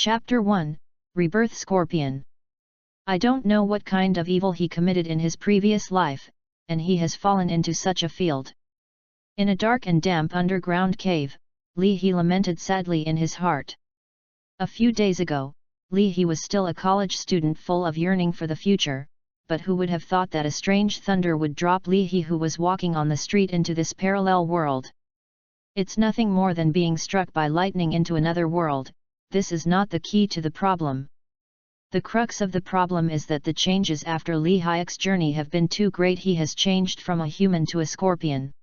Chapter 1, Rebirth Scorpion. I don't know what kind of evil he committed in his previous life, and he has fallen into such a field. In a dark and damp underground cave, Li He lamented sadly in his heart. A few days ago, Li He was still a college student full of yearning for the future, but who would have thought that a strange thunder would drop Li He who was walking on the street into this parallel world. It's nothing more than being struck by lightning into another world. This is not the key to the problem. The crux of the problem is that the changes after Li Hyuk's journey have been too great. He has changed from a human to a scorpion.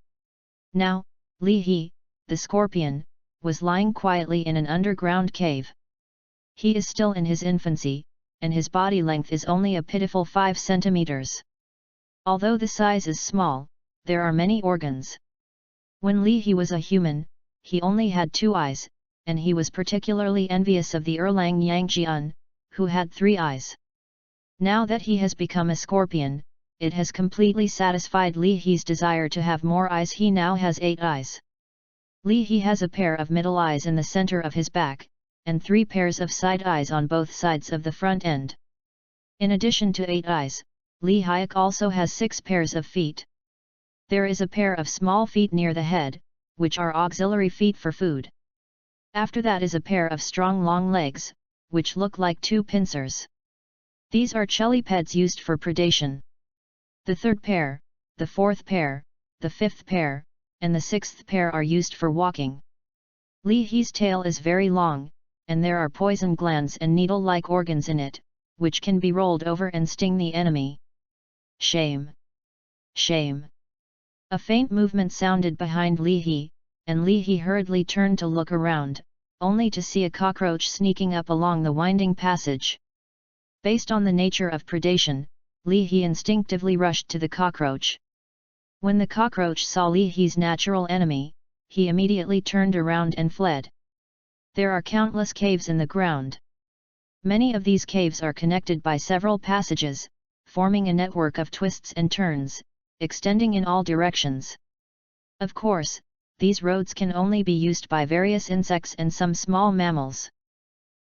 Now, Li He, the scorpion, was lying quietly in an underground cave. He is still in his infancy, and his body length is only a pitiful 5 centimeters. Although the size is small, there are many organs. When Li He was a human, he only had 2 eyes, and he was particularly envious of the Erlang Yangjian, who had 3 eyes. Now that he has become a scorpion, it has completely satisfied Li He's desire to have more eyes. He now has 8 eyes. Li He has a pair of middle eyes in the center of his back, and 3 pairs of side eyes on both sides of the front end. In addition to 8 eyes, Li Hyuk also has 6 pairs of feet. There is a pair of small feet near the head, which are auxiliary feet for food. After that is a pair of strong long legs, which look like 2 pincers. These are chelipeds used for predation. The 3rd pair, the 4th pair, the 5th pair, and the 6th pair are used for walking. Li He's tail is very long, and there are poison glands and needle-like organs in it, which can be rolled over and sting the enemy. Shame! Shame! A faint movement sounded behind Li He, and Li He hurriedly turned to look around, only to see a cockroach sneaking up along the winding passage. Based on the nature of predation, Li He instinctively rushed to the cockroach. When the cockroach saw Li He's natural enemy, he immediately turned around and fled. There are countless caves in the ground. Many of these caves are connected by several passages, forming a network of twists and turns, extending in all directions. Of course, these roads can only be used by various insects and some small mammals.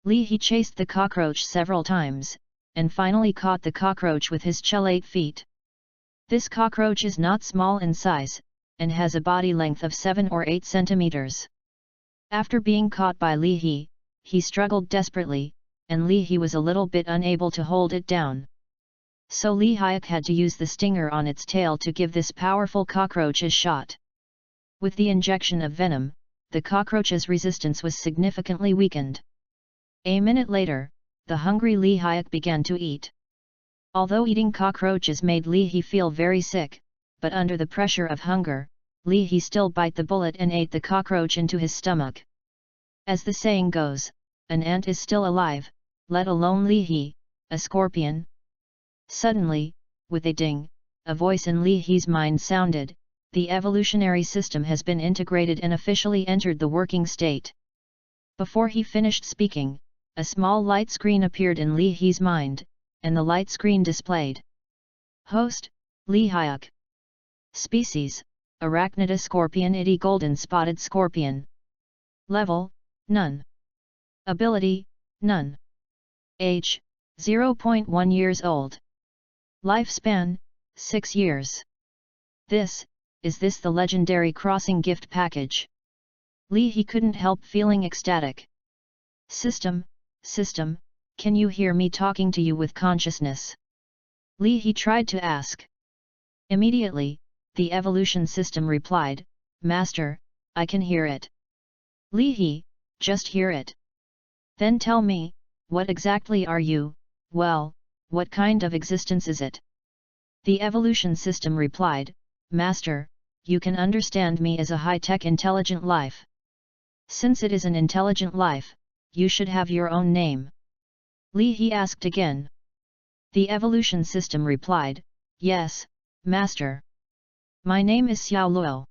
Li He chased the cockroach several times, and finally caught the cockroach with his chelate feet. This cockroach is not small in size, and has a body length of 7 or 8 centimeters. After being caught by Li He struggled desperately, and Li He was a little bit unable to hold it down. So Li Hyuk had to use the stinger on its tail to give this powerful cockroach a shot. With the injection of venom, the cockroach's resistance was significantly weakened. A minute later, the hungry Li Hyuk began to eat. Although eating cockroaches made Li He feel very sick, but under the pressure of hunger, Li He still bite the bullet and ate the cockroach into his stomach. As the saying goes, an ant is still alive, let alone Li He, a scorpion. Suddenly, with a ding, a voice in Li He's mind sounded. The evolutionary system has been integrated and officially entered the working state. Before he finished speaking, a small light screen appeared in Li He's mind, and the light screen displayed. Host, Li Hyuk. Species, Arachnida scorpionidae golden spotted scorpion. Level, none. Ability, none. Age, 0.1 years old. Lifespan, 6 years. Is this the legendary crossing gift package? Li He couldn't help feeling ecstatic. System, can you hear me talking to you with consciousness? Li He tried to ask. Immediately, the evolution system replied, Master, I can hear it. Li He, just hear it. Then tell me, what exactly are you, well, what kind of existence is it? The evolution system replied, Master, you can understand me as a high-tech intelligent life. Since it is an intelligent life, you should have your own name. Li He asked again. The evolution system replied, Yes, Master. My name is Xiao Luo.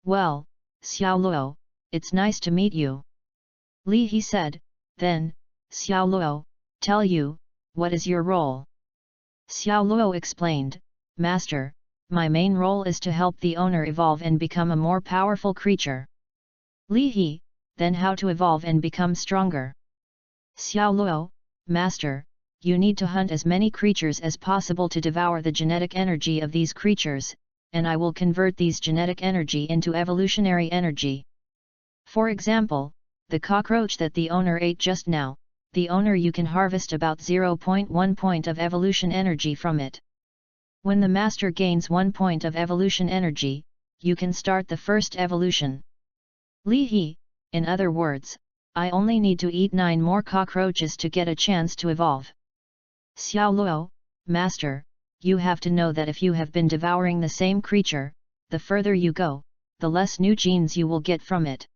Well, Xiao Luo, it's nice to meet you. Li He said, then, Xiao Luo, tell you, what is your role? Xiao Luo explained, Master, my main role is to help the owner evolve and become a more powerful creature. Li He, then how to evolve and become stronger? Xiao Luo, Master, you need to hunt as many creatures as possible to devour the genetic energy of these creatures, and I will convert these genetic energy into evolutionary energy. For example, the cockroach that the owner ate just now, the owner you can harvest about 0.1 point of evolution energy from it. When the master gains 1 point of evolution energy, you can start the first evolution. Li He, in other words, I only need to eat 9 more cockroaches to get a chance to evolve. Xiao Luo, Master, you have to know that if you have been devouring the same creature, the further you go, the less new genes you will get from it.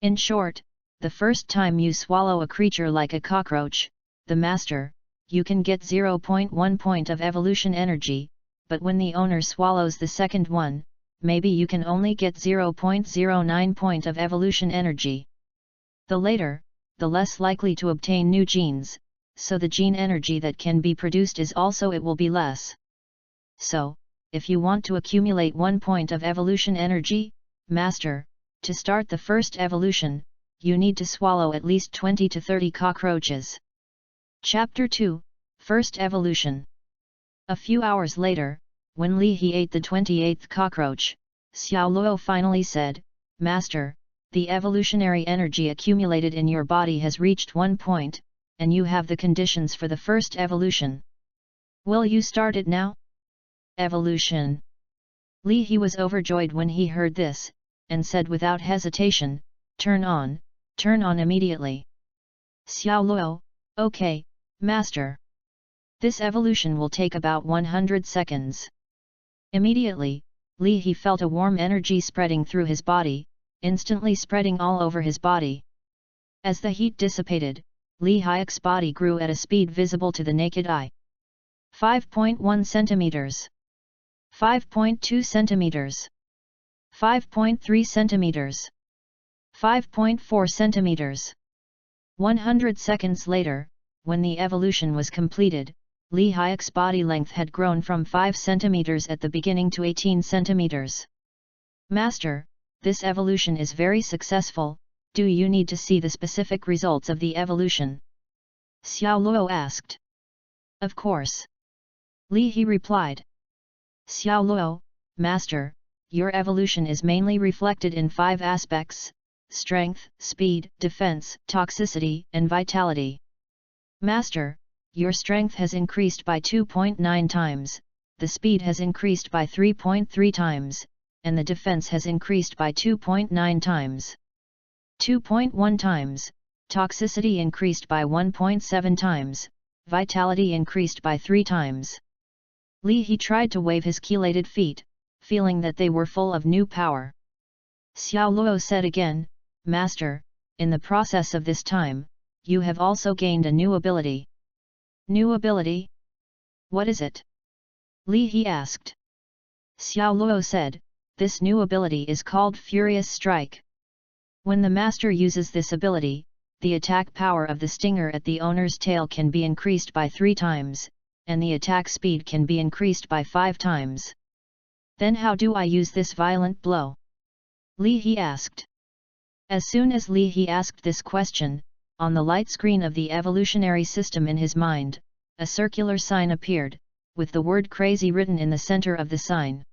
In short, the first time you swallow a creature like a cockroach, the master, you can get 0.1 point of evolution energy, but when the owner swallows the second one, maybe you can only get 0.09 point of evolution energy. The later, the less likely to obtain new genes, so the gene energy that can be produced is also it will be less. So, if you want to accumulate 1 point of evolution energy, Master, to start the first evolution, you need to swallow at least 20 to 30 cockroaches. Chapter 2, First Evolution. A few hours later, when Li He ate the 28th cockroach, Xiao Luo finally said, Master, the evolutionary energy accumulated in your body has reached 1 point, and you have the conditions for the first evolution. Will you start it now? Evolution. Li He was overjoyed when he heard this, and said without hesitation, turn on immediately. Xiao Luo, okay, Master. This evolution will take about 100 seconds. Immediately, Li He felt a warm energy spreading through his body, instantly spreading all over his body. As the heat dissipated, Li Hi's body grew at a speed visible to the naked eye. 5.1 centimeters. 5.2 centimeters. 5.3 centimeters. 5.4 centimeters. 100 seconds later, when the evolution was completed, Li Hi's body length had grown from 5 centimeters at the beginning to 18 centimeters. Master, this evolution is very successful, do you need to see the specific results of the evolution? Xiao Luo asked. Of course. Li He replied. Xiao Luo, Master, your evolution is mainly reflected in 5 aspects: strength, speed, defense, toxicity, and vitality. Master, your strength has increased by 2.9 times, the speed has increased by 3.3 times, and the defense has increased by 2.9 times. 2.1 times, toxicity increased by 1.7 times, vitality increased by 3 times. Li He tried to wave his chelated feet, feeling that they were full of new power. Xiao Luo said again, Master, in the process of this time, you have also gained a new ability. New ability? What is it? Li He asked. Xiao Luo said, this new ability is called Furious Strike. When the master uses this ability, the attack power of the stinger at the owner's tail can be increased by 3 times, and the attack speed can be increased by 5 times. Then how do I use this violent blow? Li He asked. As soon as Li He asked this question, on the light screen of the evolutionary system in his mind, a circular sign appeared, with the word crazy written in the center of the sign.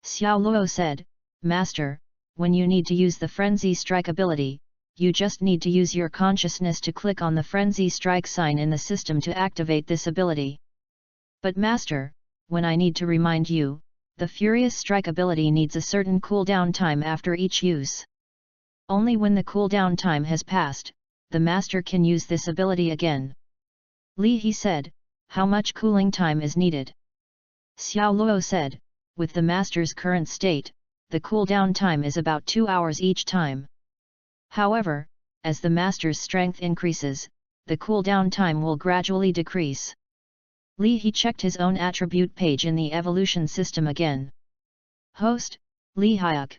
Xiao Luo said, Master, when you need to use the Frenzy Strike ability, you just need to use your consciousness to click on the Frenzy Strike sign in the system to activate this ability. But Master, when I need to remind you, the Furious Strike ability needs a certain cooldown time after each use. Only when the cooldown time has passed, the Master can use this ability again. Li He said, how much cooling time is needed? Xiao Luo said, with the Master's current state, the cooldown time is about 2 hours each time. However, as the Master's strength increases, the cooldown time will gradually decrease. Li He checked his own attribute page in the evolution system again. Host, Li Hyuk.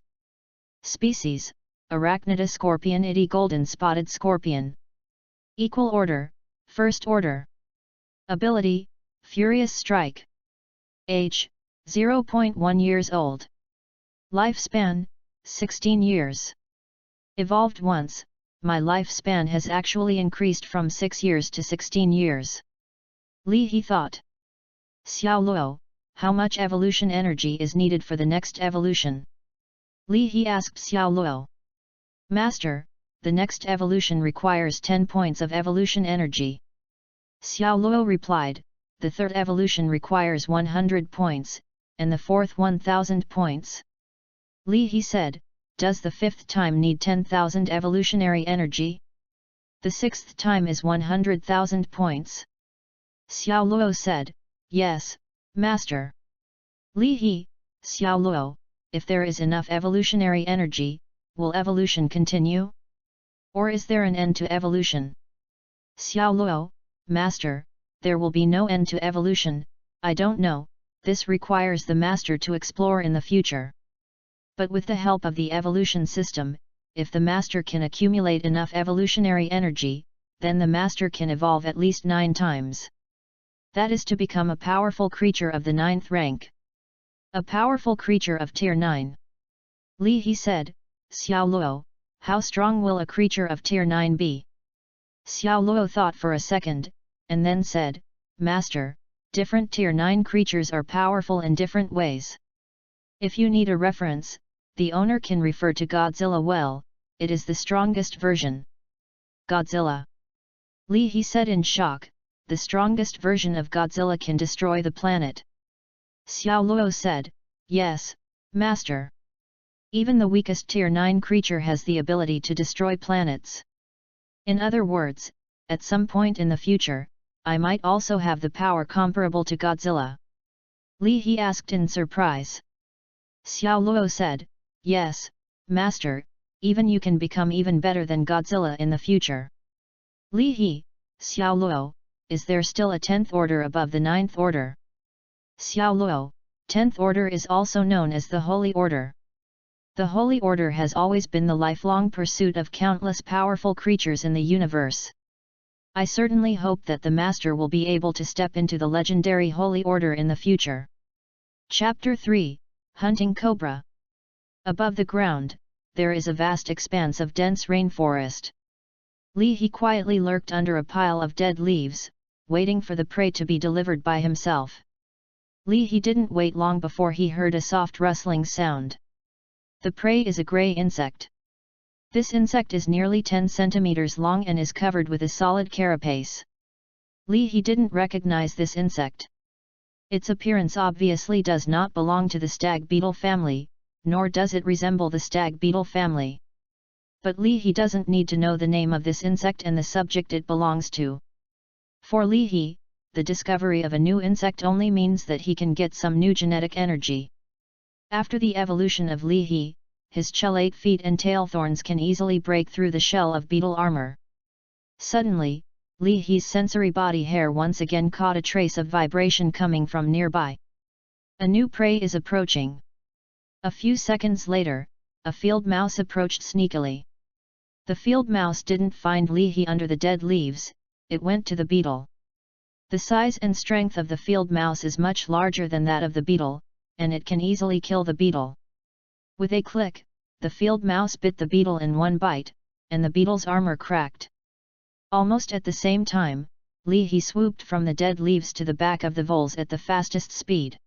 Species, Arachnida scorpion, itty golden spotted scorpion. Equal order, first order. Ability, Furious Strike. Age, 0.1 years old. Lifespan, 16 years. Evolved once, my lifespan has actually increased from 6 years to 16 years. Li He thought. Xiao Luo, how much evolution energy is needed for the next evolution? Li He asked Xiao Luo. Master, the next evolution requires 10 points of evolution energy. Xiao Luo replied, the third evolution requires 100 points, and the fourth 1000 points. Li He said, does the fifth time need 10,000 evolutionary energy? The sixth time is 100,000 points. Xiao Luo said, yes, Master. Li He, Xiao Luo, if there is enough evolutionary energy, will evolution continue? Or is there an end to evolution? Xiao Luo, Master, there will be no end to evolution. I don't know, this requires the Master to explore in the future. But with the help of the evolution system, if the Master can accumulate enough evolutionary energy, then the Master can evolve at least 9 times. That is to become a powerful creature of the 9th rank. A powerful creature of tier 9. Li He said, Xiao Luo, how strong will a creature of tier 9 be? Xiao Luo thought for a second, and then said, Master, different tier 9 creatures are powerful in different ways. If you need a reference, the owner can refer to Godzilla. Well, it is the strongest version. Godzilla. Li He said in shock, the strongest version of Godzilla can destroy the planet. Xiao Luo said, yes, Master. Even the weakest tier 9 creature has the ability to destroy planets. In other words, at some point in the future, I might also have the power comparable to Godzilla. Li He asked in surprise. Xiao Luo said, yes, Master, even you can become even better than Godzilla in the future. Li He, Xiao Luo, is there still a 10th order above the 9th order? Xiao Luo, 10th order is also known as the Holy Order. The Holy Order has always been the lifelong pursuit of countless powerful creatures in the universe. I certainly hope that the Master will be able to step into the legendary Holy Order in the future. Chapter 3, Hunting Cobra. Above the ground, there is a vast expanse of dense rainforest. Li He quietly lurked under a pile of dead leaves, waiting for the prey to be delivered by himself. Li He didn't wait long before he heard a soft rustling sound. The prey is a grey insect. This insect is nearly 10 centimeters long and is covered with a solid carapace. Li He didn't recognize this insect. Its appearance obviously does not belong to the stag beetle family, nor does it resemble the stag beetle family. But Li He doesn't need to know the name of this insect and the subject it belongs to. For Li He, the discovery of a new insect only means that he can get some new genetic energy. After the evolution of Li He, his chelate feet and tail thorns can easily break through the shell of beetle armor. Suddenly, Li He's sensory body hair once again caught a trace of vibration coming from nearby. A new prey is approaching. A few seconds later, a field mouse approached sneakily. The field mouse didn't find Li He under the dead leaves, it went to the beetle. The size and strength of the field mouse is much larger than that of the beetle, and it can easily kill the beetle. With a click, the field mouse bit the beetle in one bite, and the beetle's armor cracked. Almost at the same time, Li He swooped from the dead leaves to the back of the voles at the fastest speed.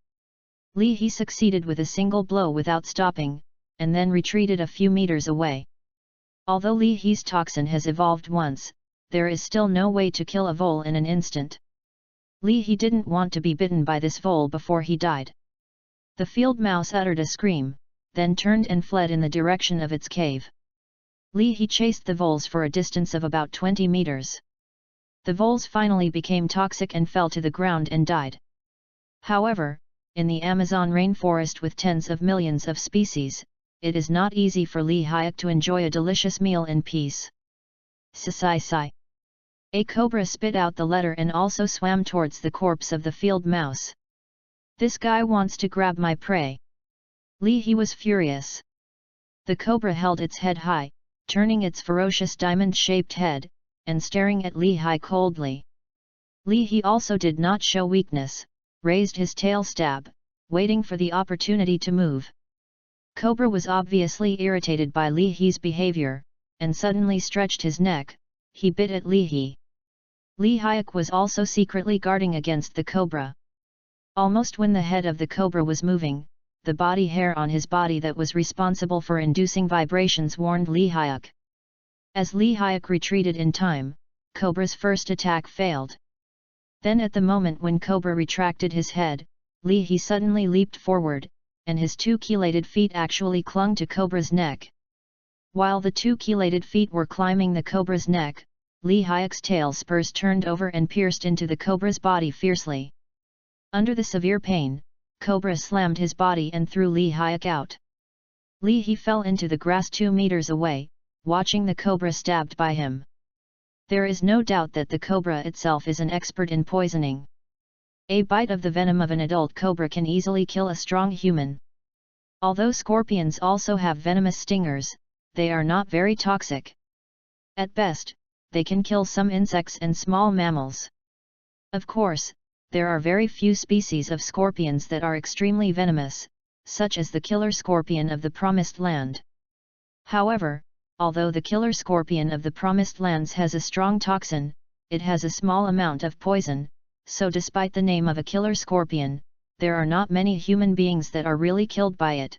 Li He succeeded with a single blow without stopping, and then retreated a few meters away. Although Li He's toxin has evolved once, there is still no way to kill a vole in an instant. Li He didn't want to be bitten by this vole before he died. The field mouse uttered a scream, then turned and fled in the direction of its cave. Li He chased the voles for a distance of about 20 meters. The voles finally became toxic and fell to the ground and died. However, in the Amazon rainforest with tens of millions of species, it is not easy for Li He to enjoy a delicious meal in peace. Sai. A cobra spit out the letter and also swam towards the corpse of the field mouse. This guy wants to grab my prey. Li He was furious. The cobra held its head high, turning its ferocious diamond-shaped head, and staring at Li He coldly. Li He also did not show weakness, raised his tail stab, waiting for the opportunity to move. Cobra was obviously irritated by Li He's behavior, and suddenly stretched his neck. He bit at Li He. Li Hyuk was also secretly guarding against the cobra. Almost when the head of the cobra was moving, the body hair on his body that was responsible for inducing vibrations warned Li Hyuk. As Li Hyuk retreated in time, Cobra's first attack failed. Then at the moment when Cobra retracted his head, Li He suddenly leaped forward, and his two chelated feet actually clung to Cobra's neck. While the two chelated feet were climbing the Cobra's neck, Li Hyuk's tail spurs turned over and pierced into the Cobra's body fiercely. Under the severe pain, Cobra slammed his body and threw Li Hyuk out. Li He fell into the grass 2 meters away, watching the cobra stabbed by him. There is no doubt that the cobra itself is an expert in poisoning. A bite of the venom of an adult cobra can easily kill a strong human. Although scorpions also have venomous stingers, they are not very toxic. At best, they can kill some insects and small mammals. Of course, there are very few species of scorpions that are extremely venomous, such as the killer scorpion of the Promised Land. However, although the killer scorpion of the Promised Lands has a strong toxin, it has a small amount of poison, so despite the name of a killer scorpion, there are not many human beings that are really killed by it.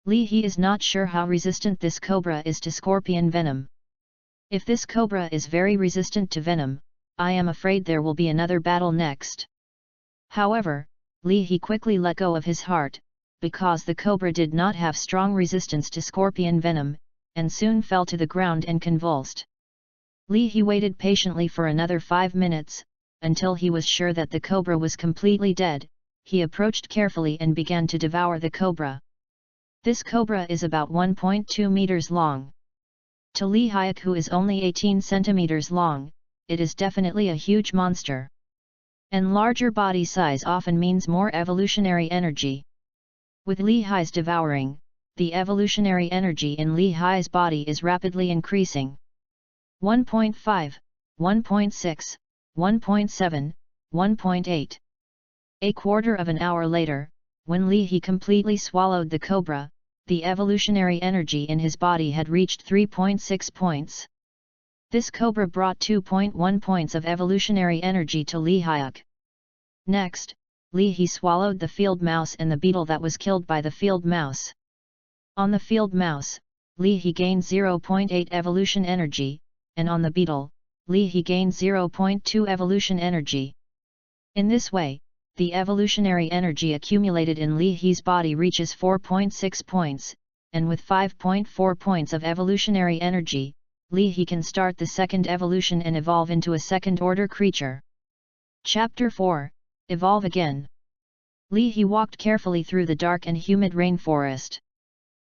Li He is not sure how resistant this cobra is to scorpion venom. If this cobra is very resistant to venom, I am afraid there will be another battle next. However, Li He quickly let go of his heart, because the cobra did not have strong resistance to scorpion venom, and soon fell to the ground and convulsed. Li He waited patiently for another 5 minutes, until he was sure that the cobra was completely dead. He approached carefully and began to devour the cobra. This cobra is about 1.2 meters long. To Li Hyuk, who is only 18 centimeters long, it is definitely a huge monster. And larger body size often means more evolutionary energy. With Li Hy's devouring, the evolutionary energy in Li Hy's body is rapidly increasing. 1.5, 1.6, 1.7, 1.8. A quarter of an hour later, when Li He completely swallowed the cobra, the evolutionary energy in his body had reached 3.6 points. This cobra brought 2.1 points of evolutionary energy to Li Hyuk. Next, Li He swallowed the field mouse and the beetle that was killed by the field mouse. On the field mouse, Li He gained 0.8 evolution energy, and on the beetle, Li He gained 0.2 evolution energy. In this way, the evolutionary energy accumulated in Li He's body reaches 4.6 points, and with 5.4 points of evolutionary energy, Li He can start the second evolution and evolve into a second-order creature. Chapter 4, Evolve Again. Li He walked carefully through the dark and humid rainforest.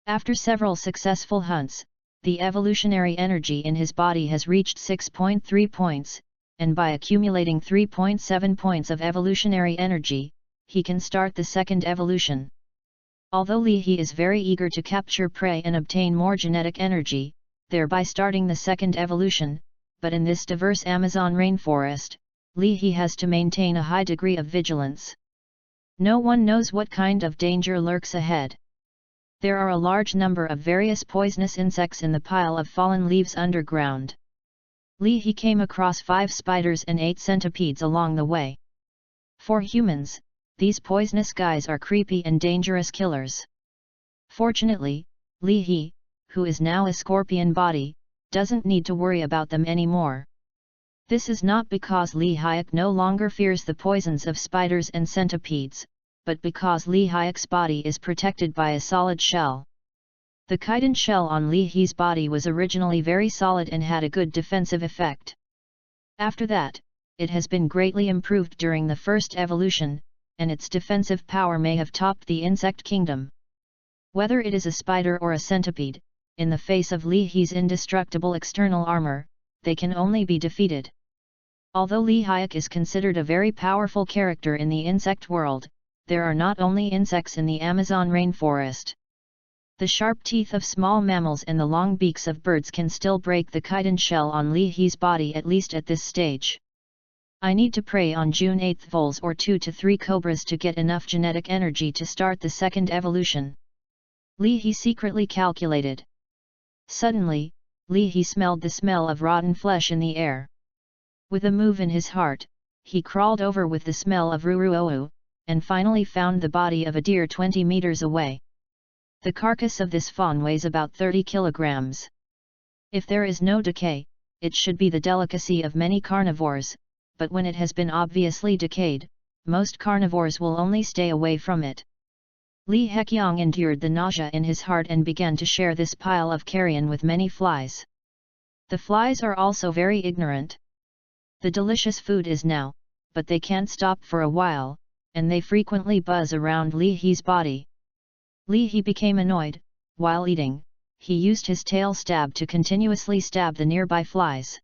After several successful hunts, the evolutionary energy in his body has reached 6.3 points, and by accumulating 3.7 points of evolutionary energy, he can start the second evolution. Although Li He is very eager to capture prey and obtain more genetic energy, thereby starting the second evolution, but in this diverse Amazon rainforest, Li He has to maintain a high degree of vigilance. No one knows what kind of danger lurks ahead. There are a large number of various poisonous insects in the pile of fallen leaves underground. Li He came across 5 spiders and 8 centipedes along the way. For humans, these poisonous guys are creepy and dangerous killers. Fortunately, Li He, who is now a scorpion body, doesn't need to worry about them anymore. This is not because Li Hyuk no longer fears the poisons of spiders and centipedes, but because Li Hyuk's body is protected by a solid shell. The chitin shell on Li He's body was originally very solid and had a good defensive effect. After that, it has been greatly improved during the first evolution, and its defensive power may have topped the insect kingdom. Whether it is a spider or a centipede, in the face of Li He's indestructible external armor, they can only be defeated. Although Li Hyuk is considered a very powerful character in the insect world, there are not only insects in the Amazon rainforest. The sharp teeth of small mammals and the long beaks of birds can still break the chitin shell on Li He's body, at least at this stage. I need to prey on June 8 voles or 2 to 3 cobras to get enough genetic energy to start the second evolution. Li He secretly calculated. Suddenly, Li He smelled the smell of rotten flesh in the air. With a move in his heart, he crawled over with the smell of Ruruou, and finally found the body of a deer 20 meters away. The carcass of this fawn weighs about 30 kilograms. If there is no decay, it should be the delicacy of many carnivores, but when it has been obviously decayed, most carnivores will only stay away from it. Li Heqiang endured the nausea in his heart and began to share this pile of carrion with many flies. The flies are also very ignorant. The delicious food is now, but they can't stop for a while, and they frequently buzz around Li He's body. Li He became annoyed. While eating, he used his tail stab to continuously stab the nearby flies.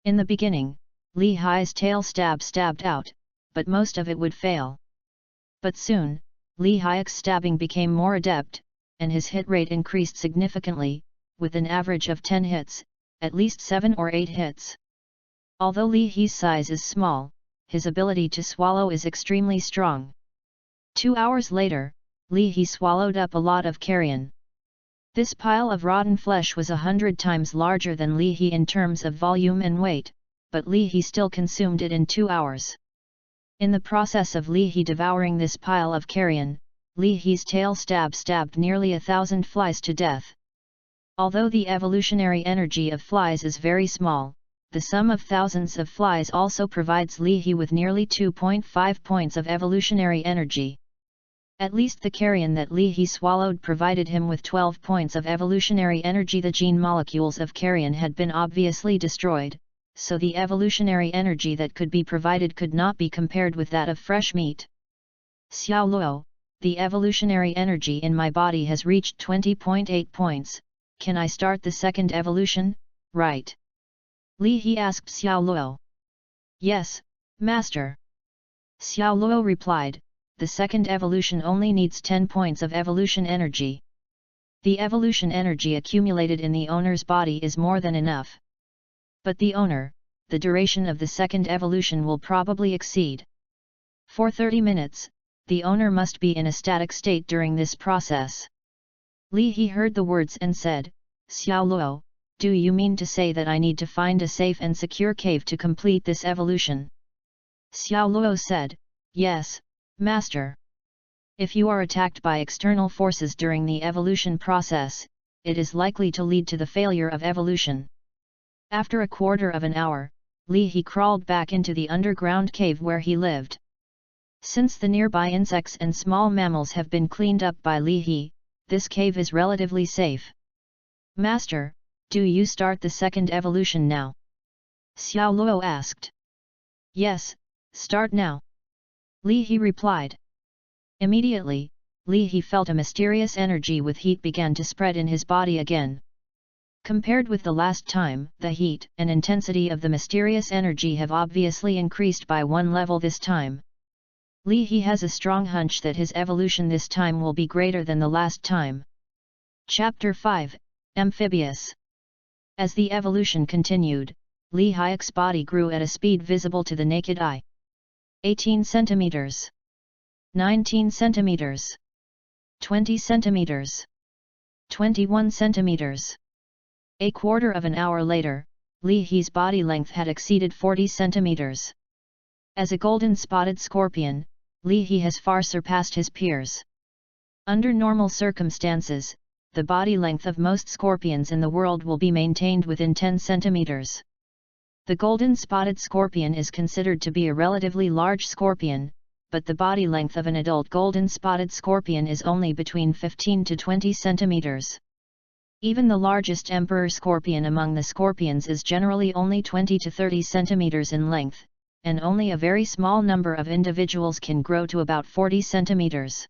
In the beginning, Li He's tail stabbed out, but most of it would fail. But soon, Li He's stabbing became more adept, and his hit rate increased significantly, with an average of 10 hits, at least 7 or 8 hits. Although Li He's size is small, his ability to swallow is extremely strong. 2 hours later, Li He swallowed up a lot of carrion. This pile of rotten flesh was 100 times larger than Li He in terms of volume and weight, but Li He still consumed it in 2 hours. In the process of Li He devouring this pile of carrion, Li He's tail stabbed nearly 1,000 flies to death. Although the evolutionary energy of flies is very small, the sum of thousands of flies also provides Li He with nearly 2.5 points of evolutionary energy. At least the carrion that Li He swallowed provided him with 12 points of evolutionary energy. The gene molecules of carrion had been obviously destroyed, so the evolutionary energy that could be provided could not be compared with that of fresh meat. Xiao Luo, the evolutionary energy in my body has reached 20.8 points, can I start the second evolution, right? Li He asked Xiao Luo. Yes, Master. Xiao Luo replied, the second evolution only needs 10 points of evolution energy. The evolution energy accumulated in the owner's body is more than enough. But the owner, the duration of the second evolution will probably exceed. For 30 minutes, the owner must be in a static state during this process. Li He heard the words and said, Xiao Luo, do you mean to say that I need to find a safe and secure cave to complete this evolution? Xiao Luo said, yes, Master. If you are attacked by external forces during the evolution process, it is likely to lead to the failure of evolution. After a quarter of an hour, Li He crawled back into the underground cave where he lived. Since the nearby insects and small mammals have been cleaned up by Li He, this cave is relatively safe. Master, do you start the second evolution now? Xiao Luo asked. Yes, start now. Li He replied. Immediately, Li He felt a mysterious energy with heat began to spread in his body again. Compared with the last time, the heat and intensity of the mysterious energy have obviously increased by 1 level this time. Li He has a strong hunch that his evolution this time will be greater than the last time. Chapter 5, Amphibious. As the evolution continued, Li He's body grew at a speed visible to the naked eye. 18 centimeters. 19 centimeters. 20 centimeters. 21 centimeters. A quarter of an hour later, Li He's body length had exceeded 40 centimeters. As a golden spotted scorpion, Li He has far surpassed his peers. Under normal circumstances, the body length of most scorpions in the world will be maintained within 10 centimeters. The golden spotted scorpion is considered to be a relatively large scorpion, but the body length of an adult golden spotted scorpion is only between 15 to 20 centimeters. Even the largest emperor scorpion among the scorpions is generally only 20 to 30 centimeters in length, and only a very small number of individuals can grow to about 40 centimeters.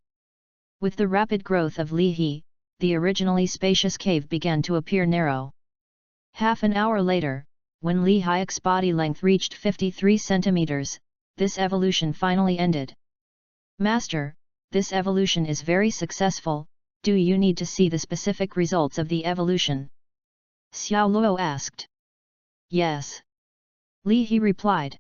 With the rapid growth of Li He, the originally spacious cave began to appear narrow. Half an hour later, when Li He's body length reached 53 centimeters, this evolution finally ended. Master, this evolution is very successful, do you need to see the specific results of the evolution? Xiao Luo asked. Yes. Li He replied.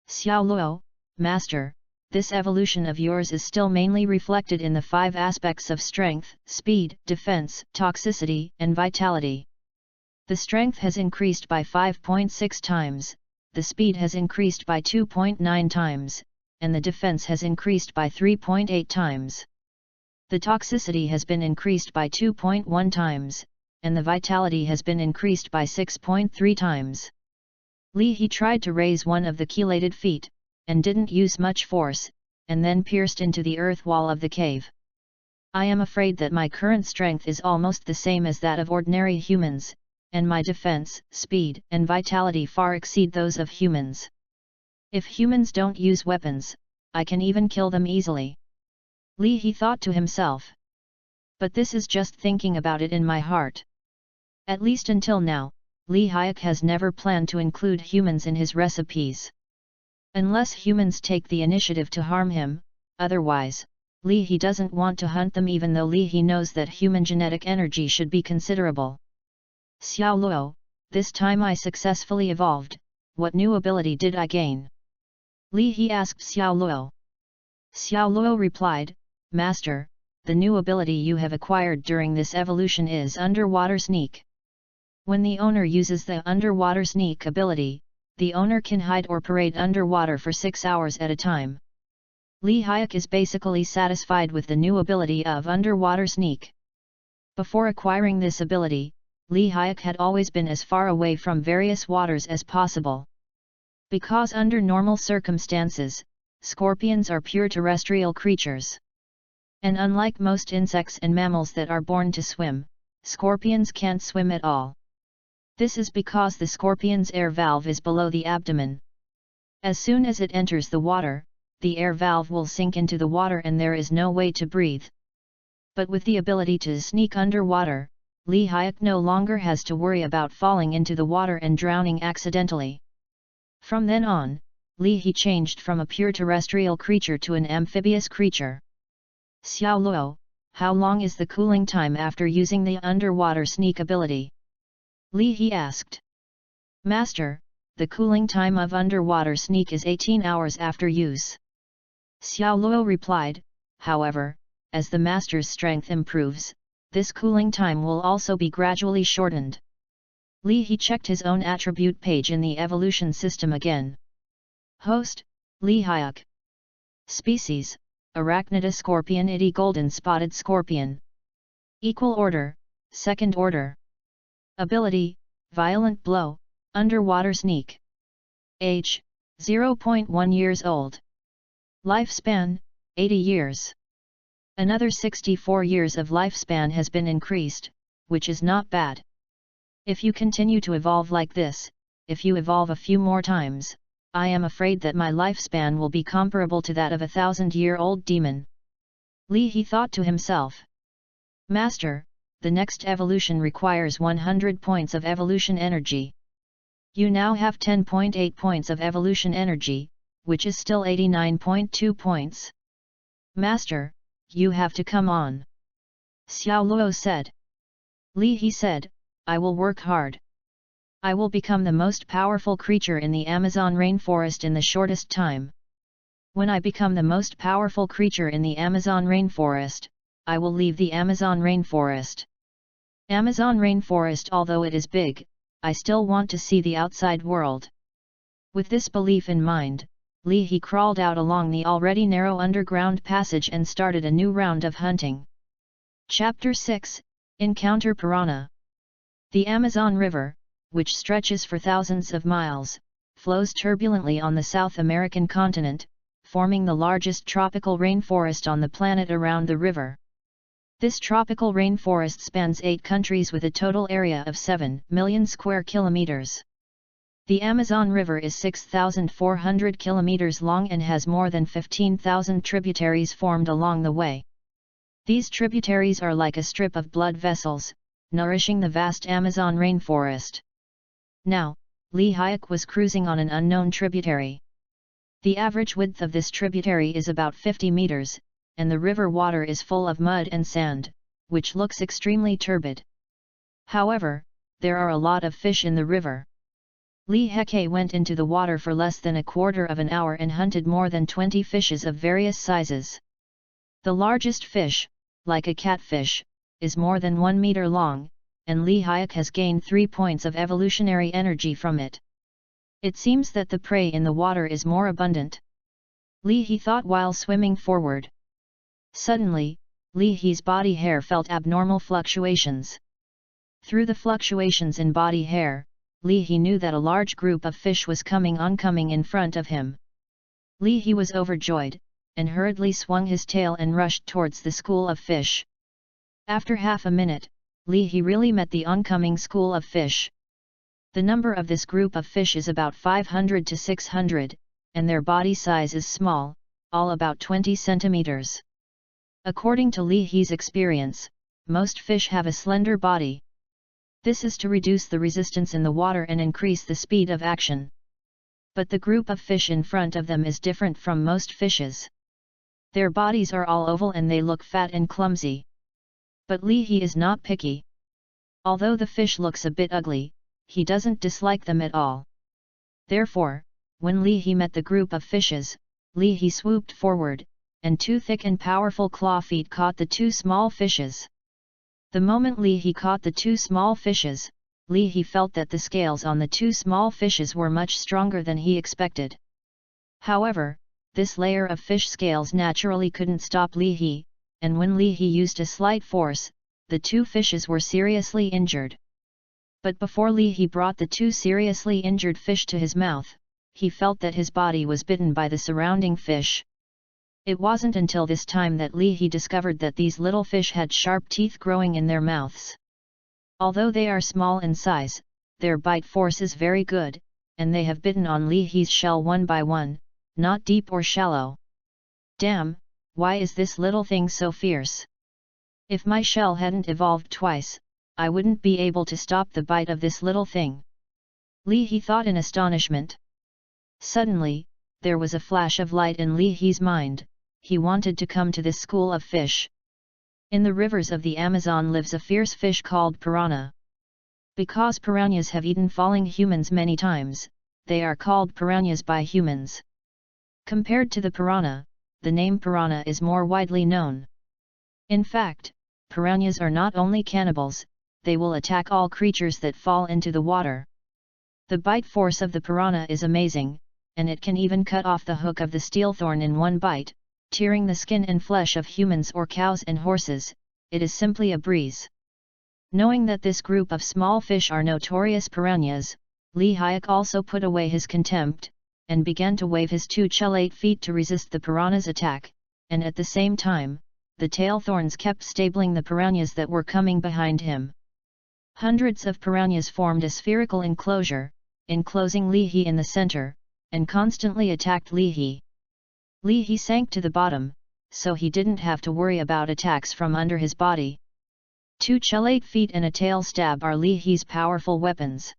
Xiao Luo, Master, this evolution of yours is still mainly reflected in the 5 aspects of strength, speed, defense, toxicity, and vitality. The strength has increased by 5.6 times, the speed has increased by 2.9 times, and the defense has increased by 3.8 times. The toxicity has been increased by 2.1 times, and the vitality has been increased by 6.3 times. He tried to raise one of the chelated feet, and didn't use much force, and then pierced into the earth wall of the cave. I am afraid that my current strength is almost the same as that of ordinary humans, and my defense, speed, and vitality far exceed those of humans. If humans don't use weapons, I can even kill them easily. He thought to himself. But this is just thinking about it in my heart. At least until now, Hayek has never planned to include humans in his recipes. Unless humans take the initiative to harm him, otherwise, he doesn't want to hunt them even though he knows that human genetic energy should be considerable. Xiao Luo, this time I successfully evolved, what new ability did I gain? He asked Xiao Luo. Xiao Luo replied, Master, the new ability you have acquired during this evolution is Underwater Sneak. When the owner uses the Underwater Sneak ability, the owner can hide or parade underwater for 6 hours at a time. Hayek is basically satisfied with the new ability of Underwater Sneak. Before acquiring this ability, Hayek had always been as far away from various waters as possible. Because under normal circumstances, scorpions are pure terrestrial creatures. And unlike most insects and mammals that are born to swim, scorpions can't swim at all. This is because the scorpion's air valve is below the abdomen. As soon as it enters the water, the air valve will sink into the water and there is no way to breathe. But with the ability to sneak underwater, Hayek no longer has to worry about falling into the water and drowning accidentally. From then on, he changed from a pure terrestrial creature to an amphibious creature. Xiao Luo, how long is the cooling time after using the Underwater Sneak ability? He asked. Master, the cooling time of Underwater Sneak is 18 hours after use. Xiao Luo replied, however, as the master's strength improves, this cooling time will also be gradually shortened. He checked his own attribute page in the evolution system again. Host, Hayek. Species, Arachnida scorpionidae golden spotted scorpion. Equal order, second order. Ability, violent blow, underwater sneak. Age, 0.1 years old. Lifespan, 80 years. Another 64 years of lifespan has been increased, which is not bad. If you continue to evolve like this, if you evolve a few more times, I am afraid that my lifespan will be comparable to that of a 1,000-year-old demon. He thought to himself. Master, the next evolution requires 100 points of evolution energy. You now have 10.8 points of evolution energy, which is still 89.2 points. Master, you have to come on. Xiao Luo said. He said, I will work hard. I will become the most powerful creature in the Amazon rainforest in the shortest time. When I become the most powerful creature in the Amazon rainforest, I will leave the Amazon rainforest. Amazon rainforest, although it is big, I still want to see the outside world. With this belief in mind, he crawled out along the already narrow underground passage and started a new round of hunting. Chapter 6, Encounter Piranha. The Amazon River, which stretches for thousands of miles, flows turbulently on the South American continent, forming the largest tropical rainforest on the planet around the river. This tropical rainforest spans 8 countries with a total area of 7 million square kilometers. The Amazon River is 6,400 kilometers long and has more than 15,000 tributaries formed along the way. These tributaries are like a strip of blood vessels, nourishing the vast Amazon rainforest. Now, Hayek was cruising on an unknown tributary. The average width of this tributary is about 50 meters, and the river water is full of mud and sand, which looks extremely turbid. However, there are a lot of fish in the river. Hayek went into the water for less than a quarter of an hour and hunted more than 20 fishes of various sizes. The largest fish, like a catfish, is more than 1 meter long, and Li Hyuk has gained 3 points of evolutionary energy from it. It seems that the prey in the water is more abundant. Li He thought while swimming forward. Suddenly, Li He's body hair felt abnormal fluctuations. Through the fluctuations in body hair, Li He knew that a large group of fish was coming in front of him. Li He was overjoyed, and hurriedly swung his tail and rushed towards the school of fish. After half a minute, Li He really met the oncoming school of fish. The number of this group of fish is about 500 to 600, and their body size is small, all about 20 centimeters. According to Li He's experience, most fish have a slender body. This is to reduce the resistance in the water and increase the speed of action. But the group of fish in front of them is different from most fishes. Their bodies are all oval and they look fat and clumsy. But Li He is not picky. Although the fish looks a bit ugly, he doesn't dislike them at all. Therefore, when Li He met the group of fishes, Li He swooped forward, and 2 thick and powerful claw feet caught the 2 small fishes. The moment Li He caught the 2 small fishes, Li He felt that the scales on the 2 small fishes were much stronger than he expected. However, this layer of fish scales naturally couldn't stop Li He, and when Li He used a slight force, the 2 fishes were seriously injured. But before Li He brought the 2 seriously injured fish to his mouth, he felt that his body was bitten by the surrounding fish. It wasn't until this time that Li He discovered that these little fish had sharp teeth growing in their mouths. Although they are small in size, their bite force is very good, and they have bitten on Li He's shell one by one, not deep or shallow. Damn, why is this little thing so fierce? If my shell hadn't evolved twice, I wouldn't be able to stop the bite of this little thing. Li He thought in astonishment. Suddenly, there was a flash of light in Li He's mind. He wanted to come to this school of fish. In the rivers of the Amazon lives a fierce fish called Piranha. Because piranhas have eaten falling humans many times, they are called piranhas by humans. Compared to the piranha, the name piranha is more widely known. In fact, piranhas are not only cannibals, they will attack all creatures that fall into the water. The bite force of the piranha is amazing, and it can even cut off the hook of the steel thorn in one bite, tearing the skin and flesh of humans or cows and horses. It is simply a breeze. Knowing that this group of small fish are notorious piranhas, Li Hyuk also put away his contempt, and began to wave his 2 chelate feet to resist the piranha's attack, and at the same time, the tail thorns kept stabling the piranhas that were coming behind him. Hundreds of piranhas formed a spherical enclosure, enclosing Li He in the center, and constantly attacked Li He. Li He sank to the bottom, so he didn't have to worry about attacks from under his body. 2 chelate feet and a tail stab are Li He's powerful weapons.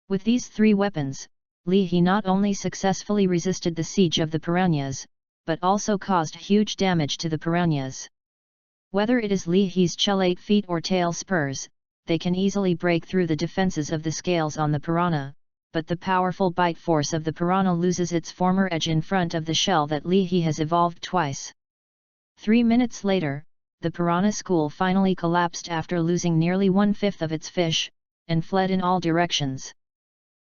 With these 3 weapons, Li He not only successfully resisted the siege of the piranhas, but also caused huge damage to the piranhas. Whether it is Li He's chelate feet or tail spurs, they can easily break through the defenses of the scales on the piranha, but the powerful bite force of the piranha loses its former edge in front of the shell that Li He has evolved twice. 3 minutes later, the piranha school finally collapsed after losing nearly 1/5 of its fish, and fled in all directions.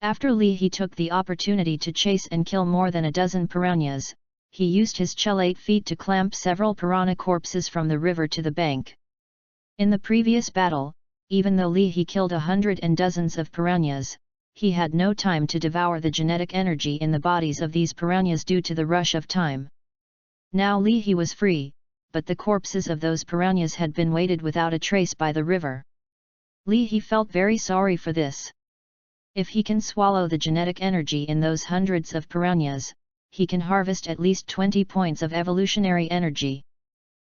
After Li He took the opportunity to chase and kill more than a dozen piranhas, he used his chelate feet to clamp several piranha corpses from the river to the bank. In the previous battle, even though Li He killed 100 and dozens of piranhas, he had no time to devour the genetic energy in the bodies of these piranhas due to the rush of time. Now Li He was free, but the corpses of those piranhas had been weighted without a trace by the river. Li He felt very sorry for this. If he can swallow the genetic energy in those hundreds of piranhas, he can harvest at least 20 points of evolutionary energy.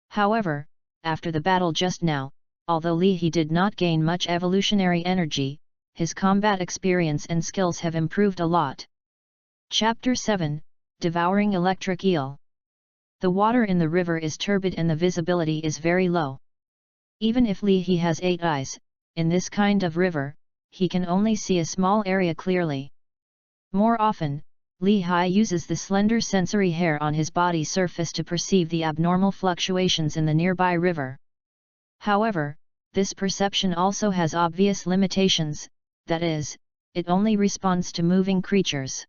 However, after the battle just now, although Li He did not gain much evolutionary energy, his combat experience and skills have improved a lot. Chapter 7, Devouring Electric Eel. The water in the river is turbid and the visibility is very low. Even if Li He has 8 eyes, in this kind of river, he can only see a small area clearly. More often, Li He uses the slender sensory hair on his body surface to perceive the abnormal fluctuations in the nearby river. However, this perception also has obvious limitations, that is, it only responds to moving creatures.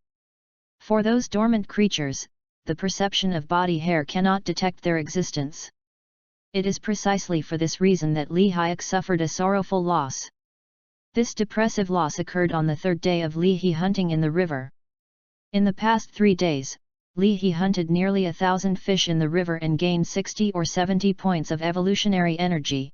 For those dormant creatures, the perception of body hair cannot detect their existence. It is precisely for this reason that Li Hyuk suffered a sorrowful loss. This depressive loss occurred on the third day of Li He hunting in the river. In the past 3 days, Li He hunted nearly 1,000 fish in the river and gained 60 or 70 points of evolutionary energy.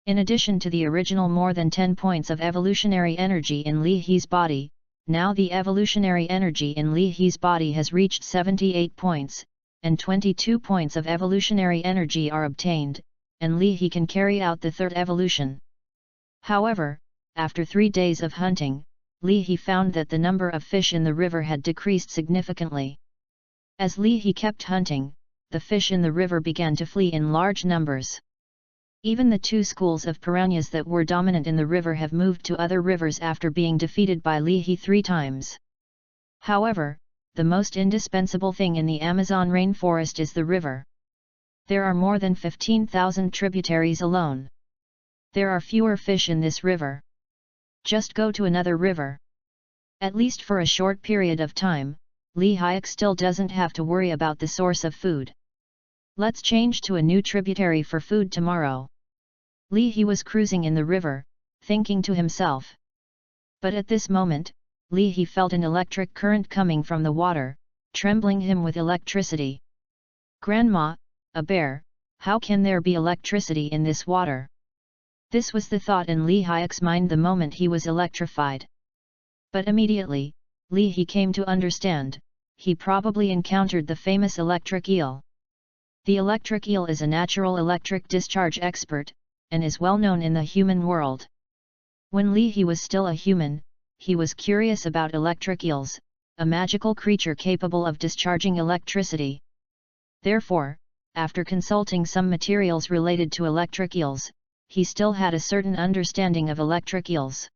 In addition to the original more than 10 points of evolutionary energy in Li He's body, now the evolutionary energy in Li He's body has reached 78 points, and 22 points of evolutionary energy are obtained, and Li He can carry out the third evolution. However, after 3 days of hunting, Li He found that the number of fish in the river had decreased significantly. As Li He kept hunting, the fish in the river began to flee in large numbers. Even the 2 schools of piranhas that were dominant in the river have moved to other rivers after being defeated by Li He 3 times. However, the most indispensable thing in the Amazon rainforest is the river. There are more than 15,000 tributaries alone. There are fewer fish in this river. Just go to another river. At least for a short period of time, Li Hyuk still doesn't have to worry about the source of food. Let's change to a new tributary for food tomorrow. Li He was cruising in the river, thinking to himself. But at this moment, Li He felt an electric current coming from the water, trembling him with electricity. Grandma, a bear, how can there be electricity in this water? This was the thought in Li Hyuk's mind the moment he was electrified. But immediately, Li He came to understand, he probably encountered the famous electric eel. The electric eel is a natural electric discharge expert, and is well known in the human world. When Li He was still a human, he was curious about electric eels, a magical creature capable of discharging electricity. Therefore, after consulting some materials related to electric eels, he still had a certain understanding of electric eels.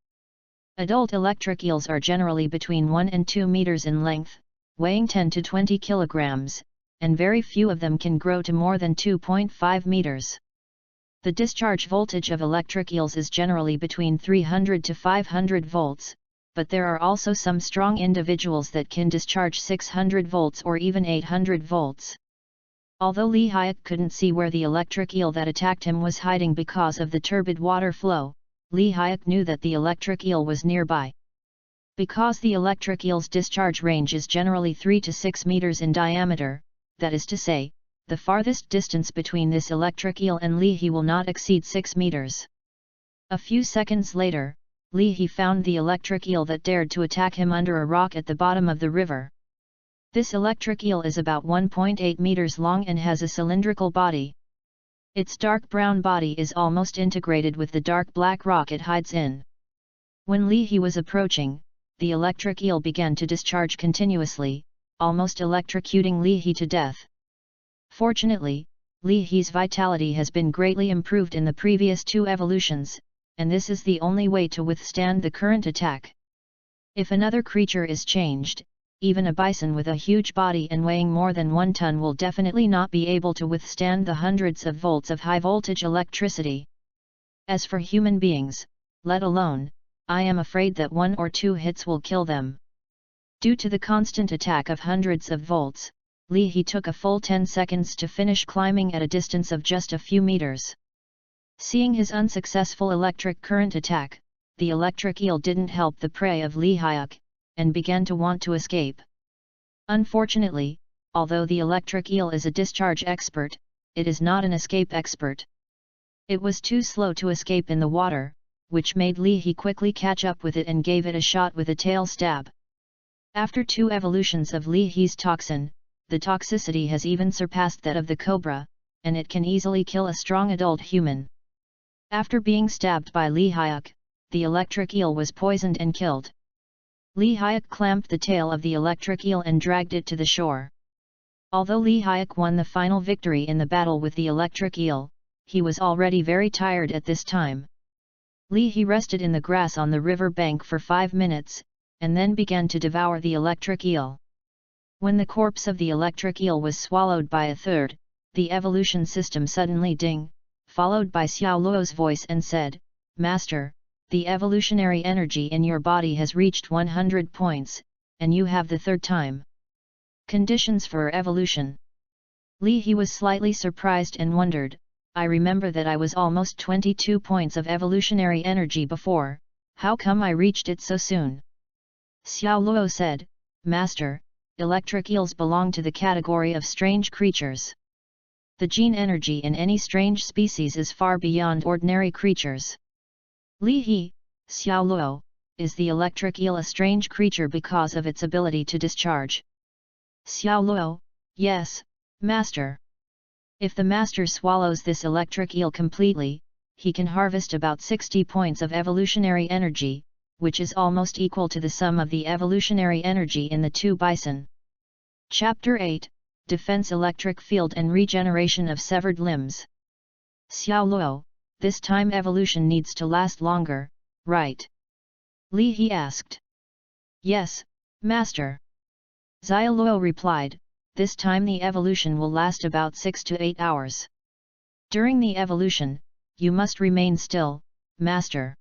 Adult electric eels are generally between 1 and 2 meters in length, weighing 10 to 20 kilograms, and very few of them can grow to more than 2.5 meters. The discharge voltage of electric eels is generally between 300 to 500 volts, but there are also some strong individuals that can discharge 600 volts or even 800 volts. Although Li Hyuk couldn't see where the electric eel that attacked him was hiding because of the turbid water flow, Li Hyuk knew that the electric eel was nearby. Because the electric eel's discharge range is generally 3 to 6 meters in diameter, that is to say, the farthest distance between this electric eel and Li He will not exceed 6 meters. A few seconds later, Li He found the electric eel that dared to attack him under a rock at the bottom of the river. This electric eel is about 1.8 meters long and has a cylindrical body. Its dark brown body is almost integrated with the dark black rock it hides in. When Li He was approaching, the electric eel began to discharge continuously, almost electrocuting Li He to death. Fortunately, Li He's vitality has been greatly improved in the previous 2 evolutions, and this is the only way to withstand the current attack. If another creature is changed, even a bison with a huge body and weighing more than 1 ton will definitely not be able to withstand the hundreds of volts of high-voltage electricity. As for human beings, let alone, I am afraid that 1 or 2 hits will kill them. Due to the constant attack of hundreds of volts, Li He took a full 10 seconds to finish climbing at a distance of just a few meters. Seeing his unsuccessful electric current attack, the electric eel didn't help the prey of Li Hyuk, and began to want to escape. Unfortunately, although the electric eel is a discharge expert, it is not an escape expert. It was too slow to escape in the water, which made Li He quickly catch up with it and gave it a shot with a tail stab. After 2 evolutions of Li He's toxin, the toxicity has even surpassed that of the cobra, and it can easily kill a strong adult human. After being stabbed by Li Hyuk, the electric eel was poisoned and killed. Li Hyuk clamped the tail of the electric eel and dragged it to the shore. Although Li Hyuk won the final victory in the battle with the electric eel, he was already very tired at this time. Li He rested in the grass on the river bank for 5 minutes, and then began to devour the electric eel. When the corpse of the electric eel was swallowed by a third, the evolution system suddenly followed by Xiao Luo's voice, and said, "Master, the evolutionary energy in your body has reached 100 points, and you have the third time. Conditions for evolution." Li He was slightly surprised and wondered, "I remember that I was almost 22 points of evolutionary energy before, how come I reached it so soon?" Xiao Luo said, "Master, electric eels belong to the category of strange creatures. The gene energy in any strange species is far beyond ordinary creatures. Li He, Xiao Luo, is the electric eel a strange creature because of its ability to discharge?" Xiao Luo, "Yes, Master. If the Master swallows this electric eel completely, he can harvest about 60 points of evolutionary energy, which is almost equal to the sum of the evolutionary energy in the two bison." Chapter 8, Defense Electric Field and Regeneration of Severed Limbs. Xiao Luo, this time evolution needs to last longer, right? Li He asked. "Yes, Master." Xiao Luo replied, "This time the evolution will last about 6 to 8 hours. During the evolution, you must remain still, Master."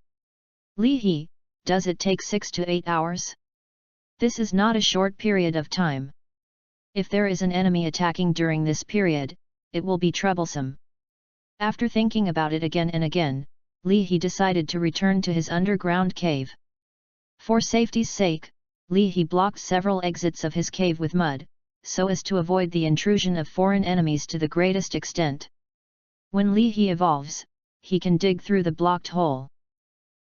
Li He, "Does it take 6 to 8 hours? This is not a short period of time. If there is an enemy attacking during this period, it will be troublesome." After thinking about it again and again, Li He decided to return to his underground cave. For safety's sake, Li He blocked several exits of his cave with mud, so as to avoid the intrusion of foreign enemies to the greatest extent. When Li He evolves, he can dig through the blocked hole.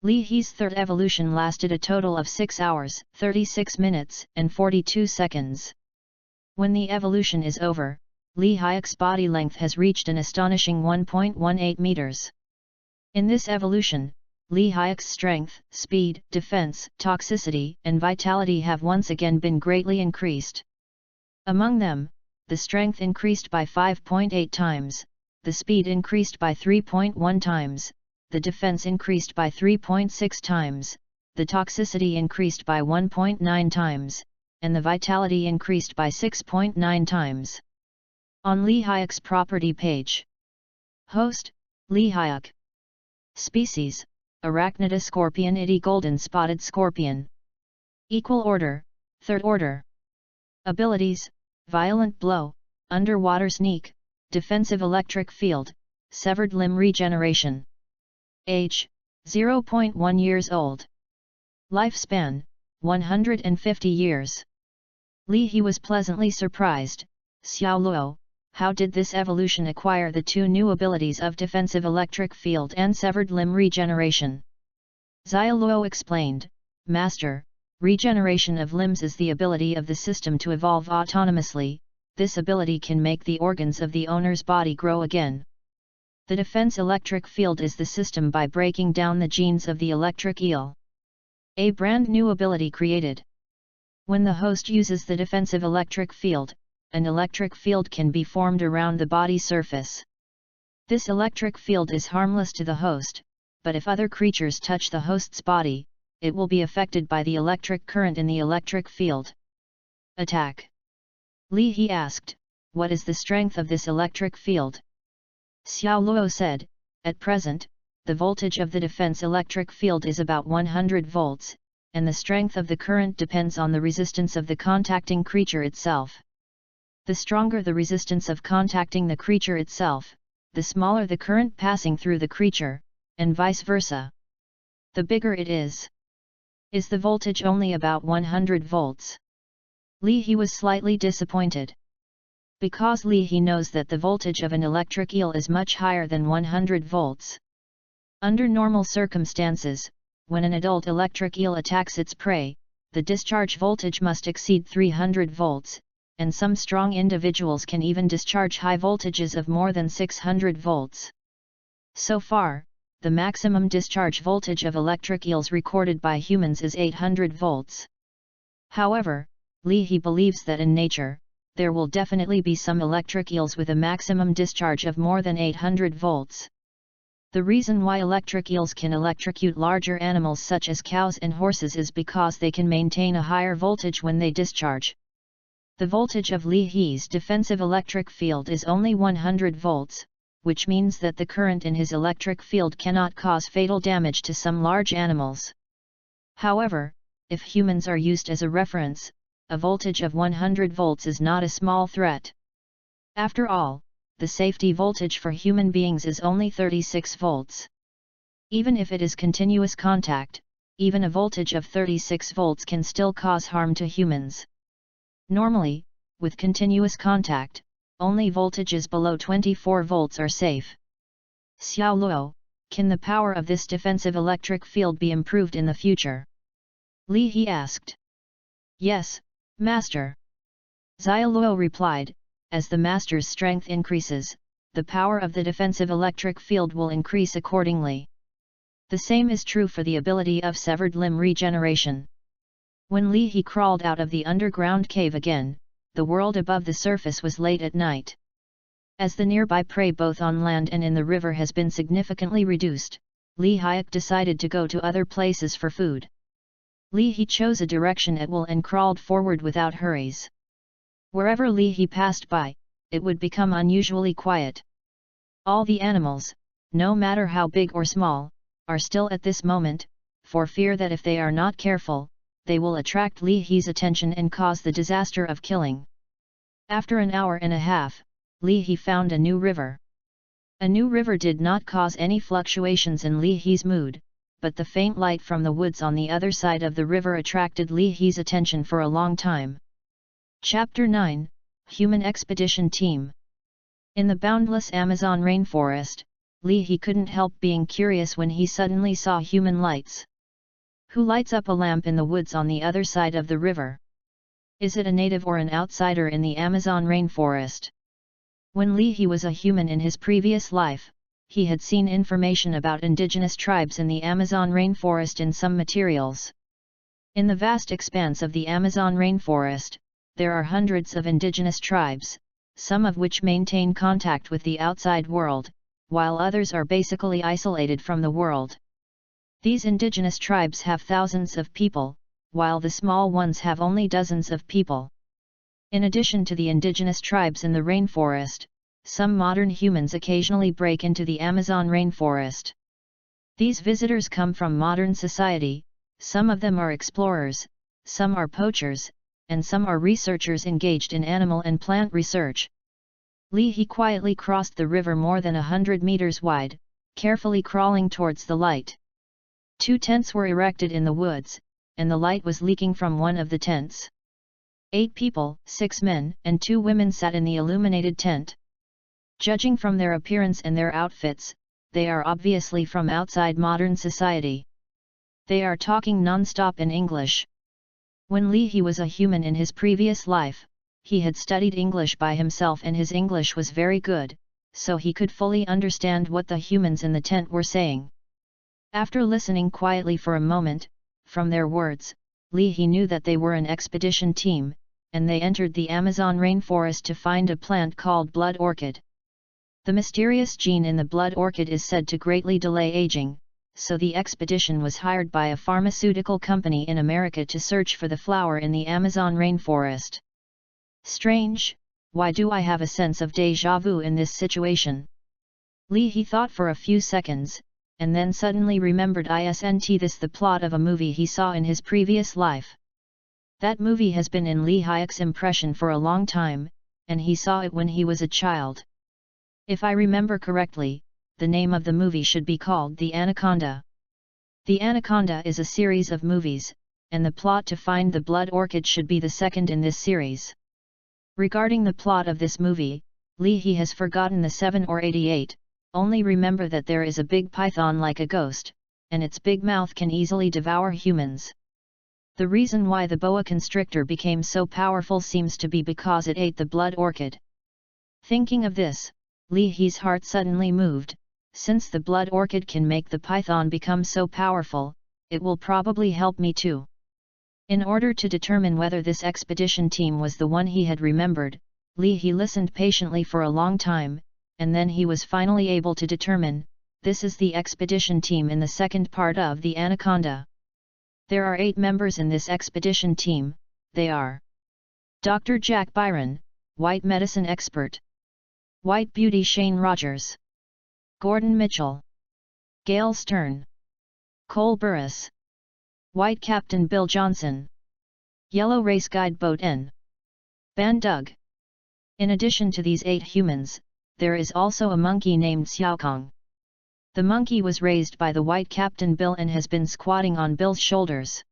Li He's third evolution lasted a total of 6 hours, 36 minutes, and 42 seconds. When the evolution is over, Li Hyuk's body length has reached an astonishing 1.18 meters. In this evolution, Li Hyuk's strength, speed, defense, toxicity, and vitality have once again been greatly increased. Among them, the strength increased by 5.8 times, the speed increased by 3.1 times, the defense increased by 3.6 times, the toxicity increased by 1.9 times, and the vitality increased by 6.9 times. On Li Hyuk's property page. Host, Li Hyuk. Species, Arachnida scorpionidae golden spotted scorpion. Equal order, third order. Abilities, violent blow, underwater sneak, defensive electric field, severed limb regeneration. Age, 0.1 years old. Lifespan, 150 years. Li He was pleasantly surprised. "Xiao Luo, how did this evolution acquire the two new abilities of defensive electric field and severed limb regeneration?" Xiao Luo explained, "Master, regeneration of limbs is the ability of the system to evolve autonomously. This ability can make the organs of the owner's body grow again. The defense electric field is the system by breaking down the genes of the electric eel. A brand new ability created. When the host uses the defensive electric field, an electric field can be formed around the body surface. This electric field is harmless to the host, but if other creatures touch the host's body, it will be affected by the electric current in the electric field. Attack." Li He asked, "What is the strength of this electric field?" Xiao Luo said, "At present, the voltage of the defense electric field is about 100 volts, and the strength of the current depends on the resistance of the contacting creature itself. The stronger the resistance of contacting the creature itself, the smaller the current passing through the creature, and vice versa. The bigger it is. Is the voltage only about 100 volts? Li He was slightly disappointed. Because Li He knows that the voltage of an electric eel is much higher than 100 volts. Under normal circumstances, when an adult electric eel attacks its prey, the discharge voltage must exceed 300 volts, and some strong individuals can even discharge high voltages of more than 600 volts. So far, the maximum discharge voltage of electric eels recorded by humans is 800 volts. However, Li He believes that in nature, there will definitely be some electric eels with a maximum discharge of more than 800 volts. The reason why electric eels can electrocute larger animals such as cows and horses is because they can maintain a higher voltage when they discharge. The voltage of Li He's defensive electric field is only 100 volts, which means that the current in his electric field cannot cause fatal damage to some large animals. However, if humans are used as a reference, a voltage of 100 volts is not a small threat. After all, the safety voltage for human beings is only 36 volts. Even if it is continuous contact, even a voltage of 36 volts can still cause harm to humans. Normally, with continuous contact, only voltages below 24 volts are safe. Xiao Luo, can the power of this defensive electric field be improved in the future? Li He asked. Yes, Master. Xiao Luo replied, as the Master's strength increases, the power of the defensive electric field will increase accordingly. The same is true for the ability of severed limb regeneration. When Li He crawled out of the underground cave again, the world above the surface was late at night. As the nearby prey both on land and in the river has been significantly reduced, Li Hyuk decided to go to other places for food. Li He chose a direction at will and crawled forward without hurries. Wherever Li He passed by, it would become unusually quiet. All the animals, no matter how big or small, are still at this moment, for fear that if they are not careful, they will attract Li He's attention and cause the disaster of killing. After an hour and a half, Li He found a new river. A new river did not cause any fluctuations in Li He's mood, but the faint light from the woods on the other side of the river attracted Li He's attention for a long time. Chapter 9, Human Expedition Team. In the boundless Amazon rainforest, Li He couldn't help being curious when he suddenly saw human lights. Who lights up a lamp in the woods on the other side of the river? Is it a native or an outsider in the Amazon rainforest? When Li He was a human in his previous life, he had seen information about indigenous tribes in the Amazon rainforest in some materials. In the vast expanse of the Amazon rainforest, there are hundreds of indigenous tribes, some of which maintain contact with the outside world, while others are basically isolated from the world. These indigenous tribes have thousands of people, while the small ones have only dozens of people. In addition to the indigenous tribes in the rainforest, some modern humans occasionally break into the Amazon rainforest. These visitors come from modern society, some of them are explorers, some are poachers, and some are researchers engaged in animal and plant research. Li He quietly crossed the river more than 100 meters wide, carefully crawling towards the light. 2 tents were erected in the woods, and the light was leaking from one of the tents. 8 people, 6 men and 2 women sat in the illuminated tent. Judging from their appearance and their outfits, they are obviously from outside modern society. They are talking non-stop in English. When Li He was a human in his previous life, he had studied English by himself and his English was very good, so he could fully understand what the humans in the tent were saying. After listening quietly for a moment, from their words, Li He knew that they were an expedition team, and they entered the Amazon rainforest to find a plant called blood orchid. The mysterious gene in the blood orchid is said to greatly delay aging, so the expedition was hired by a pharmaceutical company in America to search for the flower in the Amazon rainforest. Strange, why do I have a sense of déjà vu in this situation? Li He thought for a few seconds, and then suddenly remembered this the plot of a movie he saw in his previous life. That movie has been in Li Hyuk's impression for a long time, and he saw it when he was a child. If I remember correctly, the name of the movie should be called The Anaconda. The Anaconda is a series of movies, and the plot to find the blood orchid should be the second in this series. Regarding the plot of this movie, Li He has forgotten the 7 or 88, only remember that there is a big python like a ghost, and its big mouth can easily devour humans. The reason why the boa constrictor became so powerful seems to be because it ate the blood orchid. Thinking of this, Li He's heart suddenly moved. Since the blood orchid can make the python become so powerful, it will probably help me too. In order to determine whether this expedition team was the one he had remembered, Li He listened patiently for a long time, and then he was finally able to determine, this is the expedition team in the second part of the Anaconda. There are 8 members in this expedition team. They are Dr. Jack Byron, White Medicine Expert, White Beauty Shane Rogers, Gordon Mitchell, Gail Stern, Cole Burris, White Captain Bill Johnson, Yellow Race Guide Boat N. Ban Doug. In addition to these 8 humans, there is also a monkey named Xiaokong. The monkey was raised by the White Captain Bill and has been squatting on Bill's shoulders.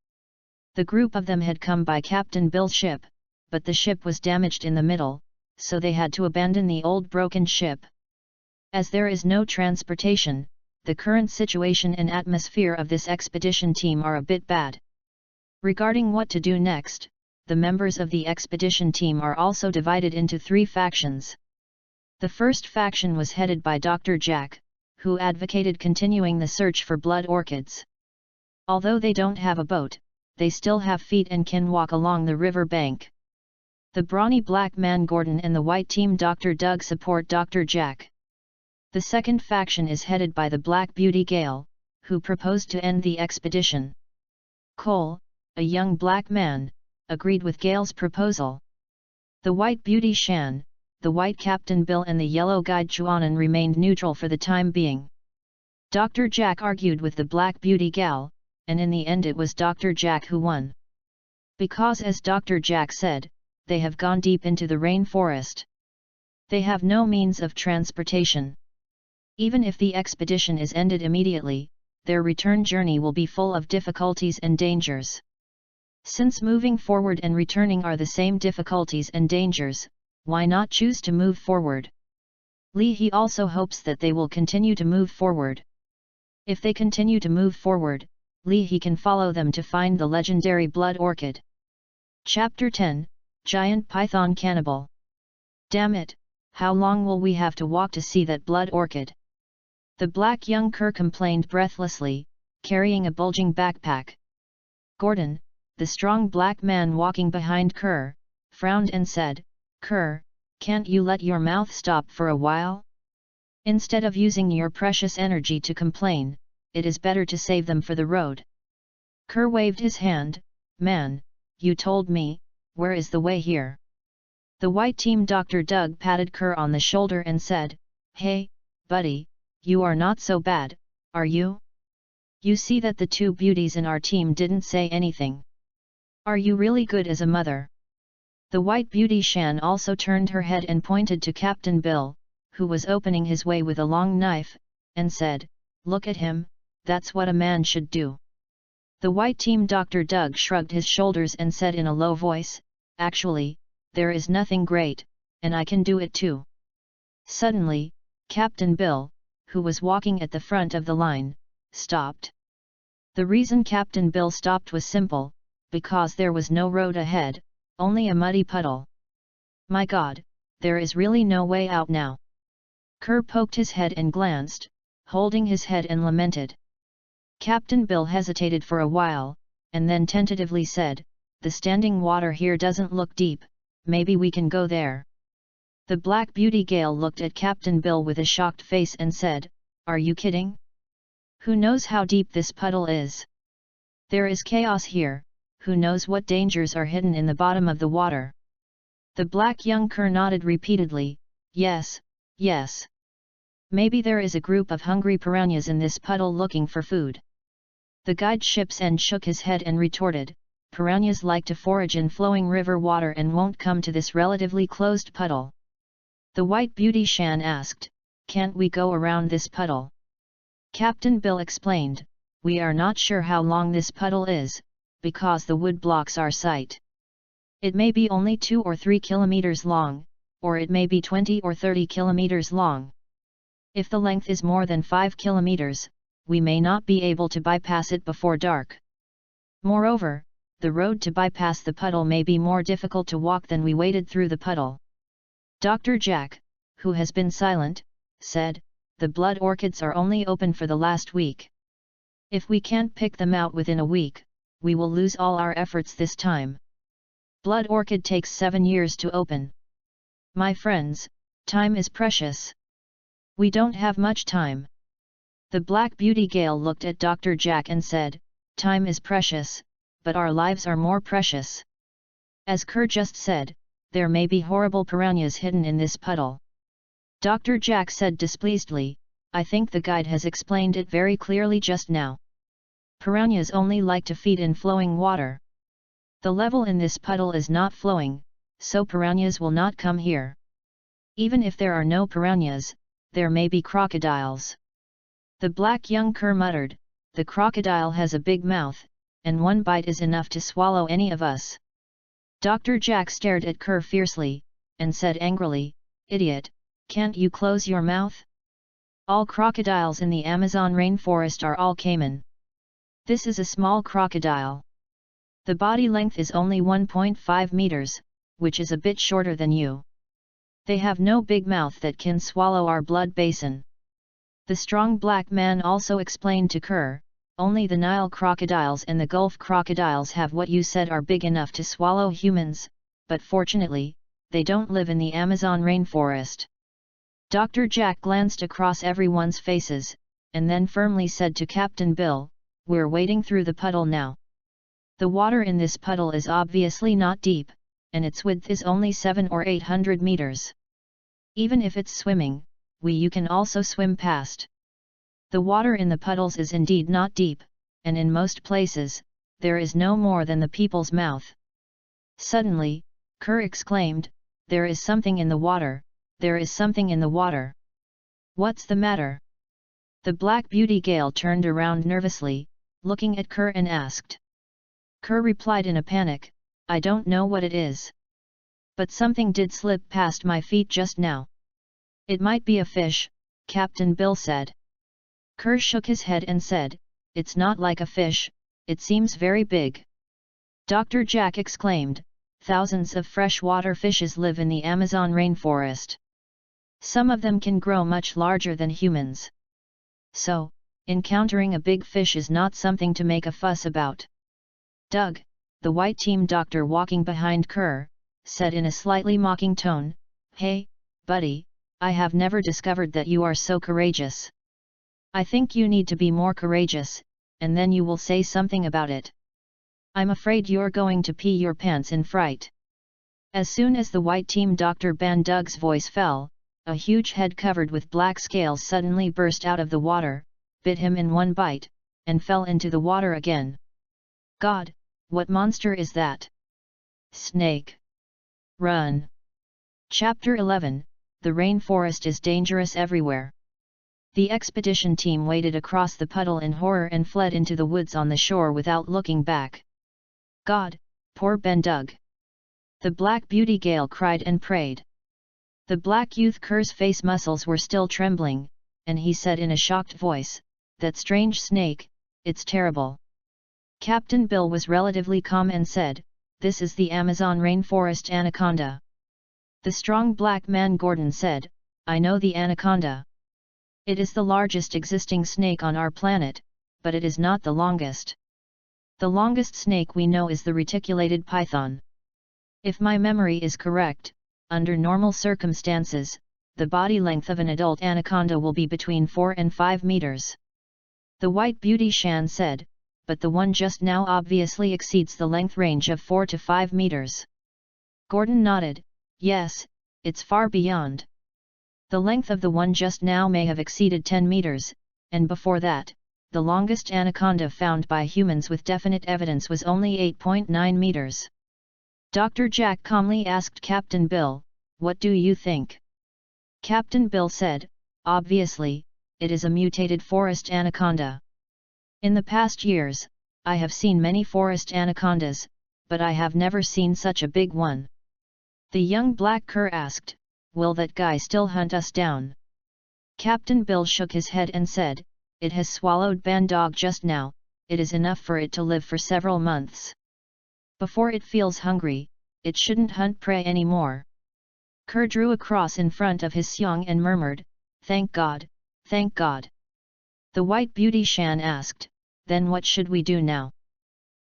The group of them had come by Captain Bill's ship, but the ship was damaged in the middle, so they had to abandon the old broken ship. As there is no transportation, the current situation and atmosphere of this expedition team are a bit bad. Regarding what to do next, the members of the expedition team are also divided into 3 factions. The first faction was headed by Dr. Jack, who advocated continuing the search for blood orchids. Although they don't have a boat, they still have feet and can walk along the river bank. The brawny black man Gordon and the white team Dr. Doug support Dr. Jack. The second faction is headed by the Black Beauty Gale, who proposed to end the expedition. Cole, a young black man, agreed with Gale's proposal. The White Beauty Shan, the White Captain Bill and the Yellow Guide Chuanan remained neutral for the time being. Dr. Jack argued with the Black Beauty Gal, and in the end it was Dr. Jack who won. Because as Dr. Jack said, they have gone deep into the rainforest. They have no means of transportation. Even if the expedition is ended immediately, their return journey will be full of difficulties and dangers. Since moving forward and returning are the same difficulties and dangers, why not choose to move forward? Li He also hopes that they will continue to move forward. If they continue to move forward, Li He can follow them to find the legendary blood orchid. Chapter 10, Giant Python Cannibal. Damn it, how long will we have to walk to see that blood orchid? The black young cur complained breathlessly, carrying a bulging backpack. Gordon, the strong black man walking behind Kerr, frowned and said, "Kerr, can't you let your mouth stop for a while? Instead of using your precious energy to complain, it is better to save them for the road." Kerr waved his hand. "Man, you told me, where is the way here?" The white team Dr. Doug patted Kerr on the shoulder and said, "Hey, buddy, you are not so bad, are you? You see that the 2 beauties in our team didn't say anything. Are you really good as a mother?" The white beauty Shan also turned her head and pointed to Captain Bill, who was opening his way with a long knife, and said, "Look at him, that's what a man should do." The white team Dr. Doug shrugged his shoulders and said in a low voice, "Actually, there is nothing great, and I can do it too." Suddenly, Captain Bill, who was walking at the front of the line, stopped. The reason Captain Bill stopped was simple, because there was no road ahead, only a muddy puddle. "My God, there is really no way out now." Kerr poked his head and glanced, holding his head and lamented. Captain Bill hesitated for a while, and then tentatively said, "The standing water here doesn't look deep, maybe we can go there." The Black Beauty Gale looked at Captain Bill with a shocked face and said, "Are you kidding? Who knows how deep this puddle is? There is chaos here, who knows what dangers are hidden in the bottom of the water?" The black young cur nodded repeatedly, "Yes, yes. Maybe there is a group of hungry piranhas in this puddle looking for food." The guide ship's end shook his head and retorted, "Piranhas like to forage in flowing river water and won't come to this relatively closed puddle." The white beauty Shan asked, "Can't we go around this puddle?" Captain Bill explained, "We are not sure how long this puddle is, because the wood blocks our sight. It may be only 2 or 3 kilometers long, or it may be 20 or 30 kilometers long. If the length is more than 5 kilometers, we may not be able to bypass it before dark. Moreover, the road to bypass the puddle may be more difficult to walk than we waded through the puddle." Dr. Jack, who has been silent, said, "The blood orchids are only open for the last week. If we can't pick them out within a week, we will lose all our efforts this time. Blood orchid takes 7 years to open. My friends, time is precious. We don't have much time." The Black Beauty Gale looked at Dr. Jack and said, "Time is precious, but our lives are more precious. As Kerr just said, there may be horrible piranhas hidden in this puddle." Dr. Jack said displeasedly, I think the guide has explained it very clearly just now. Piranhas only like to feed in flowing water. The level in this puddle is not flowing, so piranhas will not come here. Even if there are no piranhas, there may be crocodiles. The black young cur muttered, the crocodile has a big mouth, and one bite is enough to swallow any of us. Dr. Jack stared at Cur fiercely, and said angrily, Idiot, can't you close your mouth? All crocodiles in the Amazon rainforest are all caiman. This is a small crocodile. The body length is only 1.5 meters, which is a bit shorter than you. They have no big mouth that can swallow our blood basin. The strong black man also explained to Cur, only the Nile crocodiles and the Gulf crocodiles have what you said are big enough to swallow humans, but fortunately, they don't live in the Amazon rainforest. Dr. Jack glanced across everyone's faces, and then firmly said to Captain Bill, We're wading through the puddle now. The water in this puddle is obviously not deep, and its width is only 700 or 800 meters. Even if it's swimming, you can also swim past. The water in the puddles is indeed not deep, and in most places, there is no more than the people's mouth. Suddenly, Cur exclaimed, There is something in the water, there is something in the water. What's the matter? The Black Beauty Gale turned around nervously, looking at Cur and asked. Cur replied in a panic, I don't know what it is. But something did slip past my feet just now. It might be a fish, Captain Bill said. Cur shook his head and said, It's not like a fish, it seems very big. Dr. Jack exclaimed, Thousands of freshwater fishes live in the Amazon rainforest. Some of them can grow much larger than humans. So, encountering a big fish is not something to make a fuss about. Doug, the white team doctor walking behind Cur, said in a slightly mocking tone, Hey, buddy, I have never discovered that you are so courageous. I think you need to be more courageous, and then you will say something about it. I'm afraid you're going to pee your pants in fright. As soon as the white team doctor banned Doug's voice fell, a huge head covered with black scales suddenly burst out of the water, bit him in one bite, and fell into the water again. God, what monster is that? Snake. Run. Chapter 11, The Rainforest is Dangerous Everywhere. The expedition team waded across the puddle in horror and fled into the woods on the shore without looking back. God, poor Ben Doug. The Black Beauty Gale cried and prayed. The black youth Cur's face muscles were still trembling, and he said in a shocked voice, That strange snake, it's terrible. Captain Bill was relatively calm and said, This is the Amazon rainforest anaconda. The strong black man Gordon said, I know the anaconda. It is the largest existing snake on our planet, but it is not the longest. The longest snake we know is the reticulated python. If my memory is correct, under normal circumstances, the body length of an adult anaconda will be between 4 and 5 meters. The White Beauty Shan said, but the one just now obviously exceeds the length range of 4 to 5 meters. Gordon nodded, yes, it's far beyond. The length of the one just now may have exceeded 10 meters, and before that, the longest anaconda found by humans with definite evidence was only 8.9 meters. Dr. Jack calmly asked Captain Bill, what do you think? Captain Bill said, obviously, it is a mutated forest anaconda. In the past years, I have seen many forest anacondas, but I have never seen such a big one. The young black cur asked, will that guy still hunt us down? Captain Bill shook his head and said, it has swallowed Bandog just now, it is enough for it to live for several months. Before it feels hungry, it shouldn't hunt prey anymore. Cur drew a cross in front of his seong and murmured, thank God, thank God. The White Beauty Shan asked, then what should we do now?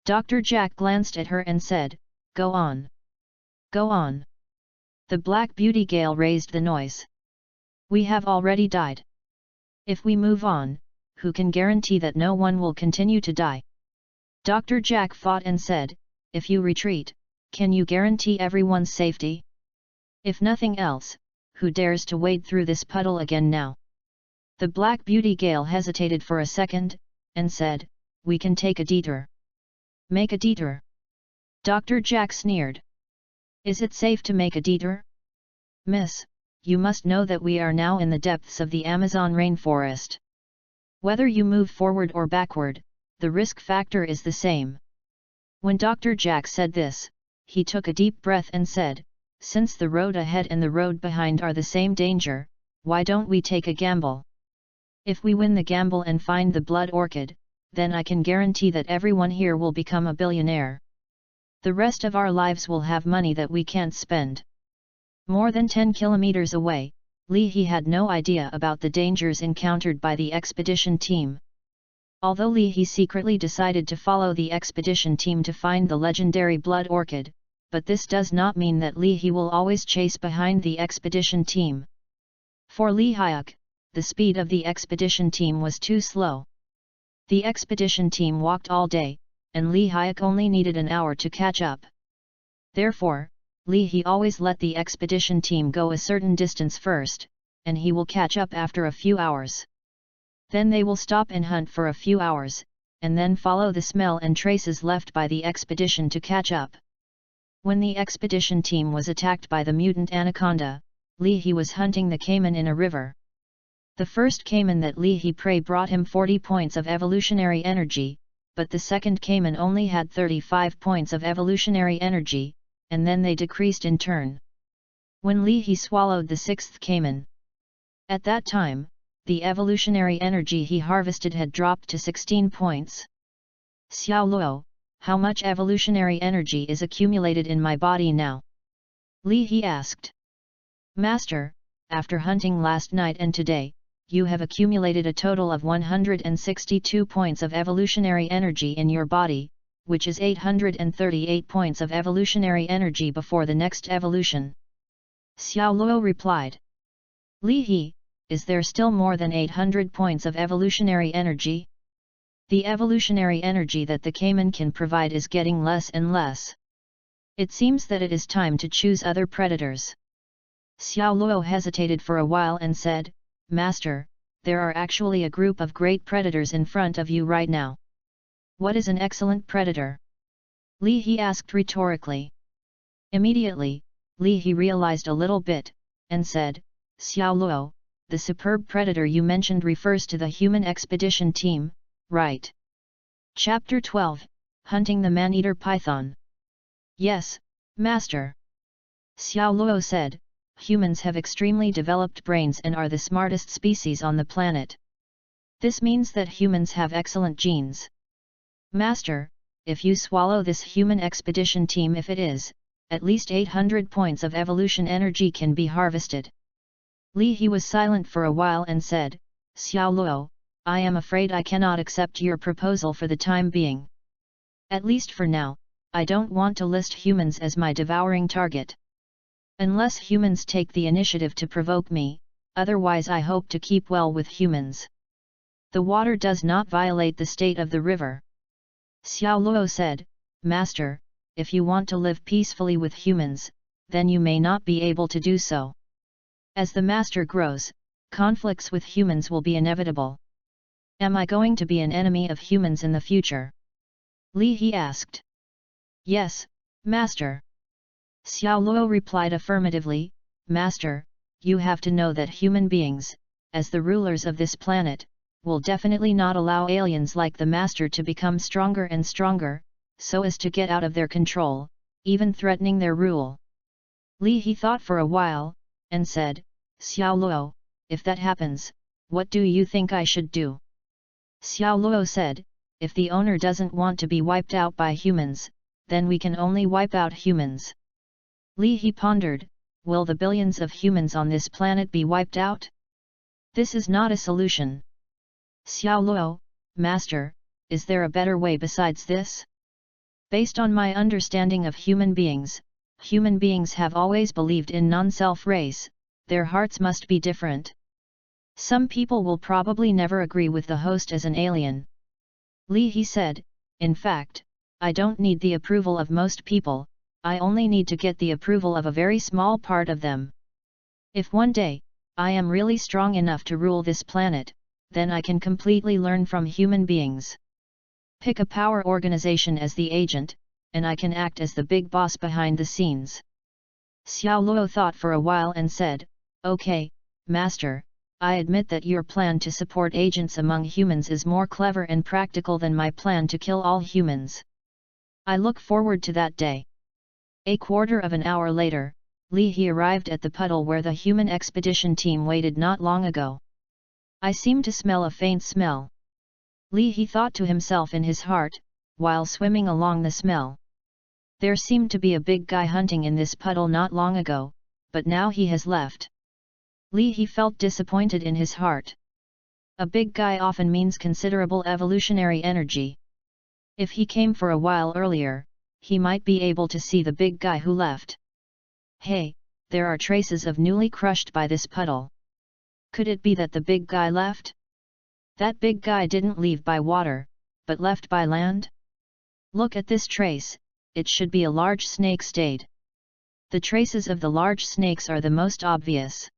Dr. Jack glanced at her and said, go on. Go on. The Black Beauty Gale raised the noise. We have already died. If we move on, who can guarantee that no one will continue to die? Dr. Jack fought and said, if you retreat, can you guarantee everyone's safety? If nothing else, who dares to wade through this puddle again now? The Black Beauty Gale hesitated for a second, and said, "We can take a detour." "Make a detour?" Dr. Jack sneered. "Is it safe to make a detour?" "Miss, you must know that we are now in the depths of the Amazon rainforest. Whether you move forward or backward, the risk factor is the same." When Dr. Jack said this, he took a deep breath and said, "Since the road ahead and the road behind are the same danger, why don't we take a gamble? If we win the gamble and find the blood orchid, then I can guarantee that everyone here will become a billionaire. The rest of our lives will have money that we can't spend." More than 10 kilometers away, Li He had no idea about the dangers encountered by the expedition team. Although Li He secretly decided to follow the expedition team to find the legendary blood orchid, but this does not mean that Li He will always chase behind the expedition team. For Li Hyuk, the speed of the expedition team was too slow. The expedition team walked all day, and Li Hyuk only needed an hour to catch up. Therefore, Li He always let the expedition team go a certain distance first, and he will catch up after a few hours. Then they will stop and hunt for a few hours, and then follow the smell and traces left by the expedition to catch up. When the expedition team was attacked by the mutant anaconda, Li He was hunting the caiman in a river. The first caiman that Li He prey brought him 40 points of evolutionary energy, but the second caiman only had 35 points of evolutionary energy, and then they decreased in turn. When Li He swallowed the sixth caiman, at that time, the evolutionary energy he harvested had dropped to 16 points. "Xiao Luo, how much evolutionary energy is accumulated in my body now?" Li He asked. "Master, after hunting last night and today, you have accumulated a total of 162 points of evolutionary energy in your body, which is 838 points of evolutionary energy before the next evolution." Xiao Luo replied. "Li He, is there still more than 800 points of evolutionary energy? The evolutionary energy that the caiman can provide is getting less and less. It seems that it is time to choose other predators." Xiao Luo hesitated for a while and said, "Master, there are actually a group of great predators in front of you right now." "What is an excellent predator?" Li He asked rhetorically. Immediately, Li He realized a little bit, and said, "Xiao Luo, the superb predator you mentioned refers to the human expedition team, right?" Chapter 12, Hunting the Man-Eater Python. "Yes, Master." Xiao Luo said, "Humans have extremely developed brains and are the smartest species on the planet. This means that humans have excellent genes. Master, if you swallow this human expedition team, if it is, at least 800 points of evolution energy can be harvested." Li He was silent for a while and said, "Xiao Luo, I am afraid I cannot accept your proposal for the time being. At least for now, I don't want to list humans as my devouring target. Unless humans take the initiative to provoke me, otherwise I hope to keep well with humans. The water does not violate the state of the river." Xiao Luo said, "Master, if you want to live peacefully with humans, then you may not be able to do so. As the master grows, conflicts with humans will be inevitable. Am I going to be an enemy of humans in the future?" Li He asked. "Yes, Master." Xiao Luo replied affirmatively, "Master, you have to know that human beings, as the rulers of this planet, will definitely not allow aliens like the Master to become stronger and stronger, so as to get out of their control, even threatening their rule." Li He thought for a while, and said, "Xiao Luo, if that happens, what do you think I should do?" Xiao Luo said, "If the owner doesn't want to be wiped out by humans, then we can only wipe out humans." Li He pondered, "Will the billions of humans on this planet be wiped out? This is not a solution." Xiao Luo, "Master, is there a better way besides this? Based on my understanding of human beings have always believed in non-self race, their hearts must be different. Some people will probably never agree with the host as an alien." Li He said, "In fact, I don't need the approval of most people, I only need to get the approval of a very small part of them. If one day, I am really strong enough to rule this planet, then I can completely learn from human beings. Pick a power organization as the agent, and I can act as the big boss behind the scenes. Xiao Luo thought for a while and said, "Okay, Master, I admit that your plan to support agents among humans is more clever and practical than my plan to kill all humans. I look forward to that day." A quarter of an hour later, Li He arrived at the puddle where the human expedition team waited not long ago. "I seem to smell a faint smell." Li He thought to himself in his heart, while swimming along the smell. There seemed to be a big guy hunting in this puddle not long ago, but now he has left. Li He felt disappointed in his heart. A big guy often means considerable evolutionary energy. If he came for a while earlier, he might be able to see the big guy who left. Hey, there are traces of newly crushed by this puddle. Could it be that the big guy left? That big guy didn't leave by water, but left by land? Look at this trace, it should be a large snake stayed. The traces of the large snakes are the most obvious.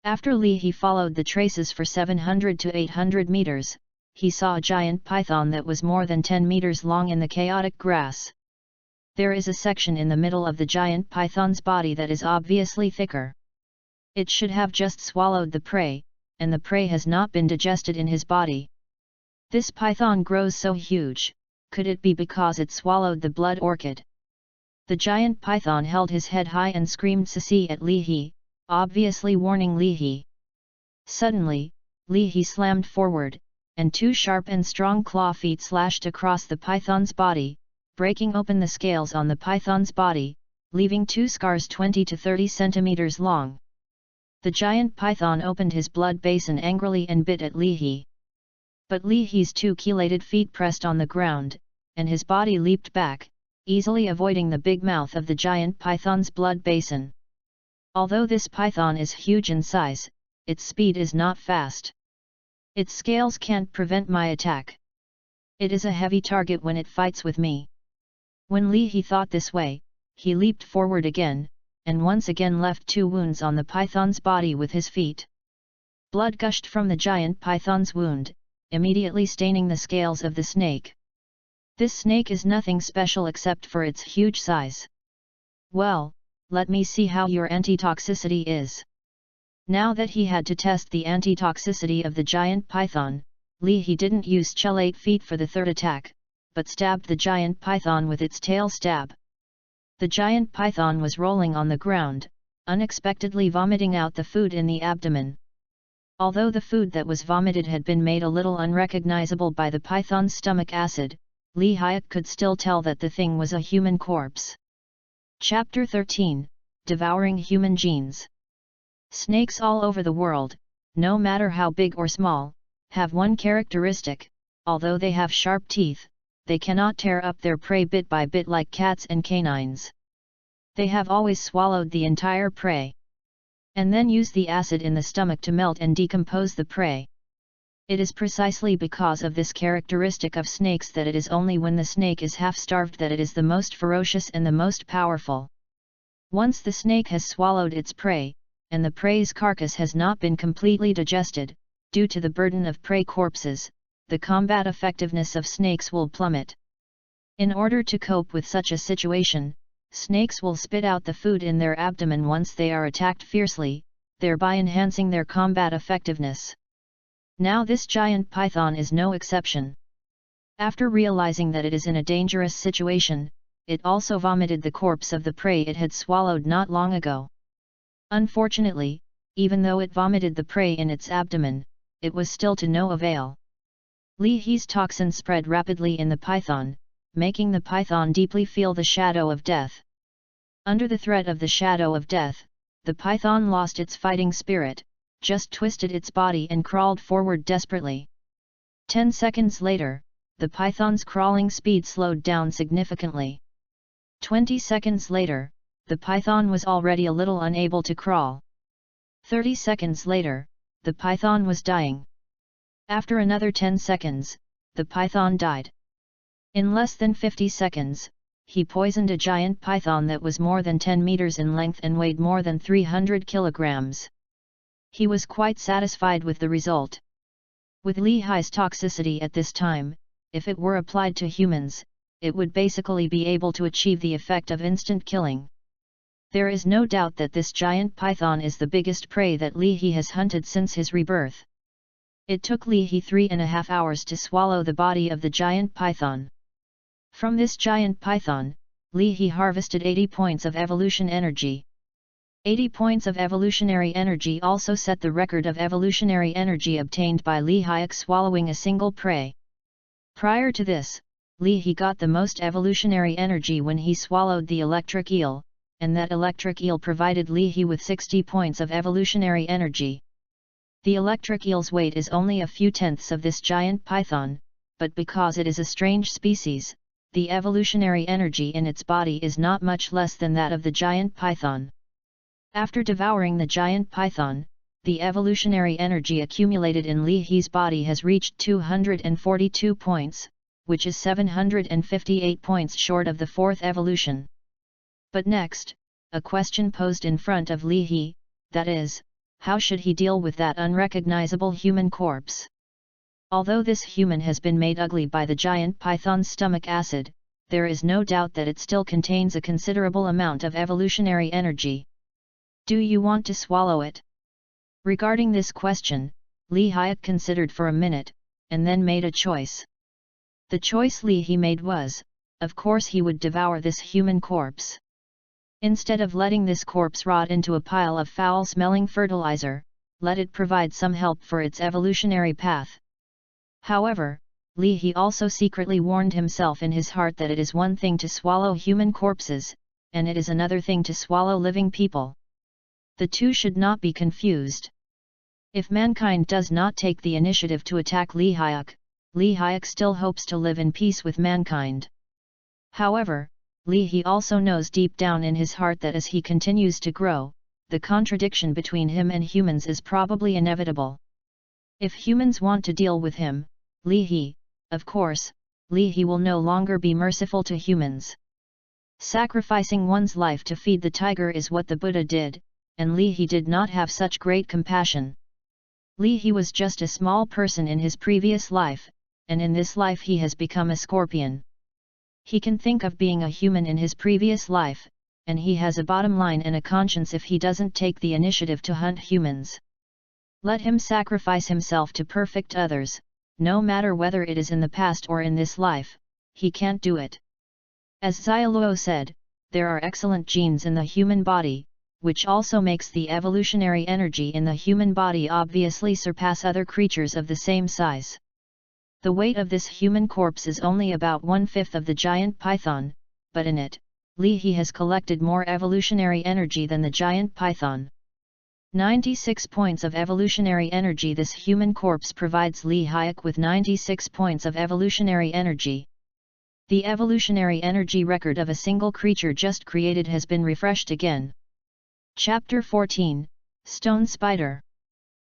After Li He followed the traces for 700 to 800 meters, he saw a giant python that was more than 10 meters long in the chaotic grass. There is a section in the middle of the giant python's body that is obviously thicker. It should have just swallowed the prey, and the prey has not been digested in his body. This python grows so huge, could it be because it swallowed the blood orchid? The giant python held his head high and screamed "Sisi" at Li He, obviously warning Li He. Suddenly, Li He slammed forward, and two sharp and strong claw feet slashed across the python's body, breaking open the scales on the python's body, leaving two scars 20 to 30 centimeters long. The giant python opened his blood basin angrily and bit at Li He. But Li He's two chelated feet pressed on the ground, and his body leaped back, easily avoiding the big mouth of the giant python's blood basin. Although this python is huge in size, its speed is not fast. Its scales can't prevent my attack. It is a heavy target when it fights with me. When Li He thought this way, he leaped forward again, and once again left two wounds on the python's body with his feet. Blood gushed from the giant python's wound, immediately staining the scales of the snake. This snake is nothing special except for its huge size. Well, let me see how your antitoxicity is. Now that he had to test the antitoxicity of the giant python, Li He didn't use chelate feet for the third attack, but stabbed the giant python with its tail stab. The giant python was rolling on the ground, unexpectedly vomiting out the food in the abdomen. Although the food that was vomited had been made a little unrecognizable by the python's stomach acid, Li He could still tell that the thing was a human corpse. Chapter 13, Devouring Human Genes. Snakes all over the world, no matter how big or small, have one characteristic: although they have sharp teeth, they cannot tear up their prey bit by bit like cats and canines. They have always swallowed the entire prey, and then use the acid in the stomach to melt and decompose the prey. It is precisely because of this characteristic of snakes that it is only when the snake is half-starved that it is the most ferocious and the most powerful. Once the snake has swallowed its prey, and the prey's carcass has not been completely digested, due to the burden of prey corpses, the combat effectiveness of snakes will plummet. In order to cope with such a situation, snakes will spit out the food in their abdomen once they are attacked fiercely, thereby enhancing their combat effectiveness. Now this giant python is no exception. After realizing that it is in a dangerous situation, it also vomited the corpse of the prey it had swallowed not long ago. Unfortunately, even though it vomited the prey in its abdomen, it was still to no avail. Li He's toxin spread rapidly in the python, making the python deeply feel the shadow of death. Under the threat of the shadow of death, the python lost its fighting spirit, just twisted its body and crawled forward desperately. 10 seconds later, the python's crawling speed slowed down significantly. 20 seconds later, the python was already a little unable to crawl. 30 seconds later, the python was dying. After another 10 seconds, the python died. In less than 50 seconds, he poisoned a giant python that was more than 10 meters in length and weighed more than 300 kilograms. He was quite satisfied with the result. With Li Hai's toxicity at this time, if it were applied to humans, it would basically be able to achieve the effect of instant killing. There is no doubt that this giant python is the biggest prey that Li Hai has hunted since his rebirth. It took Li Hai 3.5 hours to swallow the body of the giant python. From this giant python, Li Hai harvested 80 points of evolution energy. 80 points of evolutionary energy also set the record of evolutionary energy obtained by Li Hai swallowing a single prey. Prior to this, Li Hai got the most evolutionary energy when he swallowed the electric eel, and that electric eel provided Li Hai with 60 points of evolutionary energy. The electric eel's weight is only a few tenths of this giant python, but because it is a strange species, the evolutionary energy in its body is not much less than that of the giant python. After devouring the giant python, the evolutionary energy accumulated in Li Hai's body has reached 242 points, which is 758 points short of the fourth evolution. But next, a question posed in front of Li Hai, that is, how should he deal with that unrecognizable human corpse? Although this human has been made ugly by the giant python's stomach acid, there is no doubt that it still contains a considerable amount of evolutionary energy. Do you want to swallow it? Regarding this question, Li Hai considered for a minute, and then made a choice. The choice Li Hai made was, of course he would devour this human corpse. Instead of letting this corpse rot into a pile of foul-smelling fertilizer, let it provide some help for its evolutionary path. However, Li Hai also secretly warned himself in his heart that it is one thing to swallow human corpses, and it is another thing to swallow living people. The two should not be confused. If mankind does not take the initiative to attack Li Hai still hopes to live in peace with mankind. However, Li Hai also knows deep down in his heart that as he continues to grow, the contradiction between him and humans is probably inevitable. If humans want to deal with him, Li Hai, of course, Li Hai will no longer be merciful to humans. Sacrificing one's life to feed the tiger is what the Buddha did, and Li Hai did not have such great compassion. Li Hai was just a small person in his previous life, and in this life he has become a scorpion. He can think of being a human in his previous life, and he has a bottom line and a conscience if he doesn't take the initiative to hunt humans. Let him sacrifice himself to perfect others, no matter whether it is in the past or in this life, he can't do it. As Xiaoluo said, there are excellent genes in the human body, which also makes the evolutionary energy in the human body obviously surpass other creatures of the same size. The weight of this human corpse is only about 1/5 of the giant python, but in it, Li Hai has collected more evolutionary energy than the giant python. 96 points of evolutionary energy. This human corpse provides Li Hai with 96 points of evolutionary energy. The evolutionary energy record of a single creature just created has been refreshed again. Chapter 14, Stone Spider.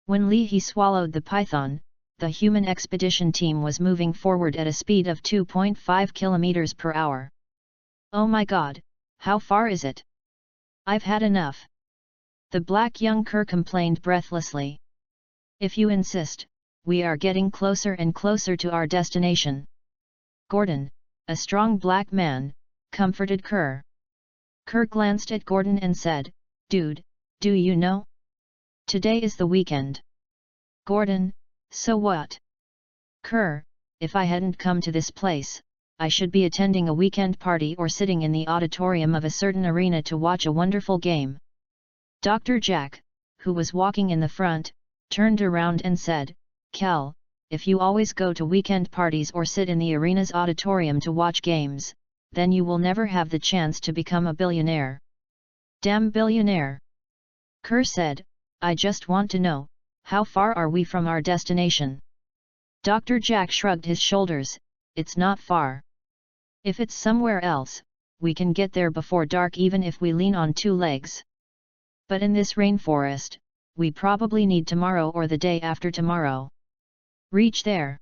When Li Hai swallowed the python, the human expedition team was moving forward at a speed of 2.5 km per hour. Oh my god, how far is it? I've had enough. The black young cur complained breathlessly. If you insist, we are getting closer and closer to our destination. Gordon, a strong black man, comforted Cur. Cur glanced at Gordon and said, "Dude, do you know? Today is the weekend." Gordon, so what? Cur, if I hadn't come to this place, I should be attending a weekend party or sitting in the auditorium of a certain arena to watch a wonderful game. Dr. Jack, who was walking in the front, turned around and said, "Cal, if you always go to weekend parties or sit in the arena's auditorium to watch games, then you will never have the chance to become a billionaire." "Damn billionaire!" Cur said, "I just want to know, how far are we from our destination?" Dr. Jack shrugged his shoulders, "It's not far. If it's somewhere else, we can get there before dark even if we lean on 2 legs. But in this rainforest, we probably need tomorrow or the day after tomorrow. Reach there."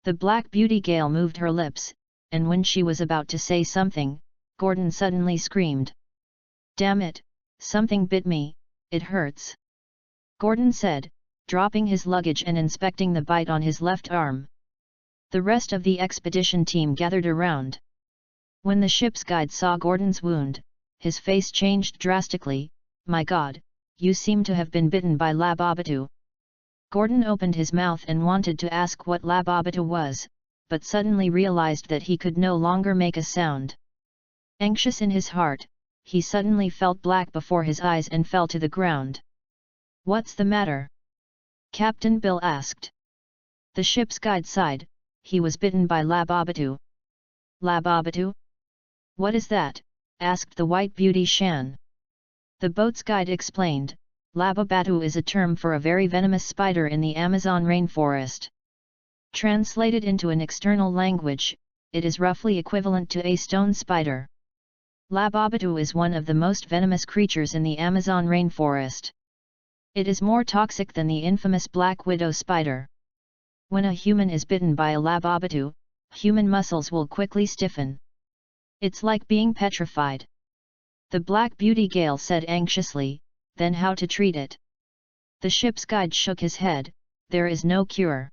The Black Beauty Gale moved her lips, and when she was about to say something, Gordon suddenly screamed. "Damn it, something bit me, it hurts." Gordon said, dropping his luggage and inspecting the bite on his left arm. The rest of the expedition team gathered around. When the ship's guide saw Gordon's wound, his face changed drastically. "My God, you seem to have been bitten by Lababitu." Gordon opened his mouth and wanted to ask what Lababitu was, but suddenly realized that he could no longer make a sound. Anxious in his heart, he suddenly felt black before his eyes and fell to the ground. "What's the matter?" Captain Bill asked. The ship's guide sighed. "He was bitten by Lababitu." "Lababitu? What is that?" asked the White Beauty Shan. The boat's guide explained, "Lababatu is a term for a very venomous spider in the Amazon rainforest. Translated into an external language, it is roughly equivalent to a stone spider. Lababatu is one of the most venomous creatures in the Amazon rainforest. It is more toxic than the infamous black widow spider. When a human is bitten by a Lababatu, human muscles will quickly stiffen. It's like being petrified." The Black Beauty Gale said anxiously, "Then how to treat it?" The ship's guide shook his head. "There is no cure.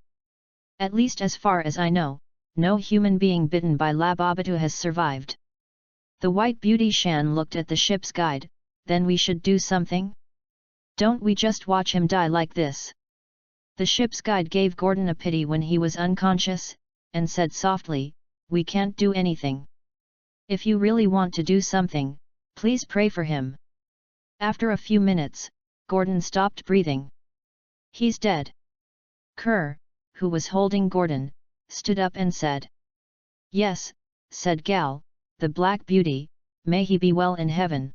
At least as far as I know, no human being bitten by Lababatu has survived." The White Beauty Shan looked at the ship's guide. "Then we should do something? Don't we just watch him die like this?" The ship's guide gave Gordon a pity when he was unconscious, and said softly, "We can't do anything. If you really want to do something, please pray for him." After a few minutes, Gordon stopped breathing. "He's dead." Kerr, who was holding Gordon, stood up and said. "Yes," said Gal, the Black Beauty, "may he be well in heaven."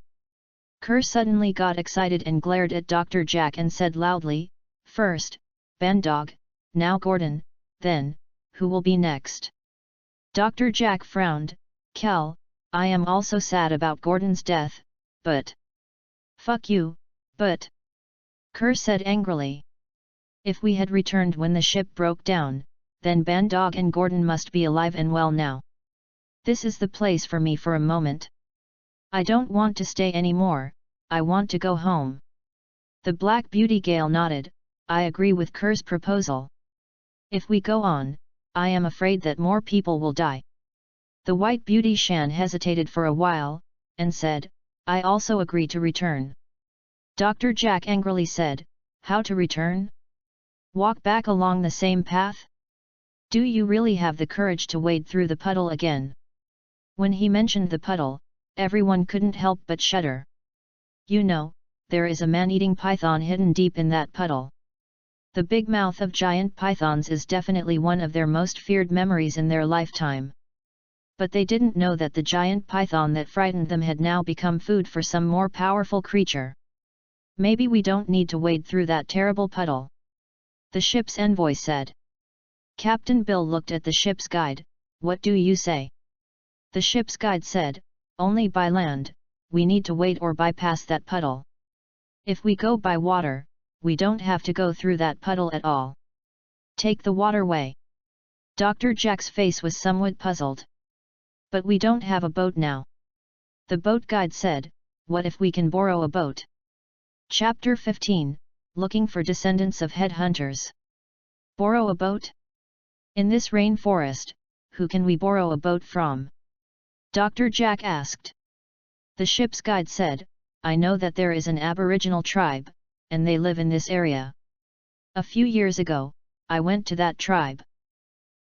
Kerr suddenly got excited and glared at Dr. Jack and said loudly, "First, Bandog, now Gordon, then, who will be next?" Dr. Jack frowned. "Cal, I am also sad about Gordon's death, but—" "Fuck you, but—" Kerr said angrily. "If we had returned when the ship broke down, then Bandog and Gordon must be alive and well now. This is the place for me for a moment. I don't want to stay anymore, I want to go home." The Black Beauty Gale nodded. "I agree with Kerr's proposal. If we go on, I am afraid that more people will die." The White Beauty Shan hesitated for a while, and said, "I also agree to return." Dr. Jack angrily said, "How to return? Walk back along the same path? Do you really have the courage to wade through the puddle again?" When he mentioned the puddle, everyone couldn't help but shudder. "You know, there is a man-eating python hidden deep in that puddle. The big mouth of giant pythons is definitely one of their most feared memories in their lifetime. But they didn't know that the giant python that frightened them had now become food for some more powerful creature. Maybe we don't need to wade through that terrible puddle," the ship's envoy said. Captain Bill looked at the ship's guide. "What do you say?" The ship's guide said, "Only by land, we need to wade or bypass that puddle. If we go by water, we don't have to go through that puddle at all. Take the waterway." Dr. Jack's face was somewhat puzzled. "But we don't have a boat now." The boat guide said, "What if we can borrow a boat?" Chapter 15, Looking for Descendants of Headhunters. Borrow a boat? In this rainforest, who can we borrow a boat from? Dr. Jack asked. The ship's guide said, "I know that there is an Aboriginal tribe, and they live in this area. A few years ago, I went to that tribe."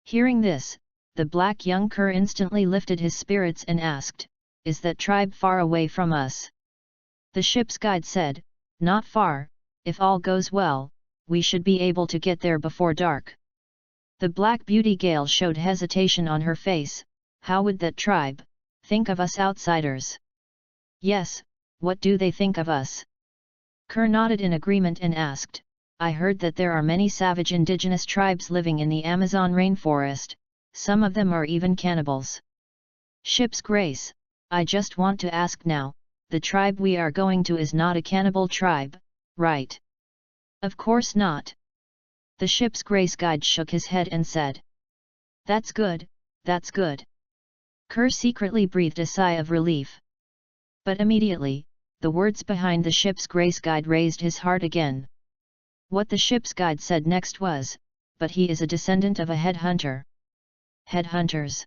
Hearing this, the black young cur instantly lifted his spirits and asked, "Is that tribe far away from us?" The ship's guide said, "Not far, if all goes well, we should be able to get there before dark." The Black Beauty Gale showed hesitation on her face. "How would that tribe think of us outsiders?" "Yes, what do they think of us?" Kerr nodded in agreement and asked, "I heard that there are many savage indigenous tribes living in the Amazon rainforest, some of them are even cannibals." Ship's Grace, I just want to ask now, the tribe we are going to is not a cannibal tribe, right? Of course not. The ship's Grace guide shook his head and said. That's good, that's good. Kerr secretly breathed a sigh of relief. But immediately, the words behind the ship's Grace guide raised his heart again. What the ship's guide said next was, but he is a descendant of a headhunter. Headhunters.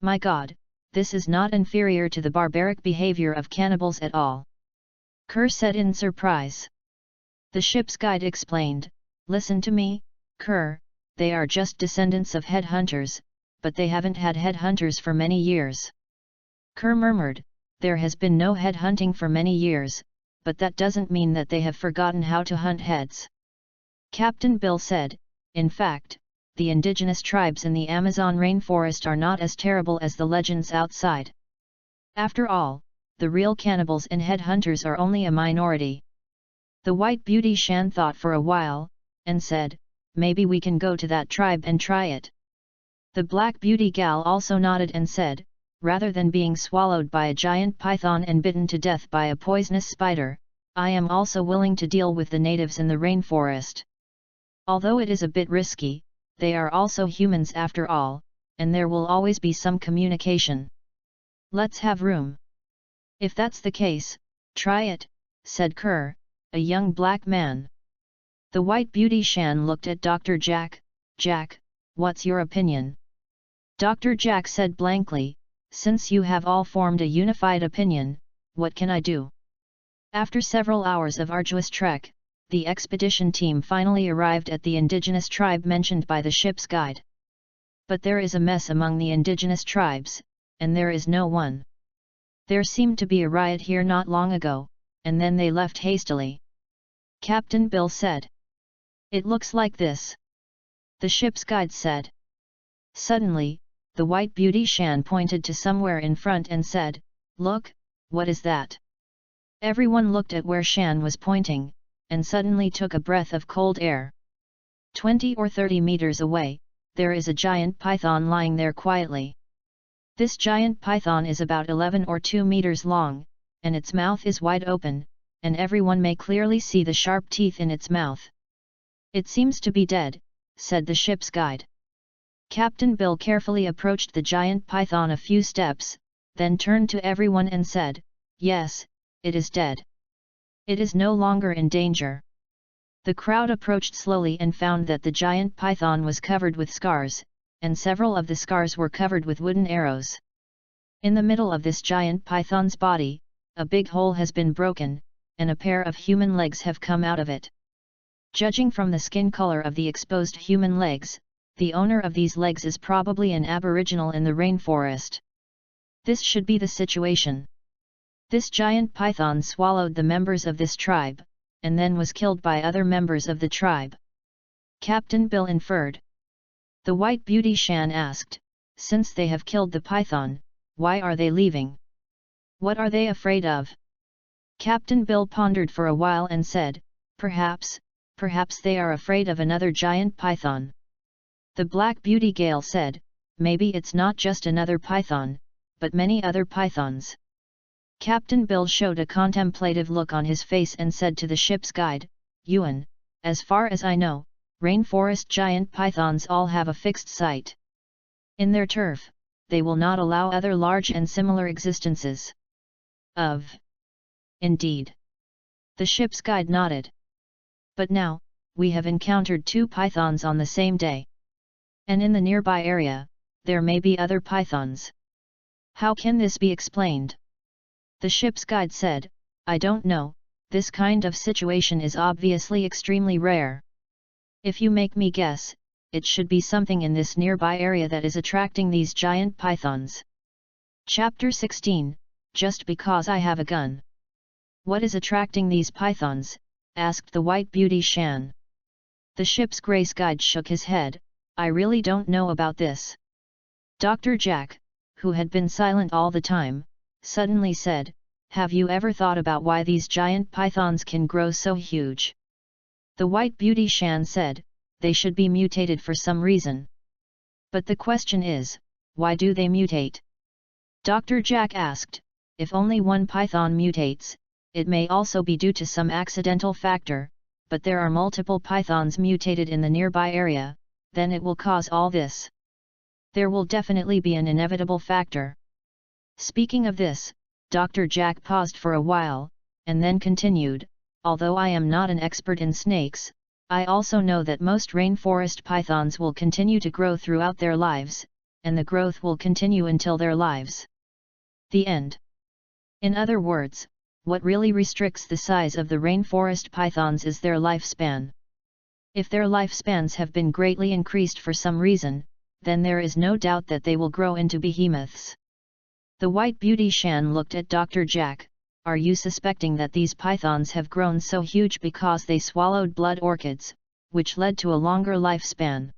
My God, this is not inferior to the barbaric behavior of cannibals at all. Kerr said in surprise. The ship's guide explained, listen to me, Kerr, they are just descendants of headhunters, but they haven't had headhunters for many years. Kerr murmured, there has been no headhunting for many years, but that doesn't mean that they have forgotten how to hunt heads. Captain Bill said, in fact, the indigenous tribes in the Amazon rainforest are not as terrible as the legends outside. After all, the real cannibals and headhunters are only a minority. The White Beauty Shan thought for a while, and said, maybe we can go to that tribe and try it. The Black Beauty gal also nodded and said, rather than being swallowed by a giant python and bitten to death by a poisonous spider, I am also willing to deal with the natives in the rainforest. Although it is a bit risky, they are also humans after all, and there will always be some communication. Let's have room. If that's the case, try it, said Kerr, a young black man. The White Beauty Shan looked at Dr. Jack. Jack, what's your opinion? Dr. Jack said blankly, since you have all formed a unified opinion, what can I do? After several hours of arduous trek, the expedition team finally arrived at the indigenous tribe mentioned by the ship's guide. But there is a mess among the indigenous tribes, and there is no one. There seemed to be a riot here not long ago, and then they left hastily. Captain Bill said. It looks like this. The ship's guide said. Suddenly, the White Beauty Shan pointed to somewhere in front and said, look, what is that? Everyone looked at where Shan was pointing, and suddenly took a breath of cold air. 20 or 30 meters away, there is a giant python lying there quietly. This giant python is about 11 or 2 meters long, and its mouth is wide open, and everyone may clearly see the sharp teeth in its mouth. It seems to be dead, said the ship's guide. Captain Bill carefully approached the giant python a few steps, then turned to everyone and said, yes, it is dead. It is no longer in danger. The crowd approached slowly and found that the giant python was covered with scars, and several of the scars were covered with wooden arrows. In the middle of this giant python's body, a big hole has been broken, and a pair of human legs have come out of it. Judging from the skin color of the exposed human legs, the owner of these legs is probably an aboriginal in the rainforest. This should be the situation. This giant python swallowed the members of this tribe, and then was killed by other members of the tribe. Captain Bill inferred. The White Beauty Shan asked, since they have killed the python, why are they leaving? What are they afraid of? Captain Bill pondered for a while and said, perhaps they are afraid of another giant python. The Black Beauty Gale said, maybe it's not just another python, but many other pythons. Captain Bill showed a contemplative look on his face and said to the ship's guide, Ewan, as far as I know, rainforest giant pythons all have a fixed site. In their turf, they will not allow other large and similar existences. Indeed. The ship's guide nodded. But now, we have encountered 2 pythons on the same day. And in the nearby area, there may be other pythons. How can this be explained? The ship's guide said, I don't know, this kind of situation is obviously extremely rare. If you make me guess, it should be something in this nearby area that is attracting these giant pythons. Chapter 16, Just Because I Have a Gun. What is attracting these pythons? Asked the White Beauty Shan. The ship's grace guide shook his head, I really don't know about this. Dr. Jack, who had been silent all the time, suddenly said, have you ever thought about why these giant pythons can grow so huge? The White Beauty Shan said, they should be mutated for some reason. But the question is, why do they mutate? Dr. Jack asked, if only one python mutates, it may also be due to some accidental factor, but there are multiple pythons mutated in the nearby area, then it will cause all this. There will definitely be an inevitable factor. Speaking of this, Dr. Jack paused for a while, and then continued, although I am not an expert in snakes, I also know that most rainforest pythons will continue to grow throughout their lives, and the growth will continue until their lives. The end. In other words, what really restricts the size of the rainforest pythons is their lifespan. If their lifespans have been greatly increased for some reason, then there is no doubt that they will grow into behemoths. The White Beauty Shan looked at Dr. Jack. Are you suspecting that these pythons have grown so huge because they swallowed blood orchids, which led to a longer lifespan?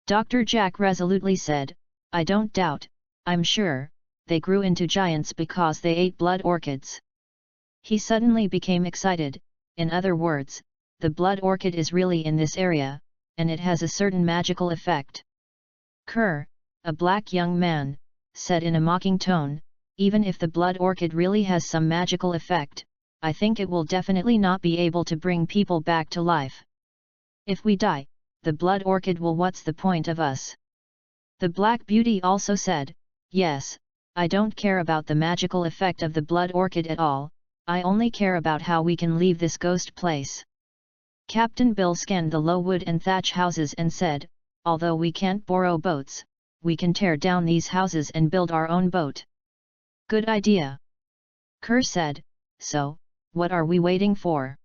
Dr. Jack resolutely said, I don't doubt, I'm sure, they grew into giants because they ate blood orchids. He suddenly became excited. In other words, the blood orchid is really in this area, and it has a certain magical effect. Kerr, a black young man, said in a mocking tone, even if the blood orchid really has some magical effect, I think it will definitely not be able to bring people back to life. If we die, the blood orchid will. What's the point of us? The Black Beauty also said, yes, I don't care about the magical effect of the blood orchid at all, I only care about how we can leave this ghost place. Captain Bill scanned the low wood and thatch houses and said, although we can't borrow boats, we can tear down these houses and build our own boat. Good idea. Kerr said, so, what are we waiting for?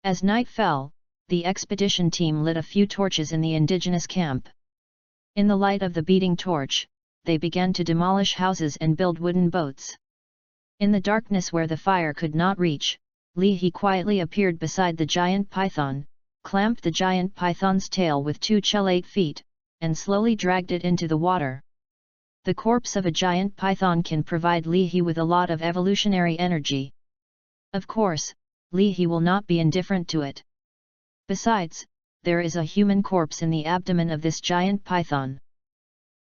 As night fell, the expedition team lit a few torches in the indigenous camp. In the light of the beating torch, they began to demolish houses and build wooden boats. In the darkness where the fire could not reach, Li He quietly appeared beside the giant python, clamped the giant python's tail with 2 chelate feet, and slowly dragged it into the water. The corpse of a giant python can provide Li He with a lot of evolutionary energy. Of course, Li He will not be indifferent to it. Besides, there is a human corpse in the abdomen of this giant python.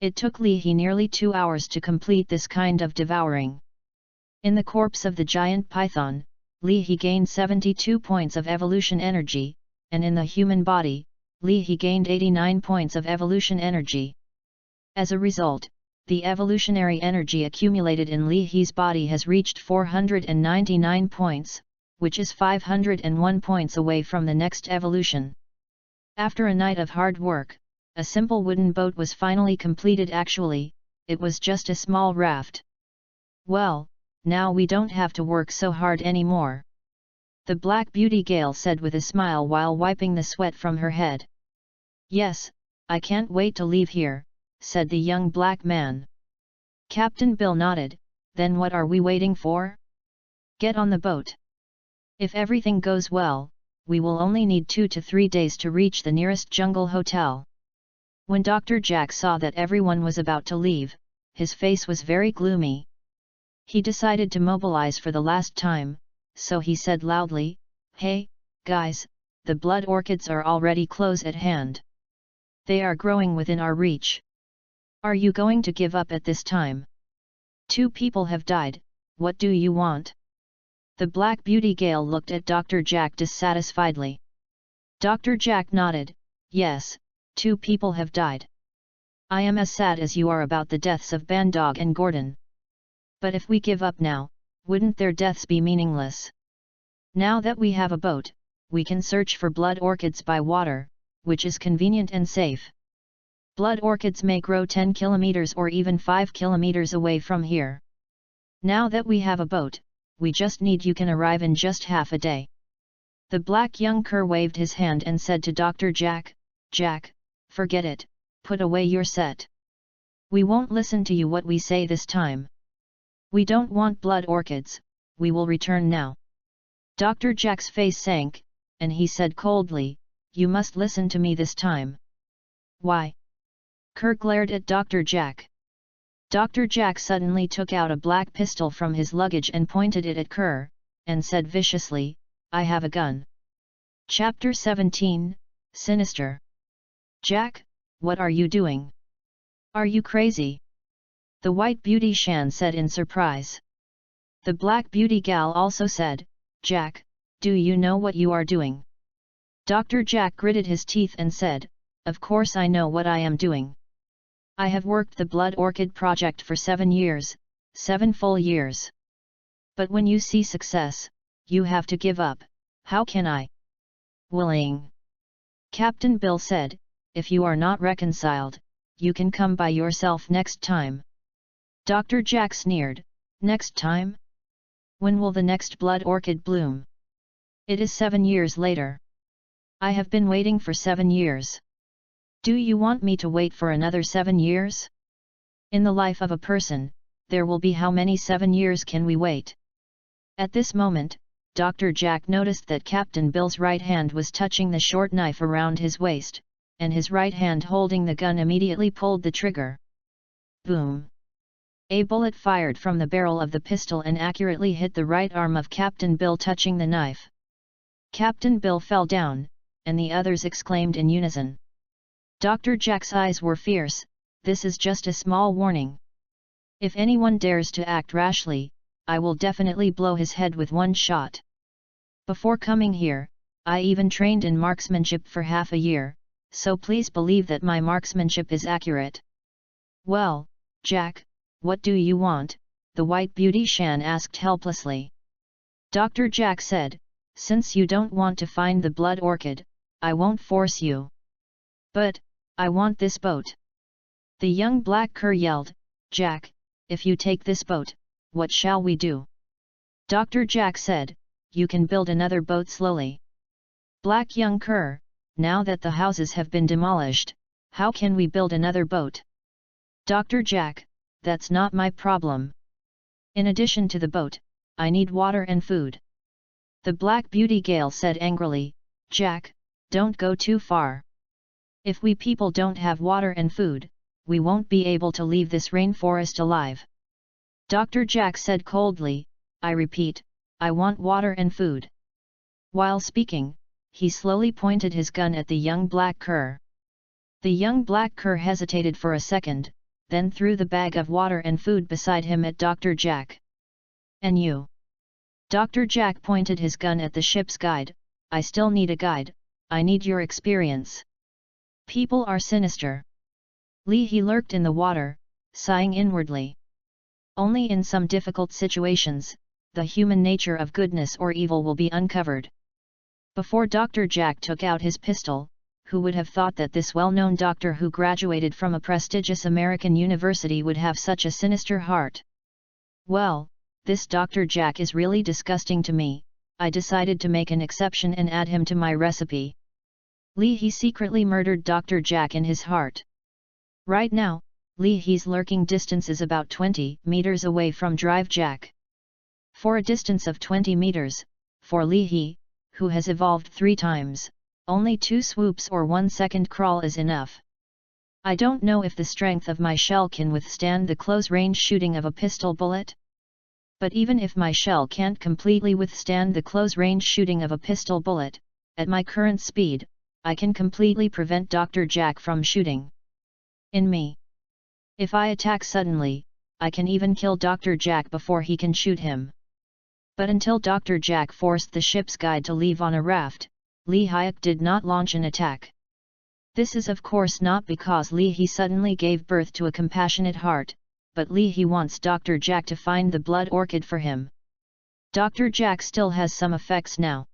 It took Li He nearly 2 hours to complete this kind of devouring. In the corpse of the giant python, Li He gained 72 points of evolution energy, and in the human body, Li He gained 89 points of evolution energy. As a result, the evolutionary energy accumulated in Li He's body has reached 499 points, which is 501 points away from the next evolution. After a night of hard work, a simple wooden boat was finally completed. Actually, it was just a small raft. Well, now we don't have to work so hard anymore. The Black Beauty Gale said with a smile while wiping the sweat from her head. Yes, I can't wait to leave here, said the young black man. Captain Bill nodded, then what are we waiting for? Get on the boat. If everything goes well, we will only need 2 to 3 days to reach the nearest jungle hotel. When Dr. Jack saw that everyone was about to leave, his face was very gloomy. He decided to mobilize for the last time, so he said loudly, hey, guys, the blood orchids are already close at hand. They are growing within our reach. Are you going to give up at this time? 2 people have died, what do you want? The Black Beauty Gale looked at Dr. Jack dissatisfiedly. Dr. Jack nodded, yes, 2 people have died. I am as sad as you are about the deaths of Bandog and Gordon. But if we give up now, wouldn't their deaths be meaningless? Now that we have a boat, we can search for blood orchids by water, which is convenient and safe. Blood orchids may grow 10 kilometers or even 5 kilometers away from here. Now that we have a boat, we just need you can arrive in just half a day. The black young cur waved his hand and said to Dr. Jack, Jack, forget it, put away your set. We won't listen to you what we say this time. We don't want blood orchids, we will return now. Dr. Jack's face sank, and he said coldly, you must listen to me this time. Why? Kerr glared at Dr. Jack. Dr. Jack suddenly took out a black pistol from his luggage and pointed it at Kerr, and said viciously, I have a gun. Chapter 17, Sinister. Jack, what are you doing? Are you crazy? The White Beauty Shan said in surprise. The Black Beauty Gal also said, Jack, do you know what you are doing? Dr. Jack gritted his teeth and said, of course I know what I am doing. I have worked the Blood Orchid project for 7 years, 7 full years. But when you see success, you have to give up. How can I? Willing. Captain Bill said, "If you are not reconciled, you can come by yourself next time." Dr. Jack sneered, "Next time? When will the next blood orchid bloom?" "It is 7 years later." "I have been waiting for 7 years. Do you want me to wait for another 7 years? In the life of a person, there will be how many 7 years can we wait?" At this moment, Dr. Jack noticed that Captain Bill's right hand was touching the short knife around his waist, and his right hand holding the gun immediately pulled the trigger. Boom! A bullet fired from the barrel of the pistol and accurately hit the right arm of Captain Bill, touching the knife. Captain Bill fell down, and the others exclaimed in unison. Dr. Jack's eyes were fierce. "This is just a small warning. If anyone dares to act rashly, I will definitely blow his head with one shot. Before coming here, I even trained in marksmanship for half a year, so please believe that my marksmanship is accurate." "Well, Jack, what do you want?" the White Beauty Shan asked helplessly. Dr. Jack said, "Since you don't want to find the blood orchid, I won't force you. But, I want this boat." The young black cur yelled, "Jack, if you take this boat, what shall we do?" Dr. Jack said, "You can build another boat slowly." "Black young cur, now that the houses have been demolished, how can we build another boat?" "Dr. Jack, that's not my problem. In addition to the boat, I need water and food." The Black Beauty Gale said angrily, "Jack, don't go too far. If we people don't have water and food, we won't be able to leave this rainforest alive." Dr. Jack said coldly, "I repeat, I want water and food." While speaking, he slowly pointed his gun at the young black cur. The young black cur hesitated for a second, then threw the bag of water and food beside him at Dr. Jack. "And you?" Dr. Jack pointed his gun at the ship's guide. "I still need a guide, I need your experience. People are sinister." Lee He lurked in the water, sighing inwardly. Only in some difficult situations, the human nature of goodness or evil will be uncovered. Before Dr. Jack took out his pistol, who would have thought that this well-known doctor who graduated from a prestigious American university would have such a sinister heart? "Well, this Dr. Jack is really disgusting to me. I decided to make an exception and add him to my recipe." Lee He secretly murdered Dr. Jack in his heart. Right now, Lee He's lurking distance is about 20 meters away from Drive Jack. For a distance of 20 meters, for Lee He, who has evolved 3 times, only 2 swoops or 1 second crawl is enough. I don't know if the strength of my shell can withstand the close-range shooting of a pistol bullet. But even if my shell can't completely withstand the close-range shooting of a pistol bullet, at my current speed, I can completely prevent Dr. Jack from shooting in me. If I attack suddenly, I can even kill Dr. Jack before he can shoot him. But until Dr. Jack forced the ship's guide to leave on a raft, Lee Hyuk did not launch an attack. This is of course not because Lee He suddenly gave birth to a compassionate heart, but Lee He wants Dr. Jack to find the blood orchid for him. Dr. Jack still has some effects now.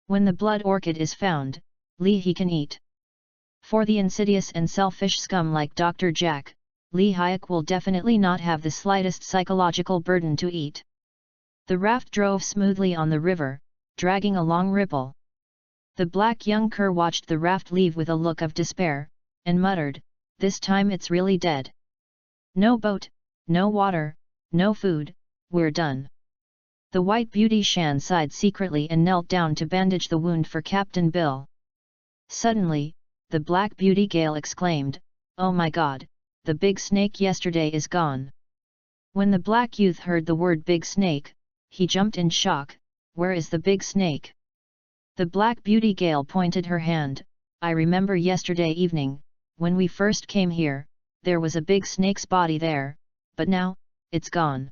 When the blood orchid is found, Lee He can eat. For the insidious and selfish scum like Dr. Jack, Lee Hyuk will definitely not have the slightest psychological burden to eat. The raft drove smoothly on the river, dragging a long ripple. The black young cur watched the raft leave with a look of despair, and muttered, "This time it's really dead. No boat, no water, no food, we're done." The White Beauty Shan sighed secretly and knelt down to bandage the wound for Captain Bill. Suddenly, the Black Beauty Gale exclaimed, "Oh my God, the big snake yesterday is gone." When the black youth heard the word big snake, he jumped in shock. "Where is the big snake?" The Black Beauty Gale pointed her hand. "I remember yesterday evening, when we first came here, there was a big snake's body there, but now, it's gone."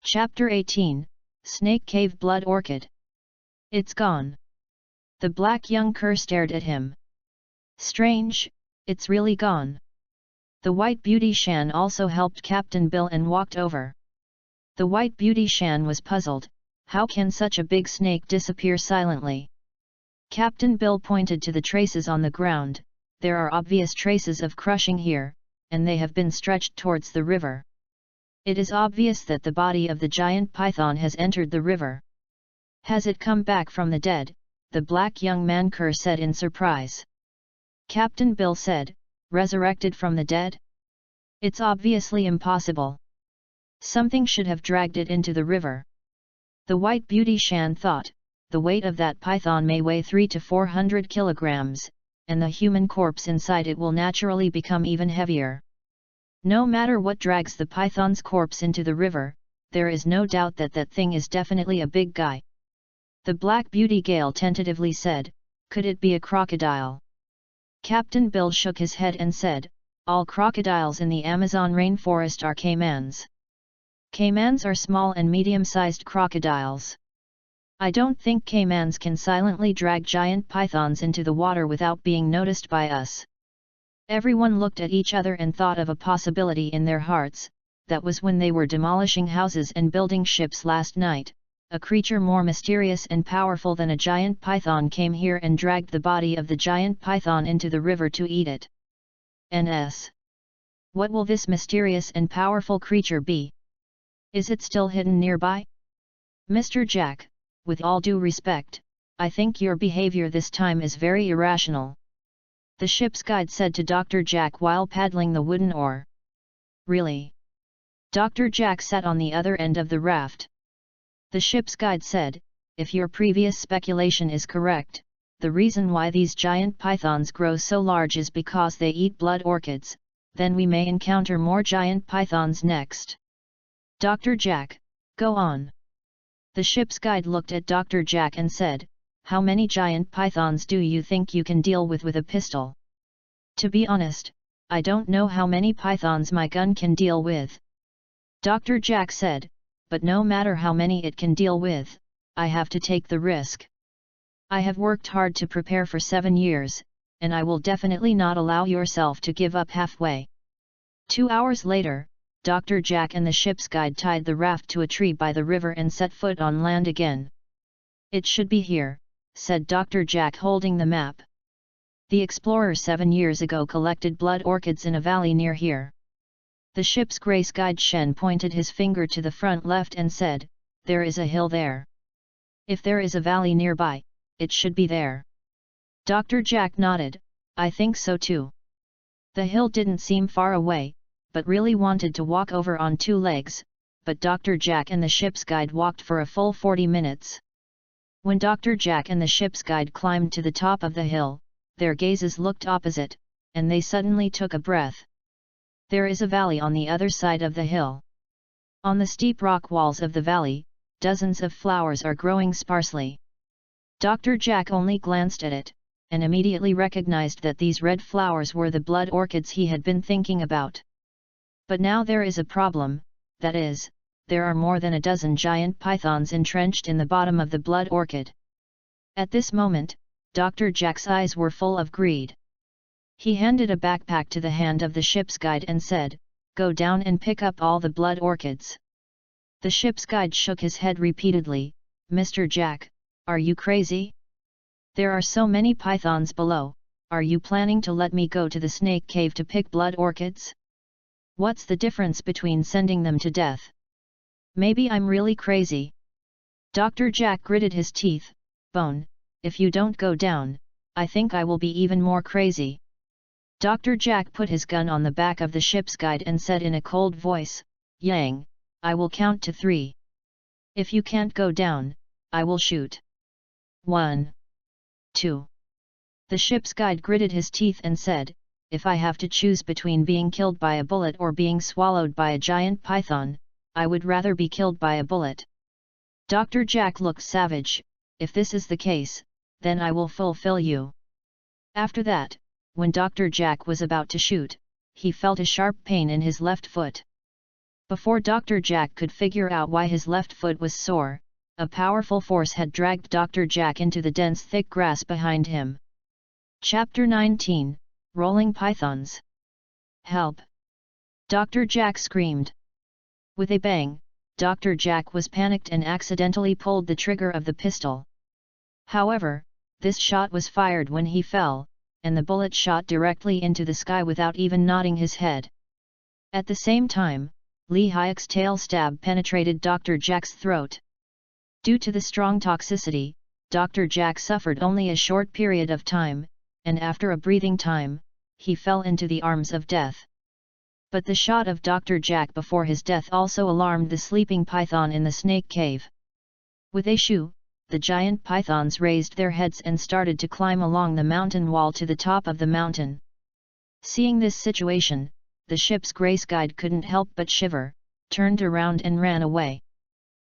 Chapter 18, Snake Cave Blood Orchid. "It's gone." The black young cur stared at him. "Strange, it's really gone." The White Beauty Shan also helped Captain Bill and walked over. The White Beauty Shan was puzzled. How can such a big snake disappear silently? Captain Bill pointed to the traces on the ground. There are obvious traces of crushing here, and they have been stretched towards the river. It is obvious that the body of the giant python has entered the river. Has it come back from the dead? The black young man Kerr said in surprise. Captain Bill said, resurrected from the dead? It's obviously impossible. Something should have dragged it into the river. The White Beauty Shan thought, the weight of that python may weigh 300 to 400 kilograms, and the human corpse inside it will naturally become even heavier. No matter what drags the python's corpse into the river, there is no doubt that that thing is definitely a big guy. The Black Beauty Gale tentatively said, could it be a crocodile? Captain Bill shook his head and said, all crocodiles in the Amazon rainforest are caimans. Caimans are small and medium-sized crocodiles. I don't think caimans can silently drag giant pythons into the water without being noticed by us. Everyone looked at each other and thought of a possibility in their hearts. That was when they were demolishing houses and building ships last night. A creature more mysterious and powerful than a giant python came here and dragged the body of the giant python into the river to eat it. NS. What will this mysterious and powerful creature be? Is it still hidden nearby? Mr. Jack, with all due respect, I think your behavior this time is very irrational. The ship's guide said to Dr. Jack while paddling the wooden oar. Really? Dr. Jack sat on the other end of the raft. The ship's guide said, if your previous speculation is correct, the reason why these giant pythons grow so large is because they eat blood orchids, then we may encounter more giant pythons next. Dr. Jack, go on. The ship's guide looked at Dr. Jack and said, how many giant pythons do you think you can deal with a pistol? To be honest, I don't know how many pythons my gun can deal with. Dr. Jack said, but no matter how many it can deal with, I have to take the risk. I have worked hard to prepare for 7 years, and I will definitely not allow yourself to give up halfway. 2 hours later, Dr. Jack and the ship's guide tied the raft to a tree by the river and set foot on land again. It should be here, said Dr. Jack holding the map. The explorer 7 years ago collected blood orchids in a valley near here. The ship's grace guide Shen pointed his finger to the front left and said, there is a hill there. If there is a valley nearby, it should be there. Dr. Jack nodded, I think so too. The hill didn't seem far away, but really wanted to walk over on 2 legs, but Dr. Jack and the ship's guide walked for a full 40 minutes. When Dr. Jack and the ship's guide climbed to the top of the hill, their gazes looked opposite, and they suddenly took a breath. There is a valley on the other side of the hill. On the steep rock walls of the valley, dozens of flowers are growing sparsely. Dr. Jack only glanced at it, and immediately recognized that these red flowers were the blood orchids he had been thinking about. But now there is a problem, that is, there are more than a dozen giant pythons entrenched in the bottom of the blood orchid. At this moment, Dr. Jack's eyes were full of greed. He handed a backpack to the hand of the ship's guide and said, go down and pick up all the blood orchids. The ship's guide shook his head repeatedly, Mr. Jack, are you crazy? There are so many pythons below, are you planning to let me go to the snake cave to pick blood orchids? What's the difference between sending them to death? Maybe I'm really crazy. Dr. Jack gritted his teeth, Bone, if you don't go down, I think I will be even more crazy. Dr. Jack put his gun on the back of the ship's guide and said in a cold voice, Yang, I will count to 3. If you can't go down, I will shoot. 1. 2. The ship's guide gritted his teeth and said, if I have to choose between being killed by a bullet or being swallowed by a giant python, I would rather be killed by a bullet. Dr. Jack looked savage, if this is the case, then I will fulfill you. After that, when Dr. Jack was about to shoot, he felt a sharp pain in his left foot. Before Dr. Jack could figure out why his left foot was sore, a powerful force had dragged Dr. Jack into the dense thick grass behind him. Chapter 19, Rolling Pythons. Help! Dr. Jack screamed. With a bang, Dr. Jack was panicked and accidentally pulled the trigger of the pistol. However, This shot was fired when he fell, and the bullet shot directly into the sky without even nodding his head. At the same time, Lee Hyuk's tail stab penetrated Dr. Jack's throat. Due to the strong toxicity, Dr. Jack suffered only a short period of time, and after a breathing time, he fell into the arms of death. But the shot of Dr. Jack before his death also alarmed the sleeping python in the snake cave. With a shoo, the giant pythons raised their heads and started to climb along the mountain wall to the top of the mountain. Seeing this situation, the ship's grace guide couldn't help but shiver, turned around and ran away.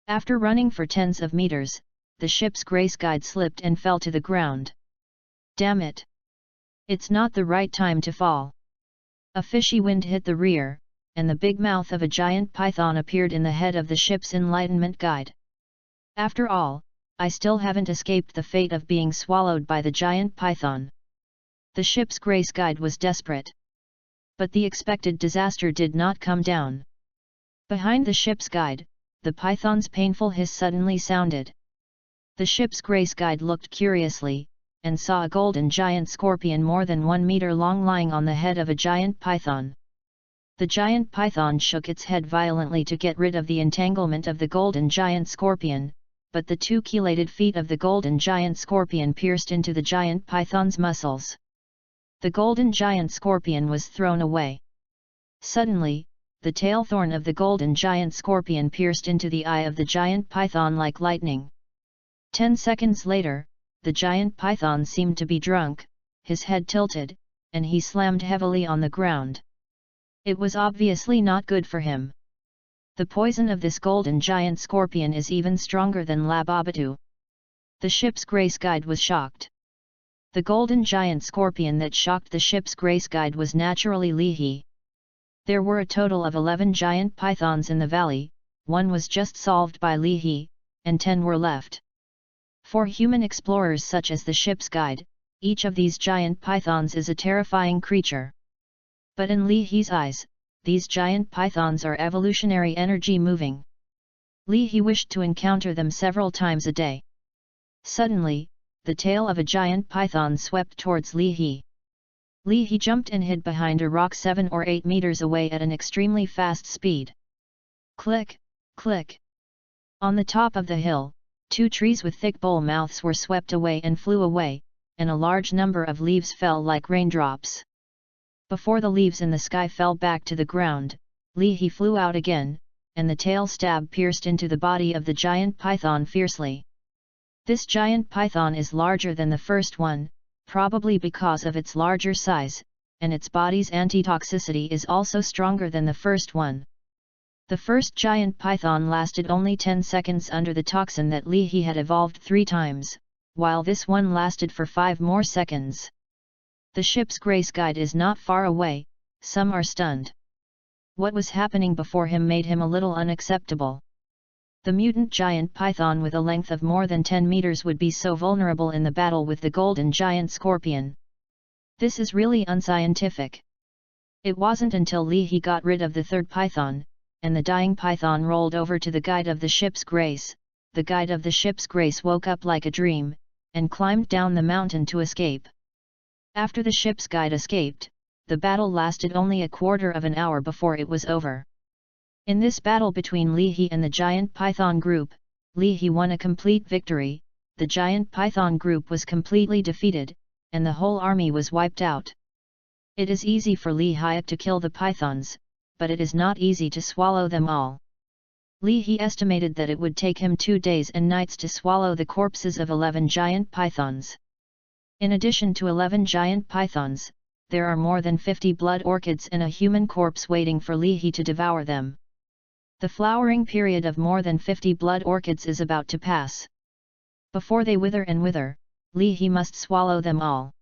After running for tens of meters, the ship's grace guide slipped and fell to the ground. Damn it! It's not the right time to fall. A fishy wind hit the rear, and the big mouth of a giant python appeared in the head of the ship's enlightenment guide. After all, I still haven't escaped the fate of being swallowed by the giant python. The ship's grace guide was desperate. But the expected disaster did not come down. Behind the ship's guide, the python's painful hiss suddenly sounded. The ship's grace guide looked curiously, and saw a golden giant scorpion more than 1 meter long lying on the head of a giant python. The giant python shook its head violently to get rid of the entanglement of the golden giant scorpion, but the 2 chelated feet of the golden giant scorpion pierced into the giant python's muscles. The golden giant scorpion was thrown away. Suddenly, the tail thorn of the golden giant scorpion pierced into the eye of the giant python like lightning. 10 seconds later, the giant python seemed to be drunk, his head tilted, and he slammed heavily on the ground. It was obviously not good for him. The poison of this golden giant scorpion is even stronger than Lababatu. The ship's grace guide was shocked. The golden giant scorpion that shocked the ship's grace guide was naturally Leahy. There were a total of 11 giant pythons in the valley, 1 was just solved by Leahy, and 10 were left. For human explorers such as the ship's guide, each of these giant pythons is a terrifying creature. But in Leahy's eyes, these giant pythons are evolutionary energy moving. Leahy wished to encounter them several times a day. Suddenly, the tail of a giant python swept towards Leahy. Leahy jumped and hid behind a rock 7 or 8 meters away at an extremely fast speed. Click, click. On the top of the hill, 2 trees with thick bowl mouths were swept away and flew away, and a large number of leaves fell like raindrops. Before the leaves in the sky fell back to the ground, Leahy flew out again, and the tail stab pierced into the body of the giant python fiercely. This giant python is larger than the first one, probably because of its larger size, and its body's antitoxicity is also stronger than the first one. The first giant python lasted only 10 seconds under the toxin that Leahy had evolved 3 times, while this one lasted for 5 more seconds. The ship's grace guide is not far away, some are stunned. What was happening before him made him a little unacceptable. The mutant giant python with a length of more than 10 meters would be so vulnerable in the battle with the golden giant scorpion. This is really unscientific. It wasn't until Leahy got rid of the third python, and the dying python rolled over to the guide of the ship's grace, the guide of the ship's grace woke up like a dream, and climbed down the mountain to escape. After the ship's guide escaped, the battle lasted only a quarter of an hour before it was over. In this battle between Leahy and the giant python group, Leahy won a complete victory, the giant python group was completely defeated, and the whole army was wiped out. It is easy for Lee Hyuk to kill the pythons, but it is not easy to swallow them all. Leahy estimated that it would take him 2 days and nights to swallow the corpses of 11 giant pythons. In addition to 11 giant pythons, there are more than 50 blood orchids and a human corpse waiting for Leahy to devour them. The flowering period of more than 50 blood orchids is about to pass. Before they wither and wither, Leahy must swallow them all.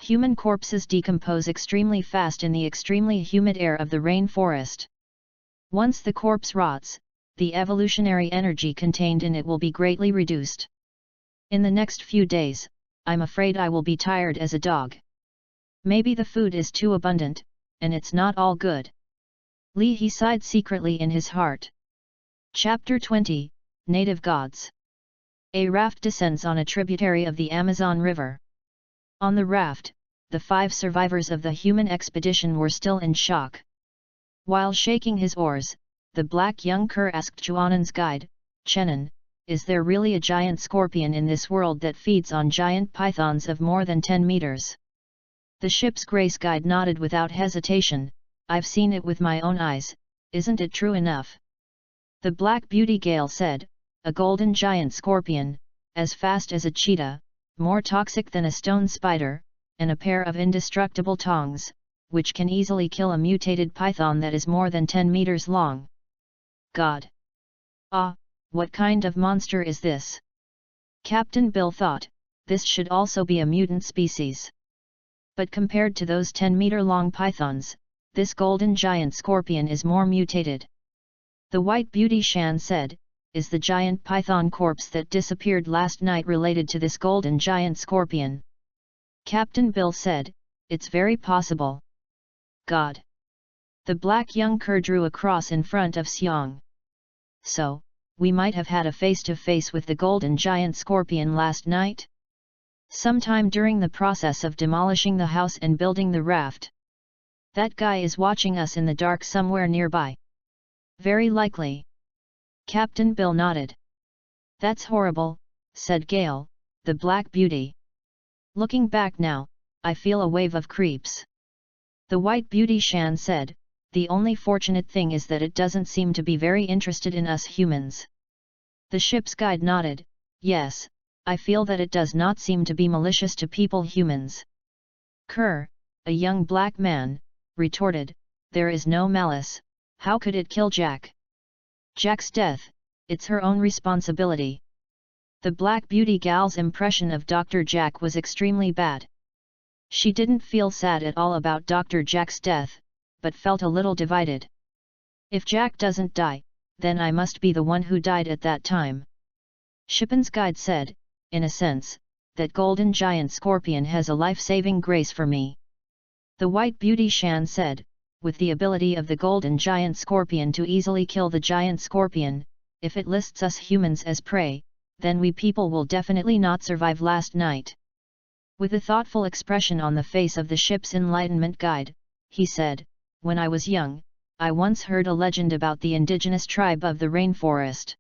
Human corpses decompose extremely fast in the extremely humid air of the rainforest. Once the corpse rots, the evolutionary energy contained in it will be greatly reduced. In the next few days, I'm afraid I will be tired as a dog. Maybe the food is too abundant, and it's not all good. Leahy sighed secretly in his heart. Chapter 20, Native Gods. A raft descends on a tributary of the Amazon River. On the raft, the 5 survivors of the human expedition were still in shock. While shaking his oars, the black young cur asked Chuanan's guide, Chenan, is there really a giant scorpion in this world that feeds on giant pythons of more than 10 meters? The ship's grace guide nodded without hesitation, I've seen it with my own eyes, isn't it true enough? The Black Beauty Gale said, a golden giant scorpion, as fast as a cheetah, more toxic than a stone spider, and a pair of indestructible tongs, which can easily kill a mutated python that is more than 10 meters long. God! Ah, what kind of monster is this? Captain Bill thought, this should also be a mutant species. But compared to those 10-meter-long pythons, this golden giant scorpion is more mutated. The White Beauty Shan said, is the giant python corpse that disappeared last night related to this golden giant scorpion? Captain Bill said, it's very possible. God! The black young cur drew a cross in front of Xiang. So, we might have had a face-to-face with the golden giant scorpion last night? Sometime during the process of demolishing the house and building the raft. That guy is watching us in the dark somewhere nearby. Very likely. Captain Bill nodded. That's horrible, said Gale, the Black Beauty. Looking back now, I feel a wave of creeps. The White Beauty Shan said, the only fortunate thing is that it doesn't seem to be very interested in us humans. The ship's guide nodded, yes, I feel that it does not seem to be malicious to people humans. Kerr, a young black man, retorted, there is no malice, how could it kill Jack? Jack's death, it's her own responsibility. The Black Beauty gal's impression of Dr. Jack was extremely bad. She didn't feel sad at all about Dr. Jack's death, but felt a little divided. If Jack doesn't die, then I must be the one who died at that time. Shippen's guide said, in a sense, that golden giant scorpion has a life-saving grace for me. The White Beauty Shan said, with the ability of the golden giant scorpion to easily kill the giant scorpion, if it lists us humans as prey, then we people will definitely not survive last night. With a thoughtful expression on the face of the ship's enlightenment guide, he said, when I was young, I once heard a legend about the indigenous tribe of the rainforest.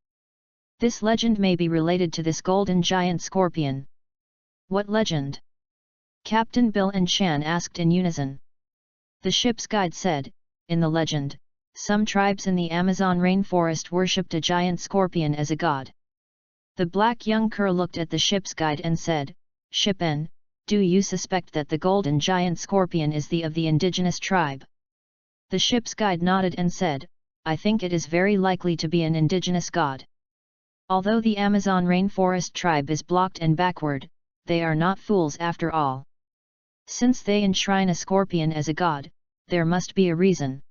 This legend may be related to this golden giant scorpion. What legend? Captain Bill and Shan asked in unison. The ship's guide said, in the legend, some tribes in the Amazon rainforest worshipped a giant scorpion as a god. The black young cur looked at the ship's guide and said, Shippen, do you suspect that the golden giant scorpion is of the indigenous tribe? The ship's guide nodded and said, I think it is very likely to be an indigenous god. Although the Amazon rainforest tribe is blocked and backward, they are not fools after all. Since they enshrine a scorpion as a god, there must be a reason.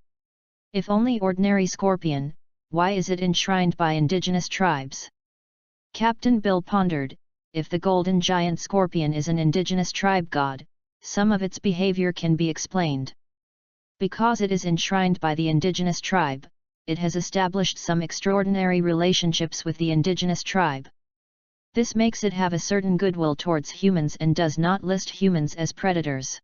If only ordinary scorpion, why is it enshrined by indigenous tribes? Captain Bill pondered, if the golden giant scorpion is an indigenous tribe god, some of its behavior can be explained. Because it is enshrined by the indigenous tribe, it has established some extraordinary relationships with the indigenous tribe. This makes it have a certain goodwill towards humans and does not list humans as predators.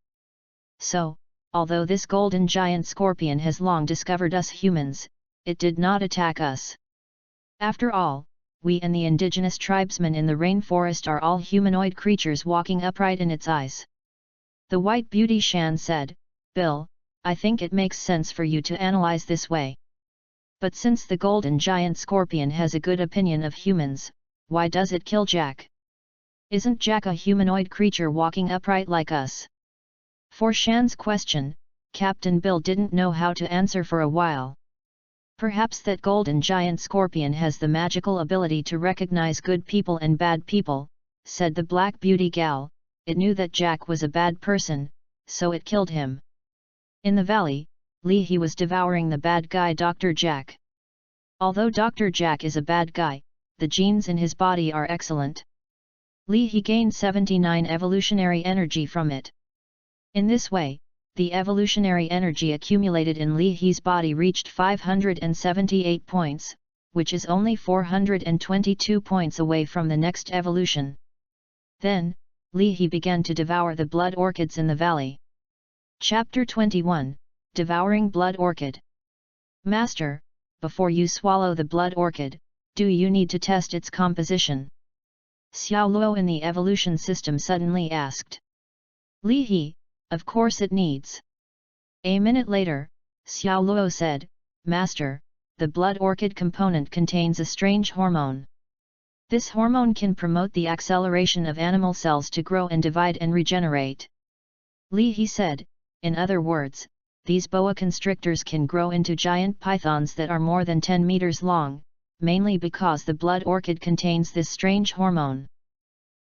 So, although this golden giant scorpion has long discovered us humans, it did not attack us. After all, we and the indigenous tribesmen in the rainforest are all humanoid creatures walking upright in its eyes. The White Beauty Shan said, Bill, I think it makes sense for you to analyze this way. But since the golden giant scorpion has a good opinion of humans, why does it kill Jack? Isn't Jack a humanoid creature walking upright like us? For Shan's question, Captain Bill didn't know how to answer for a while. Perhaps that golden giant scorpion has the magical ability to recognize good people and bad people, said the Black Beauty gal. It knew that Jack was a bad person, so it killed him. In the valley, He was devouring the bad guy Dr. Jack. Although Dr. Jack is a bad guy, the genes in his body are excellent. He gained 79 evolutionary energy from it. In this way, the evolutionary energy accumulated in He's body reached 578 points, which is only 422 points away from the next evolution. Then, Li He began to devour the blood orchids in the valley. Chapter 21, Devouring Blood Orchid. Master, before you swallow the blood orchid, do you need to test its composition? Xiao Luo in the evolution system suddenly asked. Li He, of course it needs. A minute later, Xiao Luo said, Master, the blood orchid component contains a strange hormone. This hormone can promote the acceleration of animal cells to grow and divide and regenerate. Li He said, in other words, these boa constrictors can grow into giant pythons that are more than 10 meters long, mainly because the blood orchid contains this strange hormone.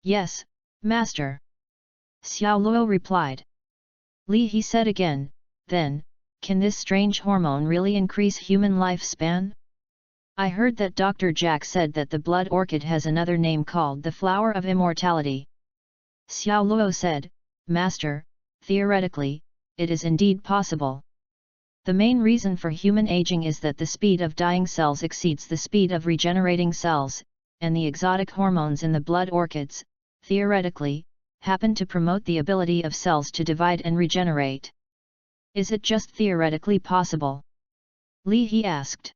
Yes, Master. Xiao Luo replied. Li He said again, then, can this strange hormone really increase human lifespan? I heard that Dr. Jack said that the blood orchid has another name called the flower of immortality. Xiao Luo said, Master, theoretically, it is indeed possible. The main reason for human aging is that the speed of dying cells exceeds the speed of regenerating cells, and the exotic hormones in the blood orchids, theoretically, happen to promote the ability of cells to divide and regenerate. Is it just theoretically possible? Li He asked.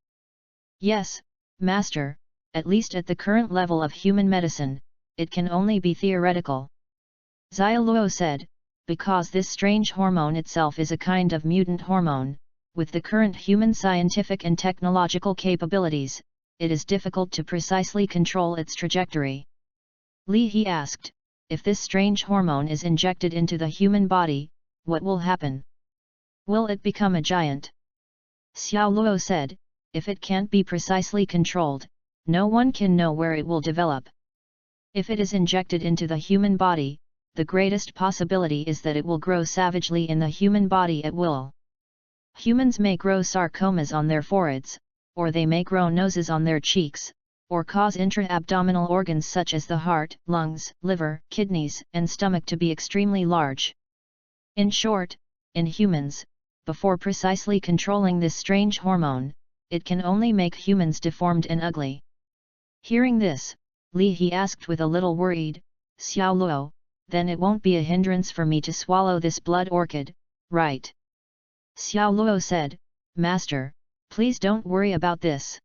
Yes, Master, at least at the current level of human medicine, it can only be theoretical. Xiao Luo said, because this strange hormone itself is a kind of mutant hormone, with the current human scientific and technological capabilities, it is difficult to precisely control its trajectory. Li He asked, if this strange hormone is injected into the human body, what will happen? Will it become a giant? Xiao Luo said, if it can't be precisely controlled, no one can know where it will develop. If it is injected into the human body, the greatest possibility is that it will grow savagely in the human body at will. Humans may grow sarcomas on their foreheads, or they may grow noses on their cheeks, or cause intra-abdominal organs such as the heart, lungs, liver, kidneys, and stomach to be extremely large. In short, in humans, before precisely controlling this strange hormone, it can only make humans deformed and ugly. Hearing this, Li He asked with a little worried, Xiao Luo, then it won't be a hindrance for me to swallow this blood orchid, right? Xiao Luo said, Master, please don't worry about this.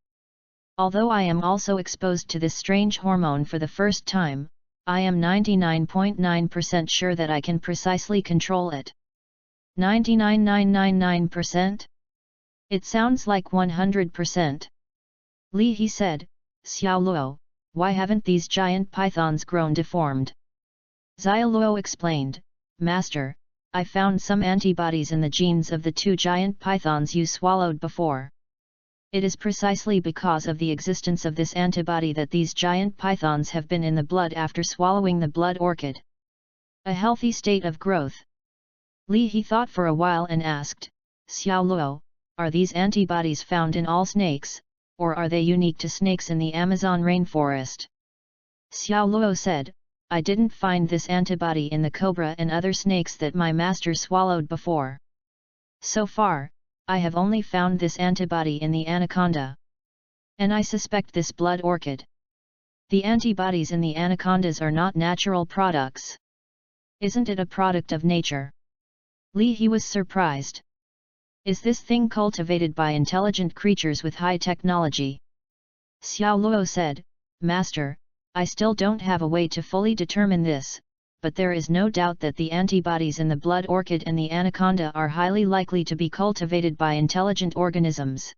Although I am also exposed to this strange hormone for the first time, I am 99.9% sure that I can precisely control it. 99.999%? It sounds like 100%. Li He said, Xiao Luo, why haven't these giant pythons grown deformed? Xiao Luo explained, Master, I found some antibodies in the genes of the 2 giant pythons you swallowed before. It is precisely because of the existence of this antibody that these giant pythons have been in the blood after swallowing the blood orchid. A healthy state of growth. Li He thought for a while and asked, Xiao Luo, are these antibodies found in all snakes, or are they unique to snakes in the Amazon rainforest? Xiao Luo said, I didn't find this antibody in the cobra and other snakes that my master swallowed before. So far, I have only found this antibody in the anaconda. And I suspect this blood orchid. The antibodies in the anacondas are not natural products. Isn't it a product of nature? Li He was surprised. Is this thing cultivated by intelligent creatures with high technology? Xiao Luo said, Master, I still don't have a way to fully determine this, but there is no doubt that the antibodies in the blood orchid and the anaconda are highly likely to be cultivated by intelligent organisms.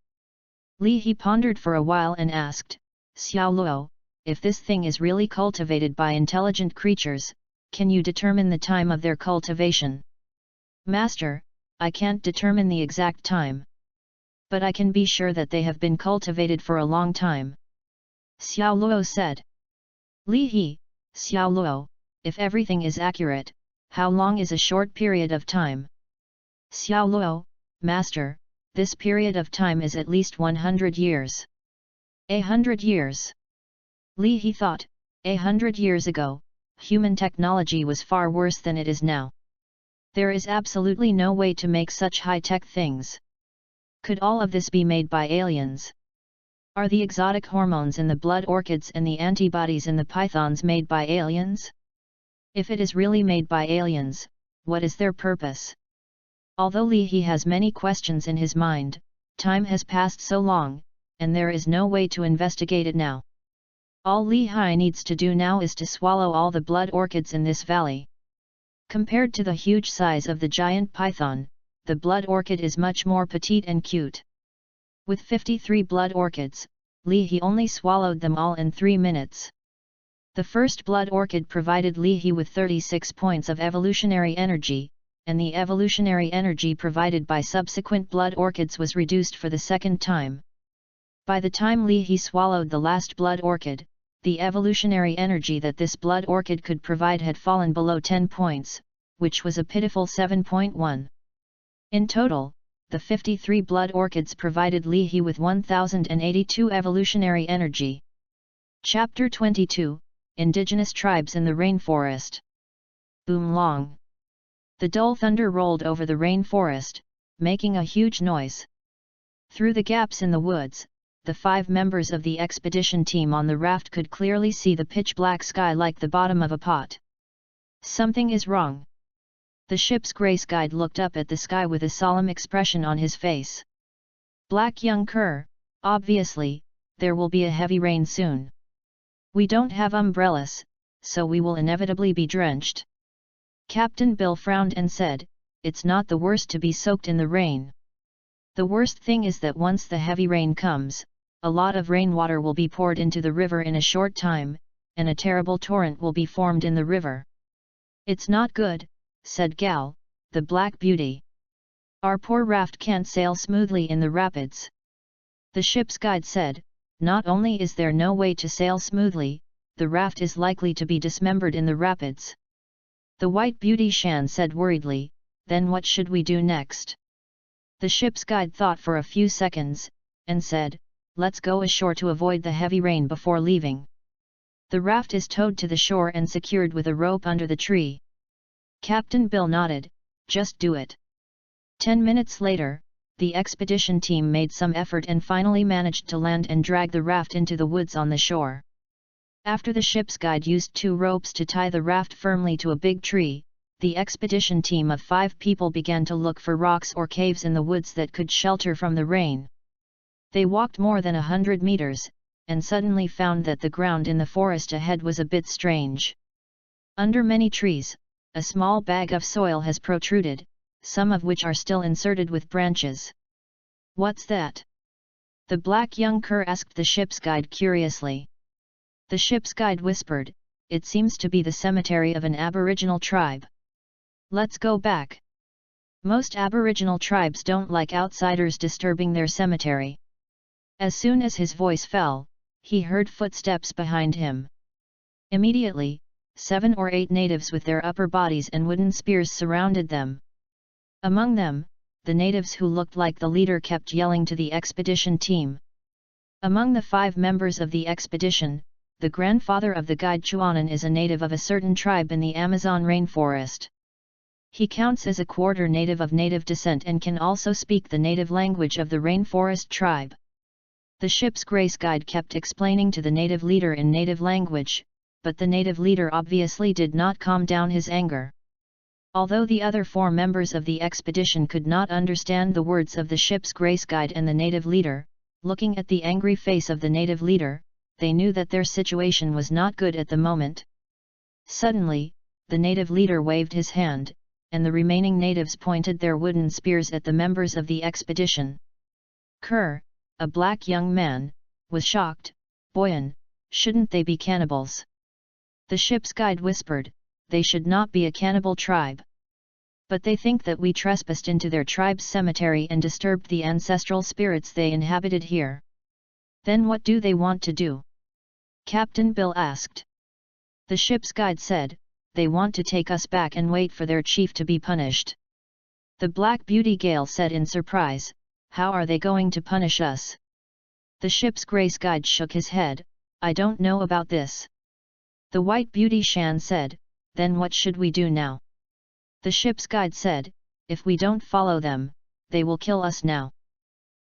Li He pondered for a while and asked, Xiao Luo, if this thing is really cultivated by intelligent creatures, can you determine the time of their cultivation? Master, I can't determine the exact time. But I can be sure that they have been cultivated for a long time. Xiao Luo said. Li He, Xiao Luo, if everything is accurate, how long is a short period of time? Xiao Luo, Master, this period of time is at least 100 years. 100 years. Li He thought, 100 years ago, human technology was far worse than it is now. There is absolutely no way to make such high-tech things. Could all of this be made by aliens? Are the exotic hormones in the blood orchids and the antibodies in the pythons made by aliens? If it is really made by aliens, what is their purpose? Although Li He has many questions in his mind, time has passed so long, and there is no way to investigate it now. All Li Hai needs to do now is to swallow all the blood orchids in this valley. Compared to the huge size of the giant python, the blood orchid is much more petite and cute. With 53 blood orchids, Li He only swallowed them all in 3 minutes. The first blood orchid provided Li He with 36 points of evolutionary energy, and the evolutionary energy provided by subsequent blood orchids was reduced for the second time. By the time Li He swallowed the last blood orchid, the evolutionary energy that this blood orchid could provide had fallen below 10 points, which was a pitiful 7.1. In total, the 53 blood orchids provided Li He with 1082 evolutionary energy. Chapter 22, Indigenous Tribes in the Rainforest. Boom long. The dull thunder rolled over the rainforest, making a huge noise. Through the gaps in the woods, the 5 members of the expedition team on the raft could clearly see the pitch-black sky like the bottom of a pot. Something is wrong. The ship's grace guide looked up at the sky with a solemn expression on his face. Black young cur, obviously, there will be a heavy rain soon. We don't have umbrellas, so we will inevitably be drenched. Captain Bill frowned and said, "It's not the worst to be soaked in the rain. The worst thing is that once the heavy rain comes, a lot of rainwater will be poured into the river in a short time, and a terrible torrent will be formed in the river." "It's not good," said Gal, the Black Beauty. "Our poor raft can't sail smoothly in the rapids." The ship's guide said, "Not only is there no way to sail smoothly, the raft is likely to be dismembered in the rapids." The White Beauty Shan said worriedly, "Then what should we do next?" The ship's guide thought for a few seconds, and said, "Let's go ashore to avoid the heavy rain before leaving. The raft is towed to the shore and secured with a rope under the tree." Captain Bill nodded, "Just do it." 10 minutes later, the expedition team made some effort and finally managed to land and drag the raft into the woods on the shore. After the ship's guide used 2 ropes to tie the raft firmly to a big tree, the expedition team of 5 people began to look for rocks or caves in the woods that could shelter from the rain. They walked more than 100 meters, and suddenly found that the ground in the forest ahead was a bit strange. Under many trees, a small bag of soil has protruded, some of which are still inserted with branches. "What's that?" the black young cur asked the ship's guide curiously. The ship's guide whispered, "It seems to be the cemetery of an Aboriginal tribe. Let's go back." Most Aboriginal tribes don't like outsiders disturbing their cemetery. As soon as his voice fell, he heard footsteps behind him. Immediately, 7 or 8 natives with their upper bodies and wooden spears surrounded them. Among them, the natives who looked like the leader kept yelling to the expedition team. Among the 5 members of the expedition, the grandfather of the guide Chuanan is a native of a certain tribe in the Amazon rainforest. He counts as a quarter native of native descent and can also speak the native language of the rainforest tribe. The ship's grace guide kept explaining to the native leader in native language, but the native leader obviously did not calm down his anger. Although the other 4 members of the expedition could not understand the words of the ship's grace guide and the native leader, looking at the angry face of the native leader, they knew that their situation was not good at the moment. Suddenly, the native leader waved his hand, and the remaining natives pointed their wooden spears at the members of the expedition. Kerr, a black young man, was shocked. "Boyan, shouldn't they be cannibals?" The ship's guide whispered, "They should not be a cannibal tribe. But they think that we trespassed into their tribe's cemetery and disturbed the ancestral spirits they inhabited here." "Then what do they want to do?" Captain Bill asked. The ship's guide said, "They want to take us back and wait for their chief to be punished." The Black Beauty Gale said in surprise, "How are they going to punish us?" The ship's grace guide shook his head, "I don't know about this." The White Beauty Shan said, "Then what should we do now?" The ship's guide said, "If we don't follow them, they will kill us now.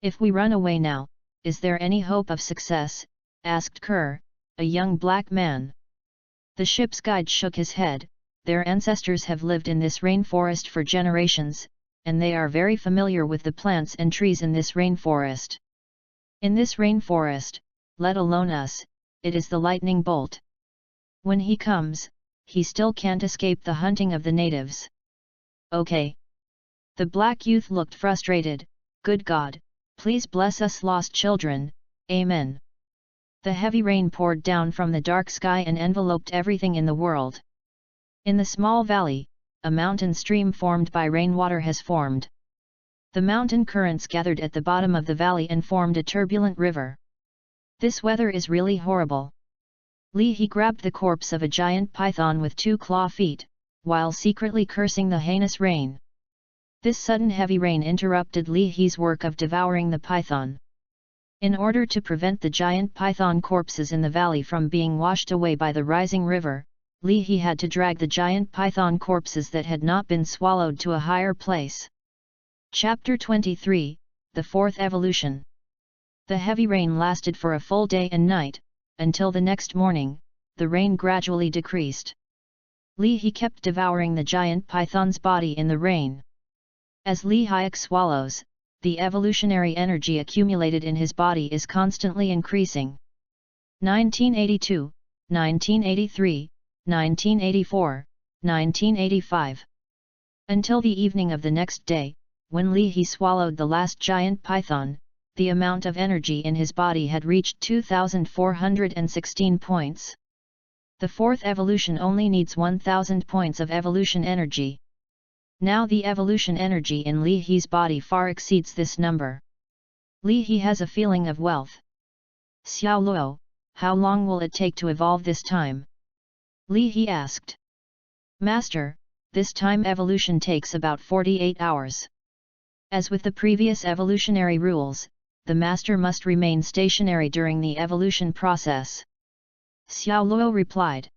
If we run away now, is there any hope of success?" asked Kerr, a young black man. The ship's guide shook his head. Their ancestors have lived in this rainforest for generations, and they are very familiar with the plants and trees in this rainforest. In this rainforest, let alone us, it is the lightning bolt. When he comes, he still can't escape the hunting of the natives. Okay. The black youth looked frustrated. Good God, please bless us lost children, Amen. The heavy rain poured down from the dark sky and enveloped everything in the world. In the small valley, a mountain stream formed by rainwater has formed. The mountain currents gathered at the bottom of the valley and formed a turbulent river. This weather is really horrible. He grabbed the corpse of a giant python with 2 claw feet, while secretly cursing the heinous rain. This sudden heavy rain interrupted He's work of devouring the python. In order to prevent the giant python corpses in the valley from being washed away by the rising river, he had to drag the giant python corpses that had not been swallowed to a higher place. Chapter 23, The Fourth Evolution. The heavy rain lasted for a full day and night, until the next morning, the rain gradually decreased. He kept devouring the giant python's body in the rain. As Hayek swallows, the evolutionary energy accumulated in his body is constantly increasing. 1982, 1983, 1984, 1985. Until the evening of the next day, when he swallowed the last giant python, the amount of energy in his body had reached 2,416 points. The fourth evolution only needs 1,000 points of evolution energy. Now the evolution energy in He's body far exceeds this number. He has a feeling of wealth. Xiao Luo, how long will it take to evolve this time? He asked. Master, this time evolution takes about 48 hours. As with the previous evolutionary rules, the master must remain stationary during the evolution process. Xiao Luo replied.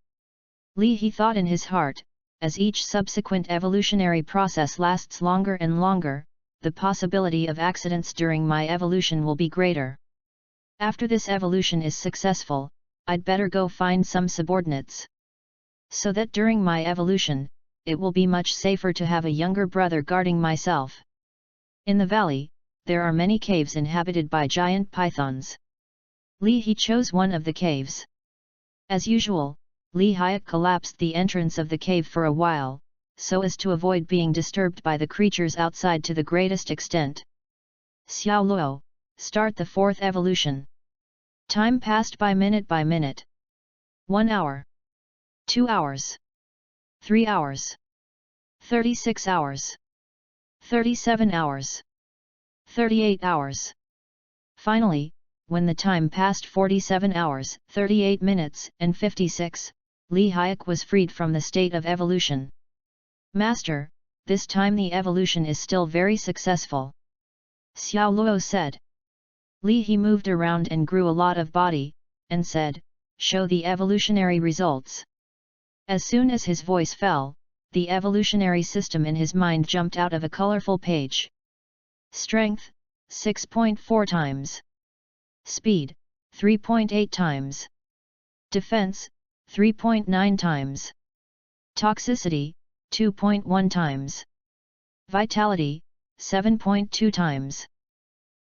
He thought in his heart, as each subsequent evolutionary process lasts longer and longer, the possibility of accidents during my evolution will be greater. After this evolution is successful, I'd better go find some subordinates. So that during my evolution, it will be much safer to have a younger brother guarding myself. In the valley, there are many caves inhabited by giant pythons. He chose one of the caves. As usual, Hayek collapsed the entrance of the cave for a while, so as to avoid being disturbed by the creatures outside to the greatest extent. Xiao Luo, start the fourth evolution. Time passed by minute. 1 hour. 2 hours. 3 hours. 36 hours. 37 hours. 38 hours. Finally, when the time passed 47 hours, 38 minutes, and 56, Hayek was freed from the state of evolution. Master, this time the evolution is still very successful. Xiao Luo said. He moved around and grew a lot of body, and said, show the evolutionary results. As soon as his voice fell, the evolutionary system in his mind jumped out of a colorful page. Strength, 6.4 times. Speed, 3.8 times. Defense, 3.9 times. Toxicity, 2.1 times. Vitality, 7.2 times.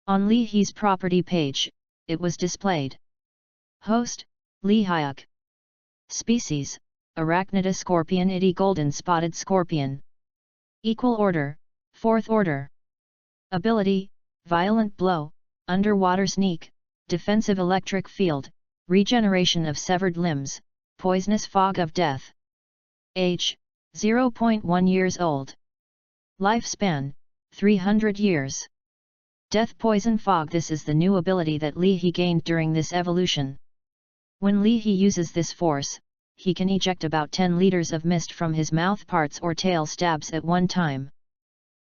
On He's property page, it was displayed. Host, Hayek. Species, Arachnida scorpionidae golden spotted scorpion. Equal order, 4th order. Ability, violent blow, underwater sneak, defensive electric field, regeneration of severed limbs, poisonous fog of death. Age, 0.1 years old. Lifespan, 300 years. Death poison fog. This is the new ability that he gained during this evolution. When he uses this force, he can eject about 10 liters of mist from his mouth parts or tail stabs at one time.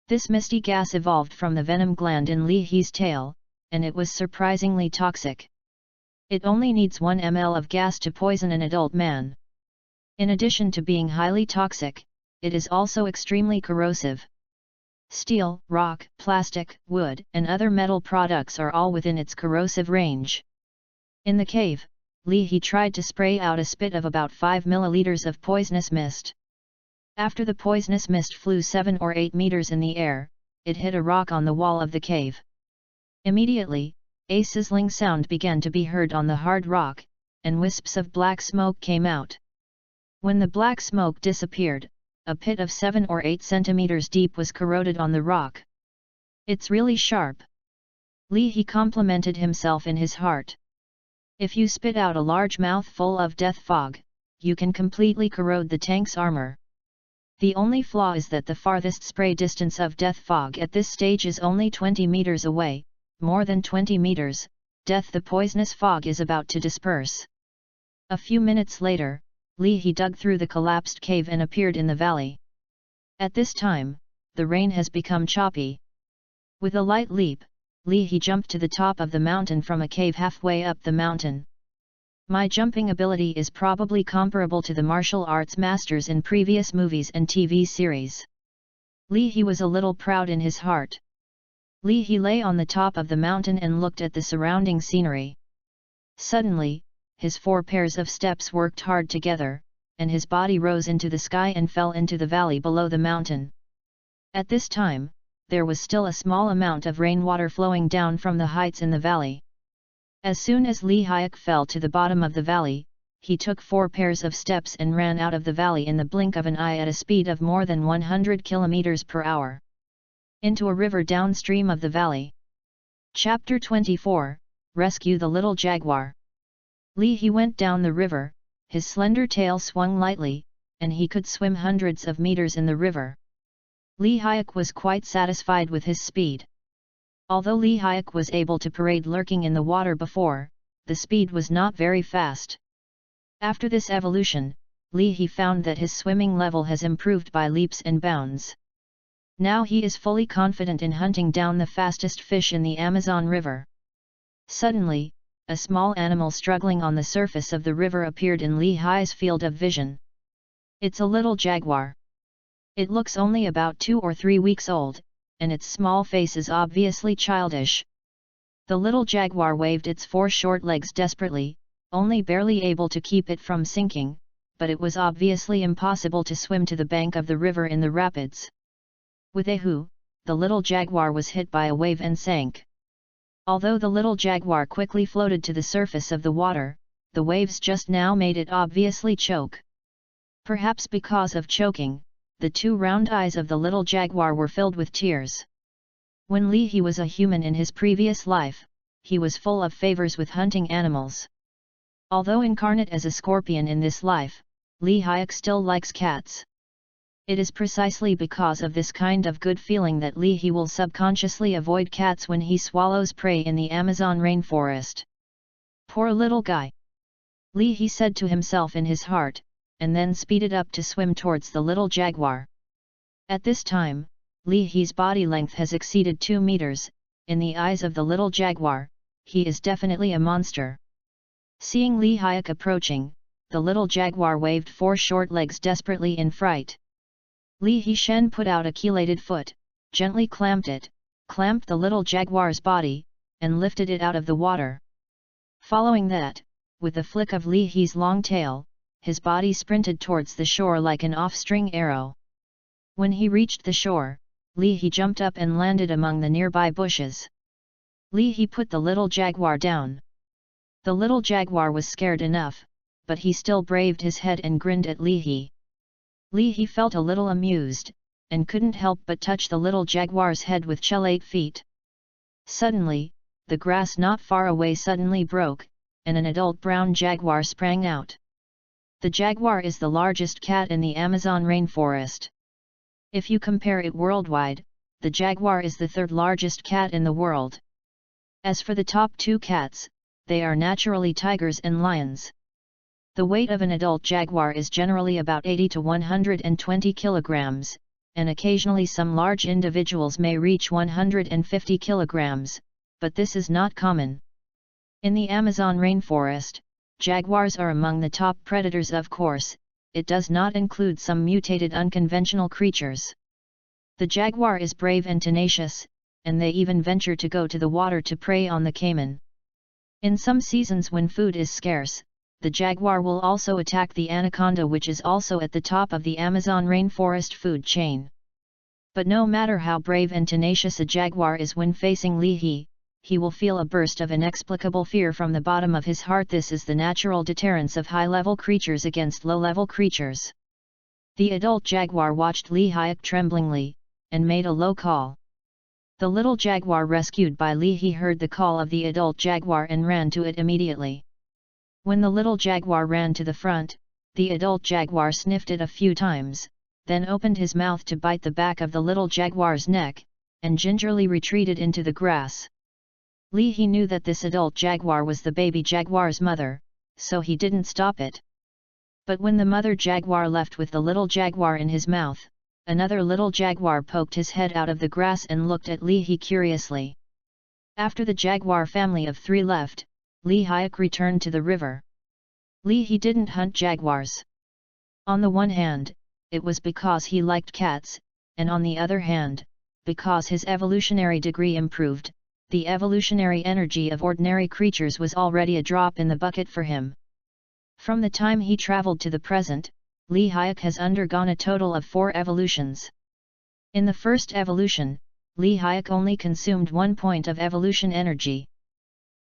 This misty gas evolved from the venom gland in He's tail, and it was surprisingly toxic. It only needs 1 ml of gas to poison an adult man. In addition to being highly toxic, it is also extremely corrosive. Steel, rock, plastic, wood, and other metal products are all within its corrosive range. In the cave, He tried to spray out a spit of about 5 milliliters of poisonous mist. After the poisonous mist flew 7 or 8 meters in the air, it hit a rock on the wall of the cave. Immediately, a sizzling sound began to be heard on the hard rock, and wisps of black smoke came out. When the black smoke disappeared, a pit of 7 or 8 centimeters deep was corroded on the rock. "It's really sharp," he complimented himself in his heart. If you spit out a large mouthful of death fog, you can completely corrode the tank's armor. The only flaw is that the farthest spray distance of death fog at this stage is only 20 meters away, more than 20 meters, the poisonous fog is about to disperse. A few minutes later, he dug through the collapsed cave and appeared in the valley. At this time, the rain has become choppy. With a light leap, he jumped to the top of the mountain from a cave halfway up the mountain. My jumping ability is probably comparable to the martial arts masters in previous movies and TV series. He was a little proud in his heart. He lay on the top of the mountain and looked at the surrounding scenery. Suddenly, his 4 pairs of steps worked hard together, and his body rose into the sky and fell into the valley below the mountain. At this time, there was still a small amount of rainwater flowing down from the heights in the valley. As soon as Hayek fell to the bottom of the valley, he took 4 pairs of steps and ran out of the valley in the blink of an eye at a speed of more than 100 km per hour. Into a river downstream of the valley. Chapter 24, Rescue the Little Jaguar. He went down the river, his slender tail swung lightly, and he could swim hundreds of meters in the river. Hayek was quite satisfied with his speed. Although Hayek was able to parade lurking in the water before, the speed was not very fast. After this evolution, he found that his swimming level has improved by leaps and bounds. Now he is fully confident in hunting down the fastest fish in the Amazon River. Suddenly, a small animal struggling on the surface of the river appeared in Hayek's field of vision. It's a little jaguar. It looks only about 2 or 3 weeks old, and its small face is obviously childish. The little jaguar waved its 4 short legs desperately, only barely able to keep it from sinking, but it was obviously impossible to swim to the bank of the river in the rapids. With a hoo, the little jaguar was hit by a wave and sank. Although the little jaguar quickly floated to the surface of the water, the waves just now made it obviously choke. Perhaps because of choking, the 2 round eyes of the little jaguar were filled with tears. When he was a human in his previous life, he was full of favors with hunting animals. Although incarnate as a scorpion in this life, Hayek still likes cats. It is precisely because of this kind of good feeling that he will subconsciously avoid cats when he swallows prey in the Amazon rainforest. Poor little guy! He said to himself in his heart, and then speeded up to swim towards the little jaguar. At this time, He's body length has exceeded 2 meters, in the eyes of the little jaguar, he is definitely a monster. Seeing Hayek approaching, the little jaguar waved 4 short legs desperately in fright. Shen put out a chelated foot, gently clamped the little jaguar's body, and lifted it out of the water. Following that, with a flick of He's long tail, his body sprinted towards the shore like an off-string arrow. When he reached the shore, he jumped up and landed among the nearby bushes. He put the little jaguar down. The little jaguar was scared enough, but he still braved his head and grinned at He felt a little amused, and couldn't help but touch the little jaguar's head with chelate feet. Suddenly, the grass not far away suddenly broke, and an adult brown jaguar sprang out. The jaguar is the largest cat in the Amazon rainforest. If you compare it worldwide, the jaguar is the 3rd largest cat in the world. As for the top 2 cats, they are naturally tigers and lions. The weight of an adult jaguar is generally about 80 to 120 kilograms, and occasionally some large individuals may reach 150 kilograms, but this is not common. In the Amazon rainforest, jaguars are among the top predators. Of course, it does not include some mutated unconventional creatures. The jaguar is brave and tenacious, and they even venture to go to the water to prey on the caiman. In some seasons when food is scarce, the jaguar will also attack the anaconda, which is also at the top of the Amazon rainforest food chain. But no matter how brave and tenacious a jaguar is when facing Leahy, he will feel a burst of inexplicable fear from the bottom of his heart. This is the natural deterrence of high-level creatures against low-level creatures. The adult jaguar watched Leahy tremblingly, and made a low call. The little jaguar rescued by Leahy heard the call of the adult jaguar and ran to it immediately. When the little jaguar ran to the front, the adult jaguar sniffed it a few times, then opened his mouth to bite the back of the little jaguar's neck, and gingerly retreated into the grass. Leahy knew that this adult jaguar was the baby jaguar's mother, so he didn't stop it. But when the mother jaguar left with the little jaguar in his mouth, another little jaguar poked his head out of the grass and looked at Leahy curiously. After the jaguar family of 3 left, Leahy returned to the river. Leahy didn't hunt jaguars. On the one hand, it was because he liked cats, and on the other hand, because his evolutionary degree improved, the evolutionary energy of ordinary creatures was already a drop in the bucket for him. From the time he traveled to the present, Leahy has undergone a total of 4 evolutions. In the first evolution, Leahy only consumed 1 point of evolution energy.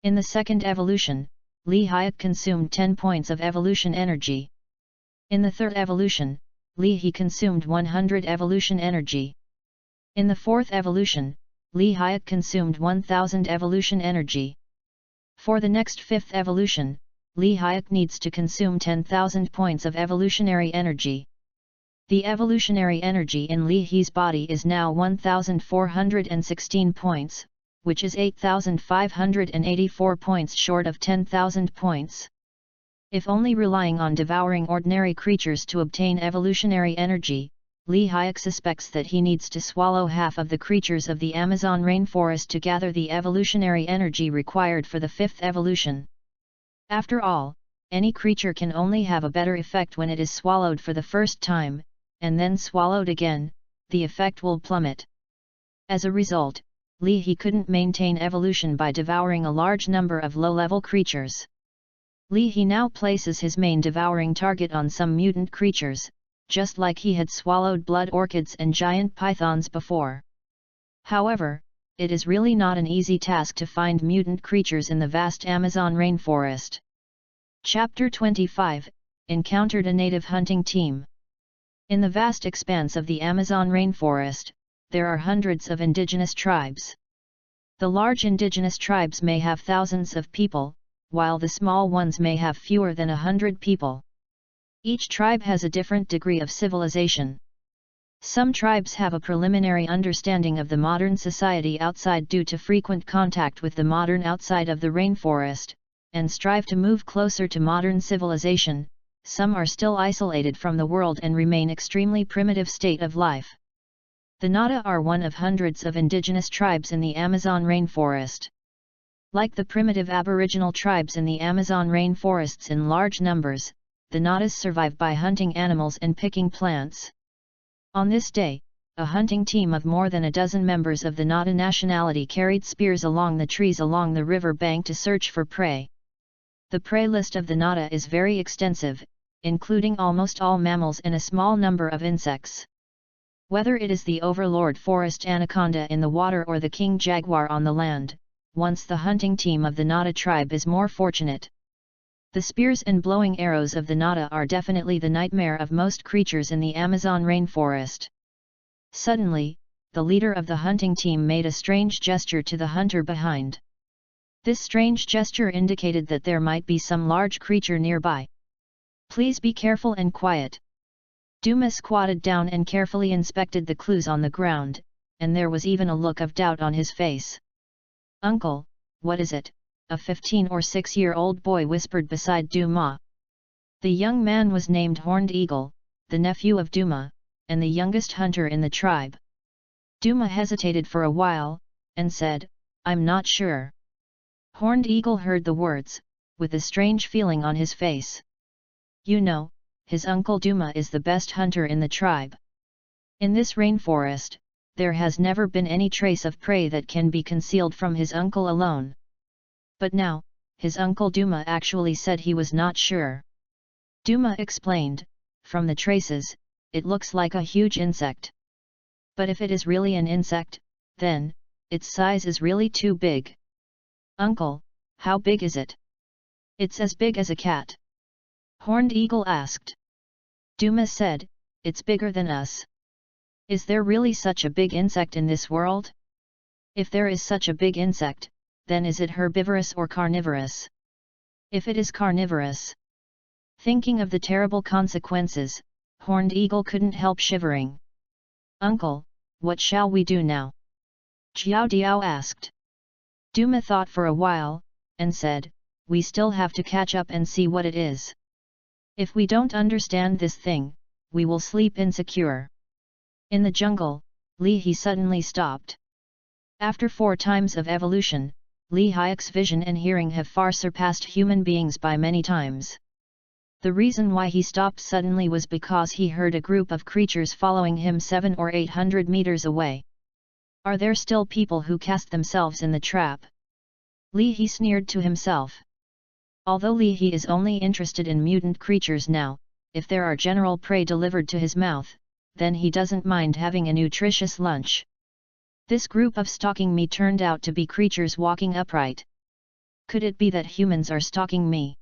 In the second evolution, Leahy consumed 10 points of evolution energy. In the third evolution, Leahy consumed 100 evolution energy. In the fourth evolution, Leahy consumed 1000 evolution energy. For the next 5th evolution, Leahy needs to consume 10,000 points of evolutionary energy. The evolutionary energy in Leahy's body is now 1416 points, which is 8,584 points short of 10,000 points. If only relying on devouring ordinary creatures to obtain evolutionary energy, Leahy suspects that he needs to swallow half of the creatures of the Amazon rainforest to gather the evolutionary energy required for the 5th evolution. After all, any creature can only have a better effect when it is swallowed for the first time, and then swallowed again, the effect will plummet. As a result, Leahy couldn't maintain evolution by devouring a large number of low-level creatures. Leahy now places his main devouring target on some mutant creatures, just like he had swallowed blood orchids and giant pythons before. However, it is really not an easy task to find mutant creatures in the vast Amazon rainforest. Chapter 25 – Encountered a native hunting team. In the vast expanse of the Amazon rainforest, there are hundreds of indigenous tribes. The large indigenous tribes may have thousands of people, while the small ones may have fewer than 100 people. Each tribe has a different degree of civilization. Some tribes have a preliminary understanding of the modern society outside due to frequent contact with the modern outside of the rainforest, and strive to move closer to modern civilization. Some are still isolated from the world and remain extremely primitive state of life. The Nada are one of hundreds of indigenous tribes in the Amazon rainforest. Like the primitive aboriginal tribes in the Amazon rainforests in large numbers, the Nadas survive by hunting animals and picking plants. On this day, a hunting team of more than a dozen members of the Nada nationality carried spears along the trees along the river bank to search for prey. The prey list of the Nada is very extensive, including almost all mammals and a small number of insects. Whether it is the overlord forest anaconda in the water or the king jaguar on the land, once the hunting team of the Nada tribe is more fortunate. The spears and blowing arrows of the Nada are definitely the nightmare of most creatures in the Amazon rainforest. Suddenly, the leader of the hunting team made a strange gesture to the hunter behind. This strange gesture indicated that there might be some large creature nearby. Please be careful and quiet. Duma squatted down and carefully inspected the clues on the ground, and there was even a look of doubt on his face. "Uncle, what is it?" a 15 or 6-year-old boy whispered beside Duma. The young man was named Horned Eagle, the nephew of Duma, and the youngest hunter in the tribe. Duma hesitated for a while, and said, "I'm not sure." Horned Eagle heard the words, with a strange feeling on his face. You know, his uncle Duma is the best hunter in the tribe. In this rainforest, there has never been any trace of prey that can be concealed from his uncle alone. But now, his uncle Duma actually said he was not sure. Duma explained, from the traces, it looks like a huge insect. But if it is really an insect, then, its size is really too big. Uncle, how big is it? It's as big as a cat. Horned Eagle asked. Duma said, it's bigger than us. Is there really such a big insect in this world? If there is such a big insect, then is it herbivorous or carnivorous? If it is carnivorous. Thinking of the terrible consequences, Horned Eagle couldn't help shivering. Uncle, what shall we do now? Xiao Diao asked. Duma thought for a while, and said, we still have to catch up and see what it is. If we don't understand this thing, we will sleep insecure. In the jungle, Li He suddenly stopped. After 4 times of evolution, Li Hi's vision and hearing have far surpassed human beings by many times. The reason why he stopped suddenly was because he heard a group of creatures following him 700 or 800 meters away. Are there still people who cast themselves in the trap? Li He sneered to himself. Although Li He is only interested in mutant creatures now, if there are general prey delivered to his mouth, then he doesn't mind having a nutritious lunch. This group of stalking me turned out to be creatures walking upright. Could it be that humans are stalking me?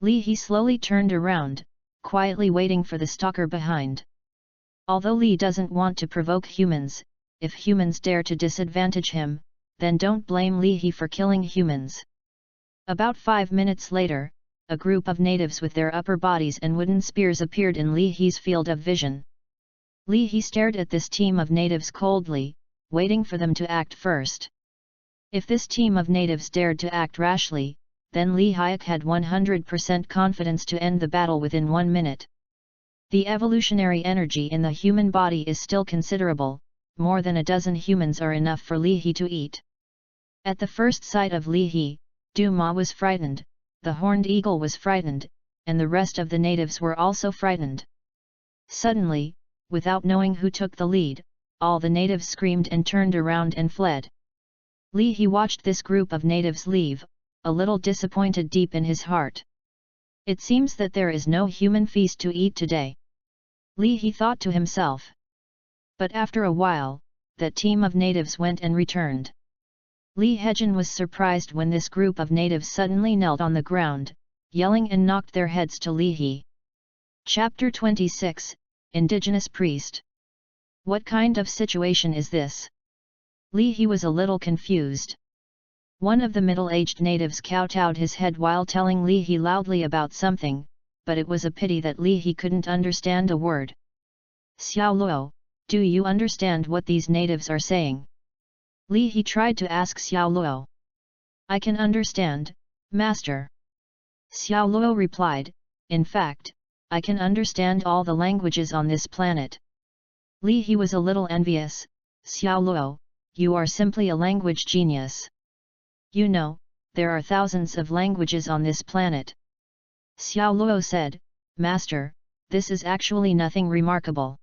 Li He slowly turned around, quietly waiting for the stalker behind. Although Li doesn't want to provoke humans, if humans dare to disadvantage him, then don't blame Li He for killing humans. About 5 minutes later, a group of natives with their upper bodies and wooden spears appeared in Li He's field of vision. Li He stared at this team of natives coldly, waiting for them to act first. If this team of natives dared to act rashly, then Li He had 100% confidence to end the battle within 1 minute. The evolutionary energy in the human body is still considerable, more than a dozen humans are enough for Li He to eat. At the first sight of Li He, Duma was frightened, the Horned Eagle was frightened, and the rest of the natives were also frightened. Suddenly, without knowing who took the lead, all the natives screamed and turned around and fled. Li He watched this group of natives leave, a little disappointed deep in his heart. It seems that there is no human feast to eat today. Li He thought to himself. But after a while, that team of natives went and returned. Li Hejin was surprised when this group of natives suddenly knelt on the ground, yelling and knocked their heads to Li He. Chapter 26, Indigenous Priest. What kind of situation is this? Li He was a little confused. One of the middle-aged natives kowtowed his head while telling Li He loudly about something, but it was a pity that Li He couldn't understand a word. Xiao Luo, do you understand what these natives are saying? Li He tried to ask Xiao Luo. I can understand, Master. Xiao Luo replied, in fact, I can understand all the languages on this planet. Li He was a little envious. Xiao Luo, you are simply a language genius. You know, there are thousands of languages on this planet. Xiao Luo said, Master, this is actually nothing remarkable.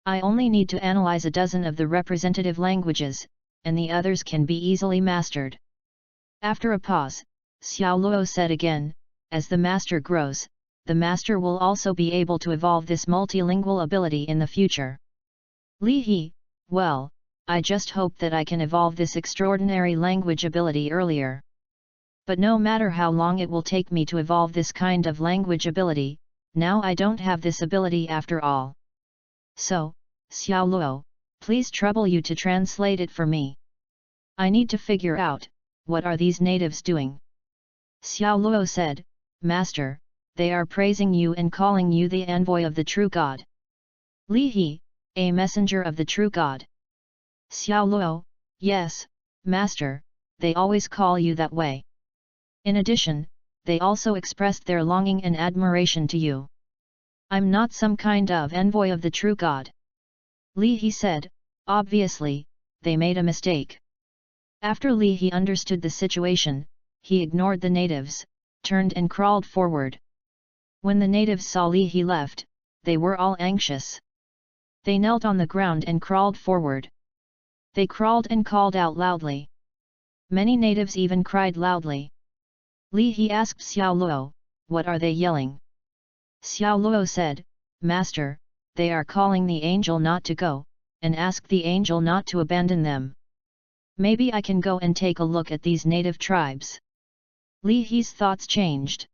I only need to analyze a dozen of the representative languages, and the others can be easily mastered. After a pause, Xiao Luo said again, as the master grows, the master will also be able to evolve this multilingual ability in the future. Li He, well, I just hope that I can evolve this extraordinary language ability earlier. But no matter how long it will take me to evolve this kind of language ability, now I don't have this ability after all. So, Xiao Luo, please trouble you to translate it for me. I need to figure out, what are these natives doing? Xiao Luo said, Master, they are praising you and calling you the envoy of the true God. Li He, a messenger of the true God. Xiao Luo, yes, Master, they always call you that way. In addition, they also expressed their longing and admiration to you. I'm not some kind of envoy of the true God. Li He said, obviously, they made a mistake. After Li He understood the situation, he ignored the natives, turned and crawled forward. When the natives saw Li He left, they were all anxious. They knelt on the ground and crawled forward. They crawled and called out loudly. Many natives even cried loudly. Li He asked Xiao Luo, "What are they yelling?" Xiao Luo said, "Master, they are calling the angel not to go, and ask the angel not to abandon them. Maybe I can go and take a look at these native tribes." Li He's thoughts changed.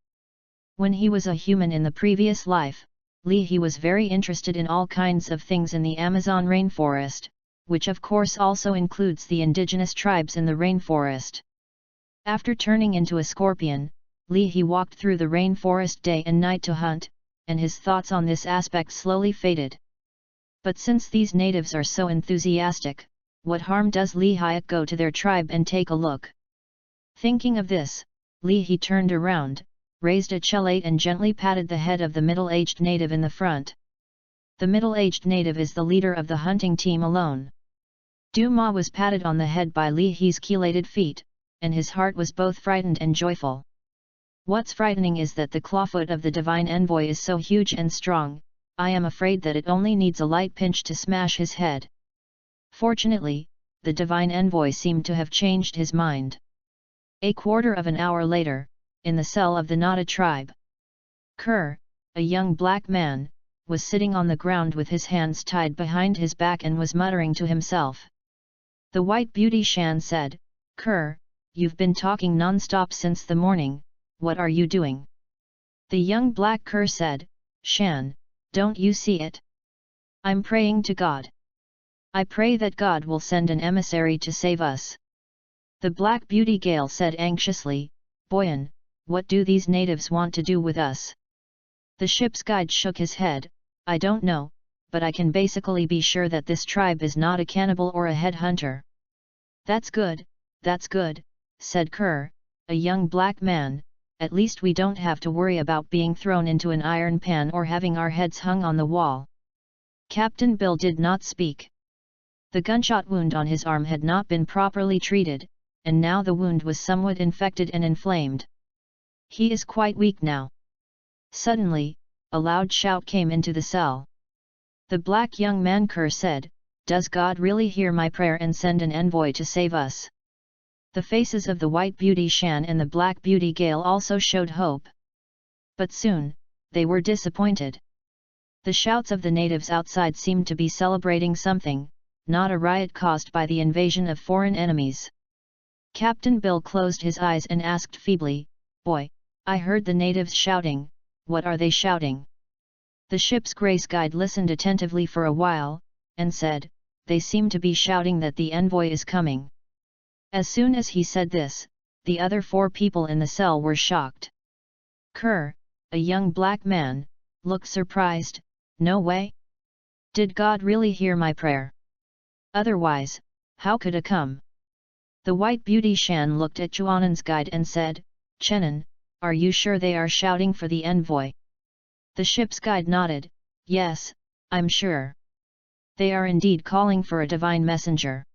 When he was a human in the previous life, Li He was very interested in all kinds of things in the Amazon rainforest, which of course also includes the indigenous tribes in the rainforest. After turning into a scorpion, Li He walked through the rainforest day and night to hunt, and his thoughts on this aspect slowly faded. But since these natives are so enthusiastic, what harm does Li He go to their tribe and take a look? Thinking of this, Li He turned around, raised a chelate and gently patted the head of the middle-aged native in the front. The middle-aged native is the leader of the hunting team alone. Du Ma was patted on the head by Li He's chelated feet, and his heart was both frightened and joyful. What's frightening is that the clawfoot of the divine envoy is so huge and strong, I am afraid that it only needs a light pinch to smash his head. Fortunately, the divine envoy seemed to have changed his mind. A quarter of an hour later, in the cell of the Nada tribe, Kerr, a young black man, was sitting on the ground with his hands tied behind his back and was muttering to himself. The white beauty Shan said, "Kerr, you've been talking non-stop since the morning, what are you doing?" The young black Kerr said, "Shan, don't you see it? I'm praying to God. I pray that God will send an emissary to save us." The black beauty Gale said anxiously, "Boyan, what do these natives want to do with us?" The ship's guide shook his head, "I don't know, but I can basically be sure that this tribe is not a cannibal or a headhunter." That's good," said Kerr, a young black man, "at least we don't have to worry about being thrown into an iron pan or having our heads hung on the wall." Captain Bill did not speak. The gunshot wound on his arm had not been properly treated, and now the wound was somewhat infected and inflamed. He is quite weak now. Suddenly, a loud shout came into the cell. The black young man Kerr said, "Does God really hear my prayer and send an envoy to save us?" The faces of the white beauty Shan and the black beauty Gale also showed hope. But soon, they were disappointed. The shouts of the natives outside seemed to be celebrating something, not a riot caused by the invasion of foreign enemies. Captain Bill closed his eyes and asked feebly, "Boy, I heard the natives shouting, what are they shouting?" The ship's grace guide listened attentively for a while, and said, "They seem to be shouting that the envoy is coming." As soon as he said this, the other 4 people in the cell were shocked. Kerr, a young black man, looked surprised, "No way? Did God really hear my prayer? Otherwise, how could it come?" The white beauty Shan looked at Chuanan's guide and said, "Chenan, are you sure they are shouting for the envoy?" The ship's guide nodded, "Yes, I'm sure. They are indeed calling for a divine messenger."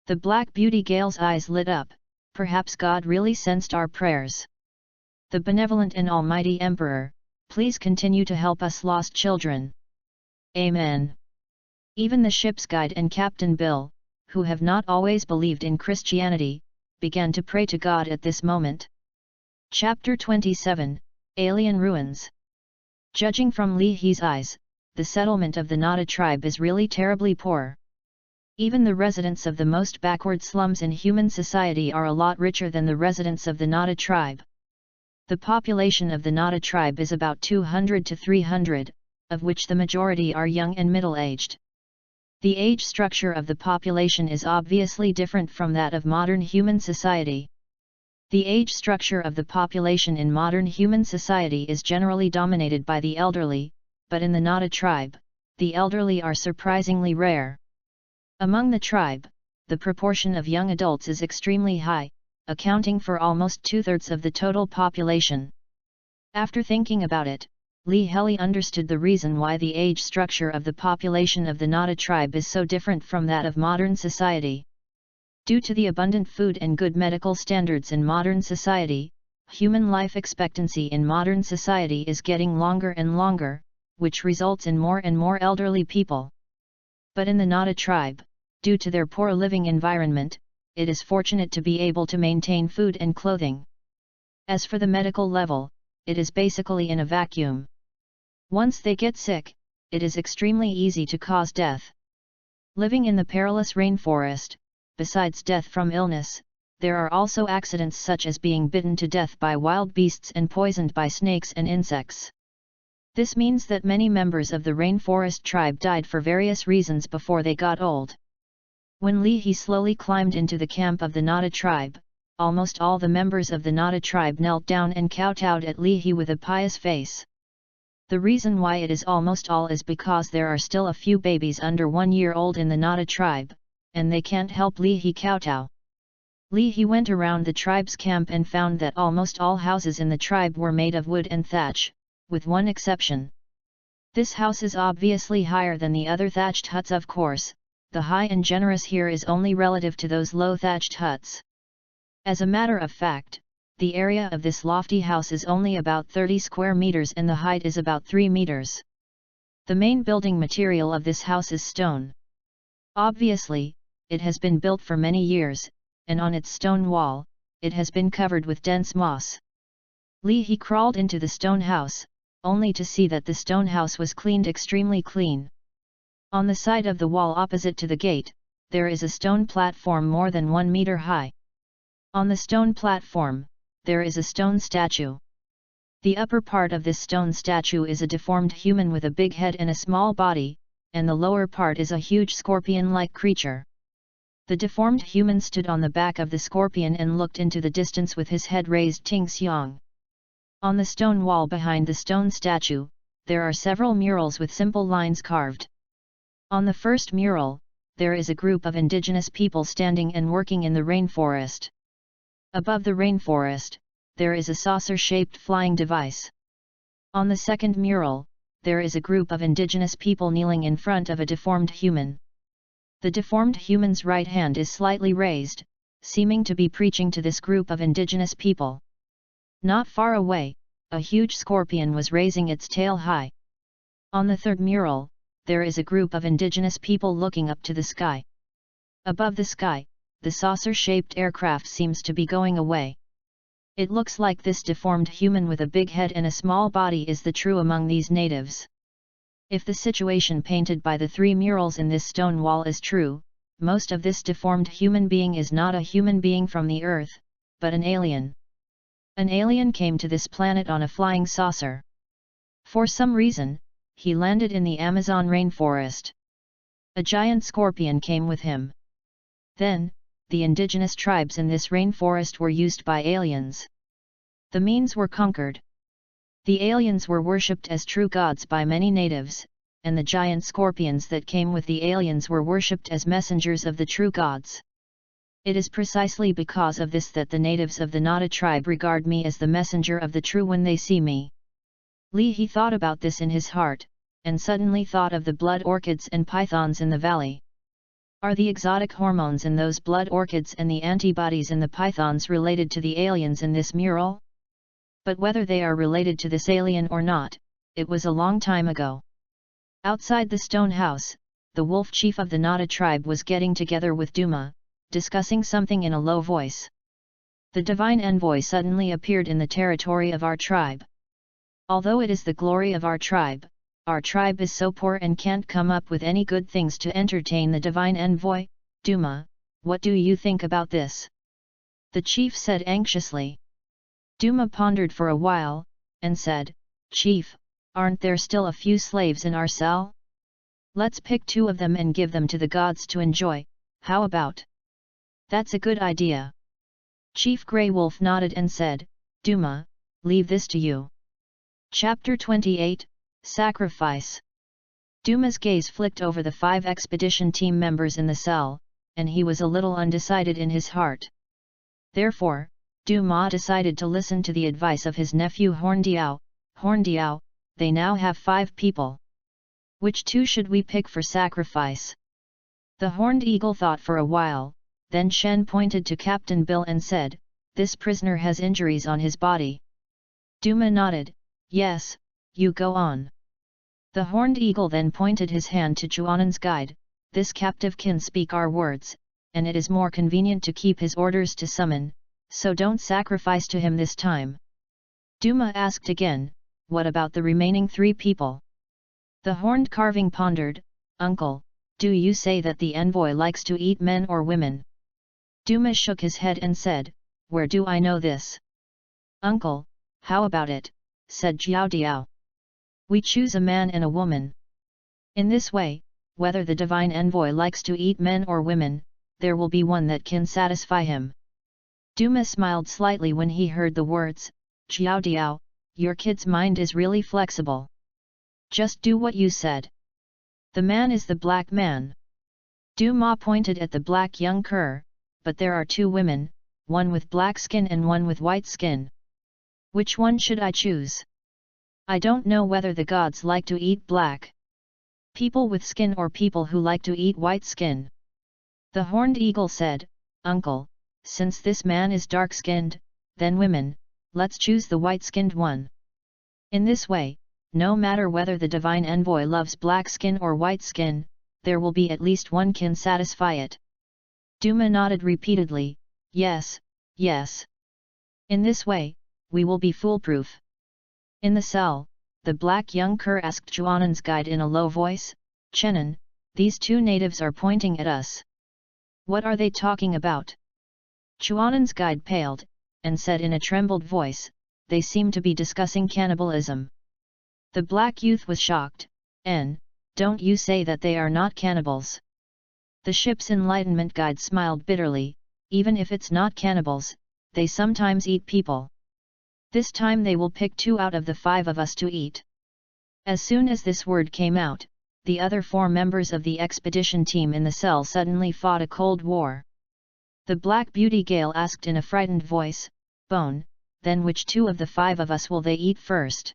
The black beauty Gale's eyes lit up, "Perhaps God really sensed our prayers. The benevolent and almighty Emperor, please continue to help us lost children. Amen." Even the ship's guide and Captain Bill, who have not always believed in Christianity, began to pray to God at this moment. Chapter 27, Alien Ruins. Judging from Li He's eyes, the settlement of the Nada tribe is really terribly poor. Even the residents of the most backward slums in human society are a lot richer than the residents of the Nada tribe. The population of the Nada tribe is about 200 to 300, of which the majority are young and middle-aged. The age structure of the population is obviously different from that of modern human society. The age structure of the population in modern human society is generally dominated by the elderly, but in the Nada tribe, the elderly are surprisingly rare. Among the tribe, the proportion of young adults is extremely high, accounting for almost 2/3 of the total population. After thinking about it, Li Heli understood the reason why the age structure of the population of the Nada tribe is so different from that of modern society. Due to the abundant food and good medical standards in modern society, human life expectancy in modern society is getting longer and longer, which results in more and more elderly people. But in the Nada tribe, due to their poor living environment, it is fortunate to be able to maintain food and clothing. As for the medical level, it is basically in a vacuum. Once they get sick, it is extremely easy to cause death. Living in the perilous rainforest, besides death from illness, there are also accidents such as being bitten to death by wild beasts and poisoned by snakes and insects. This means that many members of the rainforest tribe died for various reasons before they got old. When Li slowly climbed into the camp of the Nada tribe, almost all the members of the Nada tribe knelt down and kowtowed at Li with a pious face. The reason why it is almost all is because there are still a few babies under 1 year old in the Nada tribe, and they can't help Li kowtow. Li went around the tribe's camp and found that almost all houses in the tribe were made of wood and thatch, with one exception. This house is obviously higher than the other thatched huts. Of course, the high and generous here is only relative to those low thatched huts. As a matter of fact, the area of this lofty house is only about 30 square meters and the height is about 3 meters. The main building material of this house is stone. Obviously, it has been built for many years, and on its stone wall, it has been covered with dense moss. Li crawled into the stone house, only to see that the stone house was cleaned extremely clean. On the side of the wall opposite to the gate, there is a stone platform more than 1 meter high. On the stone platform, there is a stone statue. The upper part of this stone statue is a deformed human with a big head and a small body, and the lower part is a huge scorpion-like creature. The deformed human stood on the back of the scorpion and looked into the distance with his head raised ting xiang. On the stone wall behind the stone statue, there are several murals with simple lines carved. On the first mural, there is a group of indigenous people standing and working in the rainforest. Above the rainforest, there is a saucer-shaped flying device. On the second mural, there is a group of indigenous people kneeling in front of a deformed human. The deformed human's right hand is slightly raised, seeming to be preaching to this group of indigenous people. Not far away, a huge scorpion was raising its tail high. On the third mural, there is a group of indigenous people looking up to the sky. Above the sky, the saucer-shaped aircraft seems to be going away. It looks like this deformed human with a big head and a small body is the true among these natives. If the situation painted by the 3 murals in this stone wall is true, most of this deformed human being is not a human being from the Earth, but an alien. An alien came to this planet on a flying saucer. For some reason, he landed in the Amazon rainforest. A giant scorpion came with him. Then, the indigenous tribes in this rainforest were used by aliens. The means were conquered. The aliens were worshipped as true gods by many natives, and the giant scorpions that came with the aliens were worshipped as messengers of the true gods. It is precisely because of this that the natives of the Nada tribe regard me as the messenger of the true when they see me. Li thought about this in his heart, and suddenly thought of the blood orchids and pythons in the valley. Are the exotic hormones in those blood orchids and the antibodies in the pythons related to the aliens in this mural? But whether they are related to this alien or not, it was a long time ago. Outside the stone house, the wolf chief of the Nada tribe was getting together with Duma, discussing something in a low voice. The divine envoy suddenly appeared in the territory of our tribe. Although it is the glory of our tribe is so poor and can't come up with any good things to entertain the divine envoy. Duma, what do you think about this? The chief said anxiously. Duma pondered for a while, and said, Chief, aren't there still a few slaves in our cell? Let's pick 2 of them and give them to the gods to enjoy, how about? That's a good idea. Chief Grey Wolf nodded and said, Duma, leave this to you. Chapter 28, Sacrifice. Duma's gaze flicked over the 5 expedition team members in the cell, and he was a little undecided in his heart. Therefore, Duma decided to listen to the advice of his nephew Horndiao. Horndiao, they now have 5 people. Which 2 should we pick for sacrifice? The Horned Eagle thought for a while, then Shen pointed to Captain Bill and said, This prisoner has injuries on his body. Duma nodded, Yes, you go on. The Horned Eagle then pointed his hand to Chuanan's guide, this captive can speak our words, and it is more convenient to keep his orders to summon, so don't sacrifice to him this time." Duma asked again, "What about the remaining 3 people?" The horned carving pondered, "Uncle, do you say that the envoy likes to eat men or women?" Duma shook his head and said, "Where do I know this?" "Uncle, how about it?" said Jiao Diao. "We choose a man and a woman. In this way, whether the divine envoy likes to eat men or women, there will be one that can satisfy him." Duma smiled slightly when he heard the words, "Jiao Diao, your kid's mind is really flexible. Just do what you said. The man is the black man." Duma pointed at the black young cur, "But there are 2 women, one with black skin and one with white skin. Which one should I choose? I don't know whether the gods like to eat black people with skin or people who like to eat white skin." The horned eagle said, "Uncle, since this man is dark-skinned, then women, let's choose the white-skinned one. In this way, no matter whether the divine envoy loves black skin or white skin, there will be at least one can satisfy it." Duma nodded repeatedly, "Yes, yes. In this way, we will be foolproof." In the cell, the black young cur asked Chuanan's guide in a low voice, "Chenan, these 2 natives are pointing at us. What are they talking about?" Chuanan's guide paled, and said in a trembled voice, "They seem to be discussing cannibalism." The black youth was shocked, "Don't you say that they are not cannibals?" The ship's enlightenment guide smiled bitterly, "Even if it's not cannibals, they sometimes eat people. This time they will pick 2 out of the 5 of us to eat." As soon as this word came out, the other 4 members of the expedition team in the cell suddenly fought a cold war. The Black Beauty Gale asked in a frightened voice, "Bone, then which 2 of the 5 of us will they eat first?"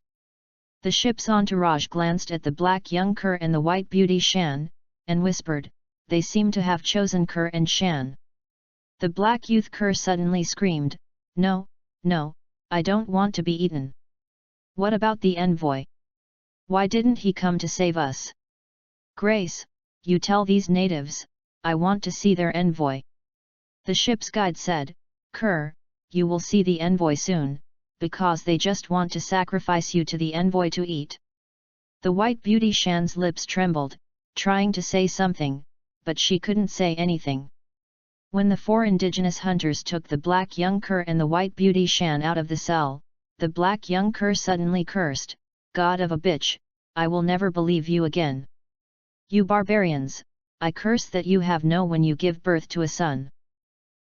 The ship's entourage glanced at the black young cur and the white beauty Shan, and whispered, "They seem to have chosen Cur and Shan." The black youth cur suddenly screamed, "No, no, I don't want to be eaten. What about the envoy? Why didn't he come to save us? Grace, you tell these natives, I want to see their envoy." The ship's guide said, "Cur, you will see the envoy soon, because they just want to sacrifice you to the envoy to eat." The white beauty Shan's lips trembled, trying to say something, but she couldn't say anything. When the 4 indigenous hunters took the black young cur and the white beauty Shan out of the cell, the black young cur suddenly cursed, "God of a bitch, I will never believe you again. You barbarians, I curse that you have no when you give birth to a son.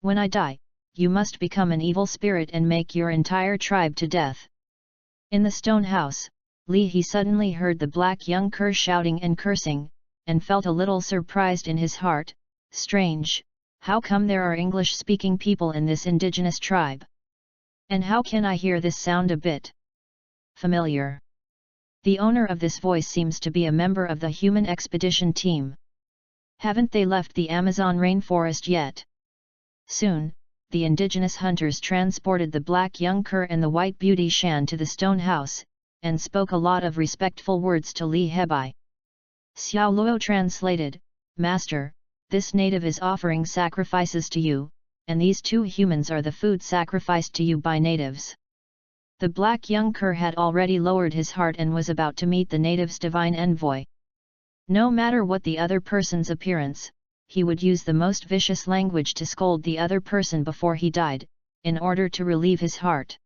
When I die, you must become an evil spirit and make your entire tribe to death." In the stone house, Li He suddenly heard the black young cur shouting and cursing, and felt a little surprised in his heart. Strange, how come there are English-speaking people in this indigenous tribe? And how can I hear this sound a bit familiar? The owner of this voice seems to be a member of the human expedition team. Haven't they left the Amazon rainforest yet? Soon, the indigenous hunters transported the black young cur and the white beauty Shan to the stone house, and spoke a lot of respectful words to Li Hebai. Xiao Luo translated, "Master, this native is offering sacrifices to you, and these 2 humans are the food sacrificed to you by natives." The black young cur had already lowered his heart and was about to meet the native's divine envoy. No matter what the other person's appearance, he would use the most vicious language to scold the other person before he died, in order to relieve his heart.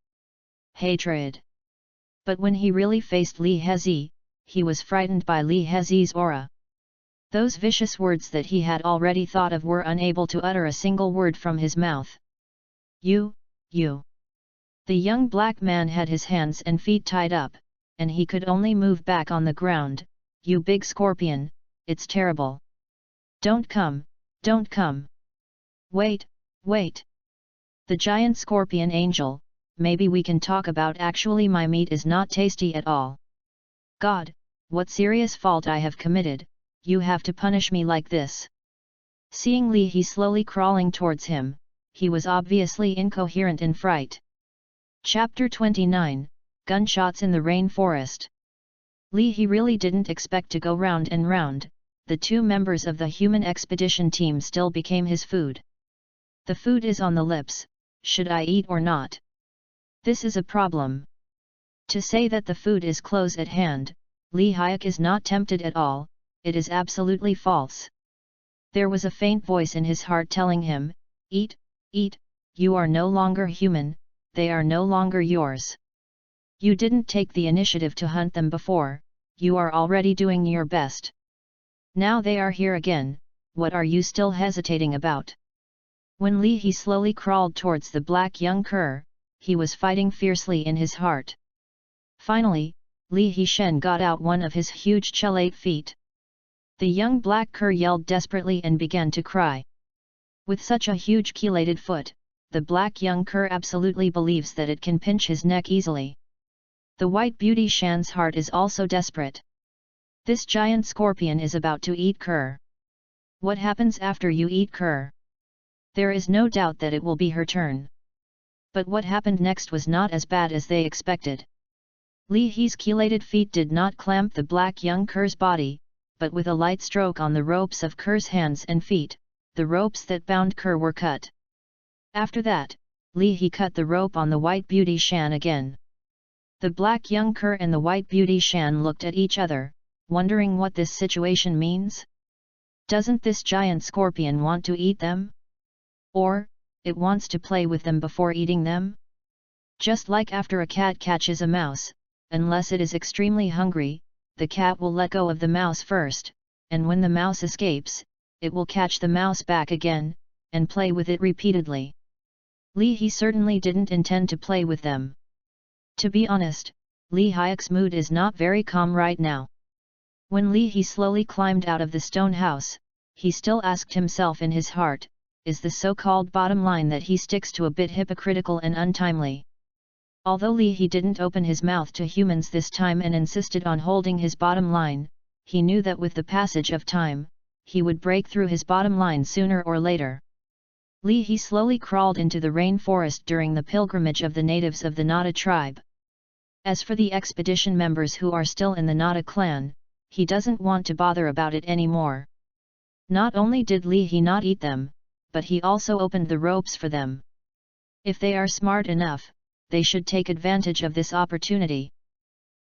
Hatred. But when he really faced Li Hezi, he was frightened by Li Hezi's aura. Those vicious words that he had already thought of were unable to utter a single word from his mouth. You. The young black man had his hands and feet tied up, and he could only move back on the ground. "You big scorpion, it's terrible. Don't come, don't come. Wait. The giant scorpion angel, maybe we can talk about actually my meat is not tasty at all. God, what serious fault I have committed, you have to punish me like this." Seeing Li He slowly crawling towards him, he was obviously incoherent in fright. Chapter 29, Gunshots in the Rainforest. Li He really didn't expect to go round and round, the 2 members of the human expedition team still became his food. The food is on the lips, should I eat or not? This is a problem. To say that the food is close at hand, Lee Hyuk is not tempted at all, it is absolutely false. There was a faint voice in his heart telling him, eat, eat, you are no longer human, they are no longer yours. You didn't take the initiative to hunt them before, you are already doing your best. Now they are here again, what are you still hesitating about? When Li He slowly crawled towards the black young cur, he was fighting fiercely in his heart. Finally, Li He Shen got out one of his huge chelate feet. The young black cur yelled desperately and began to cry. With such a huge chelated foot, the black young cur absolutely believes that it can pinch his neck easily. The white beauty Shan's heart is also desperate. This giant scorpion is about to eat cur. What happens after you eat cur? There is no doubt that it will be her turn. But what happened next was not as bad as they expected. Li He's chelated feet did not clamp the black young cur's body, but with a light stroke on the ropes of cur's hands and feet, the ropes that bound cur were cut. After that, Li He cut the rope on the white beauty Shan again. The black young cur and the white beauty Shan looked at each other, wondering what this situation means. Doesn't this giant scorpion want to eat them? Or, it wants to play with them before eating them? Just like after a cat catches a mouse, unless it is extremely hungry, the cat will let go of the mouse first, and when the mouse escapes, it will catch the mouse back again, and play with it repeatedly. Li He certainly didn't intend to play with them. To be honest, Li Hyuk's mood is not very calm right now. When Li He slowly climbed out of the stone house, he still asked himself in his heart, is the so-called bottom line that he sticks to a bit hypocritical and untimely? Although Li He didn't open his mouth to humans this time and insisted on holding his bottom line, he knew that with the passage of time, he would break through his bottom line sooner or later. Li He slowly crawled into the rainforest during the pilgrimage of the natives of the Nada tribe. As for the expedition members who are still in the Nada clan, he doesn't want to bother about it anymore. Not only did Li He not eat them, but he also opened the ropes for them. If they are smart enough, they should take advantage of this opportunity.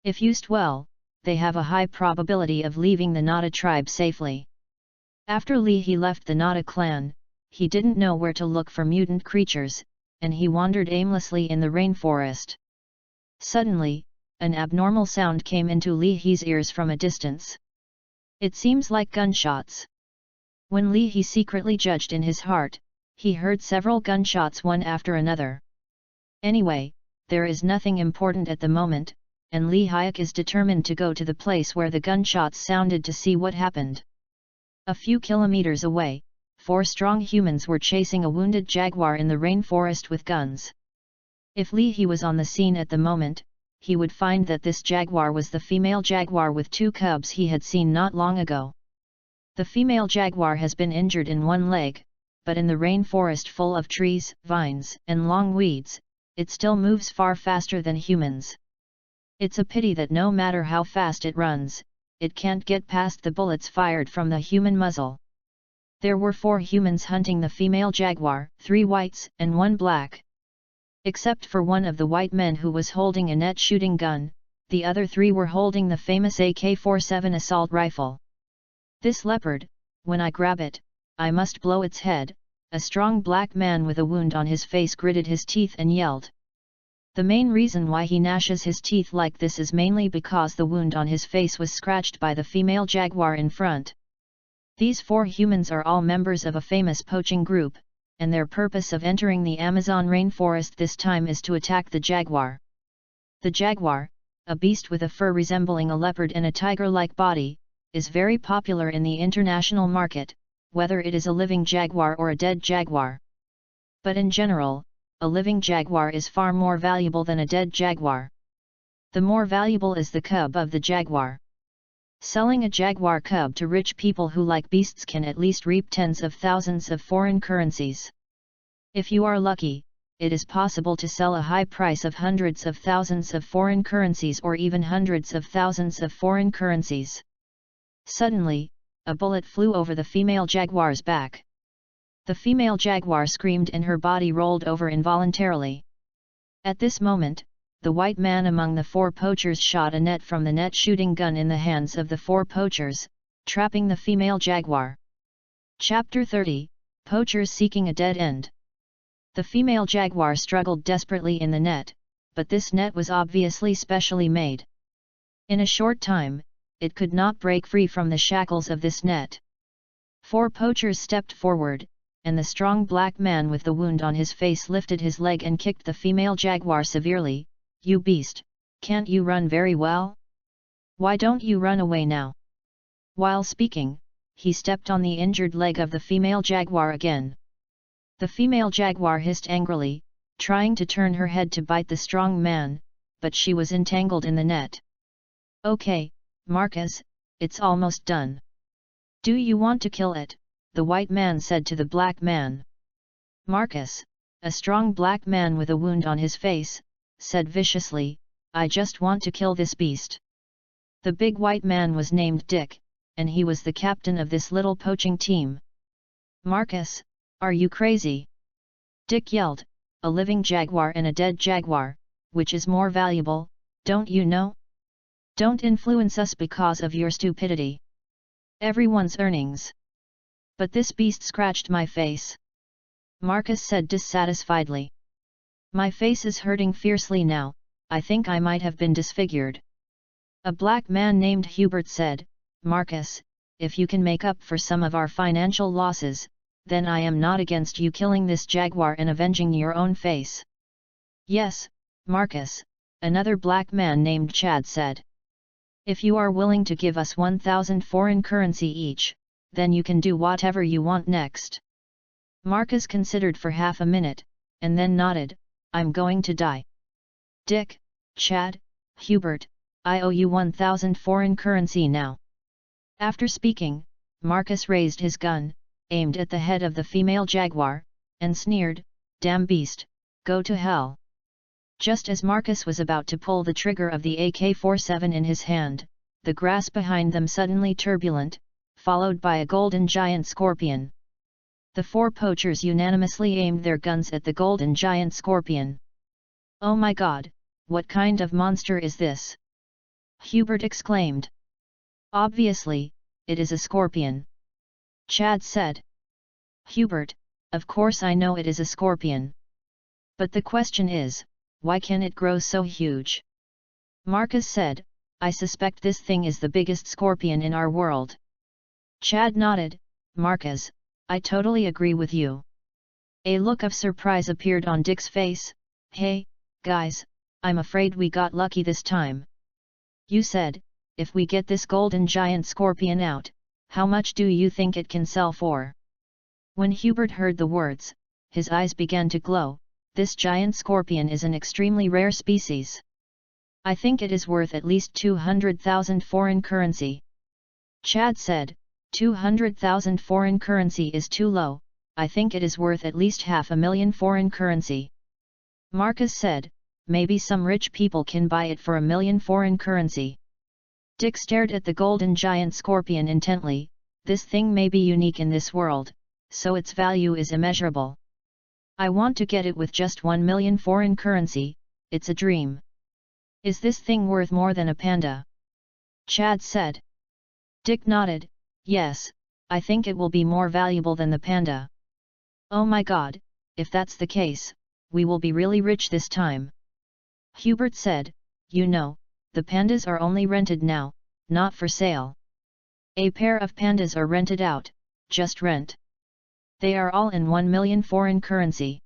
If used well, they have a high probability of leaving the Nada tribe safely. After Li He left the Nada clan, he didn't know where to look for mutant creatures, and he wandered aimlessly in the rainforest. Suddenly, an abnormal sound came into Li He's ears from a distance. It seems like gunshots. When Li He secretly judged in his heart, he heard several gunshots one after another. Anyway, there is nothing important at the moment, and Li Hyuk is determined to go to the place where the gunshots sounded to see what happened. A few kilometers away, 4 strong humans were chasing a wounded jaguar in the rainforest with guns. If Li He was on the scene at the moment, he would find that this jaguar was the female jaguar with 2 cubs he had seen not long ago. The female jaguar has been injured in one leg, but in the rainforest full of trees, vines, and long weeds, it still moves far faster than humans. It's a pity that no matter how fast it runs, it can't get past the bullets fired from the human muzzle. There were 4 humans hunting the female jaguar, 3 whites and 1 black. Except for one of the white men who was holding a net shooting gun, the other 3 were holding the famous AK-47 assault rifle. This leopard, when I grab it, I must blow its head, a strong black man with a wound on his face gritted his teeth and yelled. The main reason why he gnashes his teeth like this is mainly because the wound on his face was scratched by the female jaguar in front. These 4 humans are all members of a famous poaching group, and their purpose of entering the Amazon rainforest this time is to attack the jaguar. The jaguar, a beast with a fur resembling a leopard and a tiger-like body, is very popular in the international market, whether it is a living jaguar or a dead jaguar. But in general, a living jaguar is far more valuable than a dead jaguar. The more valuable is the cub of the jaguar. Selling a jaguar cub to rich people who like beasts can at least reap tens of thousands of foreign currencies. If you are lucky, it is possible to sell a high price of hundreds of thousands of foreign currencies or even hundreds of thousands of foreign currencies. Suddenly, a bullet flew over the female jaguar's back. The female jaguar screamed and her body rolled over involuntarily. At this moment, the white man among the 4 poachers shot a net from the net shooting gun in the hands of the 4 poachers, trapping the female jaguar. Chapter 30, Poachers Seeking a Dead End. The female jaguar struggled desperately in the net, but this net was obviously specially made. In a short time, it could not break free from the shackles of this net. 4 poachers stepped forward, and the strong black man with the wound on his face lifted his leg and kicked the female jaguar severely. "You beast, can't you run very well? Why don't you run away now?" While speaking, he stepped on the injured leg of the female jaguar again. The female jaguar hissed angrily, trying to turn her head to bite the strong man, but she was entangled in the net. "Okay, Marcus, it's almost done. Do you want to kill it?" the white man said to the black man. Marcus, a strong black man with a wound on his face, said viciously, "I just want to kill this beast." The big white man was named Dick, and he was the captain of this little poaching team. "Marcus, are you crazy?" Dick yelled. "A living jaguar and a dead jaguar, which is more valuable, don't you know? Don't influence us because of your stupidity. Everyone's earnings." "But this beast scratched my face," Marcus said dissatisfiedly. "My face is hurting fiercely now, I think I might have been disfigured." A black man named Hubert said, "Marcus, if you can make up for some of our financial losses, then I am not against you killing this jaguar and avenging your own face." "Yes, Marcus," another black man named Chad said. "If you are willing to give us 1,000 foreign currency each, then you can do whatever you want next." Marcus considered for half a minute, and then nodded. "I'm going to die. Dick, Chad, Hubert, I owe you 1,000 foreign currency now." After speaking, Marcus raised his gun, aimed at the head of the female jaguar, and sneered, "Damn beast, go to hell." Just as Marcus was about to pull the trigger of the AK-47 in his hand, the grass behind them suddenly turbulent, followed by a golden giant scorpion. The 4 poachers unanimously aimed their guns at the golden giant scorpion. "Oh my God, what kind of monster is this?" Hubert exclaimed. "Obviously, it is a scorpion," Chad said. "Hubert, of course I know it is a scorpion. But the question is, why can it grow so huge?" Marcus said, "I suspect this thing is the biggest scorpion in our world." Chad nodded. "Marcus, I totally agree with you." A look of surprise appeared on Dick's face. "Hey, guys, I'm afraid we got lucky this time. You said, if we get this golden giant scorpion out, how much do you think it can sell for?" When Hubert heard the words, his eyes began to glow. "This giant scorpion is an extremely rare species. I think it is worth at least 200,000 foreign currency." Chad said, 200,000 foreign currency is too low, I think it is worth at least 500,000 foreign currency." Marcus said, "Maybe some rich people can buy it for 1,000,000 foreign currency." Dick stared at the golden giant scorpion intently. "This thing may be unique in this world, so its value is immeasurable. I want to get it with just 1,000,000 foreign currency, it's a dream." "Is this thing worth more than a panda?" Chad said. Dick nodded. "Yes, I think it will be more valuable than the panda." "Oh my God, if that's the case, we will be really rich this time." Hubert said, "You know, the pandas are only rented now, not for sale. A pair of pandas are rented out, just rent. They are all in 1,000,000 foreign currency.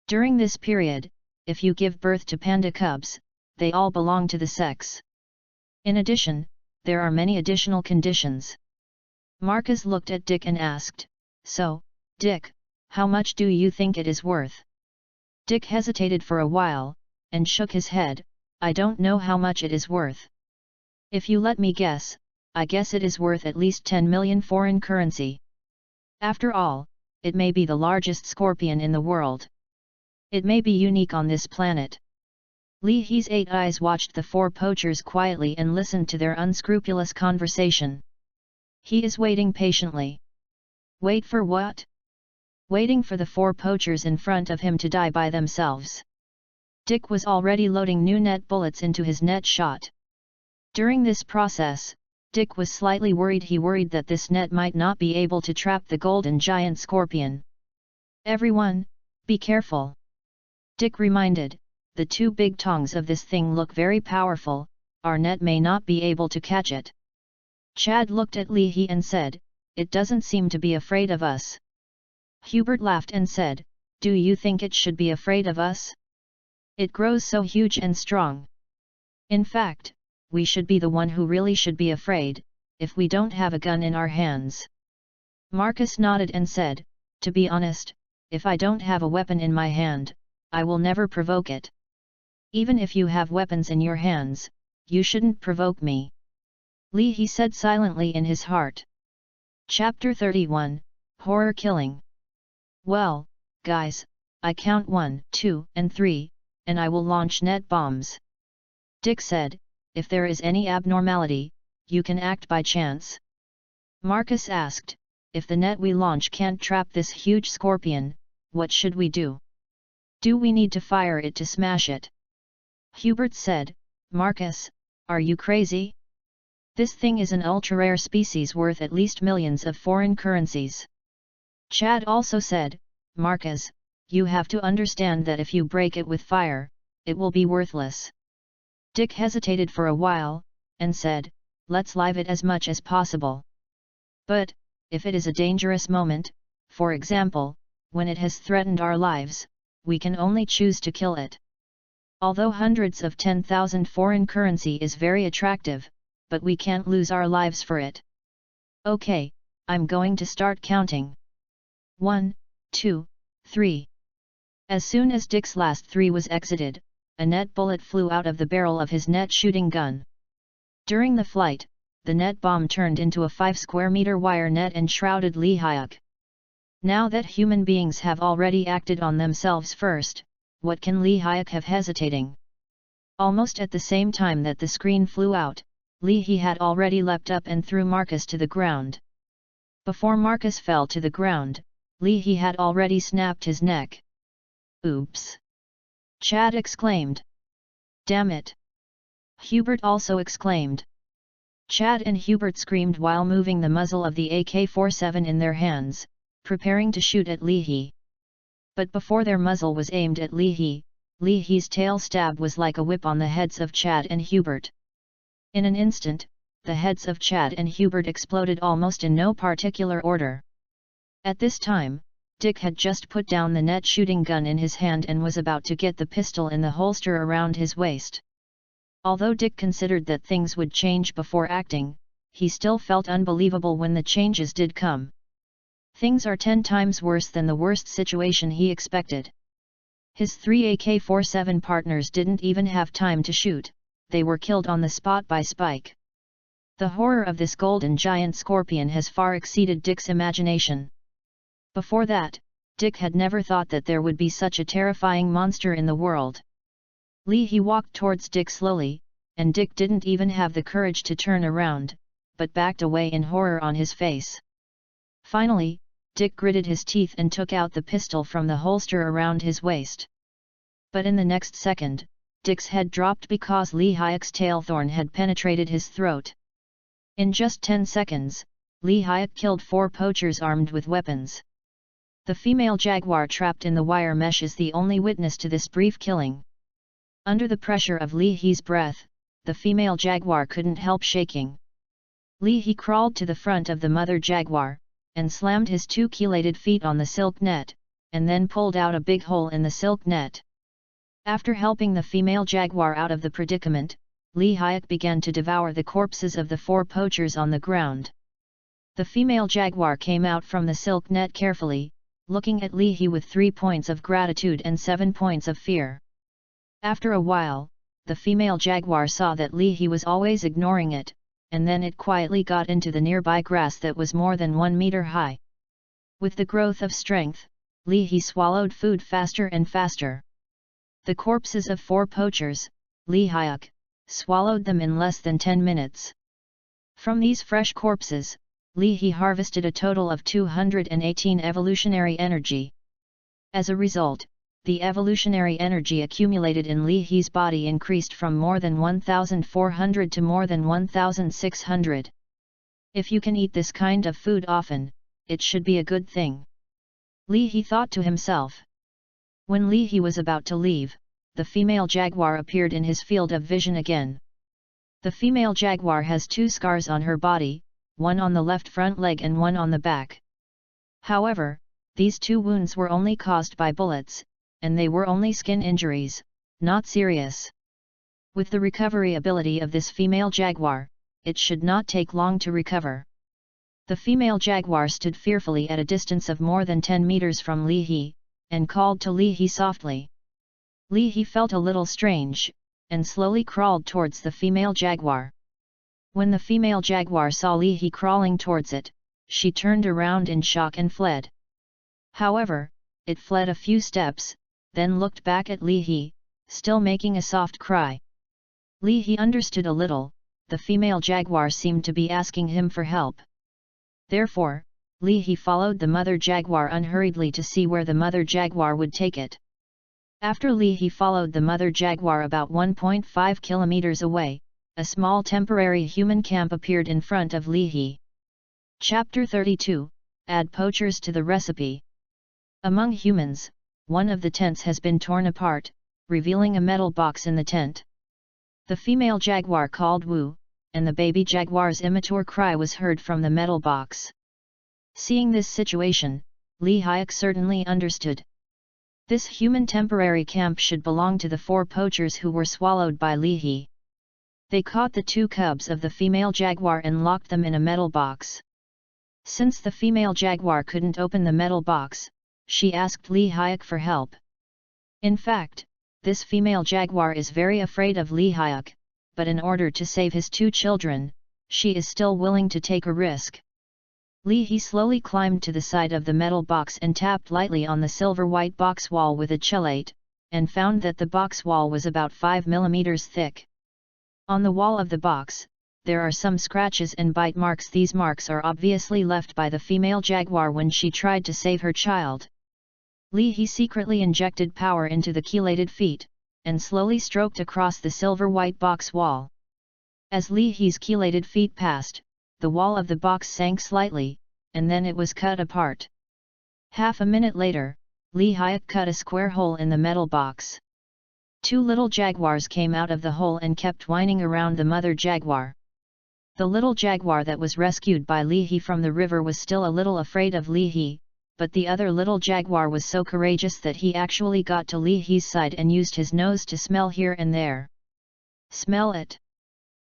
During this period, if you give birth to panda cubs, they all belong to the sex. In addition, there are many additional conditions." Marcus looked at Dick and asked, "So, Dick, how much do you think it is worth?" Dick hesitated for a while, and shook his head. "I don't know how much it is worth. If you let me guess, I guess it is worth at least 10,000,000 foreign currency. After all, it may be the largest scorpion in the world. It may be unique on this planet." Lee He's 8 eyes watched the 4 poachers quietly and listened to their unscrupulous conversation. He is waiting patiently. Wait for what? Waiting for the 4 poachers in front of him to die by themselves. Dick was already loading new net bullets into his net shot. During this process, Dick was slightly worried. He worried that this net might not be able to trap the golden giant scorpion. Everyone, be careful. Dick reminded, the 2 big tongs of this thing look very powerful, our net may not be able to catch it. Chad looked at Leahy and said, it doesn't seem to be afraid of us. Hubert laughed and said, do you think it should be afraid of us? It grows so huge and strong. In fact, we should be the one who really should be afraid, if we don't have a gun in our hands. Marcus nodded and said, to be honest, if I don't have a weapon in my hand, I will never provoke it. Even if you have weapons in your hands, you shouldn't provoke me. Leahy said silently in his heart. Chapter 31, Horror Killing. Well, guys, I count 1, 2, and 3, and I will launch net bombs. Dick said, if there is any abnormality, you can act by chance. Marcus asked, if the net we launch can't trap this huge scorpion, what should we do? Do we need to fire it to smash it? Hubert said, Marcus, are you crazy? This thing is an ultra-rare species worth at least millions of foreign currencies. Chad also said, Marcus, you have to understand that if you break it with fire, it will be worthless. Dick hesitated for a while, and said, let's live it as much as possible. But, if it is a dangerous moment, for example, when it has threatened our lives, we can only choose to kill it. Although hundreds of 10,000 foreign currency is very attractive, but we can't lose our lives for it. Okay, I'm going to start counting. 1, 2, 3. As soon as Dick's last 3 was exited, a net bullet flew out of the barrel of his net shooting gun. During the flight, the net bomb turned into a 5 square meter wire net and shrouded Lee Hyuk. Now that human beings have already acted on themselves first, what can Lee Hyuk have hesitating? Almost at the same time that the screen flew out, Lee He had already leapt up and threw Marcus to the ground. Before Marcus fell to the ground, Lee He had already snapped his neck. Oops! Chad exclaimed. Damn it! Hubert also exclaimed. Chad and Hubert screamed while moving the muzzle of the AK-47 in their hands, preparing to shoot at Lee He. But before their muzzle was aimed at Lee He's tail stab was like a whip on the heads of Chad and Hubert. In an instant, the heads of Chad and Hubert exploded almost in no particular order. At this time, Dick had just put down the net shooting gun in his hand and was about to get the pistol in the holster around his waist. Although Dick considered that things would change before acting, he still felt unbelievable when the changes did come. Things are 10 times worse than the worst situation he expected. His 3 AK-47 partners didn't even have time to shoot, they were killed on the spot by Spike. The horror of this golden giant scorpion has far exceeded Dick's imagination. Before that, Dick had never thought that there would be such a terrifying monster in the world. Lee He walked towards Dick slowly, and Dick didn't even have the courage to turn around, but backed away in horror on his face. Finally, Dick gritted his teeth and took out the pistol from the holster around his waist. But in the next second, Dick's head dropped because Lee Hyuk's tail thorn had penetrated his throat. In just 10 seconds, Lee Hyuk killed 4 poachers armed with weapons. The female jaguar trapped in the wire mesh is the only witness to this brief killing. Under the pressure of Lee He's breath, the female jaguar couldn't help shaking. Lee He crawled to the front of the mother jaguar, and slammed his 2 chelated feet on the silk net, and then pulled out a big hole in the silk net. After helping the female jaguar out of the predicament, Lee Hyuk began to devour the corpses of the 4 poachers on the ground. The female jaguar came out from the silk net carefully, looking at Lee He with 3 points of gratitude and 7 points of fear. After a while, the female jaguar saw that Lee He was always ignoring it, and then it quietly got into the nearby grass that was more than 1 meter high. With the growth of strength, Lee He swallowed food faster and faster. The corpses of 4 poachers, Lee Hyuk, swallowed them in less than 10 minutes. From these fresh corpses, Li He harvested a total of 218 evolutionary energy. As a result, the evolutionary energy accumulated in Li He's body increased from more than 1,400 to more than 1,600. If you can eat this kind of food often, it should be a good thing. Li He thought to himself. When Li He was about to leave, the female jaguar appeared in his field of vision again. The female jaguar has 2 scars on her body, one on the left front leg and one on the back. However, these 2 wounds were only caused by bullets, and they were only skin injuries, not serious. With the recovery ability of this female jaguar, it should not take long to recover. The female jaguar stood fearfully at a distance of more than 10 meters from Li He, and called to Li He softly. Li He felt a little strange, and slowly crawled towards the female jaguar. When the female jaguar saw Li He crawling towards it, she turned around in shock and fled. However, it fled a few steps, then looked back at Li He, still making a soft cry. Li He understood a little, the female jaguar seemed to be asking him for help. Therefore, Li He followed the mother jaguar unhurriedly to see where the mother jaguar would take it. After Li He followed the mother jaguar about 1.5 kilometers away, a small temporary human camp appeared in front of Li He. Chapter 32, Add Poachers to the Recipe. Among humans, one of the tents has been torn apart, revealing a metal box in the tent. The female jaguar called Wu, and the baby jaguar's immature cry was heard from the metal box. Seeing this situation, Li Hyuk certainly understood. This human temporary camp should belong to the 4 poachers who were swallowed by Li He. They caught the 2 cubs of the female jaguar and locked them in a metal box. Since the female jaguar couldn't open the metal box, she asked Li Hyuk for help. In fact, this female jaguar is very afraid of Li Hyuk, but in order to save his 2 children, she is still willing to take a risk. Li He slowly climbed to the side of the metal box and tapped lightly on the silver-white box wall with a chelate, and found that the box wall was about 5 mm thick. On the wall of the box, there are some scratches and bite marks. These marks are obviously left by the female jaguar when she tried to save her child. Li He secretly injected power into the chelated feet, and slowly stroked across the silver-white box wall. As Li He's chelated feet passed, the wall of the box sank slightly, and then it was cut apart. Half a minute later, Li Hyuk cut a square hole in the metal box. 2 little jaguars came out of the hole and kept whining around the mother jaguar. The little jaguar that was rescued by Li He from the river was still a little afraid of Li He, but the other little jaguar was so courageous that he actually got to Li He's side and used his nose to smell here and there. Smell it!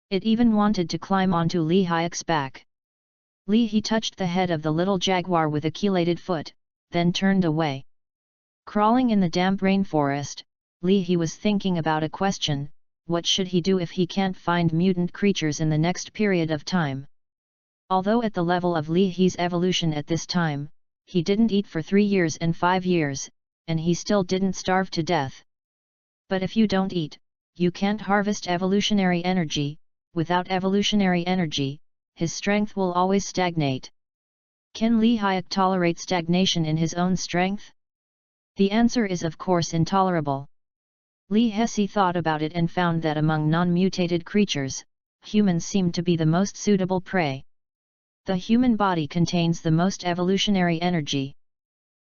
It even wanted to climb onto Li Hyuk's back. Li He touched the head of the little jaguar with a chelated foot, then turned away. Crawling in the damp rainforest, Li He was thinking about a question: what should he do if he can't find mutant creatures in the next period of time? Although at the level of Li He's evolution at this time, he didn't eat for 3 years and 5 years, and he still didn't starve to death. But if you don't eat, you can't harvest evolutionary energy. Without evolutionary energy, his strength will always stagnate. Can Li Hyuk tolerate stagnation in his own strength? The answer is of course intolerable. Li Hesi thought about it and found that among non-mutated creatures, humans seem to be the most suitable prey. The human body contains the most evolutionary energy.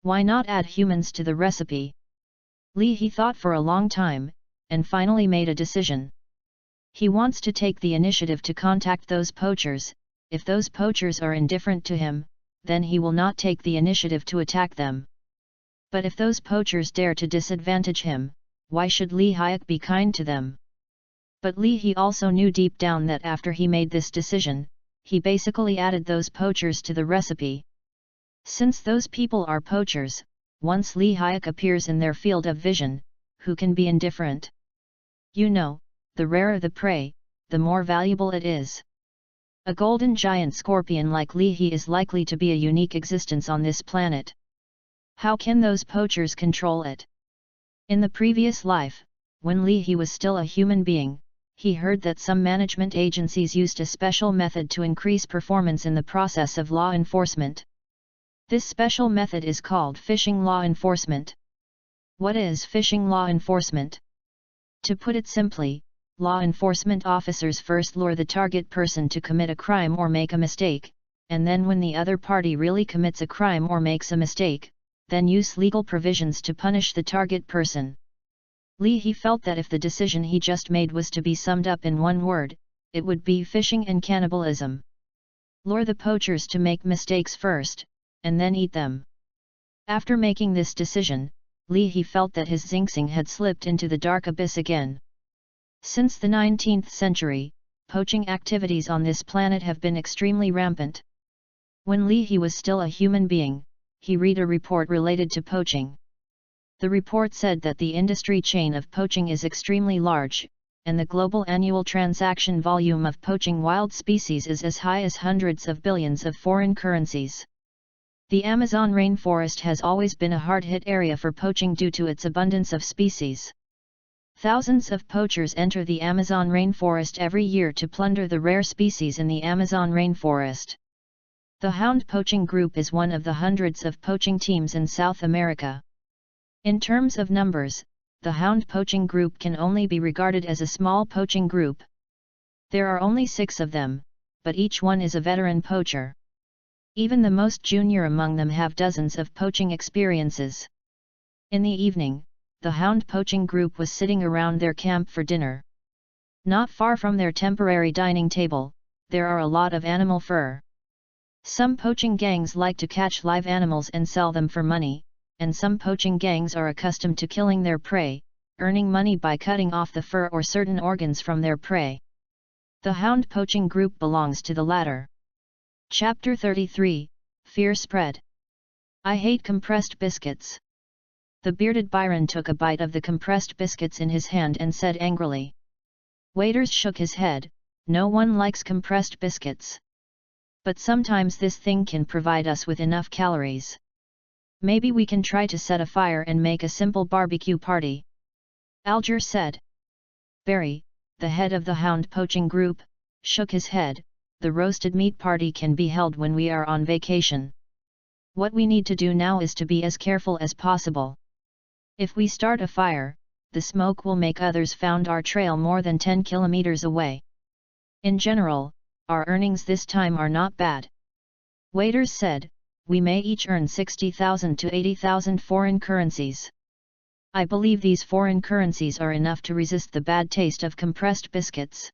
Why not add humans to the recipe? Li He thought for a long time, and finally made a decision. He wants to take the initiative to contact those poachers. If those poachers are indifferent to him, then he will not take the initiative to attack them. But if those poachers dare to disadvantage him, why should Li Hyuk be kind to them? But Li He also knew deep down that after he made this decision, he basically added those poachers to the recipe. Since those people are poachers, once Li Hyuk appears in their field of vision, who can be indifferent? You know, the rarer the prey, the more valuable it is. A golden giant scorpion like Li He is likely to be a unique existence on this planet. How can those poachers control it? In the previous life, when Li He was still a human being, he heard that some management agencies used a special method to increase performance in the process of law enforcement. This special method is called phishing law enforcement. What is phishing law enforcement? To put it simply, law enforcement officers first lure the target person to commit a crime or make a mistake, and then when the other party really commits a crime or makes a mistake, then use legal provisions to punish the target person. He felt that if the decision he just made was to be summed up in one word, it would be phishing and cannibalism. Lure the poachers to make mistakes first, and then eat them. After making this decision, he felt that his Xingxing had slipped into the dark abyss again. Since the 19th century, poaching activities on this planet have been extremely rampant. When he was still a human being, he read a report related to poaching. The report said that the industry chain of poaching is extremely large, and the global annual transaction volume of poaching wild species is as high as hundreds of billions of foreign currencies. The Amazon rainforest has always been a hard-hit area for poaching due to its abundance of species. Thousands of poachers enter the Amazon rainforest every year to plunder the rare species in the Amazon rainforest. The hound poaching group is one of the hundreds of poaching teams in South America. In terms of numbers, the hound poaching group can only be regarded as a small poaching group. There are only 6 of them, but each one is a veteran poacher. Even the most junior among them have dozens of poaching experiences. In the evening, the hound poaching group was sitting around their camp for dinner. Not far from their temporary dining table, there are a lot of animal fur. Some poaching gangs like to catch live animals and sell them for money, and some poaching gangs are accustomed to killing their prey, earning money by cutting off the fur or certain organs from their prey. The hound poaching group belongs to the latter. Chapter 33, Fear Spread. I hate compressed biscuits. The bearded Byron took a bite of the compressed biscuits in his hand and said angrily. Waiters shook his head, no one likes compressed biscuits. But sometimes this thing can provide us with enough calories. Maybe we can try to set a fire and make a simple barbecue party. Alger said. Barry, the head of the hound poaching group, shook his head. The roasted meat party can be held when we are on vacation. What we need to do now is to be as careful as possible. If we start a fire, the smoke will make others found our trail more than 10 kilometers away. In general, our earnings this time are not bad. Waiters said, we may each earn 60,000 to 80,000 foreign currencies. I believe these foreign currencies are enough to resist the bad taste of compressed biscuits.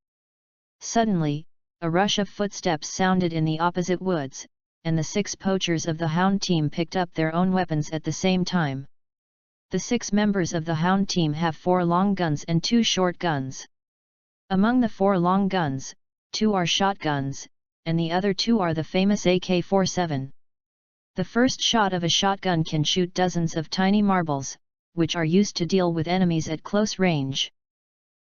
Suddenly, a rush of footsteps sounded in the opposite woods, and the 6 poachers of the hound team picked up their own weapons at the same time. The 6 members of the hound team have 4 long guns and 2 short guns. Among the 4 long guns, 2 are shotguns, and the other 2 are the famous AK-47. The first shot of a shotgun can shoot dozens of tiny marbles, which are used to deal with enemies at close range.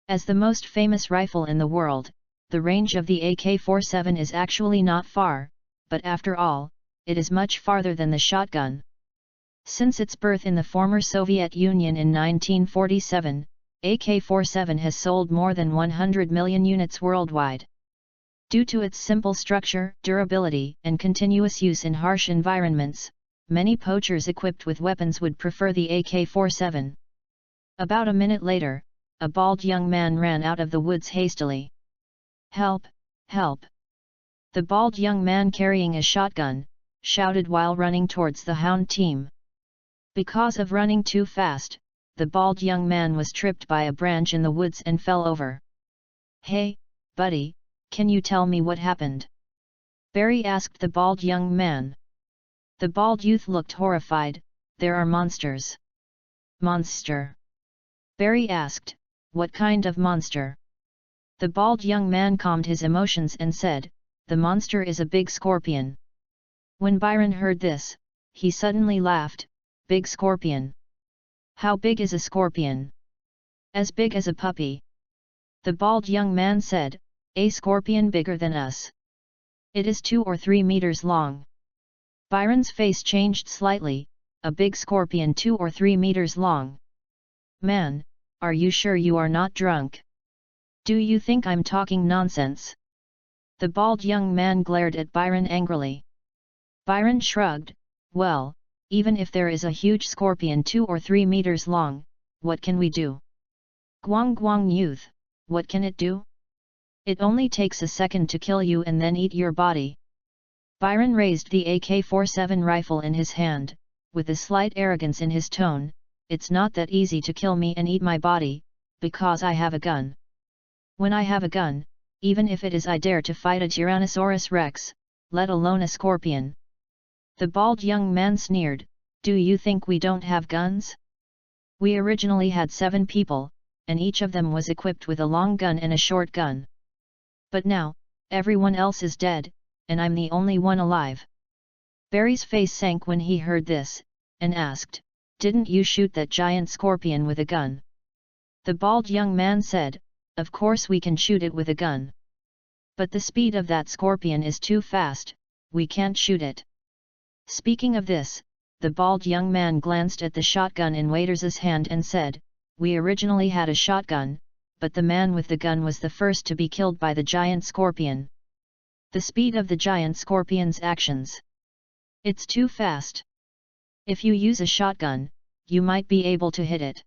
As the most famous rifle in the world, the range of the AK-47 is actually not far, but after all, it is much farther than the shotgun. Since its birth in the former Soviet Union in 1947, AK-47 has sold more than 100 million units worldwide. Due to its simple structure, durability, and continuous use in harsh environments, many poachers equipped with weapons would prefer the AK-47. About a minute later, a bald young man ran out of the woods hastily. Help! Help! The bald young man carrying a shotgun shouted while running towards the hound team. Because of running too fast, the bald young man was tripped by a branch in the woods and fell over. Hey, buddy, can you tell me what happened? Barry asked the bald young man. The bald youth looked horrified. There are monsters. Monster? Barry asked, what kind of monster? The bald young man calmed his emotions and said, the monster is a big scorpion. When Byron heard this, he suddenly laughed. Big scorpion. How big is a scorpion? As big as a puppy. The bald young man said, a scorpion bigger than us. It is 2 or 3 meters long. Byron's face changed slightly. A big scorpion 2 or 3 meters long. Man, are you sure you are not drunk? Do you think I'm talking nonsense? The bald young man glared at Byron angrily. Byron shrugged, well, even if there is a huge scorpion 2 or 3 meters long, what can we do? Guang Guang youth, what can it do? It only takes a second to kill you and then eat your body. Byron raised the AK-47 rifle in his hand, with a slight arrogance in his tone. It's not that easy to kill me and eat my body, because I have a gun. When I have a gun, even if it is I dare to fight a Tyrannosaurus Rex, let alone a scorpion. The bald young man sneered, do you think we don't have guns? We originally had 7 people, and each of them was equipped with a long gun and a short gun. But now, everyone else is dead, and I'm the only one alive. Barry's face sank when he heard this, and asked, didn't you shoot that giant scorpion with a gun? The bald young man said, of course we can shoot it with a gun. But the speed of that scorpion is too fast, we can't shoot it. Speaking of this, the bald young man glanced at the shotgun in Waiters's hand and said, we originally had a shotgun, but the man with the gun was the first to be killed by the giant scorpion. The speed of the giant scorpion's actions. It's too fast. If you use a shotgun, you might be able to hit it.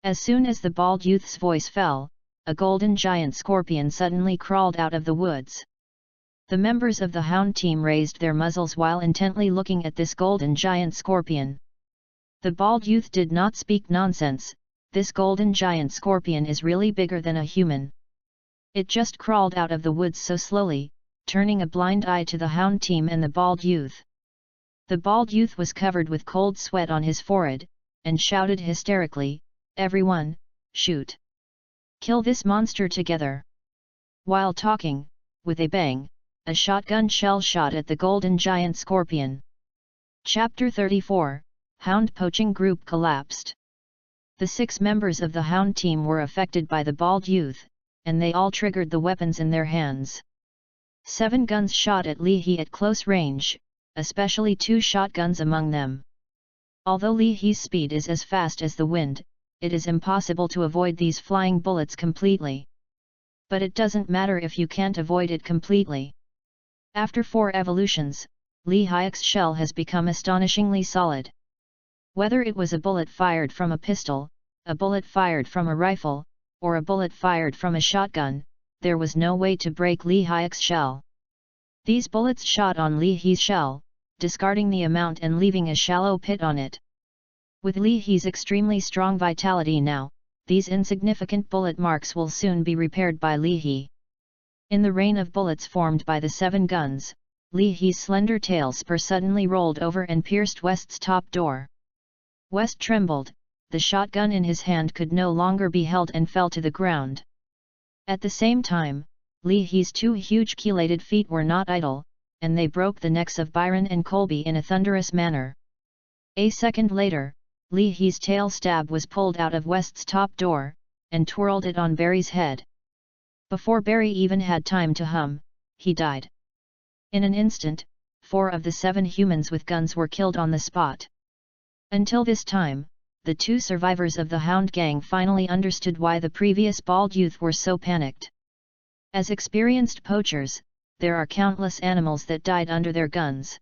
As soon as the bald youth's voice fell, a golden giant scorpion suddenly crawled out of the woods. The members of the hound team raised their muzzles while intently looking at this golden giant scorpion. The bald youth did not speak nonsense, this golden giant scorpion is really bigger than a human. It just crawled out of the woods so slowly, turning a blind eye to the hound team and the bald youth. The bald youth was covered with cold sweat on his forehead, and shouted hysterically, everyone, shoot! Kill this monster together! While talking, with a bang, a shotgun shell shot at the golden giant scorpion. Chapter 34, Hound Poaching Group Collapsed. The 6 members of the hound team were affected by the bald youth, and they all triggered the weapons in their hands. 7 guns shot at Leahy at close range, especially 2 shotguns among them. Although Leahy's speed is as fast as the wind, it is impossible to avoid these flying bullets completely. But it doesn't matter if you can't avoid it completely. After 4 evolutions, Leahy's shell has become astonishingly solid. Whether it was a bullet fired from a pistol, a bullet fired from a rifle, or a bullet fired from a shotgun, there was no way to break Leahy's shell. These bullets shot on Leahy's shell, discarding the amount and leaving a shallow pit on it. With Leahy's extremely strong vitality now, these insignificant bullet marks will soon be repaired by Leahy. In the rain of bullets formed by the 7 guns, Leahy's slender tail spur suddenly rolled over and pierced West's top door. West trembled, the shotgun in his hand could no longer be held and fell to the ground. At the same time, Leahy's 2 huge chelated feet were not idle, and they broke the necks of Byron and Colby in a thunderous manner. A second later, Leahy's tail stab was pulled out of West's top door, and twirled it on Barry's head. Before Barry even had time to hum, he died. In an instant, 4 of the 7 humans with guns were killed on the spot. Until this time, the 2 survivors of the Hound Gang finally understood why the previous bald youth were so panicked. As experienced poachers, there are countless animals that died under their guns.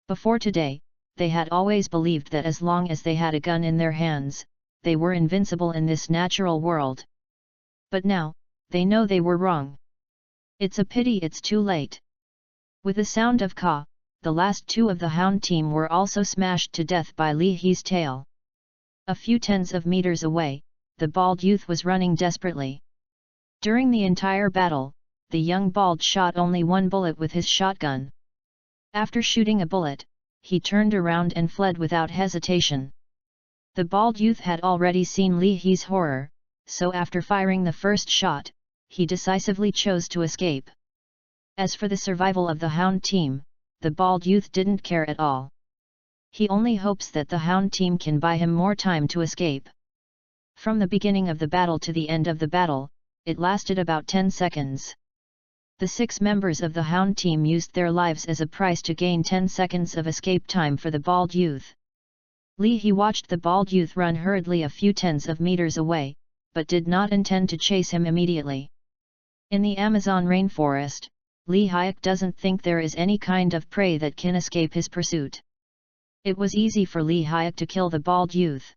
Before today, they had always believed that as long as they had a gun in their hands, they were invincible in this natural world. But now, they know they were wrong. It's a pity it's too late. With a sound of caw, the last 2 of the hound team were also smashed to death by Leahy's tail. A few tens of meters away, the bald youth was running desperately. During the entire battle, the young bald shot only 1 bullet with his shotgun. After shooting a bullet, he turned around and fled without hesitation. The bald youth had already seen Leahy's horror, so after firing the first shot, he decisively chose to escape. As for the survival of the hound team, the bald youth didn't care at all. He only hopes that the hound team can buy him more time to escape. From the beginning of the battle to the end of the battle, it lasted about 10 seconds. The 6 members of the hound team used their lives as a price to gain 10 seconds of escape time for the bald youth. Leahy watched the bald youth run hurriedly a few tens of meters away, but did not intend to chase him immediately. In the Amazon rainforest, Lee Hyuk doesn't think there is any kind of prey that can escape his pursuit. It was easy for Lee Hyuk to kill the bald youth.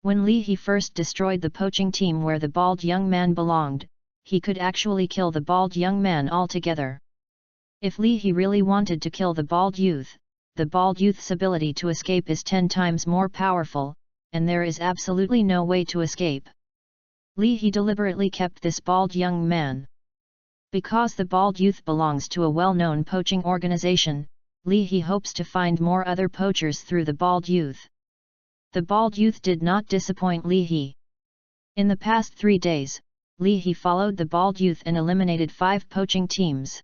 When Lee He first destroyed the poaching team where the bald young man belonged, he could actually kill the bald young man altogether. If Lee He really wanted to kill the bald youth's ability to escape is 10 times more powerful, and there is absolutely no way to escape. Lee He deliberately kept this bald young man. Because the bald youth belongs to a well-known poaching organization, Lee He hopes to find more other poachers through the bald youth. The bald youth did not disappoint Lee He. In the past 3 days, Lee He followed the bald youth and eliminated 5 poaching teams.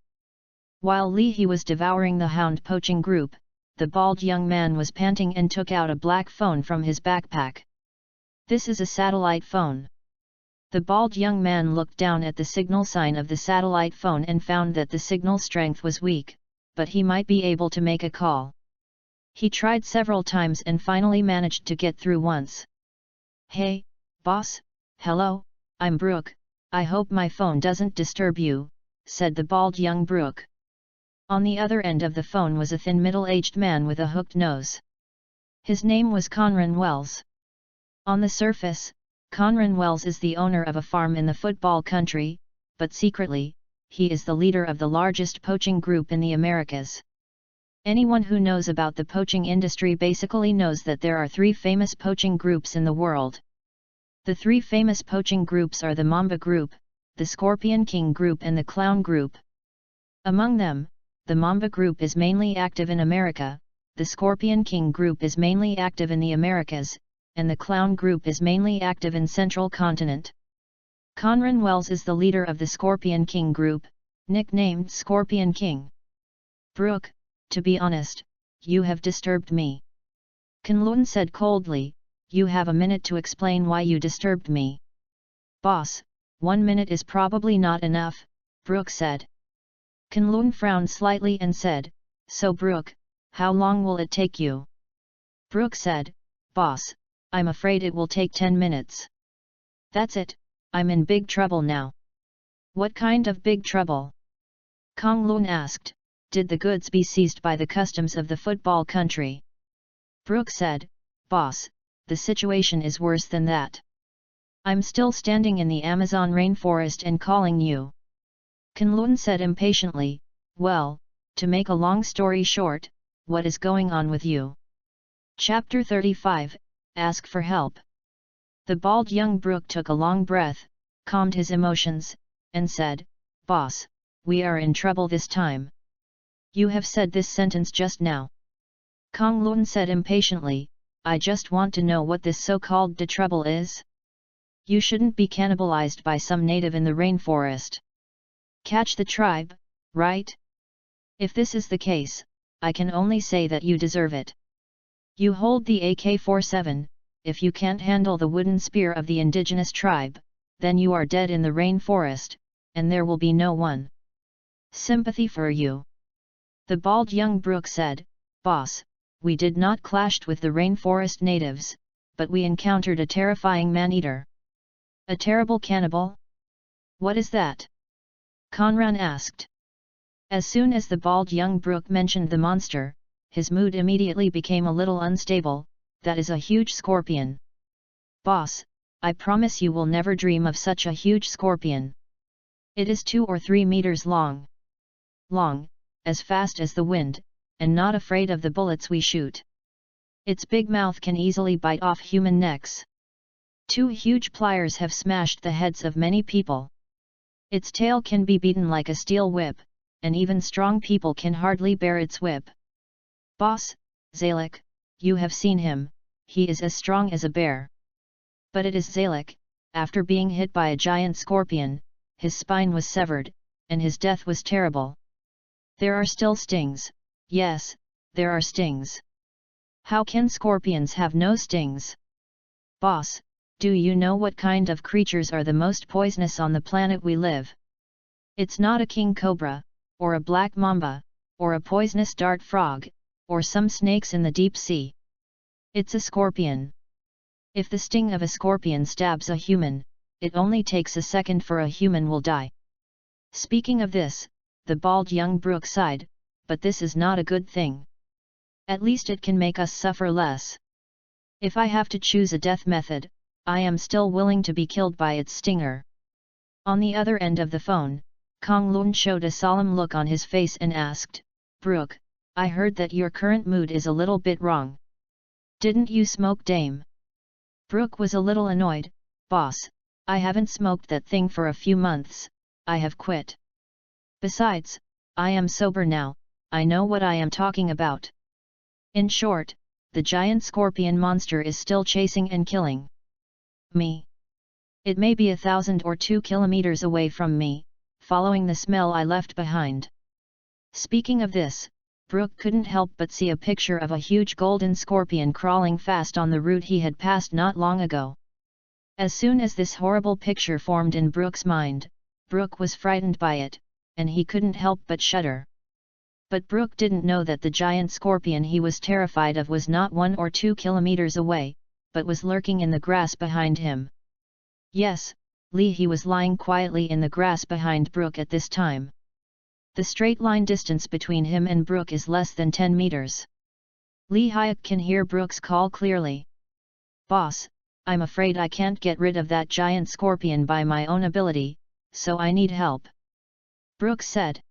While Lee He was devouring the hound poaching group, the bald young man was panting and took out a black phone from his backpack. This is a satellite phone. The bald young man looked down at the signal sign of the satellite phone and found that the signal strength was weak, but he might be able to make a call. He tried several times and finally managed to get through once. "Hey, boss, hello, I'm Brooke, I hope my phone doesn't disturb you," said the bald young Brooke. On the other end of the phone was a thin middle-aged man with a hooked nose. His name was Conran Wells. On the surface, Conran Wells is the owner of a farm in the football country, but secretly, he is the leader of the largest poaching group in the Americas. Anyone who knows about the poaching industry basically knows that there are 3 famous poaching groups in the world. The 3 famous poaching groups are the Mamba Group, the Scorpion King Group and the Clown Group. Among them, the Mamba Group is mainly active in America, the Scorpion King Group is mainly active in the Americas, and the Clown Group is mainly active in Central Continent. Conran Wells is the leader of the Scorpion King Group, nicknamed Scorpion King. "Brooke, to be honest, you have disturbed me," Kunlun said coldly. "You have a minute to explain why you disturbed me." "Boss, 1 minute is probably not enough," Brooke said. Kunlun frowned slightly and said, "So Brooke, how long will it take you?" Brooke said, "Boss, I'm afraid it will take 10 minutes. "That's it, I'm in big trouble now." "What kind of big trouble?" Konglun asked. "Did the goods be seized by the customs of the football country?" Brooke said, "Boss, the situation is worse than that. I'm still standing in the Amazon rainforest and calling you." Kunlun said impatiently, "Well, to make a long story short, what is going on with you?" Chapter 35, Ask for Help. The bald young Brooke took a long breath, calmed his emotions, and said, "Boss, we are in trouble this time." "You have said this sentence just now." Konglun said impatiently, "I just want to know what this so-called trouble is." "You shouldn't be cannibalized by some native in the rainforest. Catch the tribe, right? If this is the case, I can only say that you deserve it. You hold the AK-47, if you can't handle the wooden spear of the indigenous tribe, then you are dead in the rainforest, and there will be no one. Sympathy for you." The bald young Brooke said, "Boss, we did not clash with the rainforest natives, but we encountered a terrifying man-eater." "A terrible cannibal? What is that?" Conran asked. As soon as the bald young Brooke mentioned the monster, his mood immediately became a little unstable. "That is a huge scorpion." "Boss, I promise you will never dream of such a huge scorpion. It is 2 or 3 meters long. Long, as fast as the wind, and not afraid of the bullets we shoot. Its big mouth can easily bite off human necks. 2 huge pliers have smashed the heads of many people. Its tail can be beaten like a steel whip, and even strong people can hardly bear its whip. Boss, Zalek, you have seen him, he is as strong as a bear. But it is Zalek, after being hit by a giant scorpion, his spine was severed, and his death was terrible. There are still stings, yes, there are stings. How can scorpions have no stings? Boss, do you know what kind of creatures are the most poisonous on the planet we live? It's not a king cobra, or a black mamba, or a poisonous dart frog, or some snakes in the deep sea. It's a scorpion. If the sting of a scorpion stabs a human, it only takes a second for a human will die. Speaking of this, the bald young Brooke sighed, but this is not a good thing. At least it can make us suffer less. If I have to choose a death method, I am still willing to be killed by its stinger. On the other end of the phone, Kong Lun showed a solemn look on his face and asked, Brooke, I heard that your current mood is a little bit wrong. Didn't you smoke, dame? Brooke was a little annoyed. Boss, I haven't smoked that thing for a few months, I have quit. Besides, I am sober now, I know what I am talking about. In short, the giant scorpion monster is still chasing and killing me. It may be 1,000 or 2 kilometers away from me, following the smell I left behind. Speaking of this, Brooke couldn't help but see a picture of a huge golden scorpion crawling fast on the route he had passed not long ago. As soon as this horrible picture formed in Brooke's mind, Brooke was frightened by it, and he couldn't help but shudder. But Brooke didn't know that the giant scorpion he was terrified of was not 1 or 2 kilometers away, but was lurking in the grass behind him. Yes, he was lying quietly in the grass behind Brooke at this time. The straight line distance between him and Brooke is less than 10 meters. Hayek can hear Brooke's call clearly. Boss, I'm afraid I can't get rid of that giant scorpion by my own ability, so I need help. Brooke said.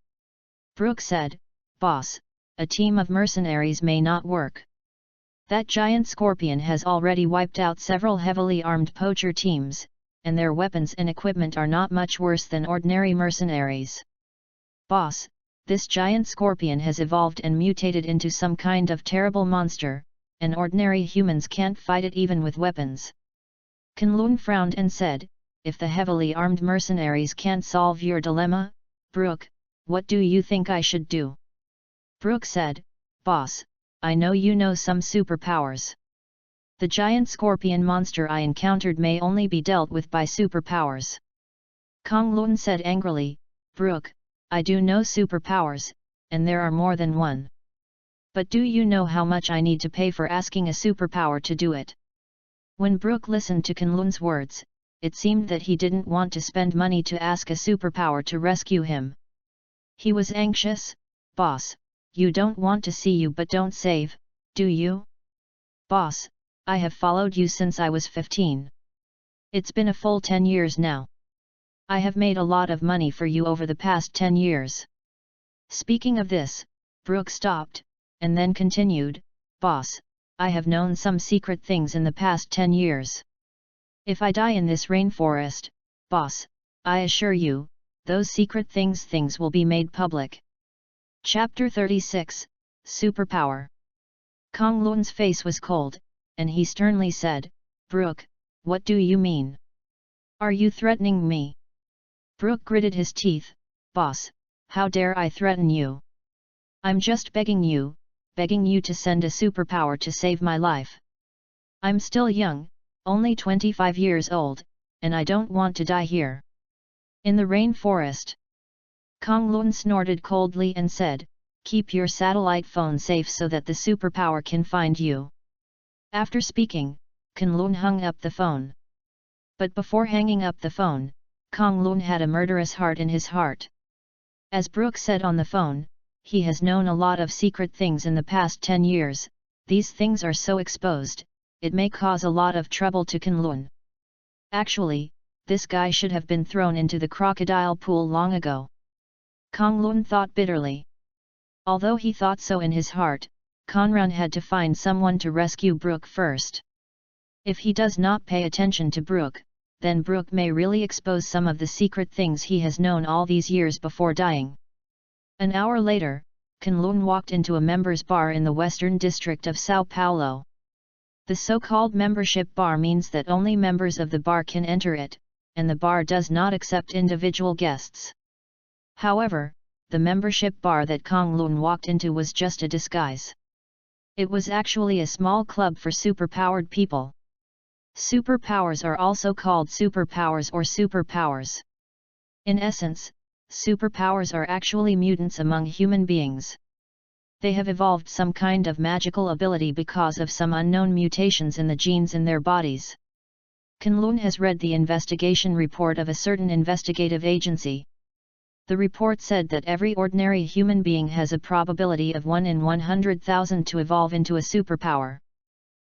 Brooke said, Boss, a team of mercenaries may not work. That giant scorpion has already wiped out several heavily armed poacher teams, and their weapons and equipment are not much worse than ordinary mercenaries. Boss, this giant scorpion has evolved and mutated into some kind of terrible monster, and ordinary humans can't fight it even with weapons. Kunlun frowned and said, if the heavily armed mercenaries can't solve your dilemma, Brooke, what do you think I should do? Brooke said, Boss, I know you know some superpowers. The giant scorpion monster I encountered may only be dealt with by superpowers. Kong Lun said angrily, Brooke, I do know superpowers, and there are more than one. But do you know how much I need to pay for asking a superpower to do it? When Brooke listened to Kunlun's words, it seemed that he didn't want to spend money to ask a superpower to rescue him. He was anxious. Boss, you don't want to see you but don't save, do you? Boss, I have followed you since I was 15. It's been a full 10 years now. I have made a lot of money for you over the past 10 years. Speaking of this, Brooke stopped, and then continued, Boss, I have known some secret things in the past 10 years. If I die in this rainforest, Boss, I assure you, those secret things will be made public. Chapter 36, Superpower. Kong Lun's face was cold, and he sternly said, Brooke, what do you mean? Are you threatening me? Brooke gritted his teeth, Boss, how dare I threaten you? I'm just begging you to send a superpower to save my life. I'm still young, only 25 years old, and I don't want to die here. In the rainforest. Kong Lun snorted coldly and said, keep your satellite phone safe so that the superpower can find you. After speaking, Kong Lun hung up the phone. But before hanging up the phone, Kong Lun had a murderous heart in his heart. As Brooke said on the phone, he has known a lot of secret things in the past 10 years, these things are so exposed, it may cause a lot of trouble to Kong Lun. Actually, this guy should have been thrown into the crocodile pool long ago. Kong Lun thought bitterly. Although he thought so in his heart, Conran had to find someone to rescue Brooke first. If he does not pay attention to Brooke, then Brooke may really expose some of the secret things he has known all these years before dying. An hour later, Kong Lun walked into a members' bar in the western district of Sao Paulo. The so-called membership bar means that only members of the bar can enter it, and the bar does not accept individual guests. However, the membership bar that Kong Lun walked into was just a disguise. It was actually a small club for superpowered people. Superpowers are also called superpowers or superpowers. In essence, superpowers are actually mutants among human beings. They have evolved some kind of magical ability because of some unknown mutations in the genes in their bodies. Kunlun has read the investigation report of a certain investigative agency. The report said that every ordinary human being has a probability of 1 in 100,000 to evolve into a superpower.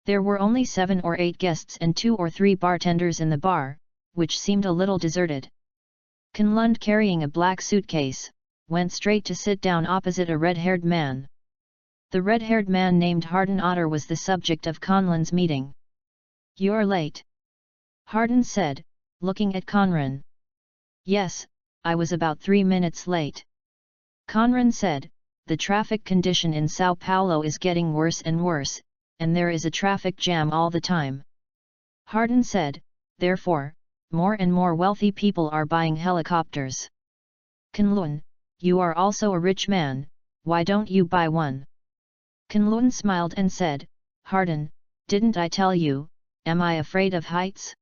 There were only 7 or 8 guests and 2 or 3 bartenders in the bar, which seemed a little deserted. Kunlund, carrying a black suitcase, went straight to sit down opposite a red-haired man. The red-haired man named Harden Otter was the subject of Conlun's meeting. "You're late," Harden said, looking at Conran. "Yes, I was about 3 minutes late." Conran said, "The traffic condition in Sao Paulo is getting worse and worse, and there is a traffic jam all the time." Harden said, "Therefore, more and more wealthy people are buying helicopters." "Kunlun, you are also a rich man, why don't you buy one?" Kunlun smiled and said, "Harden, didn't I tell you, am I afraid of heights?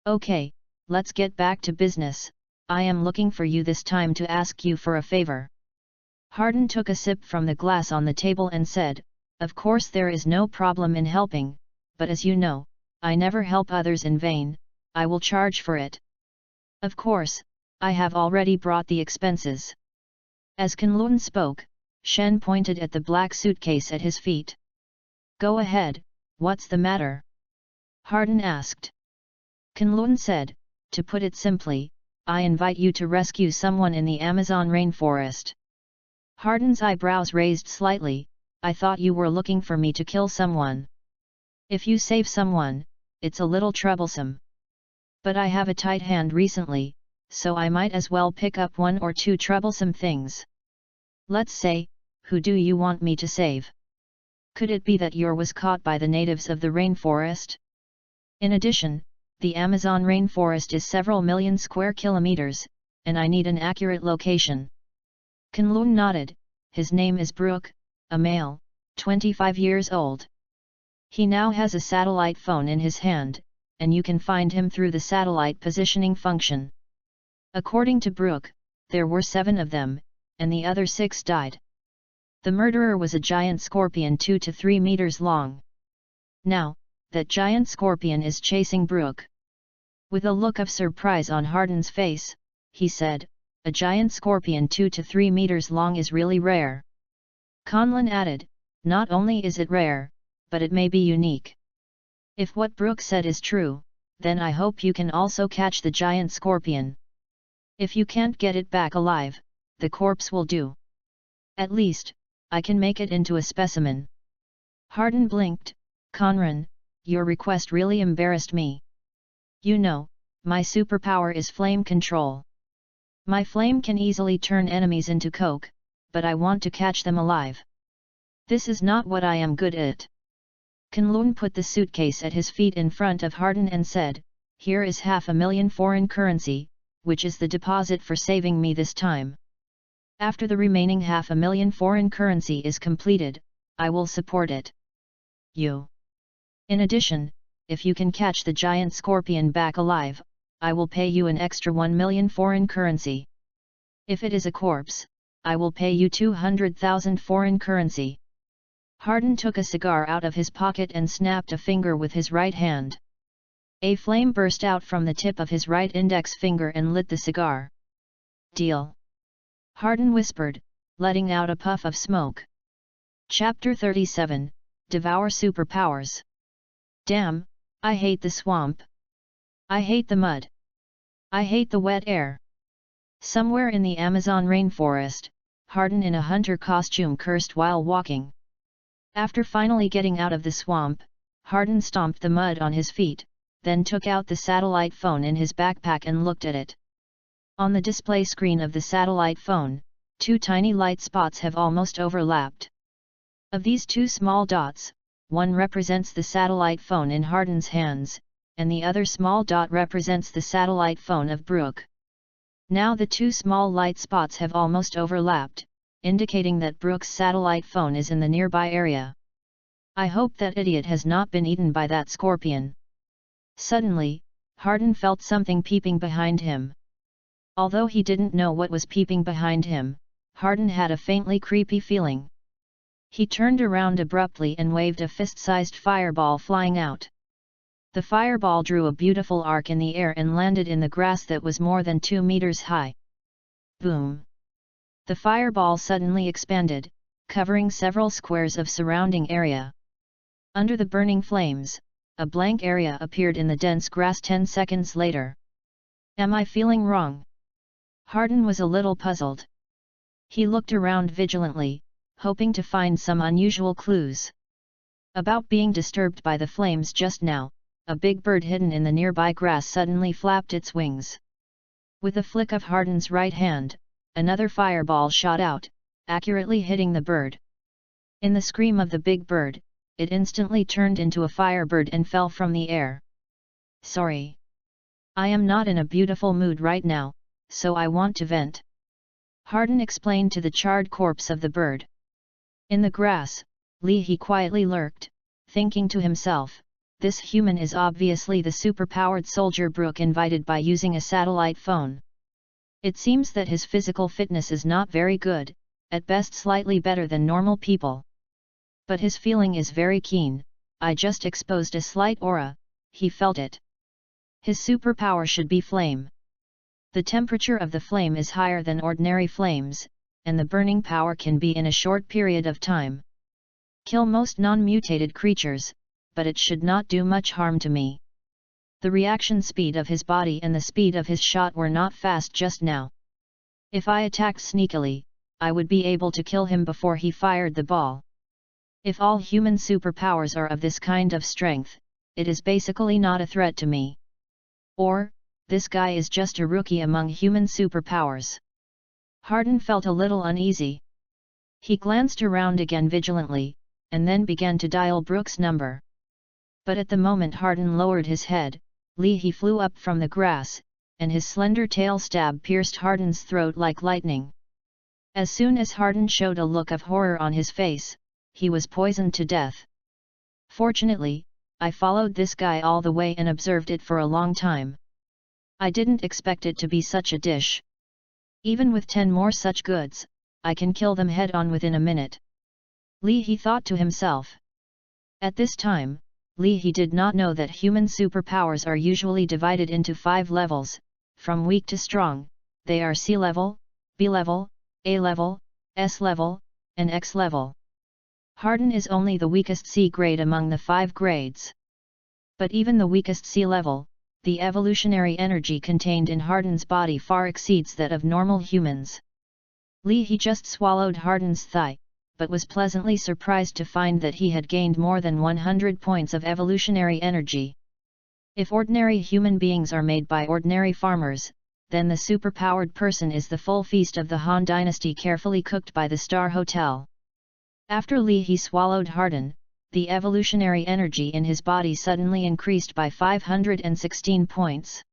Okay, let's get back to business, I am looking for you this time to ask you for a favor." Harden took a sip from the glass on the table and said, "Of course there is no problem in helping, but as you know, I never help others in vain, I will charge for it." "Of course, I have already brought the expenses." As Kunlun spoke, Shen pointed at the black suitcase at his feet. "Go ahead, what's the matter?" Harden asked. Kunlun said, "To put it simply, I invite you to rescue someone in the Amazon rainforest." Harden's eyebrows raised slightly, "I thought you were looking for me to kill someone. If you save someone, it's a little troublesome. But I have a tight hand recently, so I might as well pick up 1 or 2 troublesome things. Let's say, who do you want me to save? Could it be that yours was caught by the natives of the rainforest? In addition, the Amazon rainforest is several million square kilometers, and I need an accurate location." Kunlun nodded. "His name is Brook, a male, 25 years old. He now has a satellite phone in his hand, and you can find him through the satellite positioning function. According to Brook, there were 7 of them, and the other 6 died. The murderer was a giant scorpion 2 to 3 meters long. Now, that giant scorpion is chasing Brook." With a look of surprise on Harden's face, he said, "A giant scorpion 2 to 3 meters long is really rare." Conlon added, "Not only is it rare, but it may be unique. If what Brook said is true, then I hope you can also catch the giant scorpion. If you can't get it back alive, the corpse will do. At least, I can make it into a specimen." Harden blinked. "Conran, your request really embarrassed me. You know, my superpower is flame control. My flame can easily turn enemies into coke, but I want to catch them alive. This is not what I am good at." Kunlun put the suitcase at his feet in front of Harden and said, "Here is 500,000 foreign currency, which is the deposit for saving me this time. After the remaining 500,000 foreign currency is completed, I will support it. You. In addition, if you can catch the giant scorpion back alive, I will pay you an extra 1 million foreign currency. If it is a corpse, I will pay you 200,000 foreign currency." Harden took a cigar out of his pocket and snapped a finger with his right hand. A flame burst out from the tip of his right index finger and lit the cigar. "Deal," Harden whispered, letting out a puff of smoke. Chapter 37, Devour Superpowers. "Damn, I hate the swamp. I hate the mud. I hate the wet air." Somewhere in the Amazon rainforest, Harden in a hunter costume cursed while walking. After finally getting out of the swamp, Harden stomped the mud on his feet, then took out the satellite phone in his backpack and looked at it. On the display screen of the satellite phone, 2 tiny light spots have almost overlapped. Of these 2 small dots, one represents the satellite phone in Harden's hands, and the other small dot represents the satellite phone of Brook. Now the 2 small light spots have almost overlapped, indicating that Brook's satellite phone is in the nearby area. "I hope that idiot has not been eaten by that scorpion." Suddenly, Harden felt something peeping behind him. Although he didn't know what was peeping behind him, Harden had a faintly creepy feeling. He turned around abruptly and waved a fist-sized fireball flying out. The fireball drew a beautiful arc in the air and landed in the grass that was more than 2 meters high. Boom! The fireball suddenly expanded, covering several squares of surrounding area. Under the burning flames, a blank area appeared in the dense grass 10 seconds later. Am I feeling wrong? Hardin was a little puzzled. He looked around vigilantly, hoping to find some unusual clues. About being disturbed by the flames just now, a big bird hidden in the nearby grass suddenly flapped its wings. With a flick of Hardin's right hand, another fireball shot out, accurately hitting the bird. In the scream of the big bird, it instantly turned into a firebird and fell from the air. Sorry. I am not in a beautiful mood right now, so I want to vent. Hardin explained to the charred corpse of the bird. In the grass, He quietly lurked, thinking to himself, this human is obviously the superpowered soldier Brooke invited by using a satellite phone. It seems that his physical fitness is not very good, at best slightly better than normal people. But his feeling is very keen. I just exposed a slight aura, he felt it. His superpower should be flame. The temperature of the flame is higher than ordinary flames, and the burning power can be in a short period of time. Kill most non-mutated creatures, but it should not do much harm to me. The reaction speed of his body and the speed of his shot were not fast just now. If I attacked sneakily, I would be able to kill him before he fired the ball. If all human superpowers are of this kind of strength, it is basically not a threat to me. Or, this guy is just a rookie among human superpowers. Hardin felt a little uneasy. He glanced around again vigilantly, and then began to dial Brooke's number. But at the moment Hardin lowered his head, he flew up from the grass, and his slender tail stab pierced Hardin's throat like lightning. As soon as Hardin showed a look of horror on his face, he was poisoned to death. Fortunately, I followed this guy all the way and observed it for a long time. I didn't expect it to be such a dish. Even with 10 more such goods, I can kill them head-on within a minute. He thought to himself. At this time, he did not know that human superpowers are usually divided into 5 levels, from weak to strong. They are C level, B level, A level, S level, and X level. Hardin is only the weakest C grade among the 5 grades. But even the weakest C level, the evolutionary energy contained in Hardin's body far exceeds that of normal humans. He just swallowed Hardin's thigh, but was pleasantly surprised to find that he had gained more than 100 points of evolutionary energy. If ordinary human beings are made by ordinary farmers, then the superpowered person is the full feast of the Han dynasty carefully cooked by the Star Hotel. After he swallowed Hardin, the evolutionary energy in his body suddenly increased by 516 points.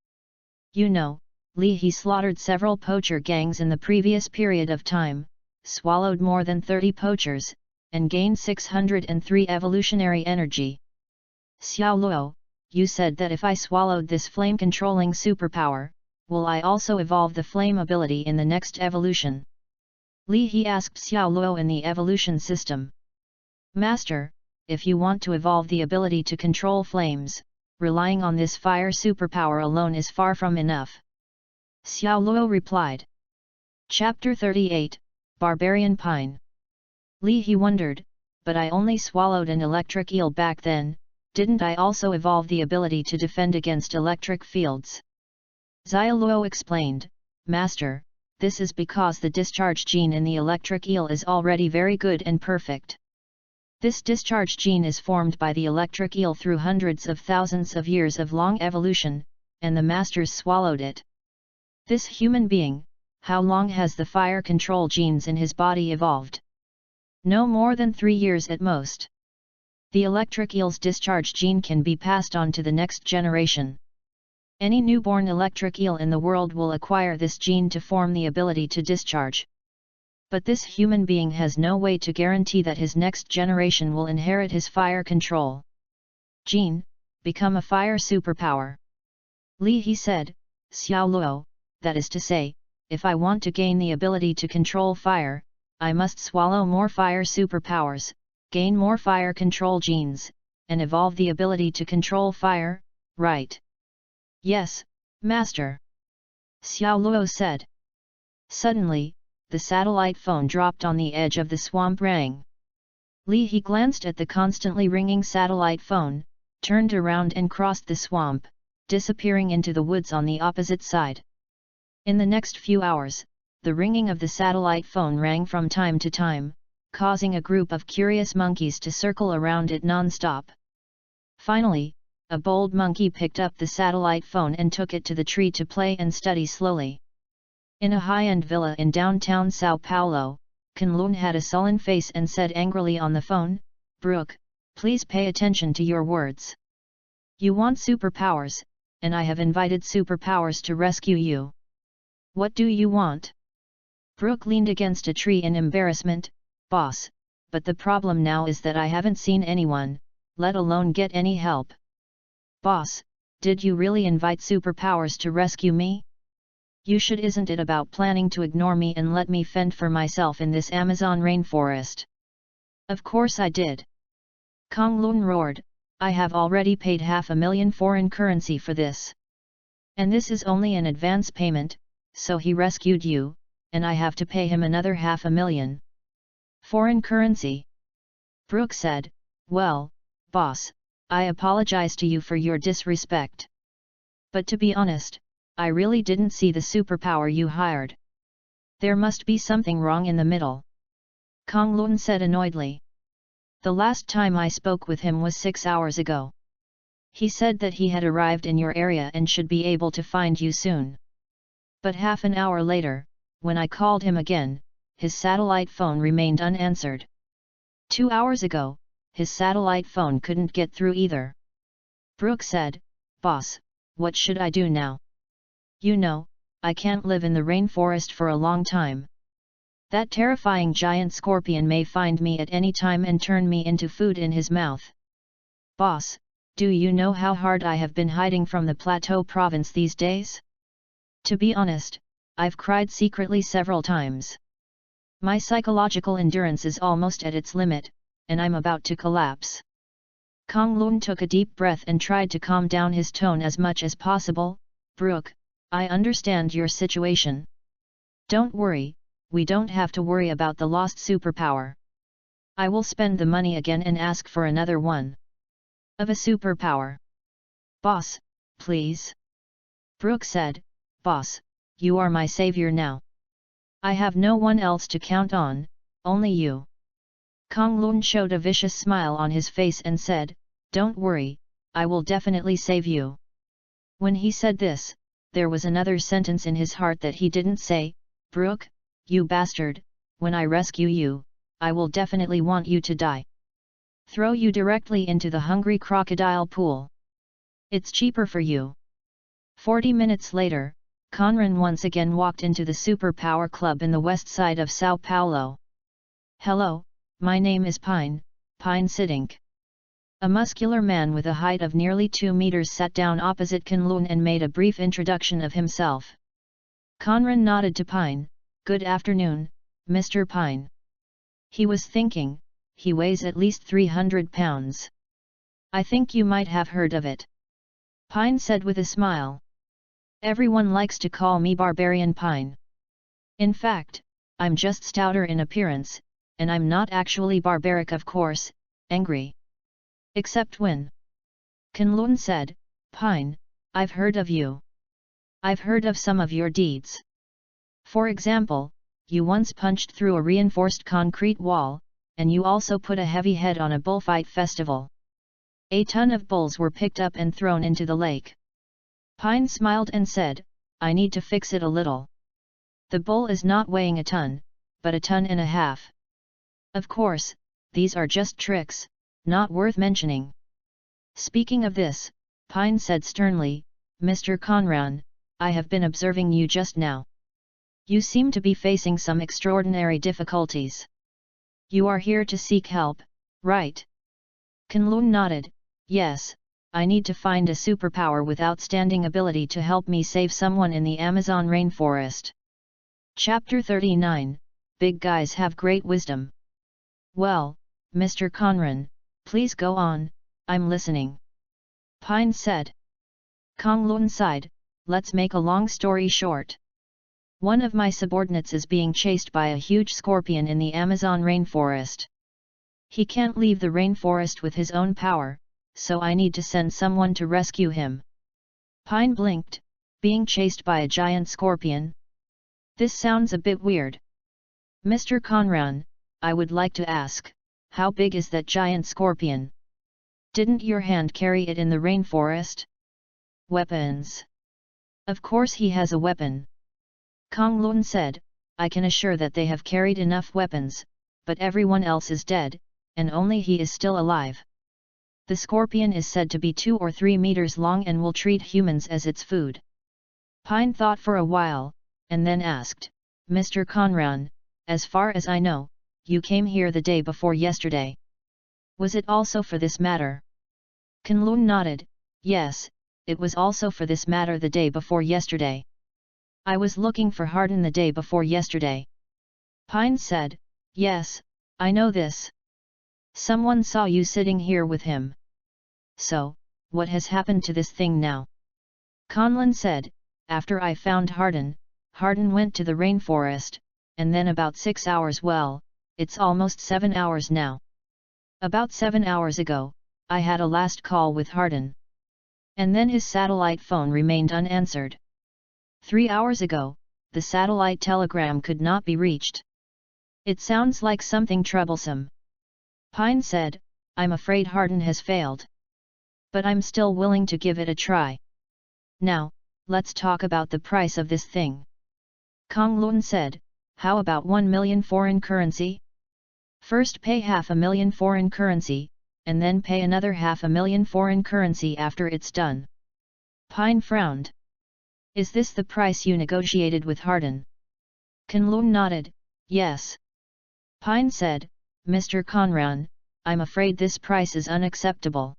You know, he slaughtered several poacher gangs in the previous period of time, swallowed more than 30 poachers, and gained 603 evolutionary energy. Xiao Luo, you said that if I swallowed this flame-controlling superpower, will I also evolve the flame ability in the next evolution? He asked Xiao Luo in the evolution system. Master, if you want to evolve the ability to control flames, relying on this fire superpower alone is far from enough. Xiao Luo replied. Chapter 38, Barbarian Pine. He wondered, but I only swallowed an electric eel back then, didn't I also evolve the ability to defend against electric fields? Xiao Luo explained, Master, this is because the discharge gene in the electric eel is already very good and perfect. This discharge gene is formed by the electric eel through hundreds of thousands of years of long evolution, and the masters swallowed it. This human being, how long has the fire control genes in his body evolved? No more than 3 years at most. The electric eel's discharge gene can be passed on to the next generation. Any newborn electric eel in the world will acquire this gene to form the ability to discharge. But this human being has no way to guarantee that his next generation will inherit his fire control gene, become a fire superpower. He said, Xiao Luo, that is to say, if I want to gain the ability to control fire, I must swallow more fire superpowers, gain more fire control genes, and evolve the ability to control fire, right? Yes, master. Xiao Luo said. Suddenly, the satellite phone dropped on the edge of the swamp rang. Li He glanced at the constantly ringing satellite phone, turned around and crossed the swamp, disappearing into the woods on the opposite side. In the next few hours, the ringing of the satellite phone rang from time to time, causing a group of curious monkeys to circle around it non-stop. Finally, a bold monkey picked up the satellite phone and took it to the tree to play and study slowly. In a high-end villa in downtown Sao Paulo, Kunlun had a sullen face and said angrily on the phone, "Brooke, please pay attention to your words. You want superpowers, and I have invited superpowers to rescue you. What do you want?" Brooke leaned against a tree in embarrassment, "Boss, but the problem now is that I haven't seen anyone, let alone get any help." "Boss, did you really invite superpowers to rescue me? You should. Isn't it about planning to ignore me and let me fend for myself in this Amazon rainforest?" "Of course I did." Kong Lun roared, "I have already paid 500,000 foreign currency for this. And this is only an advance payment, so he rescued you, and I have to pay him another 500,000. Foreign currency?" Brooke said, "Well, boss, I apologize to you for your disrespect. But to be honest, I really didn't see the superpower you hired. There must be something wrong in the middle." Kong Lun said annoyedly. "The last time I spoke with him was 6 hours ago. He said that he had arrived in your area and should be able to find you soon. But half an hour later, when I called him again, his satellite phone remained unanswered. 2 hours ago, his satellite phone couldn't get through either." Brooke said, "Boss, what should I do now? You know, I can't live in the rainforest for a long time. That terrifying giant scorpion may find me at any time and turn me into food in his mouth. Boss, do you know how hard I have been hiding from the Plateau province these days? To be honest, I've cried secretly several times. My psychological endurance is almost at its limit, and I'm about to collapse." Kong Lun took a deep breath and tried to calm down his tone as much as possible. "Brooke, I understand your situation. Don't worry, we don't have to worry about the lost superpower. I will spend the money again and ask for another one. Of a superpower. Boss, please." Brooke said, "Boss, you are my savior now. I have no one else to count on, only you." Kong Lun showed a vicious smile on his face and said, "Don't worry, I will definitely save you." When he said this, there was another sentence in his heart that he didn't say, "Brooke, you bastard, when I rescue you, I will definitely want you to die. Throw you directly into the hungry crocodile pool. It's cheaper for you." 40 minutes later, Conran once again walked into the Superpower Club in the west side of Sao Paulo. "Hello, my name is Pine Siddink." A muscular man with a height of nearly 2 meters sat down opposite Kunlun and made a brief introduction of himself. Conran nodded to Pine. "Good afternoon, Mr. Pine." He was thinking, he weighs at least 300 pounds. "I think you might have heard of it," Pine said with a smile. "Everyone likes to call me Barbarian Pine. In fact, I'm just stouter in appearance, and I'm not actually barbaric, of course, angry. Except when." Kunlun said, "Pine, I've heard of you. I've heard of some of your deeds. For example, you once punched through a reinforced concrete wall, and you also put a heavy head on a bullfight festival. A ton of bulls were picked up and thrown into the lake." Pine smiled and said, "I need to fix it a little. The bull is not weighing a ton, but a ton and a half. Of course, these are just tricks, not worth mentioning." Speaking of this, Pine said sternly, "Mr. Conran, I have been observing you just now. You seem to be facing some extraordinary difficulties. You are here to seek help, right?" Kunlun nodded, "Yes, I need to find a superpower with outstanding ability to help me save someone in the Amazon rainforest." Chapter 39, Big Guys Have Great Wisdom. "Well, Mr. Conran, please go on, I'm listening," Pine said. Kong Lun sighed, let's make a long story short. One of my subordinates is being chased by a huge scorpion in the Amazon rainforest. He can't leave the rainforest with his own power, so I need to send someone to rescue him. Pine blinked, being chased by a giant scorpion? This sounds a bit weird. Mr. Conran, I would like to ask, how big is that giant scorpion? Didn't your hand carry it in the rainforest? Weapons. Of course he has a weapon. Kong Lun said, I can assure that they have carried enough weapons, but everyone else is dead, and only he is still alive. The scorpion is said to be 2 or 3 meters long and will treat humans as its food. Pine thought for a while, and then asked, Mr. Conran, as far as I know, you came here the day before yesterday. Was it also for this matter? Kunlun nodded, yes, it was also for this matter the day before yesterday. I was looking for Hardin the day before yesterday. Pine said, yes, I know this. Someone saw you sitting here with him. So, what has happened to this thing now? Conlon said, after I found Hardin went to the rainforest, and then about 6 hours, well, it's almost 7 hours now. About 7 hours ago, I had a last call with Hardin. And then his satellite phone remained unanswered. 3 hours ago, the satellite telegram could not be reached. It sounds like something troublesome. Pine said, I'm afraid Hardin has failed. But I'm still willing to give it a try. Now, let's talk about the price of this thing. Kong Lun said, how about 1 million foreign currency? First pay 500,000 foreign currency, and then pay another 500,000 foreign currency after it's done. Pine frowned. Is this the price you negotiated with Hardin? Kunlun nodded, yes. Pine said, Mr. Conran, I'm afraid this price is unacceptable.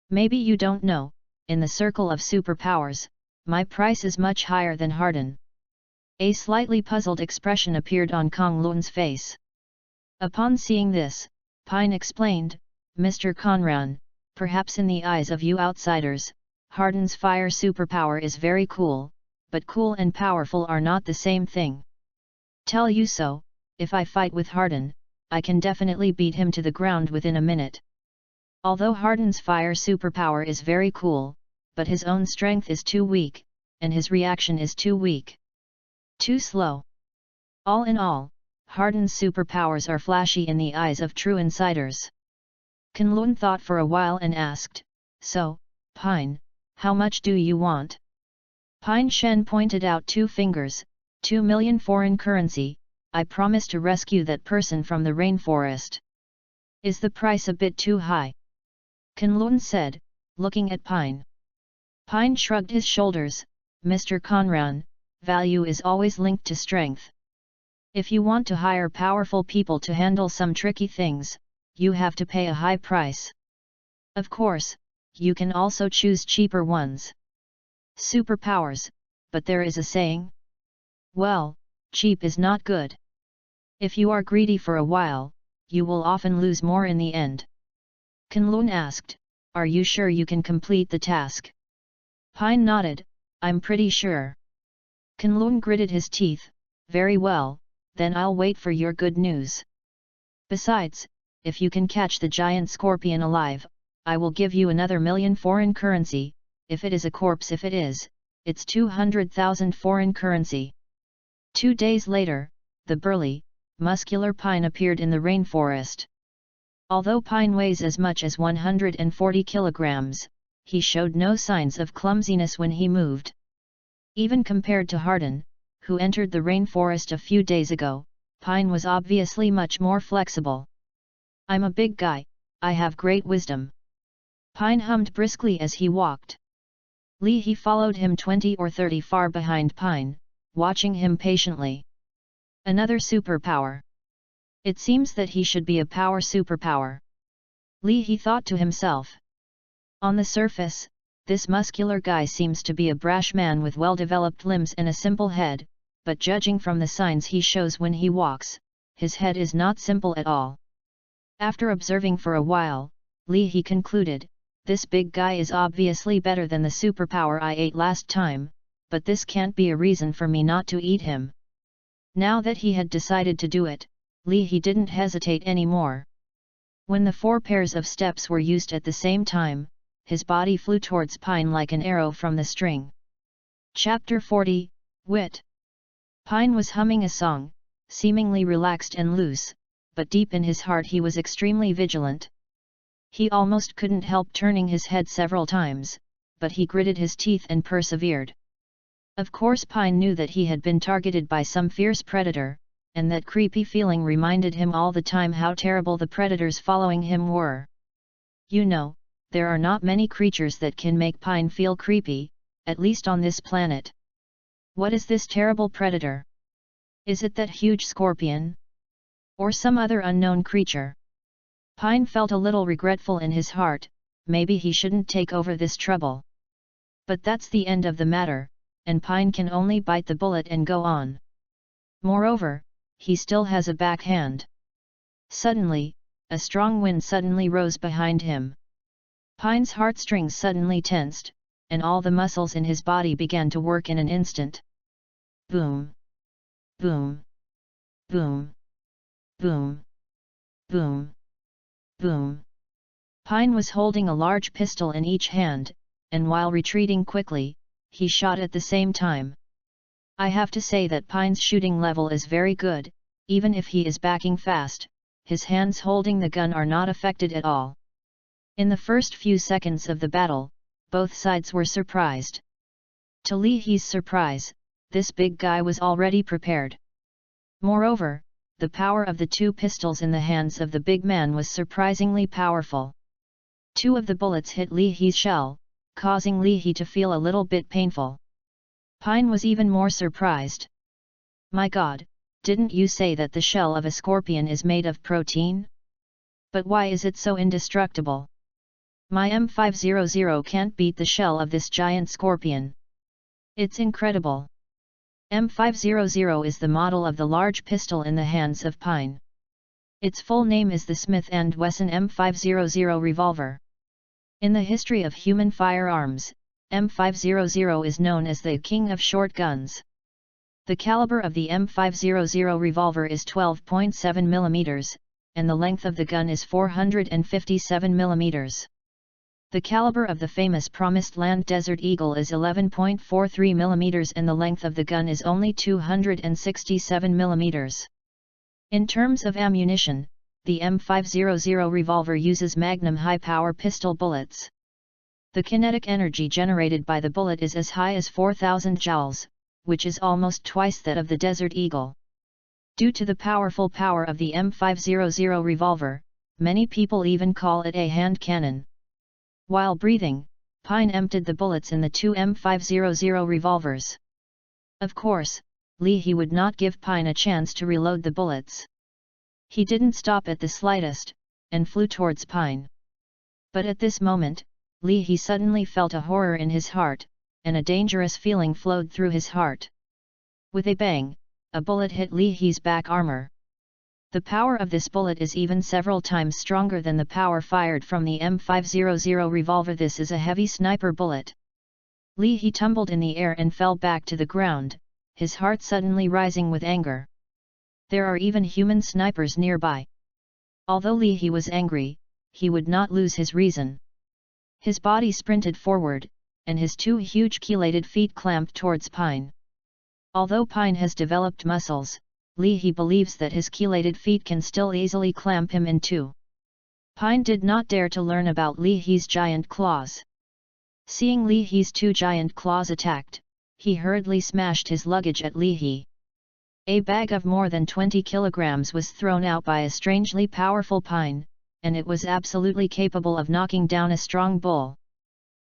Maybe you don't know, in the circle of superpowers, my price is much higher than Hardin. A slightly puzzled expression appeared on Kong Lun's face. Upon seeing this, Pine explained, Mr. Conran, perhaps in the eyes of you outsiders, Hardin's fire superpower is very cool, but cool and powerful are not the same thing. Tell you so, if I fight with Hardin, I can definitely beat him to the ground within a minute. Although Hardin's fire superpower is very cool, but his own strength is too weak, and his reaction is too weak. Too slow. All in all, Hardin's superpowers are flashy in the eyes of true insiders. Kunlun thought for a while and asked, so, Pine, how much do you want? Pine Shen pointed out 2 fingers, 2 million foreign currency, I promise to rescue that person from the rainforest. Is the price a bit too high? Kunlun said, looking at Pine. Pine shrugged his shoulders, Mr. Conran, value is always linked to strength. If you want to hire powerful people to handle some tricky things, you have to pay a high price. Of course, you can also choose cheaper ones. Superpowers, but there is a saying. Well, cheap is not good. If you are greedy for a while, you will often lose more in the end. Kunlun asked, are you sure you can complete the task? Pine nodded, I'm pretty sure. Kunlun gritted his teeth, very well, then I'll wait for your good news. Besides, if you can catch the giant scorpion alive, I will give you another 1 million foreign currency, if it is a corpse it's 200,000 foreign currency. 2 days later, the burly, muscular Pine appeared in the rainforest. Although Pine weighs as much as 140 kilograms, he showed no signs of clumsiness when he moved. Even compared to Hardin, who entered the rainforest a few days ago, Pine was obviously much more flexible. I'm a big guy, I have great wisdom. Pine hummed briskly as he walked. He followed him 20 or 30 far behind Pine, watching him patiently. Another superpower. It seems that he should be a power superpower. He thought to himself. On the surface, this muscular guy seems to be a brash man with well-developed limbs and a simple head, but judging from the signs he shows when he walks, his head is not simple at all. After observing for a while, he concluded, this big guy is obviously better than the superpower I ate last time, but this can't be a reason for me not to eat him. Now that he had decided to do it, he didn't hesitate anymore. When the 4 pairs of steps were used at the same time, his body flew towards Pine like an arrow from the string. Chapter 40, Wit. Pine was humming a song, seemingly relaxed and loose, but deep in his heart he was extremely vigilant. He almost couldn't help turning his head several times, but he gritted his teeth and persevered. Of course Pine knew that he had been targeted by some fierce predator, and that creepy feeling reminded him all the time how terrible the predators following him were. You know, there are not many creatures that can make Pine feel creepy, at least on this planet. What is this terrible predator? Is it that huge scorpion? Or some other unknown creature? Pine felt a little regretful in his heart, maybe he shouldn't take over this trouble. But that's the end of the matter, and Pine can only bite the bullet and go on. Moreover, he still has a backhand. Suddenly, a strong wind suddenly rose behind him. Pine's heartstrings suddenly tensed, and all the muscles in his body began to work in an instant. Boom! Boom! Boom! Boom! Boom! Boom! Pine was holding a large pistol in each hand, and while retreating quickly, he shot at the same time. I have to say that Pine's shooting level is very good, even if he is backing fast, his hands holding the gun are not affected at all. In the first few seconds of the battle, both sides were surprised. To Leahy's surprise, this big guy was already prepared. Moreover, the power of the 2 pistols in the hands of the big man was surprisingly powerful. 2 of the bullets hit Leahy's shell, causing Leahy to feel a little bit painful. Pine was even more surprised. My God, didn't you say that the shell of a scorpion is made of protein? But why is it so indestructible? My M500 can't beat the shell of this giant scorpion. It's incredible. M500 is the model of the large pistol in the hands of Pine. Its full name is the Smith & Wesson M500 revolver. In the history of human firearms, M500 is known as the king of short guns. The caliber of the M500 revolver is 12.7 mm, and the length of the gun is 457 mm. The caliber of the famous Promised Land Desert Eagle is 11.43 mm and the length of the gun is only 267 mm. In terms of ammunition, the M500 revolver uses Magnum high-power pistol bullets. The kinetic energy generated by the bullet is as high as 4,000 joules, which is almost twice that of the Desert Eagle. Due to the powerful power of the M500 revolver, many people even call it a hand cannon. While breathing, Pine emptied the bullets in the 2 M500 revolvers. Of course, Leahy would not give Pine a chance to reload the bullets. He didn't stop at the slightest, and flew towards Pine. But at this moment, Leahy suddenly felt a horror in his heart, and a dangerous feeling flowed through his heart. With a bang, a bullet hit Leahy's back armor. The power of this bullet is even several times stronger than the power fired from the M500 revolver. This is a heavy sniper bullet. Leahy tumbled in the air and fell back to the ground, his heart suddenly rising with anger. There are even human snipers nearby. Although Leahy was angry, he would not lose his reason. His body sprinted forward, and his 2 huge chelated feet clamped towards Pine. Although Pine has developed muscles, Leahy believes that his chelated feet can still easily clamp him in 2. Pine did not dare to learn about Leahy's giant claws. Seeing Leahy's 2 giant claws attacked, he hurriedly smashed his luggage at Leahy. A bag of more than 20 kilograms was thrown out by a strangely powerful Pine, and it was absolutely capable of knocking down a strong bull.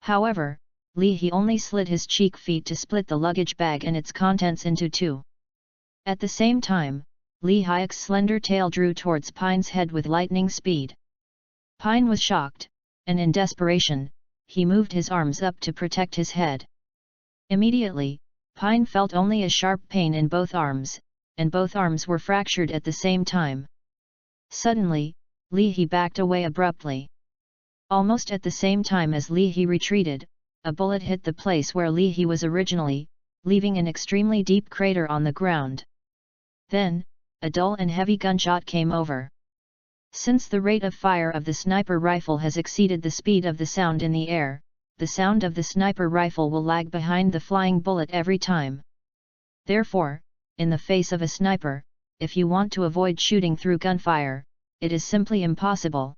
However, Leahy only slid his cheek feet to split the luggage bag and its contents into 2. At the same time, Leahy's slender tail drew towards Pine's head with lightning speed. Pine was shocked, and in desperation, he moved his arms up to protect his head. Immediately, Pine felt only a sharp pain in both arms, and both arms were fractured at the same time. Suddenly, Leahy backed away abruptly. Almost at the same time as Li He retreated, a bullet hit the place where Li He was originally, leaving an extremely deep crater on the ground. Then, a dull and heavy gunshot came over. Since the rate of fire of the sniper rifle has exceeded the speed of the sound in the air, the sound of the sniper rifle will lag behind the flying bullet every time. Therefore, in the face of a sniper, if you want to avoid shooting through gunfire, it is simply impossible.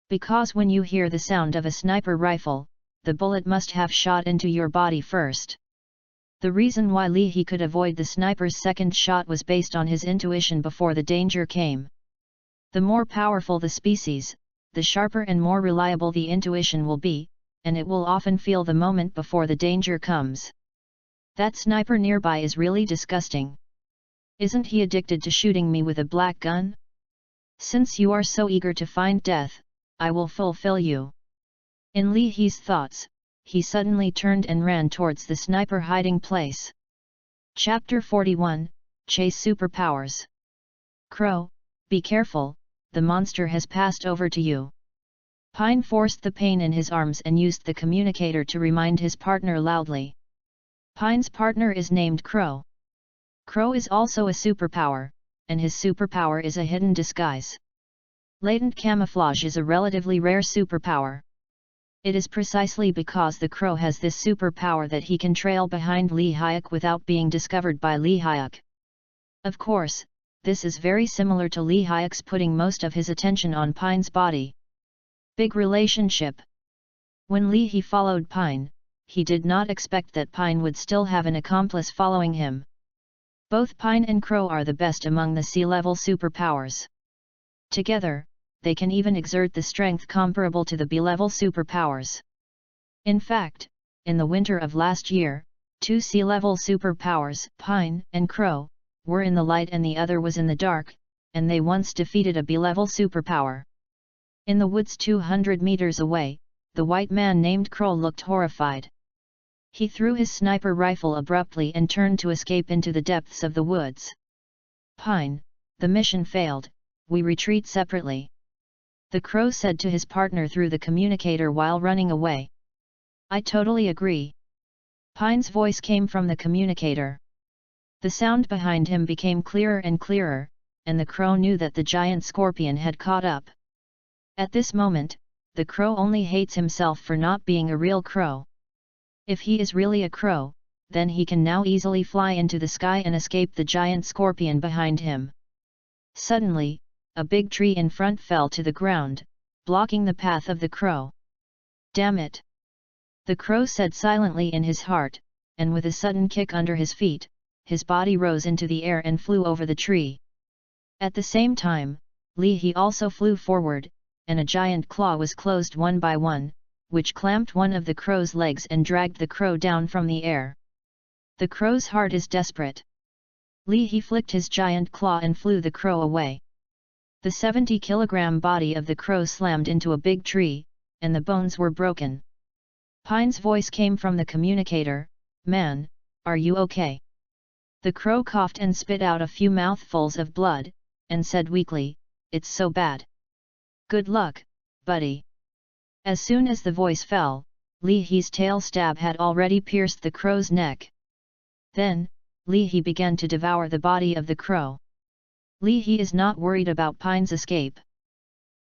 Because when you hear the sound of a sniper rifle, the bullet must have shot into your body first. The reason why Li He could avoid the sniper's second shot was based on his intuition before the danger came. The more powerful the species, the sharper and more reliable the intuition will be, and it will often feel the moment before the danger comes. That sniper nearby is really disgusting. Isn't he addicted to shooting me with a black gun? Since you are so eager to find death, I will fulfill you. In Li He's thoughts, he suddenly turned and ran towards the sniper hiding place. Chapter 41, Chase Superpowers. Crow, be careful, the monster has passed over to you. Pine forced the pain in his arms and used the communicator to remind his partner loudly. Pine's partner is named Crow. Crow is also a superpower, and his superpower is a hidden disguise. Latent camouflage is a relatively rare superpower. It is precisely because the Crow has this superpower that he can trail behind Li Hyuk without being discovered by Li Hyuk. Of course, this is very similar to Li Hyuk's putting most of his attention on Pine's body. Big relationship. When Li He followed Pine, he did not expect that Pine would still have an accomplice following him. Both Pine and Crow are the best among the sea-level superpowers. Together, they can even exert the strength comparable to the B-level superpowers. In fact, in the winter of last year, two sea-level superpowers, Pine and Crow, were in the light and the other was in the dark, and they once defeated a B-level superpower. In the woods 200 meters away, the white man named Crow looked horrified. He threw his sniper rifle abruptly and turned to escape into the depths of the woods. Pine, the mission failed, we retreat separately. The Crow said to his partner through the communicator while running away. I totally agree. Pine's voice came from the communicator. The sound behind him became clearer and clearer, and the Crow knew that the giant scorpion had caught up. At this moment, the Crow only hates himself for not being a real crow. If he is really a crow, then he can now easily fly into the sky and escape the giant scorpion behind him. Suddenly, a big tree in front fell to the ground, blocking the path of the Crow. Damn it! The Crow said silently in his heart, and with a sudden kick under his feet, his body rose into the air and flew over the tree. At the same time, Li He also flew forward, and a giant claw was closed one by one, which clamped one of the Crow's legs and dragged the Crow down from the air. The Crow's heart is desperate. Li He flicked his giant claw and flew the Crow away. The 70-kilogram body of the Crow slammed into a big tree, and the bones were broken. Pine's voice came from the communicator, Man, are you okay? The Crow coughed and spit out a few mouthfuls of blood, and said weakly, It's so bad. Good luck, buddy. As soon as the voice fell, Li He's tail stab had already pierced the Crow's neck. Then, Li He began to devour the body of the Crow. Li He is not worried about Pine's escape.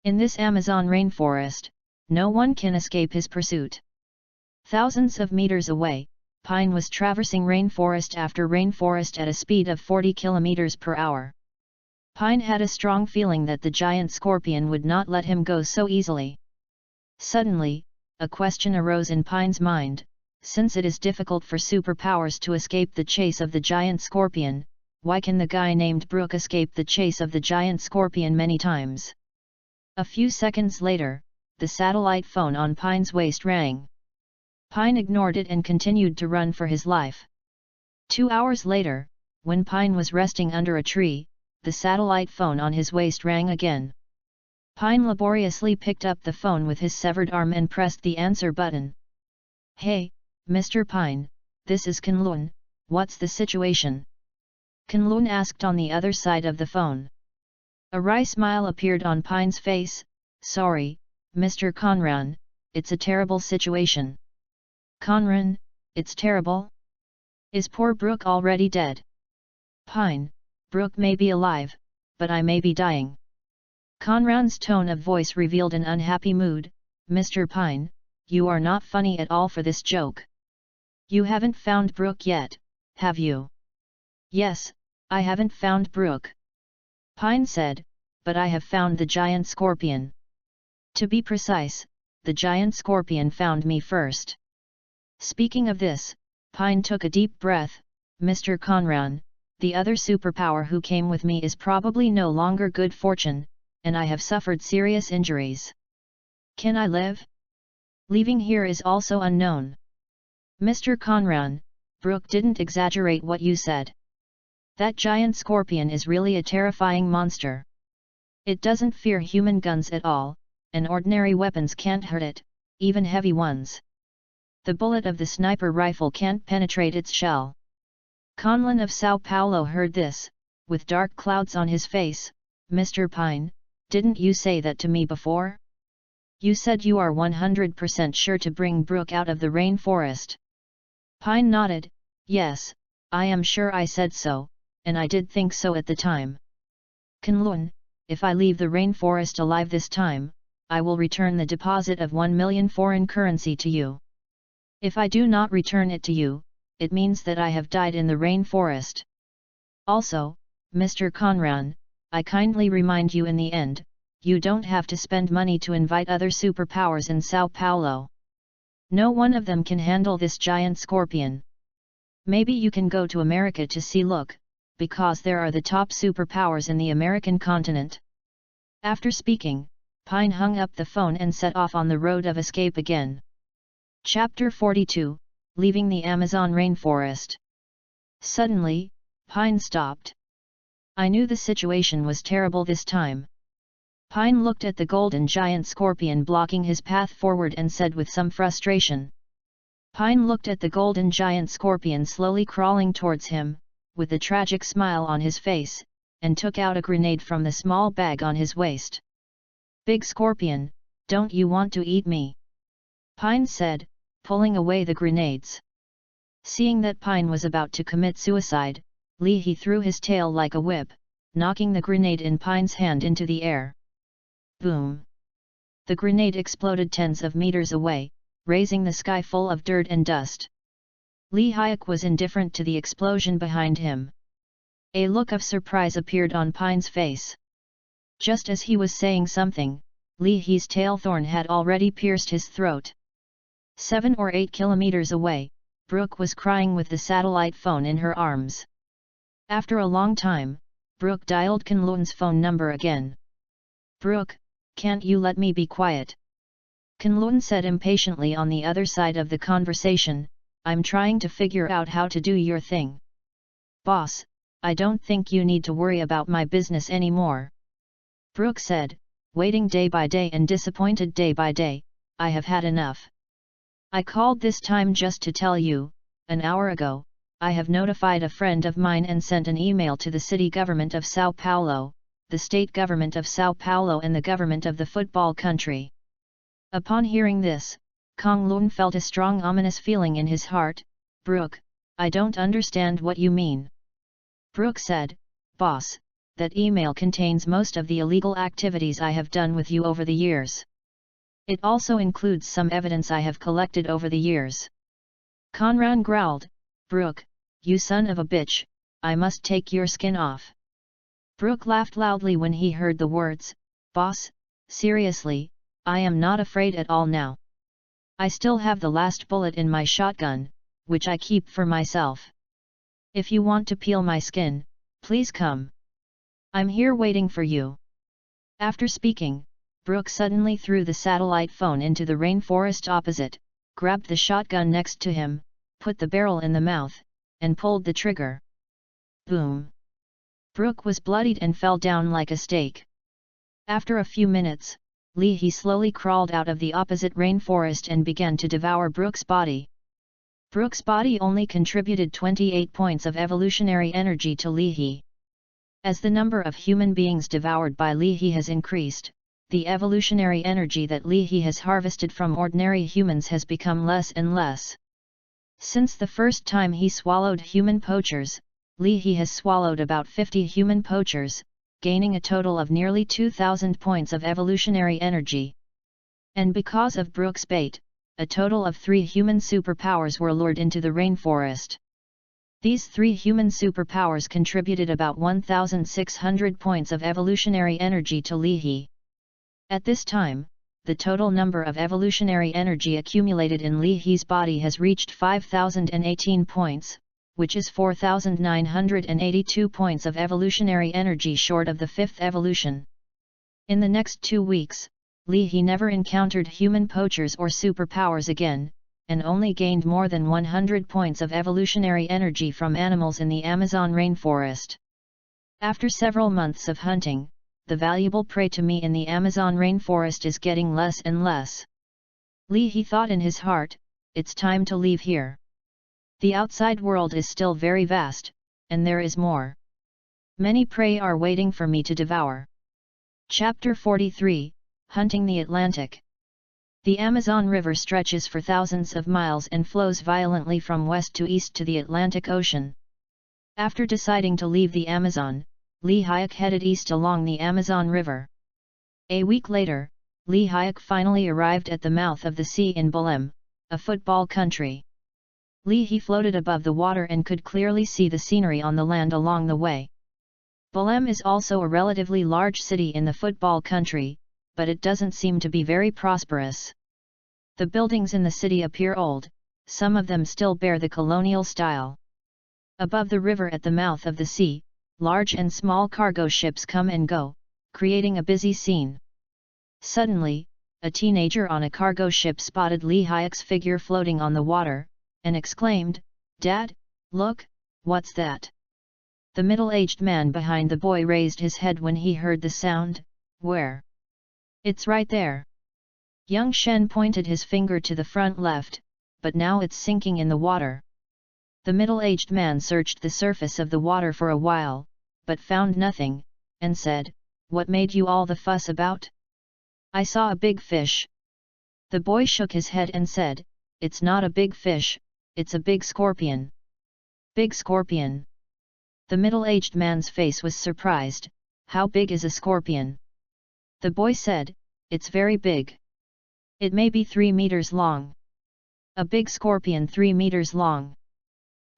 In this Amazon rainforest, no one can escape his pursuit. Thousands of meters away, Pine was traversing rainforest after rainforest at a speed of 40 km per hour. Pine had a strong feeling that the giant scorpion would not let him go so easily. Suddenly, a question arose in Pine's mind: since it is difficult for superpowers to escape the chase of the giant scorpion, why can the guy named Brooke escape the chase of the giant scorpion many times? A few seconds later, the satellite phone on Pine's waist rang. Pine ignored it and continued to run for his life. 2 hours later, when Pine was resting under a tree, the satellite phone on his waist rang again. Pine laboriously picked up the phone with his severed arm and pressed the answer button. Hey, Mr. Pine, this is Kunlun, what's the situation? Kunlun asked on the other side of the phone. A wry smile appeared on Pine's face. Sorry, Mr. Conran, it's a terrible situation. Conran, it's terrible? Is poor Brooke already dead? Pine, Brooke may be alive, but I may be dying. Conran's tone of voice revealed an unhappy mood. Mr. Pine, you are not funny at all for this joke. You haven't found Brooke yet, have you? Yes, I haven't found Brooke. Pine said, but I have found the giant scorpion. To be precise, the giant scorpion found me first. Speaking of this, Pine took a deep breath. Mr. Conran, the other superpower who came with me is probably no longer good fortune, and I have suffered serious injuries. Can I live? Leaving here is also unknown. Mr. Conran, Brooke didn't exaggerate what you said. That giant scorpion is really a terrifying monster. It doesn't fear human guns at all, and ordinary weapons can't hurt it, even heavy ones. The bullet of the sniper rifle can't penetrate its shell. Conlon of Sao Paulo heard this, with dark clouds on his face. Mr. Pine, didn't you say that to me before? You said you are 100% sure to bring Brooke out of the rainforest. Pine nodded. Yes, I am sure I said so, and I did think so at the time. Kunlun, if I leave the rainforest alive this time, I will return the deposit of 1 million foreign currency to you. If I do not return it to you, it means that I have died in the rainforest. Also, Mr. Conran, I kindly remind you in the end, you don't have to spend money to invite other superpowers in Sao Paulo. No one of them can handle this giant scorpion. Maybe you can go to America to see look, because there are the top superpowers in the American continent. After speaking, Pine hung up the phone and set off on the road of escape again. Chapter 42, Leaving the Amazon Rainforest. Suddenly, Pine stopped. I knew the situation was terrible this time. Pine looked at the golden giant scorpion blocking his path forward and said with some frustration. Pine looked at the golden giant scorpion slowly crawling towards him, with a tragic smile on his face, and took out a grenade from the small bag on his waist. Big Scorpion, don't you want to eat me? Pine said, pulling away the grenades. Seeing that Pine was about to commit suicide, Lee threw his tail like a whip, knocking the grenade in Pine's hand into the air. Boom! The grenade exploded tens of meters away, raising the sky full of dirt and dust. Lee Hyuk was indifferent to the explosion behind him. A look of surprise appeared on Pine's face. Just as he was saying something, Lee's tail thorn had already pierced his throat. 7 or 8 kilometers away, Brooke was crying with the satellite phone in her arms. After a long time, Brooke dialed Kunlun's phone number again. Brooke, can't you let me be quiet? Kunlun said impatiently on the other side of the conversation, I'm trying to figure out how to do your thing. Boss, I don't think you need to worry about my business anymore. Brooke said, waiting day by day and disappointed day by day, I have had enough. I called this time just to tell you, an hour ago, I have notified a friend of mine and sent an email to the city government of Sao Paulo, the state government of Sao Paulo and the government of the football country. Upon hearing this, Kong Lun felt a strong ominous feeling in his heart. Brooke, I don't understand what you mean. Brooke said, Boss, that email contains most of the illegal activities I have done with you over the years. It also includes some evidence I have collected over the years. Conran growled, Brooke, you son of a bitch, I must take your skin off. Brooke laughed loudly when he heard the words, Boss, seriously, I am not afraid at all now. I still have the last bullet in my shotgun, which I keep for myself. If you want to peel my skin, please come. I'm here waiting for you. After speaking, Brooke suddenly threw the satellite phone into the rainforest opposite, grabbed the shotgun next to him, put the barrel in the mouth, and pulled the trigger. Boom! Brooke was bloodied and fell down like a stake. After a few minutes, Lee slowly crawled out of the opposite rainforest and began to devour Brooke's body. Brooke's body only contributed 28 points of evolutionary energy to Lee. As the number of human beings devoured by Lee has increased, the evolutionary energy that Li He has harvested from ordinary humans has become less and less. Since the first time he swallowed human poachers, Li He has swallowed about 50 human poachers, gaining a total of nearly 2,000 points of evolutionary energy. And because of Brook's bait, a total of 3 human superpowers were lured into the rainforest. These 3 human superpowers contributed about 1,600 points of evolutionary energy to Li He. At this time, the total number of evolutionary energy accumulated in Li He's body has reached 5,018 points, which is 4,982 points of evolutionary energy short of the 5th evolution. In the next 2 weeks, Li He never encountered human poachers or superpowers again, and only gained more than 100 points of evolutionary energy from animals in the Amazon rainforest. After several months of hunting, the valuable prey to me in the Amazon rainforest is getting less and less. Li He thought in his heart, it's time to leave here. The outside world is still very vast, and there is more. Many prey are waiting for me to devour. Chapter 43, Hunting the Atlantic. The Amazon River stretches for thousands of miles and flows violently from west to east to the Atlantic Ocean. After deciding to leave the Amazon, Li Hayek headed east along the Amazon River. A week later, Li Hayek finally arrived at the mouth of the sea in Belém, a football country. Li He floated above the water and could clearly see the scenery on the land along the way. Belém is also a relatively large city in the football country, but it doesn't seem to be very prosperous. The buildings in the city appear old, some of them still bear the colonial style. Above the river at the mouth of the sea, large and small cargo ships come and go, creating a busy scene. Suddenly, a teenager on a cargo ship spotted Li Hayek's figure floating on the water, and exclaimed, "Dad, look, what's that?" The middle-aged man behind the boy raised his head when he heard the sound. "Where?" "It's right there." Young Shen pointed his finger to the front left, but now it's sinking in the water. The middle-aged man searched the surface of the water for a while, but found nothing, and said, "What made you all the fuss about?" "I saw a big fish." The boy shook his head and said, "It's not a big fish, it's a big scorpion." "Big scorpion?" The middle-aged man's face was surprised. "How big is a scorpion?" The boy said, "It's very big. It may be 3 meters long." "A big scorpion 3 meters long?"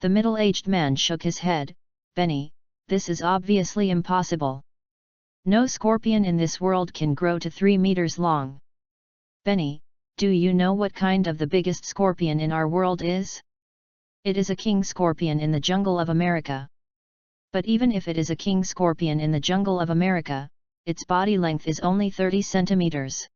The middle-aged man shook his head. "Benny, this is obviously impossible. No scorpion in this world can grow to 3 meters long." "Benny, do you know what kind of the biggest scorpion in our world is?" "It is a king scorpion in the jungle of America." "But even if it is a king scorpion in the jungle of America, its body length is only 30 centimeters.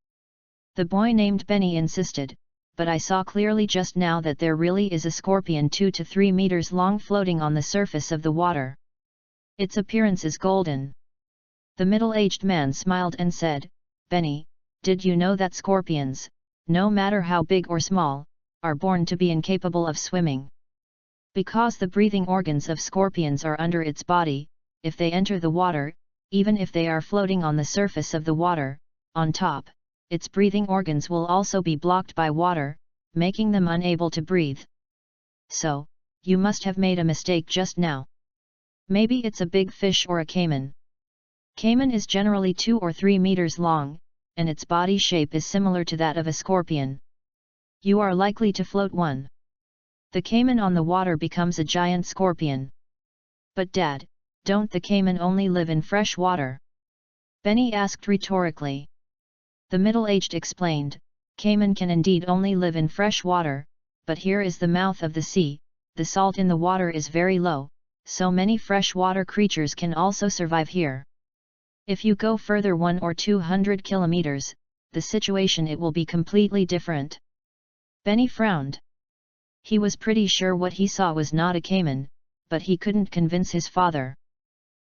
The boy named Benny insisted, "But I saw clearly just now that there really is a scorpion 2 to 3 meters long floating on the surface of the water. Its appearance is golden." The middle-aged man smiled and said, "Benny, did you know that scorpions, no matter how big or small, are born to be incapable of swimming? Because the breathing organs of scorpions are under its body, if they enter the water, even if they are floating on the surface of the water, on top, its breathing organs will also be blocked by water, making them unable to breathe. So, you must have made a mistake just now. Maybe it's a big fish or a caiman." Caiman is generally 2 or 3 meters long, and its body shape is similar to that of a scorpion. You are likely to float one. The caiman on the water becomes a giant scorpion. "But Dad, don't the caiman only live in fresh water?" Benny asked rhetorically. The middle-aged explained, "Caiman can indeed only live in fresh water, but here is the mouth of the sea, the salt in the water is very low, so many freshwater creatures can also survive here. If you go further 100 or 200 kilometers, the situation it will be completely different." Benny frowned. He was pretty sure what he saw was not a caiman, but he couldn't convince his father.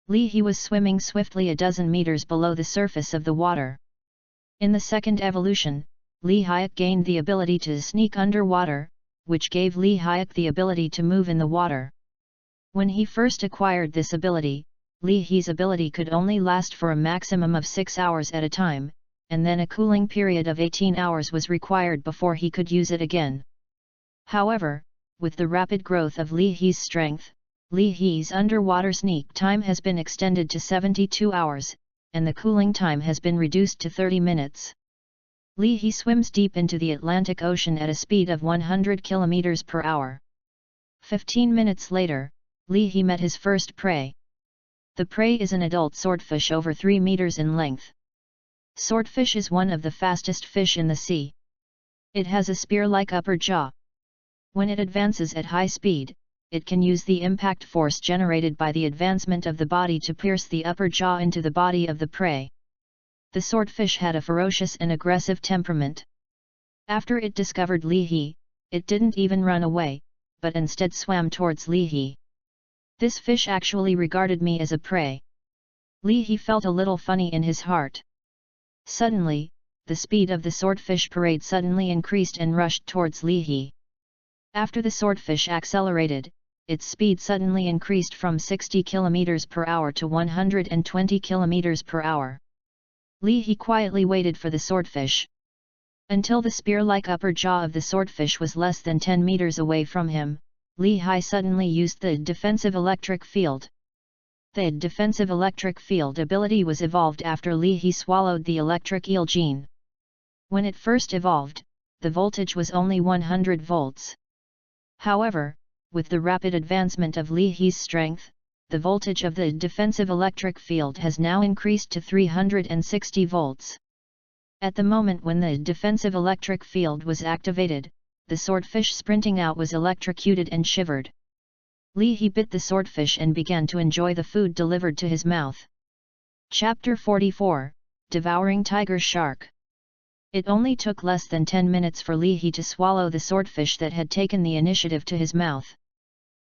Li He was swimming swiftly a dozen meters below the surface of the water. In the second evolution, Li Hayek gained the ability to sneak underwater, which gave Li Hayek the ability to move in the water. When he first acquired this ability, Li He's ability could only last for a maximum of 6 hours at a time, and then a cooling period of 18 hours was required before he could use it again. However, with the rapid growth of Li He's strength, Li He's underwater sneak time has been extended to 72 hours, and the cooling time has been reduced to 30 minutes. Li He swims deep into the Atlantic Ocean at a speed of 100 km per hour. 15 minutes later, Li He met his first prey. The prey is an adult swordfish over 3 meters in length. Swordfish is one of the fastest fish in the sea. It has a spear-like upper jaw. When it advances at high speed, it can use the impact force generated by the advancement of the body to pierce the upper jaw into the body of the prey. The swordfish had a ferocious and aggressive temperament. After it discovered Li He, it didn't even run away, but instead swam towards Li He. This fish actually regarded me as a prey. Li He felt a little funny in his heart. Suddenly, the speed of the swordfish parade suddenly increased and rushed towards Li He. After the swordfish accelerated, its speed suddenly increased from 60 km per hour to 120 km per hour. Li He quietly waited for the swordfish. Until the spear-like upper jaw of the swordfish was less than 10 meters away from him, Li He suddenly used the defensive electric field. The defensive electric field ability was evolved after Li He swallowed the electric eel gene. When it first evolved, the voltage was only 100 volts. However, with the rapid advancement of Li He's strength, the voltage of the defensive electric field has now increased to 360 volts. At the moment when the defensive electric field was activated, the swordfish sprinting out was electrocuted and shivered. Li He bit the swordfish and began to enjoy the food delivered to his mouth. Chapter 44, Devouring Tiger Shark. It only took less than 10 minutes for Li He to swallow the swordfish that had taken the initiative to his mouth.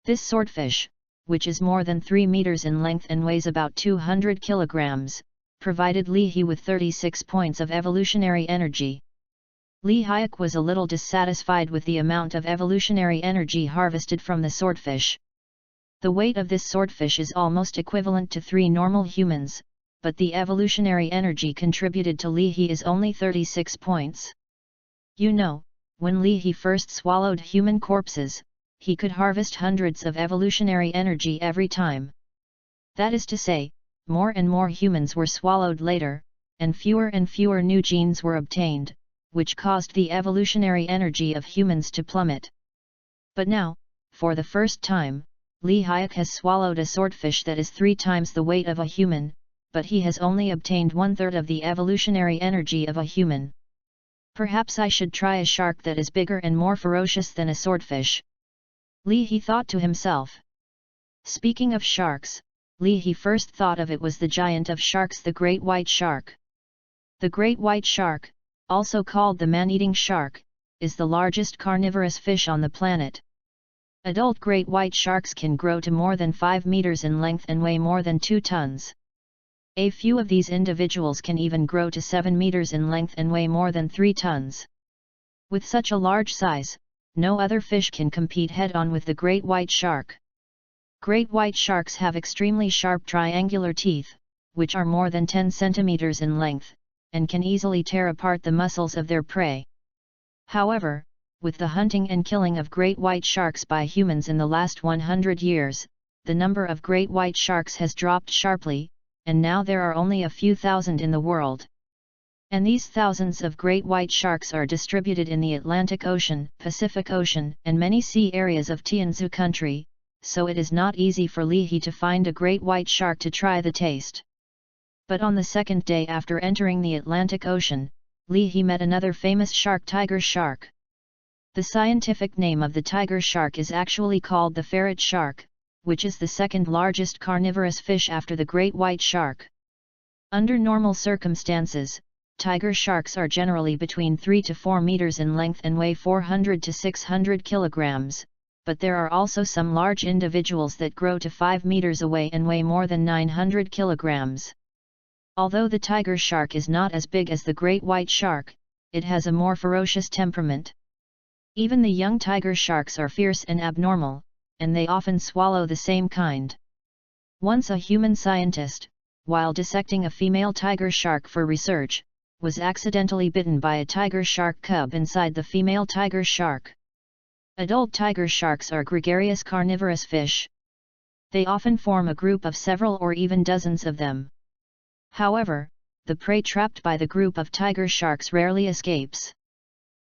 This swordfish, which is more than 3 meters in length and weighs about 200 kilograms, provided Li He with 36 points of evolutionary energy. Li He was a little dissatisfied with the amount of evolutionary energy harvested from the swordfish. The weight of this swordfish is almost equivalent to 3 normal humans, but the evolutionary energy contributed to Li He is only 36 points. You know, when Li He first swallowed human corpses, he could harvest hundreds of evolutionary energy every time. That is to say, more and more humans were swallowed later, and fewer new genes were obtained, which caused the evolutionary energy of humans to plummet. But now, for the first time, Li He has swallowed a swordfish that is 3 times the weight of a human, but he has only obtained 1/3 of the evolutionary energy of a human. Perhaps I should try a shark that is bigger and more ferocious than a swordfish. Li He thought to himself. Speaking of sharks, Li He first thought of it was the giant of sharks, the great white shark. The great white shark, also called the man-eating shark, is the largest carnivorous fish on the planet. Adult great white sharks can grow to more than 5 meters in length and weigh more than 2 tons. A few of these individuals can even grow to 7 meters in length and weigh more than 3 tons. With such a large size, no other fish can compete head-on with the great white shark. Great white sharks have extremely sharp triangular teeth, which are more than 10 centimeters in length, and can easily tear apart the muscles of their prey. However, with the hunting and killing of great white sharks by humans in the last 100 years, the number of great white sharks has dropped sharply, and now there are only a few thousand in the world. And these thousands of great white sharks are distributed in the Atlantic Ocean, Pacific Ocean, and many sea areas of Tianzu country, so it is not easy for Li He to find a great white shark to try the taste. But on the second day after entering the Atlantic Ocean, Li He met another famous shark, tiger shark. The scientific name of the tiger shark is actually called the ferret shark, which is the second largest carnivorous fish after the great white shark. Under normal circumstances, tiger sharks are generally between 3 to 4 meters in length and weigh 400 to 600 kilograms, but there are also some large individuals that grow to 5 meters away and weigh more than 900 kilograms. Although the tiger shark is not as big as the great white shark, it has a more ferocious temperament. Even the young tiger sharks are fierce and abnormal, and they often swallow the same kind. Once a human scientist, while dissecting a female tiger shark for research, was accidentally bitten by a tiger shark cub inside the female tiger shark. Adult tiger sharks are gregarious carnivorous fish. They often form a group of several or even dozens of them. However, the prey trapped by the group of tiger sharks rarely escapes.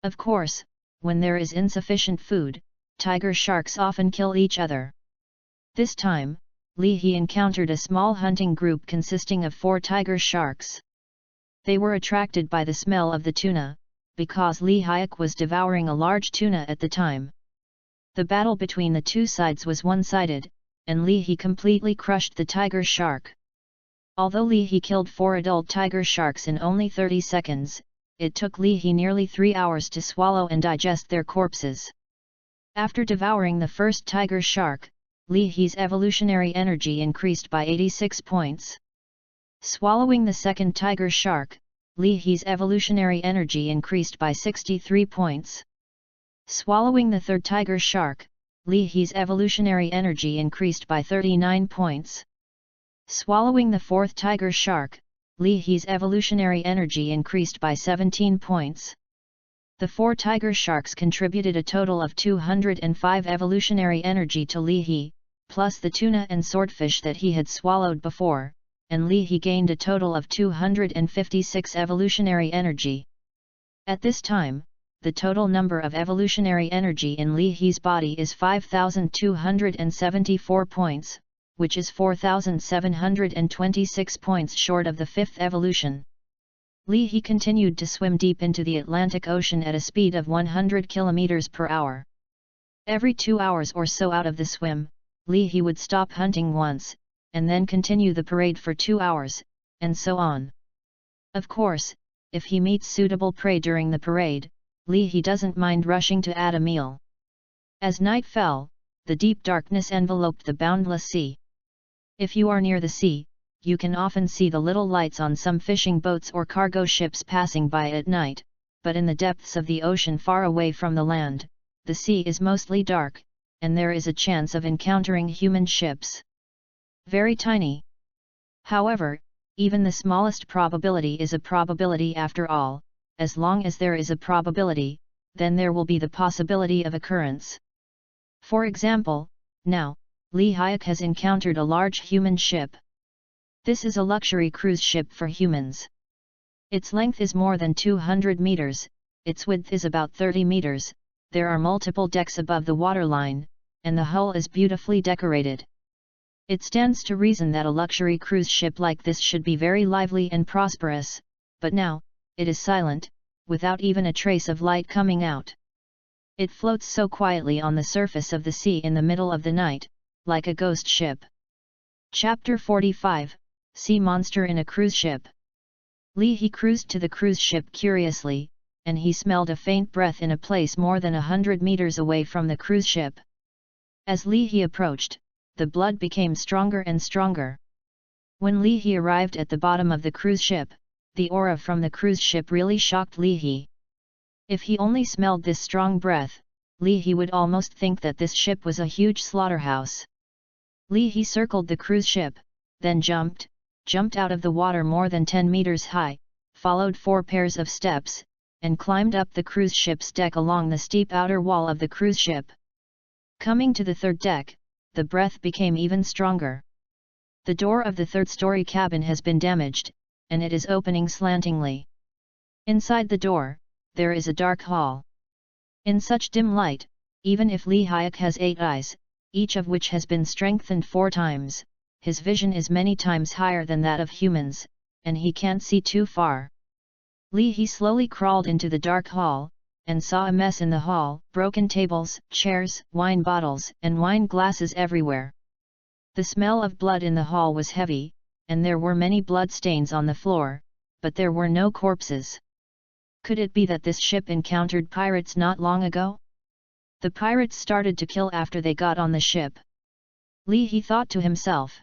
Of course, when there is insufficient food, tiger sharks often kill each other. This time, Li He encountered a small hunting group consisting of 4 tiger sharks. They were attracted by the smell of the tuna, because Li Hyuk was devouring a large tuna at the time. The battle between the two sides was one-sided, and Li He completely crushed the tiger shark. Although Li He killed 4 adult tiger sharks in only 30 seconds, it took Li He nearly 3 hours to swallow and digest their corpses. After devouring the first tiger shark, Li He's evolutionary energy increased by 86 points. Swallowing the second tiger shark, Li He's evolutionary energy increased by 63 points. Swallowing the third tiger shark, Li He's evolutionary energy increased by 39 points. Swallowing the fourth tiger shark, Li He's evolutionary energy increased by 17 points. The 4 tiger sharks contributed a total of 205 evolutionary energy to Li He, plus the tuna and swordfish that he had swallowed before, and Li He gained a total of 256 evolutionary energy. At this time, the total number of evolutionary energy in Li He's body is 5,274 points, which is 4,726 points short of the 5th evolution. Li He continued to swim deep into the Atlantic Ocean at a speed of 100 km per hour. Every 2 hours or so out of the swim, Li He would stop hunting once, and then continue the parade for 2 hours, and so on. Of course, if he meets suitable prey during the parade, Li He doesn't mind rushing to add a meal. As night fell, the deep darkness enveloped the boundless sea. If you are near the sea, you can often see the little lights on some fishing boats or cargo ships passing by at night, but in the depths of the ocean far away from the land, the sea is mostly dark, and there is a chance of encountering human ships. Very tiny. However, even the smallest probability is a probability after all. As long as there is a probability, then there will be the possibility of occurrence. For example, now, Li Hyuk has encountered a large human ship. This is a luxury cruise ship for humans. Its length is more than 200 meters, its width is about 30 meters, there are multiple decks above the waterline, and the hull is beautifully decorated. It stands to reason that a luxury cruise ship like this should be very lively and prosperous, but now, it is silent, without even a trace of light coming out. It floats so quietly on the surface of the sea in the middle of the night, like a ghost ship. Chapter 45, Sea Monster in a Cruise Ship. Li He cruised to the cruise ship curiously, and he smelled a faint breath in a place more than 100 meters away from the cruise ship. As Li He approached, the blood became stronger and stronger. When Li He arrived at the bottom of the cruise ship, the aura from the cruise ship really shocked Li He. If he only smelled this strong breath, Li He would almost think that this ship was a huge slaughterhouse. Li He circled the cruise ship, then jumped out of the water more than 10 meters high, followed 4 pairs of steps, and climbed up the cruise ship's deck along the steep outer wall of the cruise ship. Coming to the 3rd deck, the breath became even stronger. The door of the 3rd-story cabin has been damaged, and it is opening slantingly. Inside the door, there is a dark hall. In such dim light, even if Li Hyuk has 8 eyes, each of which has been strengthened 4 times, his vision is many times higher than that of humans, and he can't see too far. Li He slowly crawled into the dark hall, and saw a mess in the hall, broken tables, chairs, wine bottles, and wine glasses everywhere. The smell of blood in the hall was heavy, and there were many blood stains on the floor, but there were no corpses. Could it be that this ship encountered pirates not long ago? The pirates started to kill after they got on the ship. Li He thought to himself.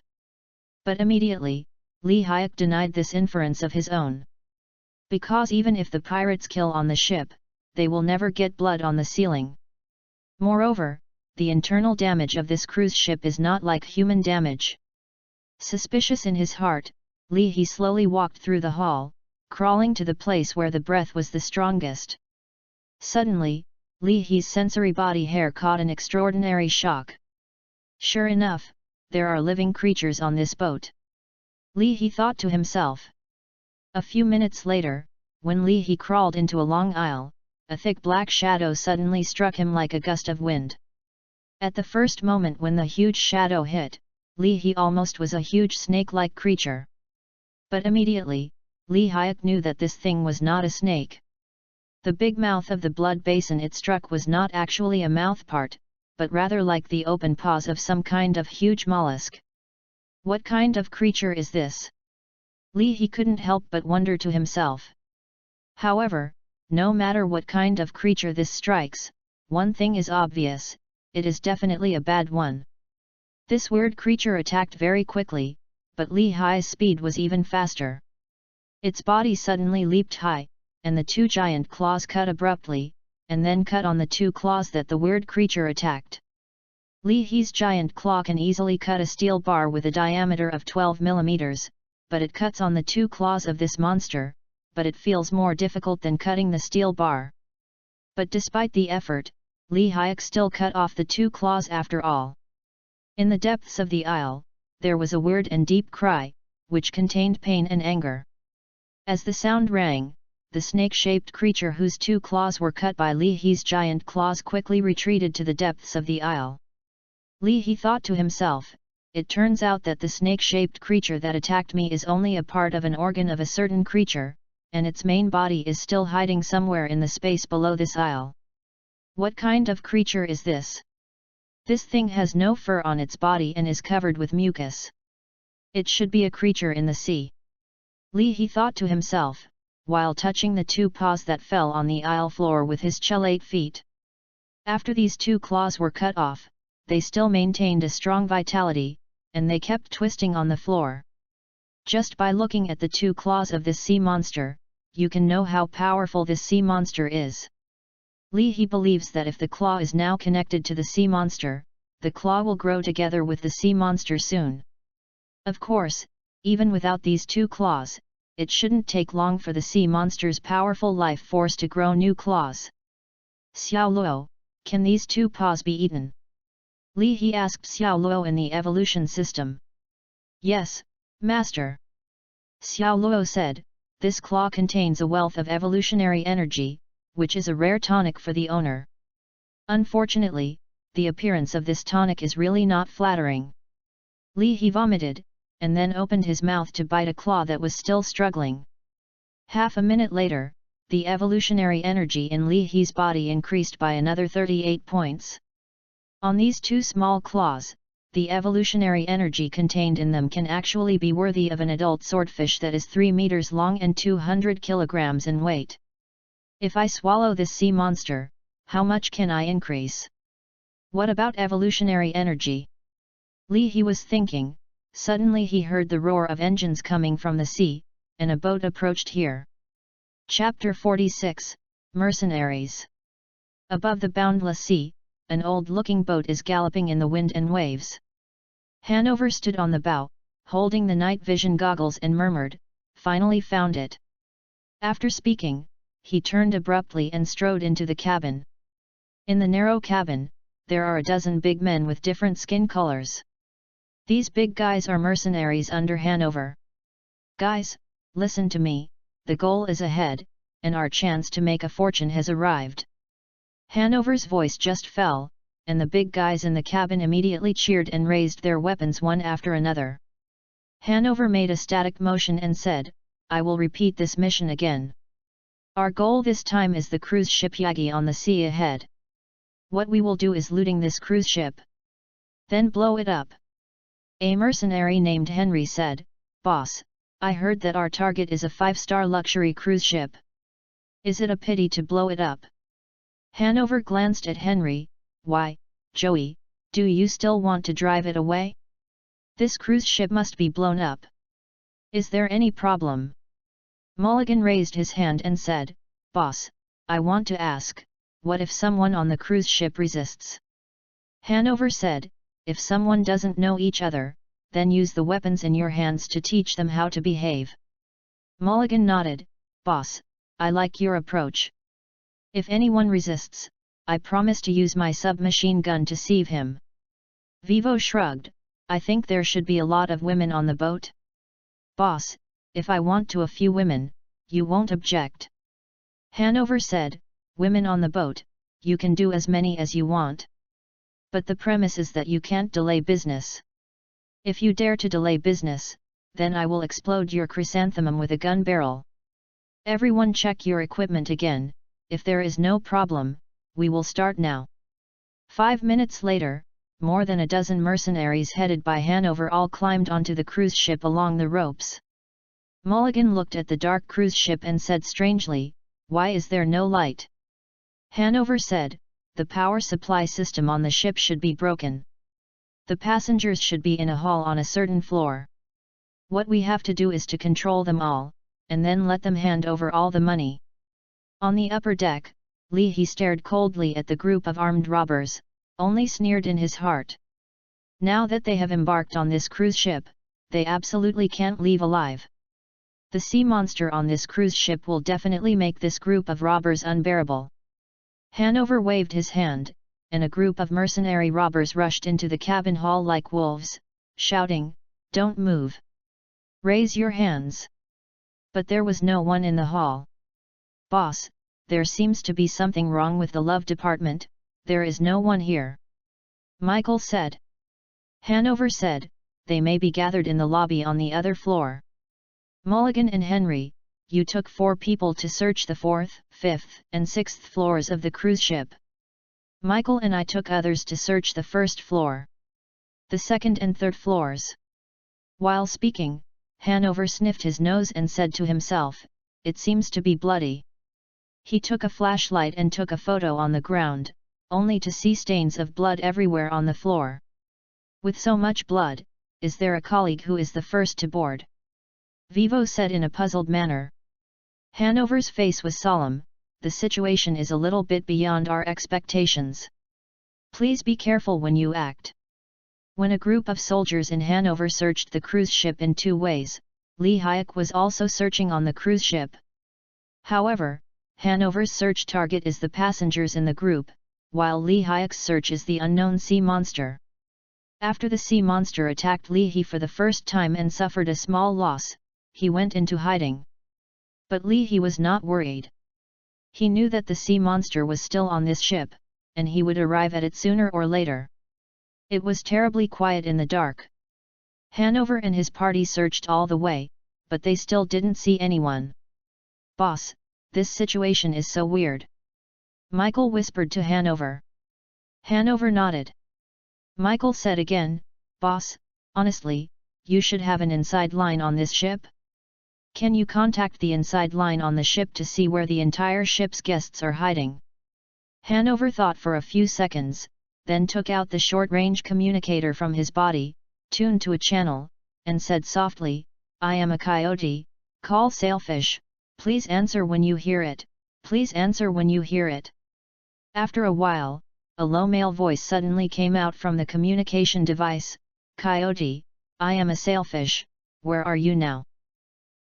But immediately, Li Hyuk denied this inference of his own. Because even if the pirates kill on the ship, they will never get blood on the ceiling. Moreover, the internal damage of this cruise ship is not like human damage. Suspicious in his heart, Li He slowly walked through the hall, crawling to the place where the breath was the strongest. Suddenly, Li He's sensory body hair caught an extraordinary shock. Sure enough, there are living creatures on this boat. Li He thought to himself. A few minutes later, when Li He crawled into a long aisle, a thick black shadow suddenly struck him like a gust of wind. At the first moment when the huge shadow hit, Li He almost was a huge snake-like creature. But immediately, Li Hyuk knew that this thing was not a snake. The big mouth of the blood basin it struck was not actually a mouthpart, but rather like the open paws of some kind of huge mollusk. What kind of creature is this? Li He couldn't help but wonder to himself. However, no matter what kind of creature this strikes, one thing is obvious, it is definitely a bad one. This weird creature attacked very quickly, but Li Hi's speed was even faster. Its body suddenly leaped high, and the two giant claws cut abruptly, and then cut on the two claws that the weird creature attacked. Li Hi's giant claw can easily cut a steel bar with a diameter of 12 mm, but it cuts on the two claws of this monster, but it feels more difficult than cutting the steel bar. But despite the effort, Li Hyuk still cut off the two claws after all. In the depths of the aisle, there was a weird and deep cry, which contained pain and anger. As the sound rang, the snake-shaped creature whose two claws were cut by Li He's giant claws quickly retreated to the depths of the aisle. Li He thought to himself, it turns out that the snake-shaped creature that attacked me is only a part of an organ of a certain creature, and its main body is still hiding somewhere in the space below this aisle. What kind of creature is this? This thing has no fur on its body and is covered with mucus. It should be a creature in the sea. Li He thought to himself, while touching the two paws that fell on the aisle floor with his chelate feet. After these two claws were cut off, they still maintained a strong vitality, and they kept twisting on the floor. Just by looking at the two claws of this sea monster, you can know how powerful this sea monster is. Li He believes that if the claw is now connected to the sea monster, the claw will grow together with the sea monster soon. Of course, even without these two claws, it shouldn't take long for the sea monster's powerful life force to grow new claws. Xiao Luo, can these two paws be eaten? Li He asked Xiao Luo in the evolution system. Yes, Master. Xiao Luo said, this claw contains a wealth of evolutionary energy, which is a rare tonic for the owner. Unfortunately, the appearance of this tonic is really not flattering. Li He vomited, and then opened his mouth to bite a claw that was still struggling. Half a minute later, the evolutionary energy in Li He's body increased by another 38 points. On these two small claws, the evolutionary energy contained in them can actually be worthy of an adult swordfish that is 3 meters long and 200 kilograms in weight. If I swallow this sea monster, how much can I increase? What about evolutionary energy? Li He was thinking. Suddenly he heard the roar of engines coming from the sea, and a boat approached here. Chapter 46, Mercenaries. Above the boundless sea, an old-looking boat is galloping in the wind and waves. Hanover stood on the bow, holding the night vision goggles and murmured, "Finally found it." After speaking, he turned abruptly and strode into the cabin. In the narrow cabin, there are a dozen big men with different skin colors. These big guys are mercenaries under Hanover. Guys, listen to me, the goal is ahead, and our chance to make a fortune has arrived. Hanover's voice just fell, and the big guys in the cabin immediately cheered and raised their weapons one after another. Hanover made a static motion and said, "I will repeat this mission again. Our goal this time is the cruise ship Yagi on the sea ahead. What we will do is looting this cruise ship. Then blow it up." A mercenary named Henry said, "Boss, I heard that our target is a 5-star luxury cruise ship. Is it a pity to blow it up?" Hanover glanced at Henry. "Why, Joey, do you still want to drive it away? This cruise ship must be blown up. Is there any problem?" Mulligan raised his hand and said, "Boss, I want to ask, what if someone on the cruise ship resists?" Hanover said, "If someone doesn't know each other, then use the weapons in your hands to teach them how to behave." Mulligan nodded, "Boss, I like your approach. If anyone resists, I promise to use my submachine gun to sieve him." Vivo shrugged, "I think there should be a lot of women on the boat." "Boss, if I want to a few women, you won't object?" Hanover said, "Women on the boat, you can do as many as you want. But the premise is that you can't delay business. If you dare to delay business, then I will explode your chrysanthemum with a gun barrel. Everyone check your equipment again. If there is no problem, we will start now." 5 minutes later, more than a dozen mercenaries headed by Hanover all climbed onto the cruise ship along the ropes. Mulligan looked at the dark cruise ship and said strangely, "Why is there no light?" Hanover said, "The power supply system on the ship should be broken. The passengers should be in a hall on a certain floor. What we have to do is to control them all, and then let them hand over all the money." On the upper deck, Leahy stared coldly at the group of armed robbers, only sneered in his heart. Now that they have embarked on this cruise ship, they absolutely can't leave alive. The sea monster on this cruise ship will definitely make this group of robbers unbearable. Hanover waved his hand, and a group of mercenary robbers rushed into the cabin hall like wolves, shouting, "Don't move! Raise your hands!" But there was no one in the hall. "Boss, there seems to be something wrong with the love department, there is no one here," Michael said. Hanover said, "They may be gathered in the lobby on the other floor." Mulligan and Henry, you took 4 people to search the 4th, 5th, and 6th floors of the cruise ship. Michael and I took others to search the 1st floor. The 2nd and 3rd floors. While speaking, Hanover sniffed his nose and said to himself, "It seems to be bloody." He took a flashlight and took a photo on the ground, only to see stains of blood everywhere on the floor. "With so much blood, is there a colleague who is the first to board?" Vivo said in a puzzled manner. Hanover's face was solemn. "The situation is a little bit beyond our expectations. Please be careful when you act." When a group of soldiers in Hanover searched the cruise ship in 2 ways, Lee Hayek was also searching on the cruise ship. However, Hanover's search target is the passengers in the group, while Lee Hayek's search is the unknown sea monster. After the sea monster attacked Leahy for the first time and suffered a small loss, he went into hiding. But Leahy was not worried. He knew that the sea monster was still on this ship, and he would arrive at it sooner or later. It was terribly quiet in the dark. Hanover and his party searched all the way, but they still didn't see anyone. "Boss, this situation is so weird," Michael whispered to Hanover. Hanover nodded. Michael said again, "Boss, honestly, you should have an inside line on this ship. Can you contact the inside line on the ship to see where the entire ship's guests are hiding?" Hanover thought for a few seconds, then took out the short-range communicator from his body, tuned to a channel, and said softly, "I am a coyote, call sailfish, please answer when you hear it, please answer when you hear it." After a while, a low male voice suddenly came out from the communication device, "Coyote, I am a sailfish, where are you now?"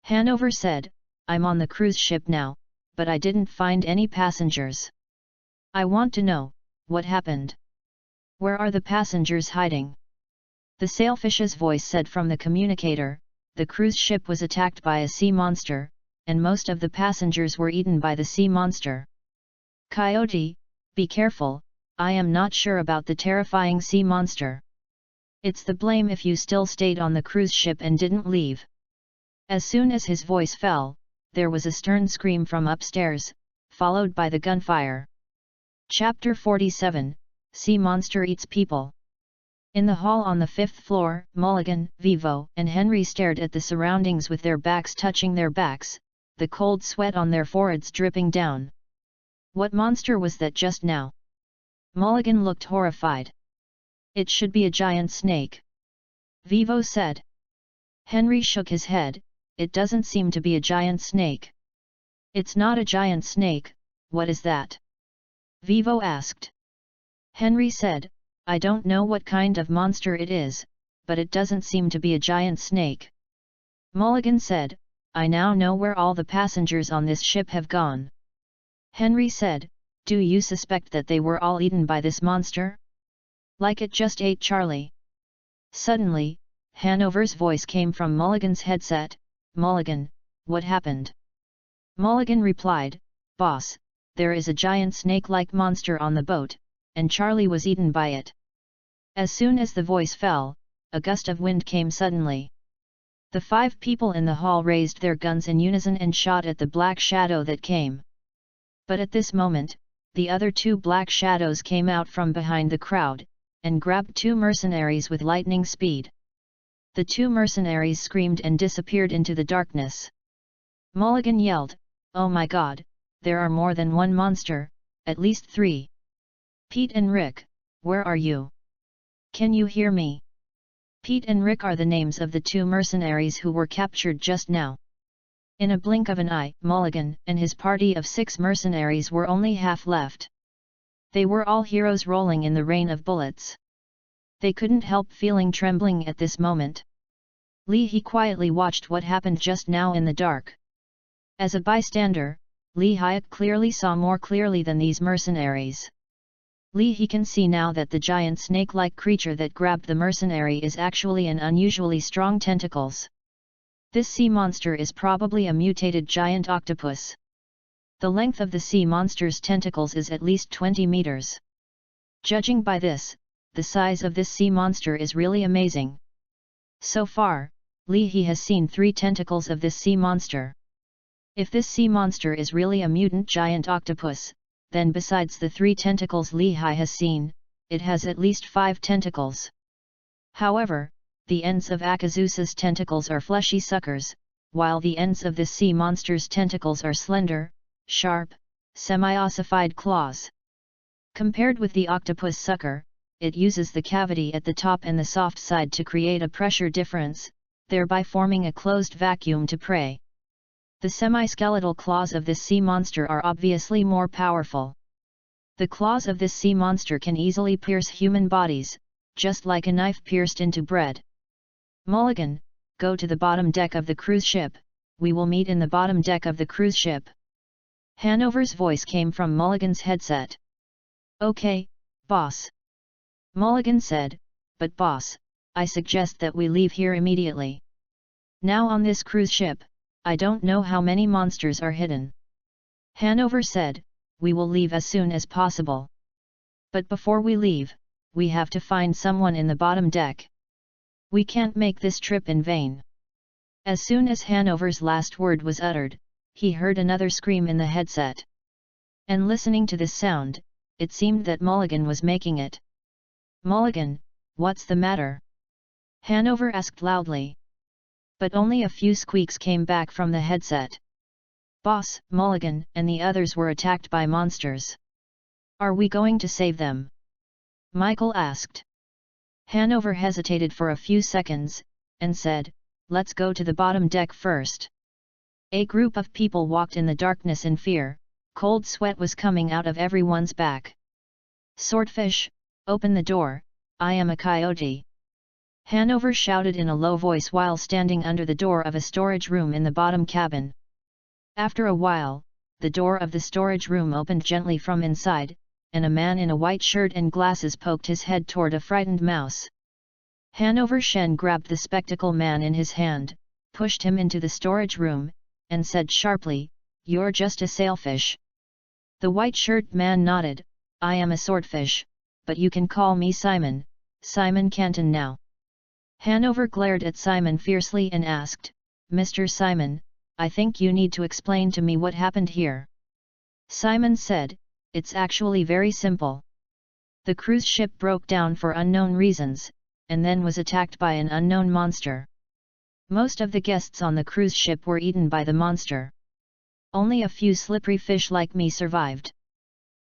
Hanover said, "I'm on the cruise ship now, but I didn't find any passengers. I want to know, what happened? Where are the passengers hiding?" The sailfish's voice said from the communicator, "The cruise ship was attacked by a sea monster, and most of the passengers were eaten by the sea monster. Coyote, be careful, I am not sure about the terrifying sea monster. It's the blame if you still stayed on the cruise ship and didn't leave." As soon as his voice fell, there was a stern scream from upstairs, followed by the gunfire. Chapter 47, Sea Monster Eats People. In the hall on the 5th floor, Mulligan, Vivo, and Henry stared at the surroundings with their backs touching their backs, the cold sweat on their foreheads dripping down. What monster was that just now? Mulligan looked horrified. "It should be a giant snake," Vivo said. Henry shook his head, "It doesn't seem to be a giant snake." "It's not a giant snake, what is that?" Vivo asked. Henry said, "I don't know what kind of monster it is, but it doesn't seem to be a giant snake." Mulligan said, I now know where all the passengers on this ship have gone. Henry said, do you suspect that they were all eaten by this monster? Like it just ate Charlie. Suddenly, Hanover's voice came from Mulligan's headset. Mulligan, what happened? Mulligan replied, Boss, there is a giant snake-like monster on the boat, and Charlie was eaten by it. As soon as the voice fell, a gust of wind came suddenly. The 5 people in the hall raised their guns in unison and shot at the black shadow that came. But at this moment, the other 2 black shadows came out from behind the crowd, and grabbed 2 mercenaries with lightning speed. The 2 mercenaries screamed and disappeared into the darkness. Mulligan yelled, Oh my God, there are more than one monster, at least 3. Pete and Rick, where are you? Can you hear me? Pete and Rick are the names of the 2 mercenaries who were captured just now. In a blink of an eye, Mulligan and his party of 6 mercenaries were only half left. They were all heroes rolling in the rain of bullets. They couldn't help feeling trembling at this moment. He quietly watched what happened just now in the dark. As a bystander, He clearly saw more clearly than these mercenaries. He can see now that the giant snake-like creature that grabbed the mercenary is actually an unusually strong tentacles. This sea monster is probably a mutated giant octopus. The length of the sea monster's tentacles is at least 20 meters. Judging by this, the size of this sea monster is really amazing. So far, he has seen 3 tentacles of this sea monster. If this sea monster is really a mutant giant octopus, then besides the 3 tentacles Lehigh has seen, it has at least 5 tentacles. However, the ends of Akazusa's tentacles are fleshy suckers, while the ends of this sea monster's tentacles are slender, sharp, semi-ossified claws. Compared with the octopus sucker, it uses the cavity at the top and the soft side to create a pressure difference, thereby forming a closed vacuum to prey. The semi-skeletal claws of this sea monster are obviously more powerful. The claws of this sea monster can easily pierce human bodies, just like a knife pierced into bread. Mulligan, go to the bottom deck of the cruise ship, we will meet in the bottom deck of the cruise ship. Hanover's voice came from Mulligan's headset. Okay, boss. Mulligan said, but boss, I suggest that we leave here immediately. Now on this cruise ship, I don't know how many monsters are hidden. Hanover said, we will leave as soon as possible. But before we leave, we have to find someone in the bottom deck. We can't make this trip in vain. As soon as Hanover's last word was uttered, he heard another scream in the headset. And listening to this sound, it seemed that Mulligan was making it. Mulligan, what's the matter? Hanover asked loudly. But only a few squeaks came back from the headset. Boss, Mulligan and the others were attacked by monsters. Are we going to save them? Michael asked. Hanover hesitated for a few seconds, and said, let's go to the bottom deck first. A group of people walked in the darkness in fear, cold sweat was coming out of everyone's back. Swordfish, open the door, I am a coyote. Hanover shouted in a low voice while standing under the door of a storage room in the bottom cabin. After a while, the door of the storage room opened gently from inside, and a man in a white shirt and glasses poked his head toward a frightened mouse. Hanover Shen grabbed the spectacle man in his hand, pushed him into the storage room, and said sharply, "You're just a sailfish." The white shirt man nodded, "I am a swordfish, but you can call me Simon, Simon Canton now." Hanover glared at Simon fiercely and asked, "Mr. Simon, I think you need to explain to me what happened here." Simon said, "It's actually very simple. The cruise ship broke down for unknown reasons, and then was attacked by an unknown monster. Most of the guests on the cruise ship were eaten by the monster. Only a few slippery fish like me survived."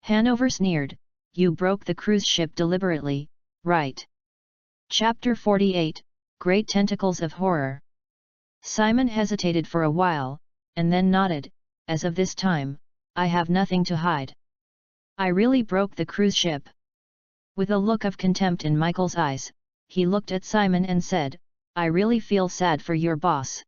Hanover sneered, "You broke the cruise ship deliberately, right?" Chapter 48, Great Tentacles of Horror. Simon hesitated for a while, and then nodded, "As of this time, I have nothing to hide. I really broke the cruise ship." With a look of contempt in Michael's eyes, he looked at Simon and said, "I really feel sad for your boss.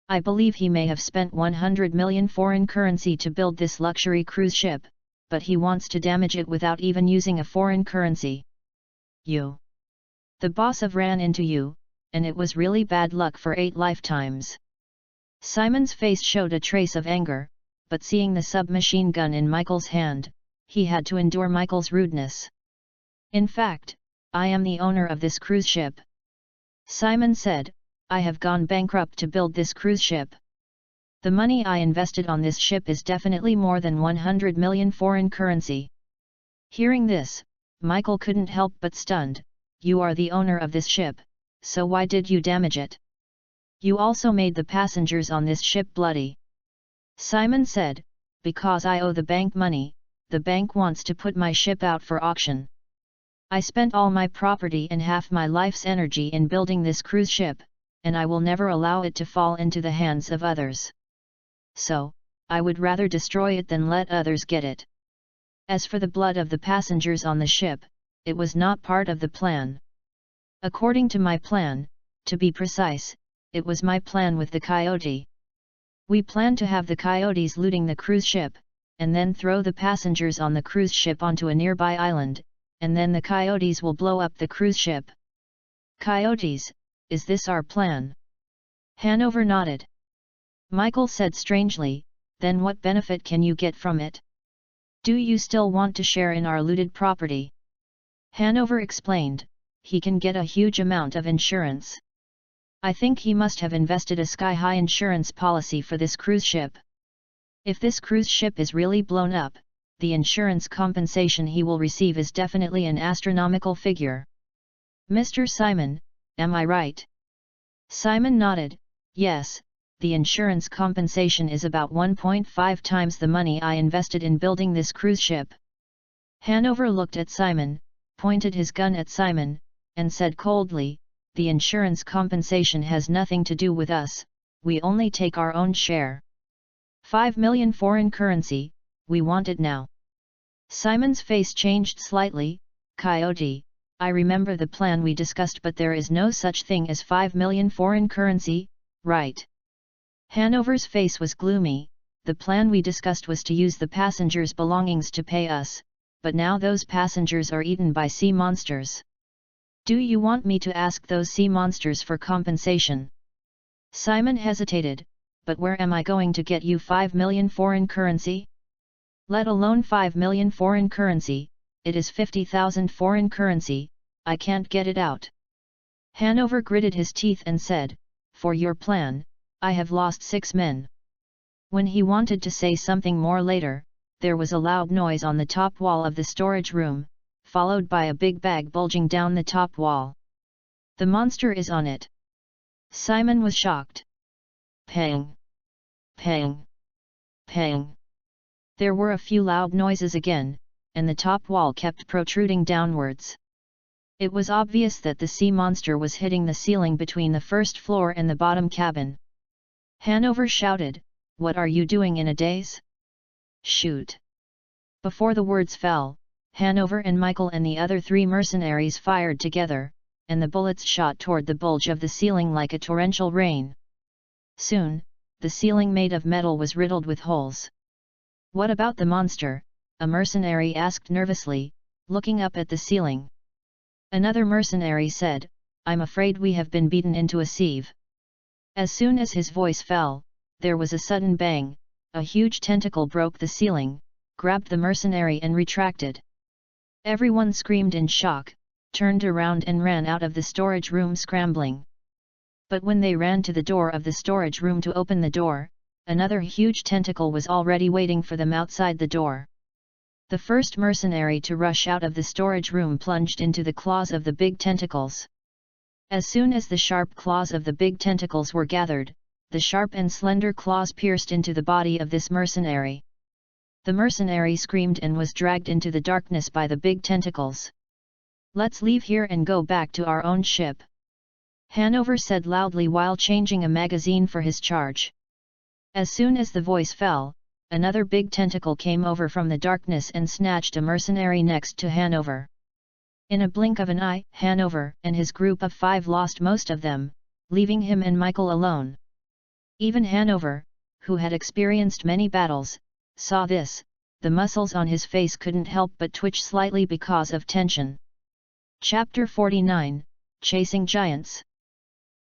I believe he may have spent 100 million foreign currency to build this luxury cruise ship, but he wants to damage it without even using a foreign currency. You. The boss of ran into you, and it was really bad luck for 8 lifetimes. Simon's face showed a trace of anger, but seeing the submachine gun in Michael's hand, he had to endure Michael's rudeness. In fact, I am the owner of this cruise ship. Simon said, I have gone bankrupt to build this cruise ship. The money I invested on this ship is definitely more than 100 million foreign currency. Hearing this, Michael couldn't help but stunned. You are the owner of this ship, so why did you damage it? You also made the passengers on this ship bloody. Simon said, because I owe the bank money, the bank wants to put my ship out for auction. I spent all my property and half my life's energy in building this cruise ship, and I will never allow it to fall into the hands of others. So, I would rather destroy it than let others get it. As for the blood of the passengers on the ship, it was not part of the plan. According to my plan, to be precise, it was my plan with the coyote. We planned to have the coyotes looting the cruise ship, and then throw the passengers on the cruise ship onto a nearby island, and then the coyotes will blow up the cruise ship. Coyotes, is this our plan? Hanover nodded. Michael said strangely, then what benefit can you get from it? Do you still want to share in our looted property? Hanover explained, he can get a huge amount of insurance. I think he must have invested a sky-high insurance policy for this cruise ship. If this cruise ship is really blown up, the insurance compensation he will receive is definitely an astronomical figure. Mr. Simon, am I right? Simon nodded, yes, the insurance compensation is about 1.5 times the money I invested in building this cruise ship. Hanover looked at Simon, pointed his gun at Simon, and said coldly, the insurance compensation has nothing to do with us, we only take our own share. 5 million foreign currency, we want it now. Simon's face changed slightly, Coyote, I remember the plan we discussed, but there is no such thing as 5 million foreign currency, right? Hanover's face was gloomy, the plan we discussed was to use the passengers' belongings to pay us, but now those passengers are eaten by sea monsters. Do you want me to ask those sea monsters for compensation? Simon hesitated, but where am I going to get you 5 million foreign currency? Let alone 5 million foreign currency, it is 50,000 foreign currency, I can't get it out. Hanover gritted his teeth and said, for your plan, I have lost 6 men. When he wanted to say something more later, there was a loud noise on the top wall of the storage room, followed by a big bag bulging down the top wall. The monster is on it. Simon was shocked. Pang! Pang! Pang! There were a few loud noises again, and the top wall kept protruding downwards. It was obvious that the sea monster was hitting the ceiling between the first floor and the bottom cabin. Hanover shouted, what are you doing in a daze? Shoot! Before the words fell, Hanover and Michael and the other 3 mercenaries fired together, and the bullets shot toward the bulge of the ceiling like a torrential rain. Soon, the ceiling made of metal was riddled with holes. What about the monster? A mercenary asked nervously, looking up at the ceiling. Another mercenary said, I'm afraid we have been beaten into a sieve. As soon as his voice fell, there was a sudden bang, a huge tentacle broke the ceiling, grabbed the mercenary and retracted. Everyone screamed in shock, turned around and ran out of the storage room scrambling. But when they ran to the door of the storage room to open the door, another huge tentacle was already waiting for them outside the door. The first mercenary to rush out of the storage room plunged into the claws of the big tentacles. As soon as the sharp claws of the big tentacles were gathered, the sharp and slender claws pierced into the body of this mercenary. The mercenary screamed and was dragged into the darkness by the big tentacles. Let's leave here and go back to our own ship. Hanover said loudly while changing a magazine for his charge. As soon as the voice fell, another big tentacle came over from the darkness and snatched a mercenary next to Hanover. In a blink of an eye, Hanover and his group of 5 lost most of them, leaving him and Michael alone. Even Hanover, who had experienced many battles, saw this. The muscles on his face couldn't help but twitch slightly because of tension. Chapter 49, Chasing Giants.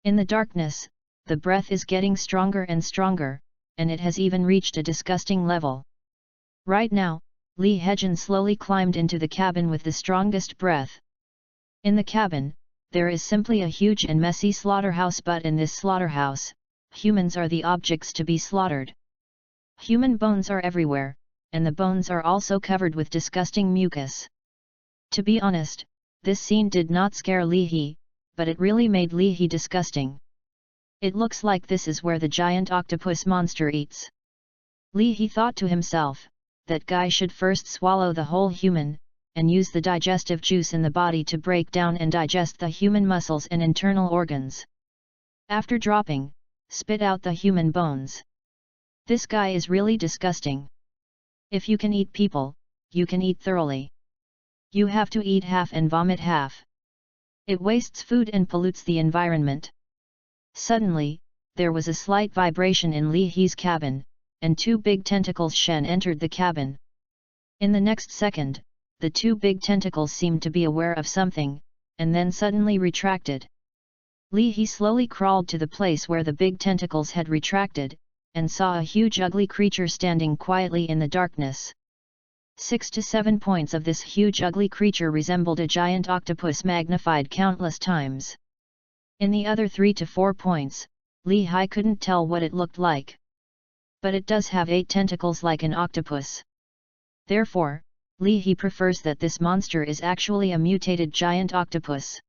In the darkness, the breath is getting stronger and stronger, and it has even reached a disgusting level. Right now, Lee Hejin slowly climbed into the cabin with the strongest breath. In the cabin, there is simply a huge and messy slaughterhouse, but in this slaughterhouse, humans are the objects to be slaughtered. Human bones are everywhere, and the bones are also covered with disgusting mucus. To be honest, this scene did not scare Lee He, but it really made Lee He disgusting. It looks like this is where the giant octopus monster eats. Lee He thought to himself, that guy should first swallow the whole human, and use the digestive juice in the body to break down and digest the human muscles and internal organs. After dropping, spit out the human bones. This guy is really disgusting. If you can eat people, you can eat thoroughly. You have to eat half and vomit half. It wastes food and pollutes the environment. Suddenly, there was a slight vibration in Lee He's cabin, and two big tentacles Shen entered the cabin. In the next second, the two big tentacles seemed to be aware of something, and then suddenly retracted. Lee He slowly crawled to the place where the big tentacles had retracted, and saw a huge ugly creature standing quietly in the darkness. 6 to 7 points of this huge ugly creature resembled a giant octopus magnified countless times. In the other 3 to 4 points, Lee Hai couldn't tell what it looked like. But it does have 8 tentacles like an octopus. Therefore, Lee He prefers that this monster is actually a mutated giant octopus.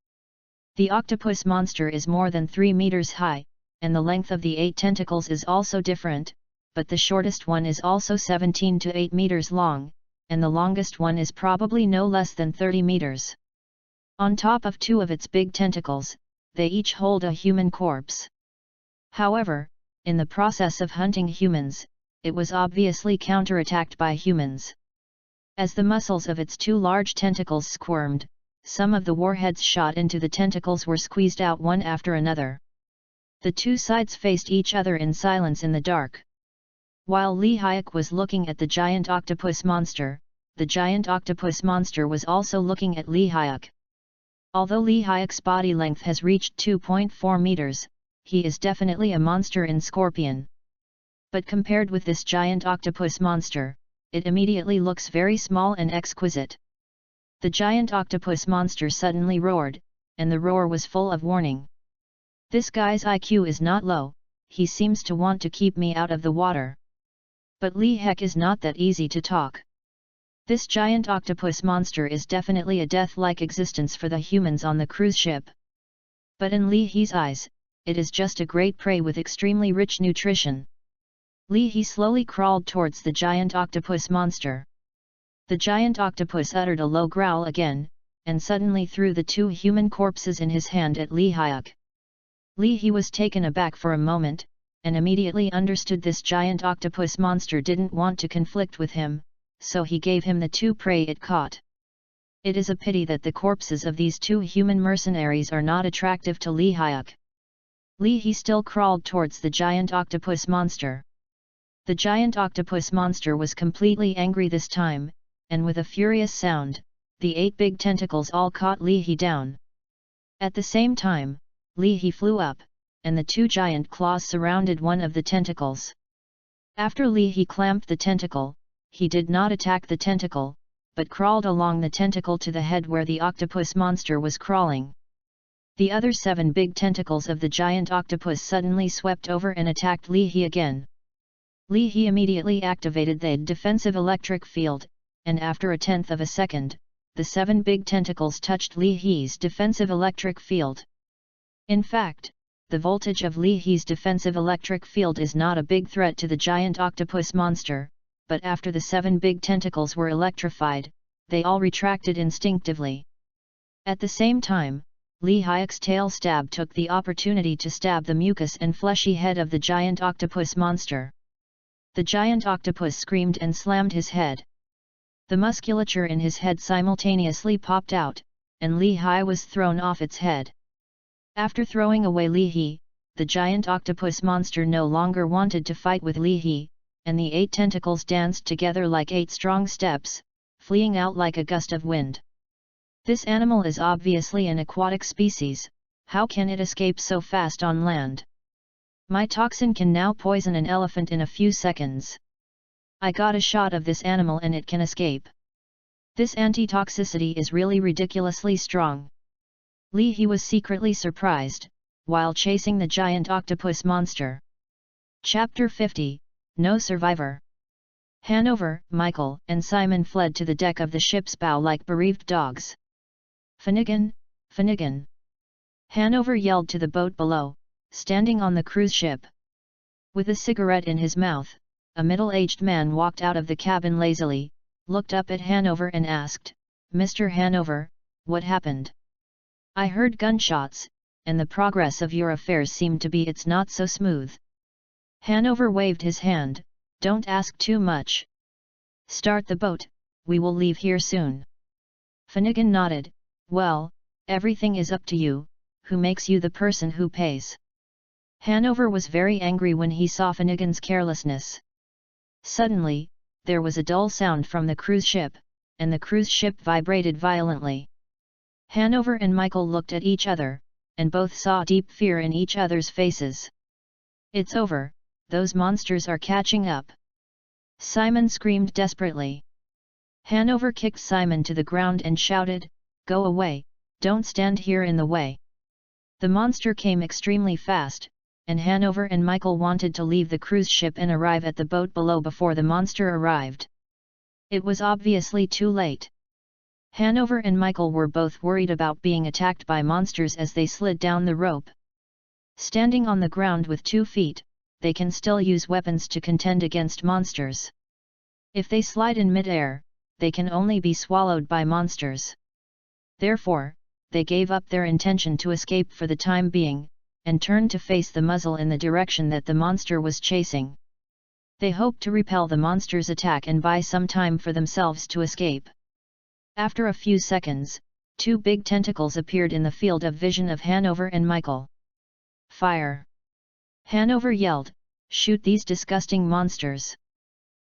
The octopus monster is more than 3 meters high, and the length of the 8 tentacles is also different, but the shortest one is also 17 to 8 meters long, and the longest one is probably no less than 30 meters. On top of 2 of its big tentacles, they each hold a human corpse. However, in the process of hunting humans, it was obviously counterattacked by humans. As the muscles of its 2 large tentacles squirmed, some of the warheads shot into the tentacles were squeezed out one after another. The 2 sides faced each other in silence in the dark. While Lee Hayek was looking at the giant octopus monster, the giant octopus monster was also looking at Lee Hayek. Although Lee Hayek's body length has reached 2.4 meters, he is definitely a monster in scorpion. But compared with this giant octopus monster, it immediately looks very small and exquisite. The giant octopus monster suddenly roared, and the roar was full of warning. This guy's IQ is not low, he seems to want to keep me out of the water. But Lee Heck is not that easy to talk. This giant octopus monster is definitely a death-like existence for the humans on the cruise ship. But in Lee He's eyes, it is just a great prey with extremely rich nutrition. Lee He slowly crawled towards the giant octopus monster. The giant octopus uttered a low growl again, and suddenly threw the 2 human corpses in his hand at Lee Hayek. Lee He was taken aback for a moment, and immediately understood this giant octopus monster didn't want to conflict with him, so he gave him the 2 prey it caught. It is a pity that the corpses of these 2 human mercenaries are not attractive to Lee Hayek. Lee He still crawled towards the giant octopus monster. The giant octopus monster was completely angry this time, and with a furious sound, the 8 big tentacles all caught Lee He down. At the same time, Lee He flew up, and the 2 giant claws surrounded one of the tentacles. After Lee He clamped the tentacle, he did not attack the tentacle, but crawled along the tentacle to the head where the octopus monster was crawling. The other 7 big tentacles of the giant octopus suddenly swept over and attacked Lee He again. Lee He immediately activated the defensive electric field, and after a tenth of a second, the 7 big tentacles touched Lee He's defensive electric field. In fact, the voltage of Lee He's defensive electric field is not a big threat to the giant octopus monster, but after the 7 big tentacles were electrified, they all retracted instinctively. At the same time, Lee Hayek's tail stab took the opportunity to stab the mucus and fleshy head of the giant octopus monster. The giant octopus screamed and slammed his head. The musculature in his head simultaneously popped out, and Lee Hai was thrown off its head. After throwing away Lee He, the giant octopus monster no longer wanted to fight with Li He, and the 8 tentacles danced together like 8 strong steps, fleeing out like a gust of wind. This animal is obviously an aquatic species, how can it escape so fast on land? My toxin can now poison an elephant in a few seconds. I got a shot of this animal and it can escape. This antitoxicity is really ridiculously strong. Li He was secretly surprised, while chasing the giant octopus monster. Chapter 50, No Survivor. Hanover, Michael, and Simon fled to the deck of the ship's bow like bereaved dogs. Finnegan, Finnegan! Hanover yelled to the boat below, standing on the cruise ship. With a cigarette in his mouth, a middle-aged man walked out of the cabin lazily, looked up at Hanover and asked, "Mr. Hanover, what happened? I heard gunshots, and the progress of your affairs seemed to be it's not so smooth." Hanover waved his hand, "Don't ask too much. Start the boat, we will leave here soon." Finnegan nodded, "Well, everything is up to you, who makes you the person who pays?" Hanover was very angry when he saw Finnegan's carelessness. Suddenly, there was a dull sound from the cruise ship, and the cruise ship vibrated violently. Hanover and Michael looked at each other, and both saw deep fear in each other's faces. "It's over, those monsters are catching up!" Simon screamed desperately. Hanover kicked Simon to the ground and shouted, "Go away, don't stand here in the way." The monster came extremely fast, and Hanover and Michael wanted to leave the cruise ship and arrive at the boat below before the monster arrived. It was obviously too late. Hanover and Michael were both worried about being attacked by monsters as they slid down the rope. Standing on the ground with 2 feet, they can still use weapons to contend against monsters. If they slide in mid-air, they can only be swallowed by monsters. Therefore, they gave up their intention to escape for the time being, and turned to face the muzzle in the direction that the monster was chasing. They hoped to repel the monster's attack and buy some time for themselves to escape. After a few seconds, 2 big tentacles appeared in the field of vision of Hanover and Michael. "Fire!" Hanover yelled, "Shoot these disgusting monsters!"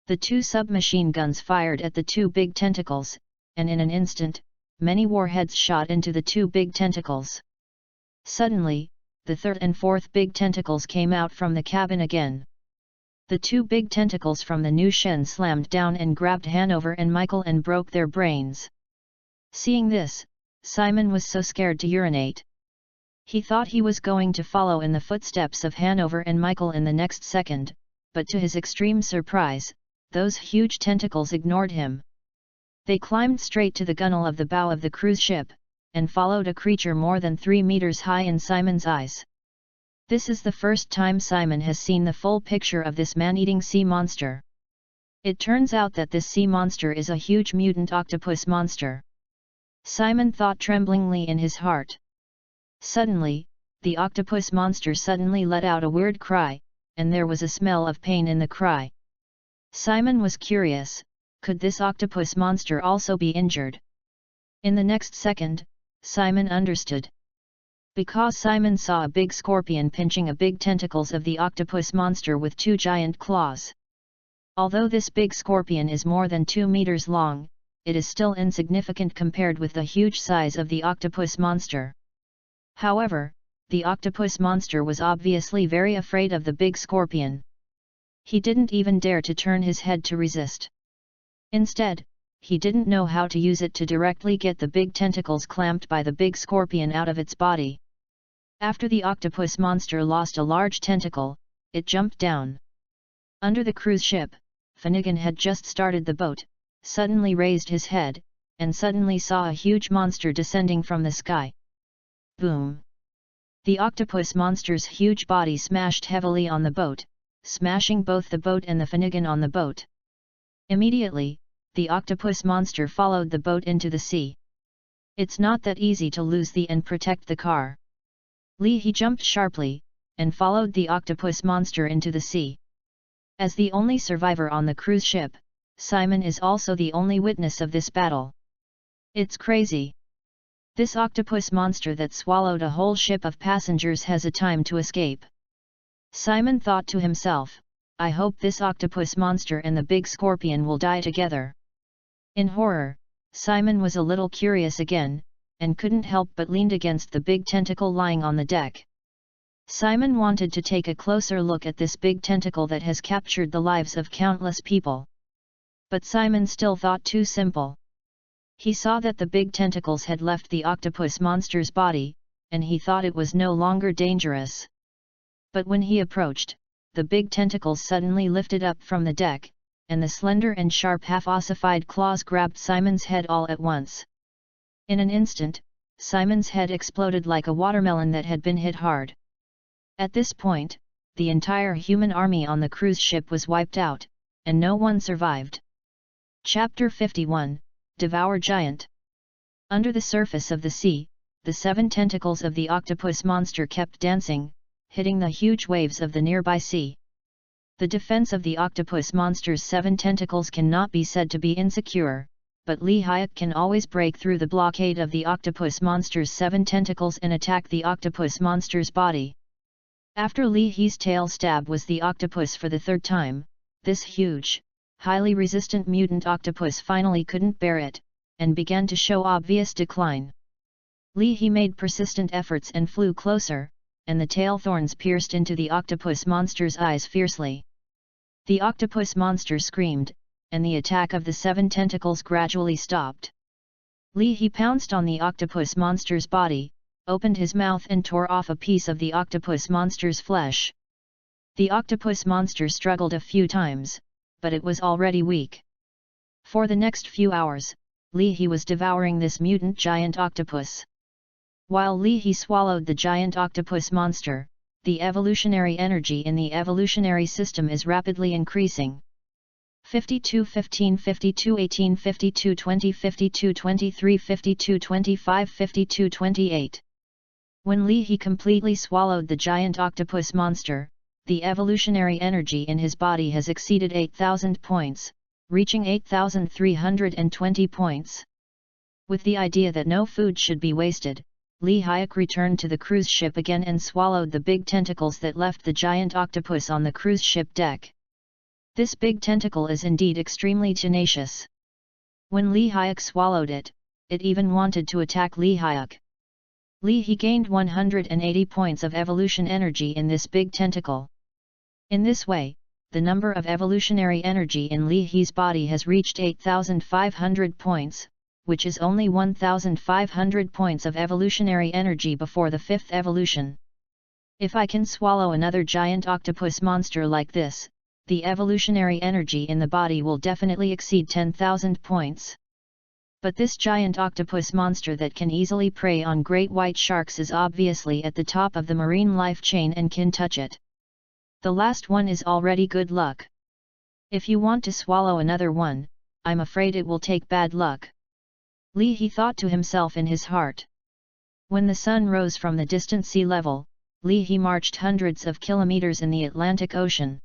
The 2 submachine guns fired at the 2 big tentacles, and in an instant, many warheads shot into the 2 big tentacles. Suddenly, the 3rd and 4th big tentacles came out from the cabin again. The 2 big tentacles from the new Shen slammed down and grabbed Hanover and Michael and broke their brains. Seeing this, Simon was so scared to urinate. He thought he was going to follow in the footsteps of Hanover and Michael in the next second, but to his extreme surprise, those huge tentacles ignored him. They climbed straight to the gunwale of the bow of the cruise ship, and followed a creature more than 3 meters high in Simon's eyes. This is the first time Simon has seen the full picture of this man-eating sea monster. It turns out that this sea monster is a huge mutant octopus monster. Simon thought tremblingly in his heart. Suddenly, the octopus monster suddenly let out a weird cry, and there was a smell of pain in the cry. Simon was curious, could this octopus monster also be injured? In the next second, Simon understood. Because Simon saw a big scorpion pinching a big tentacles of the octopus monster with 2 giant claws. Although this big scorpion is more than 2 meters long, it is still insignificant compared with the huge size of the octopus monster. However, the octopus monster was obviously very afraid of the big scorpion. He didn't even dare to turn his head to resist. Instead, he didn't know how to use it to directly get the big tentacles clamped by the big scorpion out of its body. After the octopus monster lost a large tentacle, it jumped down. Under the cruise ship, Finnegan had just started the boat, suddenly raised his head, and suddenly saw a huge monster descending from the sky. Boom! The octopus monster's huge body smashed heavily on the boat, smashing both the boat and the Finnegan on the boat. Immediately, the octopus monster followed the boat into the sea. It's not that easy to lose the and protect the car. Li He jumped sharply, and followed the octopus monster into the sea. As the only survivor on the cruise ship, Simon is also the only witness of this battle. It's crazy. This octopus monster that swallowed a whole ship of passengers has a time to escape. Simon thought to himself, I hope this octopus monster and the big scorpion will die together. In horror, Simon was a little curious again, and couldn't help but leaned against the big tentacle lying on the deck. Simon wanted to take a closer look at this big tentacle that has captured the lives of countless people. But Simon still thought too simple. He saw that the big tentacles had left the octopus monster's body, and he thought it was no longer dangerous. But when he approached, the big tentacles suddenly lifted up from the deck, and the slender and sharp half-ossified claws grabbed Simon's head all at once. In an instant, Simon's head exploded like a watermelon that had been hit hard. At this point, the entire human army on the cruise ship was wiped out, and no one survived. Chapter 51, Devour Giant. Under the surface of the sea, the 7 tentacles of the octopus monster kept dancing, hitting the huge waves of the nearby sea. The defense of the octopus monster's 7 tentacles cannot be said to be insecure, but Lee Hyuk can always break through the blockade of the octopus monster's 7 tentacles and attack the octopus monster's body. After Lee He's tail stab was the octopus for the 3rd time, this huge, highly resistant mutant octopus finally couldn't bear it, and began to show obvious decline. Lee He made persistent efforts and flew closer, and the tail thorns pierced into the octopus monster's eyes fiercely. The octopus monster screamed, and the attack of the 7 tentacles gradually stopped. Lee He pounced on the octopus monster's body, opened his mouth and tore off a piece of the octopus monster's flesh. The octopus monster struggled a few times, but it was already weak. For the next few hours, Lee He was devouring this mutant giant octopus. While Lee He swallowed the giant octopus monster, the evolutionary energy in the evolutionary system is rapidly increasing. 52 15 52 18 52 20 52 23 52 25 52 28. When Lee He completely swallowed the giant octopus monster, the evolutionary energy in his body has exceeded 8,000 points, reaching 8,320 points. With the idea that no food should be wasted, Lee Hyuk returned to the cruise ship again and swallowed the big tentacles that left the giant octopus on the cruise ship deck. This big tentacle is indeed extremely tenacious. When Lee Hyuk swallowed it, it even wanted to attack Lee Hyuk. Lee He gained 180 points of evolution energy in this big tentacle. In this way, the number of evolutionary energy in Lee He's body has reached 8,500 points, which is only 1,500 points of evolutionary energy before the 5th evolution. If I can swallow another giant octopus monster like this, the evolutionary energy in the body will definitely exceed 10,000 points. But this giant octopus monster that can easily prey on great white sharks is obviously at the top of the marine life chain and can touch it. The last one is already good luck. If you want to swallow another one, I'm afraid it will take bad luck. Lee He thought to himself in his heart. When the sun rose from the distant sea level, Lee He marched hundreds of kilometers in the Atlantic Ocean.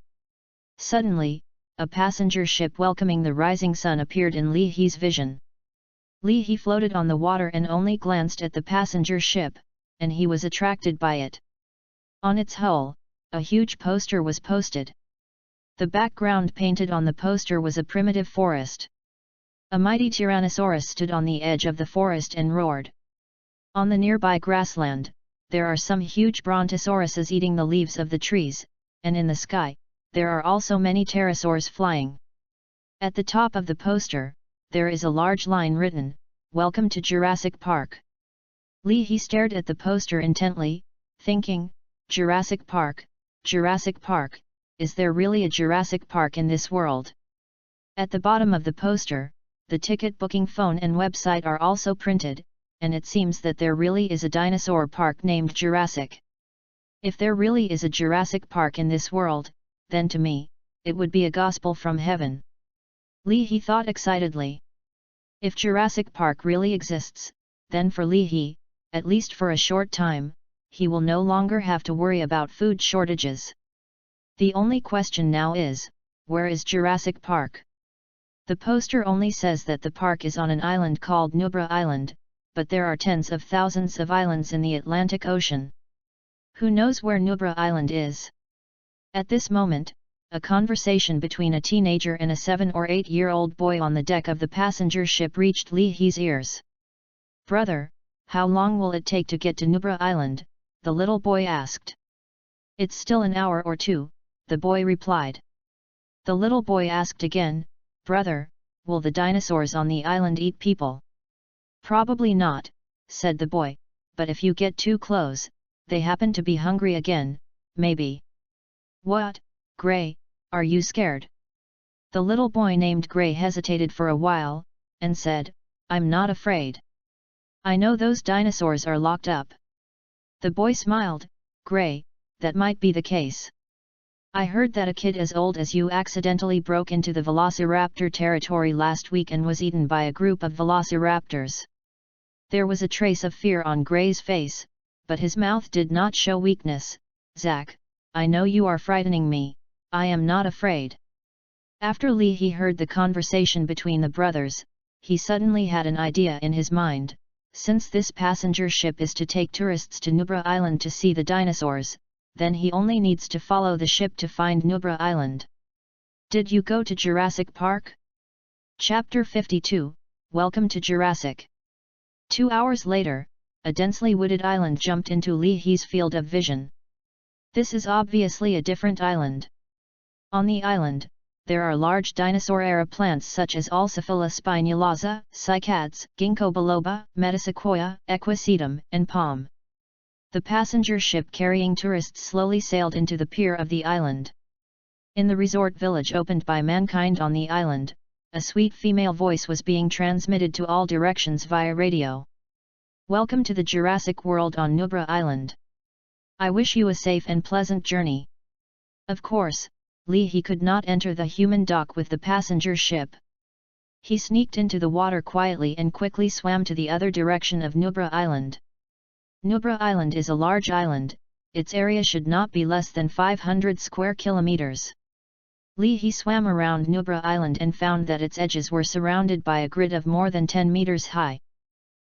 Suddenly, a passenger ship welcoming the rising sun appeared in Lee He's vision. Lee He floated on the water and only glanced at the passenger ship, and he was attracted by it. On its hull, a huge poster was posted. The background painted on the poster was a primitive forest. A mighty Tyrannosaurus stood on the edge of the forest and roared. On the nearby grassland, there are some huge brontosauruses eating the leaves of the trees, and in the sky, there are also many pterosaurs flying. At the top of the poster, there is a large line written, "Welcome to Jurassic Park." Lee He stared at the poster intently, thinking, Jurassic Park, is there really a Jurassic Park in this world? At the bottom of the poster, the ticket booking phone and website are also printed, and it seems that there really is a dinosaur park named Jurassic. If there really is a Jurassic Park in this world, then to me, it would be a gospel from heaven. Lee He thought excitedly. If Jurassic Park really exists, then for Lee He, at least for a short time, he will no longer have to worry about food shortages. The only question now is, where is Jurassic Park? The poster only says that the park is on an island called Nubra Island, but there are tens of thousands of islands in the Atlantic Ocean. Who knows where Nubra Island is? At this moment, a conversation between a teenager and a 7 or 8-year-old boy on the deck of the passenger ship reached Li He's ears. "Brother, how long will it take to get to Nubra Island?" the little boy asked. "It's still an hour or two," the boy replied. The little boy asked again, "Brother, will the dinosaurs on the island eat people?" "Probably not," said the boy, "but if you get too close, they happen to be hungry again, maybe." "What, Gray, are you scared?" The little boy named Gray hesitated for a while, and said, "I'm not afraid. I know those dinosaurs are locked up." The boy smiled, "Gray, that might be the case. I heard that a kid as old as you accidentally broke into the velociraptor territory last week and was eaten by a group of velociraptors." There was a trace of fear on Gray's face, but his mouth did not show weakness. "Zach, I know you are frightening me, I am not afraid." After Li He heard the conversation between the brothers, he suddenly had an idea in his mind. Since this passenger ship is to take tourists to Nubra Island to see the dinosaurs, then he only needs to follow the ship to find Nubra Island. Did you go to Jurassic Park? Chapter 52, Welcome to Jurassic. 2 hours later, a densely wooded island jumped into Li He's field of vision. This is obviously a different island. On the island, there are large dinosaur-era plants such as Alsophylla spinulosa, cycads, ginkgo biloba, metasequoia, equisetum, and palm. The passenger ship carrying tourists slowly sailed into the pier of the island. In the resort village opened by mankind on the island, a sweet female voice was being transmitted to all directions via radio. "Welcome to the Jurassic world on Nubra Island. I wish you a safe and pleasant journey." Of course, Li He could not enter the human dock with the passenger ship. He sneaked into the water quietly and quickly swam to the other direction of Nubra Island. Nubra Island is a large island, its area should not be less than 500 square kilometers. Li He swam around Nubra Island and found that its edges were surrounded by a grid of more than 10 meters high.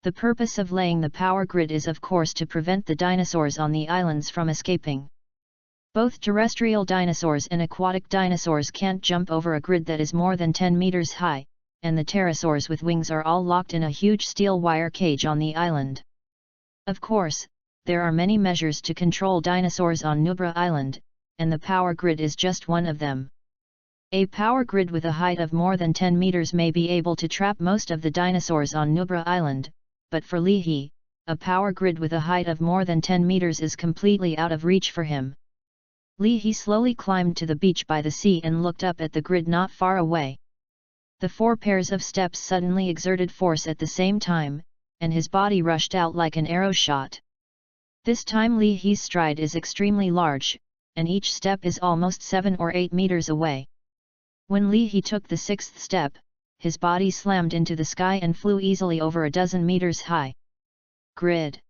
The purpose of laying the power grid is of course to prevent the dinosaurs on the islands from escaping. Both terrestrial dinosaurs and aquatic dinosaurs can't jump over a grid that is more than 10 meters high, and the pterosaurs with wings are all locked in a huge steel wire cage on the island. Of course, there are many measures to control dinosaurs on Nubra Island, and the power grid is just one of them. A power grid with a height of more than 10 meters may be able to trap most of the dinosaurs on Nubra Island, but for Li He, a power grid with a height of more than 10 meters is completely out of reach for him. Li He slowly climbed to the beach by the sea and looked up at the grid not far away. The 4 pairs of steps suddenly exerted force at the same time, and his body rushed out like an arrow shot. This time Li He's stride is extremely large, and each step is almost 7 or 8 meters away. When Li He took the 6th step, his body slammed into the sky and flew easily over a dozen meters high. Grid.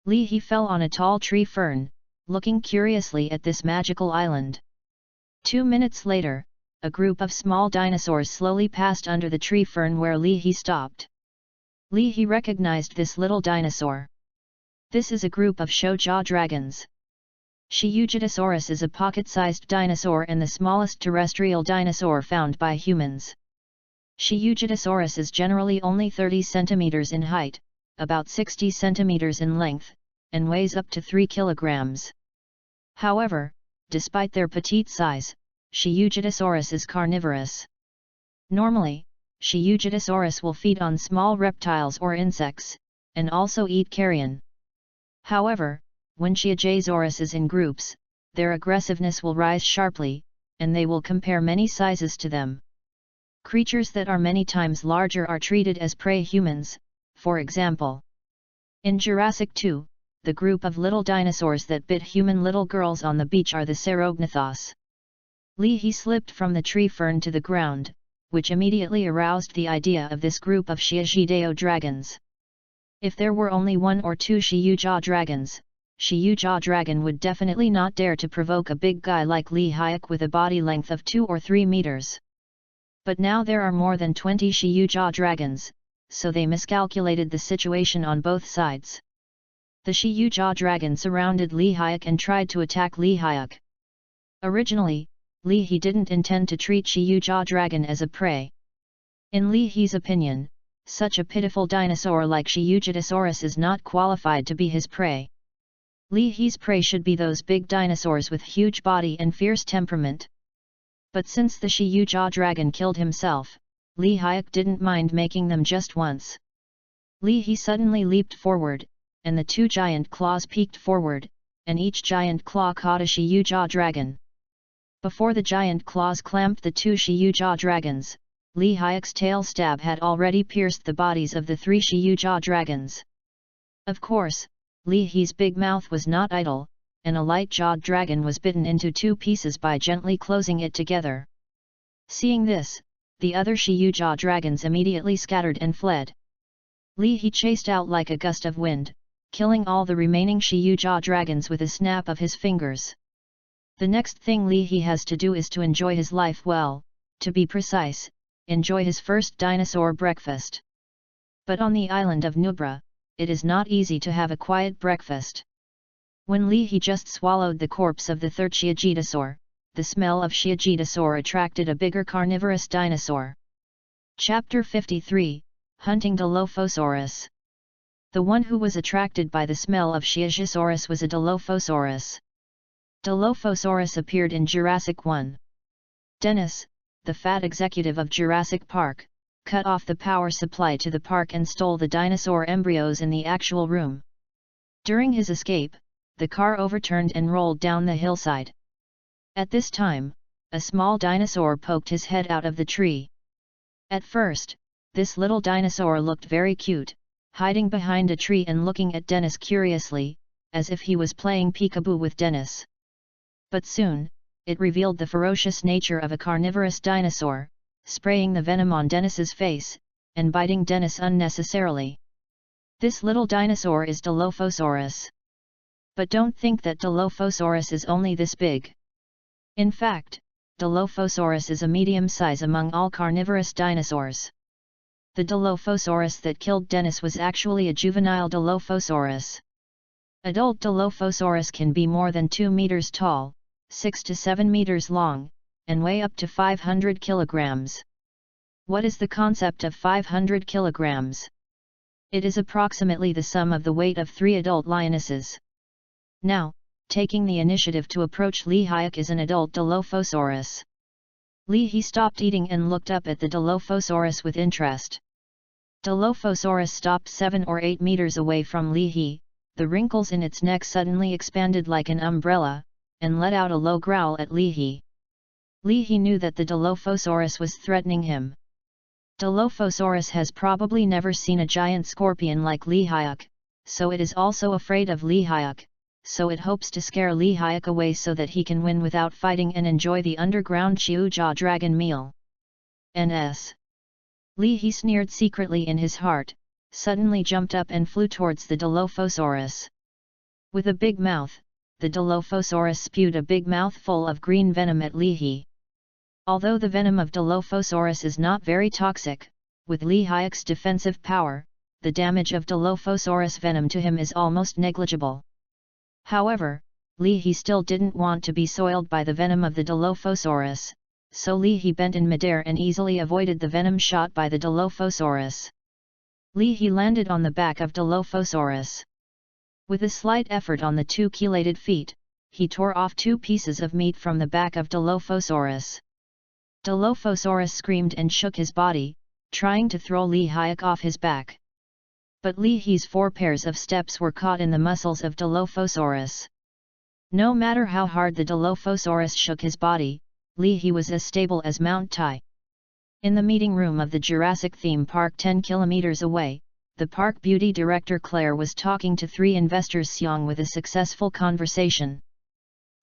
Li He fell on a tall tree fern, looking curiously at this magical island. 2 minutes later, a group of small dinosaurs slowly passed under the tree fern where Li He stopped. Li He recognized this little dinosaur. This is a group of show-jaw dragons. Shiugitosaurus is a pocket-sized dinosaur and the smallest terrestrial dinosaur found by humans. Shiugitosaurus is generally only 30 centimeters in height, about 60 centimeters in length, and weighs up to 3 kilograms. However, despite their petite size, Shiugitosaurus is carnivorous. Normally, Shiugitosaurus will feed on small reptiles or insects, and also eat carrion. However, when Shiugitosaurus is in groups, their aggressiveness will rise sharply, and they will compare many sizes to them. Creatures that are many times larger are treated as prey humans, for example. In Jurassic 2, the group of little dinosaurs that bit human little girls on the beach are the Cerognathos. Li He slipped from the tree fern to the ground, which immediately aroused the idea of this group of Shiugideo dragons. If there were only 1 or 2 Shiujaw dragons, Shiujaw dragon would definitely not dare to provoke a big guy like Li Hyuk with a body length of 2 or 3 meters. But now there are more than 20 Shiujaw dragons, so they miscalculated the situation on both sides. The Shiyu Jaw Dragon surrounded Lee Hyuk and tried to attack Lee Hyuk. Originally, Lee He didn't intend to treat Shiyu Jaw Dragon as a prey. In Lee He's opinion, such a pitiful dinosaur like Shiyujitasaurus is not qualified to be his prey. Lee He's prey should be those big dinosaurs with huge body and fierce temperament. But since the Shiyu Jaw Dragon killed himself, Lee Hyuk didn't mind making them just once. Lee He suddenly leaped forward, and the two giant claws peeked forward, and each giant claw caught a Shiyu Jaw Dragon. Before the giant claws clamped the two Shiyu Jaw Dragons, Lee Hyuk's tail stab had already pierced the bodies of the three Shiyu Jaw Dragons. Of course, Lee He's big mouth was not idle, and a light-jawed dragon was bitten into two pieces by gently closing it together. Seeing this, the other Shiyu Jaw Dragons immediately scattered and fled. Lee He chased out like a gust of wind, killing all the remaining Shiyu Jaw Dragons with a snap of his fingers. The next thing Lee He has to do is to enjoy his life well, to be precise, enjoy his first dinosaur breakfast. But on the island of Nubra, it is not easy to have a quiet breakfast. When Lee He just swallowed the corpse of the third Shiyajitasaur, the smell of Shiyajitasaur attracted a bigger carnivorous dinosaur. Chapter 53, Hunting Dilophosaurus. The one who was attracted by the smell of Shiyajitasaurus was a Dilophosaurus. Dilophosaurus appeared in Jurassic 1. Dennis, the fat executive of Jurassic Park, cut off the power supply to the park and stole the dinosaur embryos in the actual room. During his escape, the car overturned and rolled down the hillside. At this time, a small dinosaur poked his head out of the tree. At first, this little dinosaur looked very cute, hiding behind a tree and looking at Dennis curiously, as if he was playing peekaboo with Dennis. But soon, it revealed the ferocious nature of a carnivorous dinosaur, spraying the venom on Dennis's face, and biting Dennis unnecessarily. This little dinosaur is Dilophosaurus. But don't think that Dilophosaurus is only this big. In fact, Dilophosaurus is a medium size among all carnivorous dinosaurs. The Dilophosaurus that killed Dennis was actually a juvenile Dilophosaurus. Adult Dilophosaurus can be more than 2 meters tall, 6 to 7 meters long, and weigh up to 500 kilograms. What is the concept of 500 kilograms? It is approximately the sum of the weight of 3 adult lionesses. Now, taking the initiative to approach Lee Hyuk is an adult Dilophosaurus. Lee He stopped eating and looked up at the Dilophosaurus with interest. Dilophosaurus stopped 7 or 8 meters away from Lee He. The wrinkles in its neck suddenly expanded like an umbrella, and let out a low growl at Lee He. Lee He knew that the Dilophosaurus was threatening him. Dilophosaurus has probably never seen a giant scorpion like Lee Hyuk, so it is also afraid of Lee Hyuk, so it hopes to scare Lee Hyuk away so that he can win without fighting and enjoy the underground Shiyu Jaw Dragon meal. Ns. Lee He sneered secretly in his heart, suddenly jumped up and flew towards the Dilophosaurus. With a big mouth, the Dilophosaurus spewed a big mouthful of green venom at Lee He. Although the venom of Dilophosaurus is not very toxic, with Lee Hyuk's defensive power, the damage of Dilophosaurus venom to him is almost negligible. However, Lee He still didn't want to be soiled by the venom of the Dilophosaurus, so Lee He bent in midair and easily avoided the venom shot by the Dilophosaurus. Lee He landed on the back of Dilophosaurus. With a slight effort on the 2 chelated feet, he tore off 2 pieces of meat from the back of Dilophosaurus. Dilophosaurus screamed and shook his body, trying to throw Lee Hyuk off his back. But Lee He's 4 pairs of steps were caught in the muscles of Dilophosaurus. No matter how hard the Dilophosaurus shook his body, Lee He was as stable as Mount Tai. In the meeting room of the Jurassic theme park 10 kilometers away, the park beauty director Claire was talking to 3 investors Xiong with a successful conversation.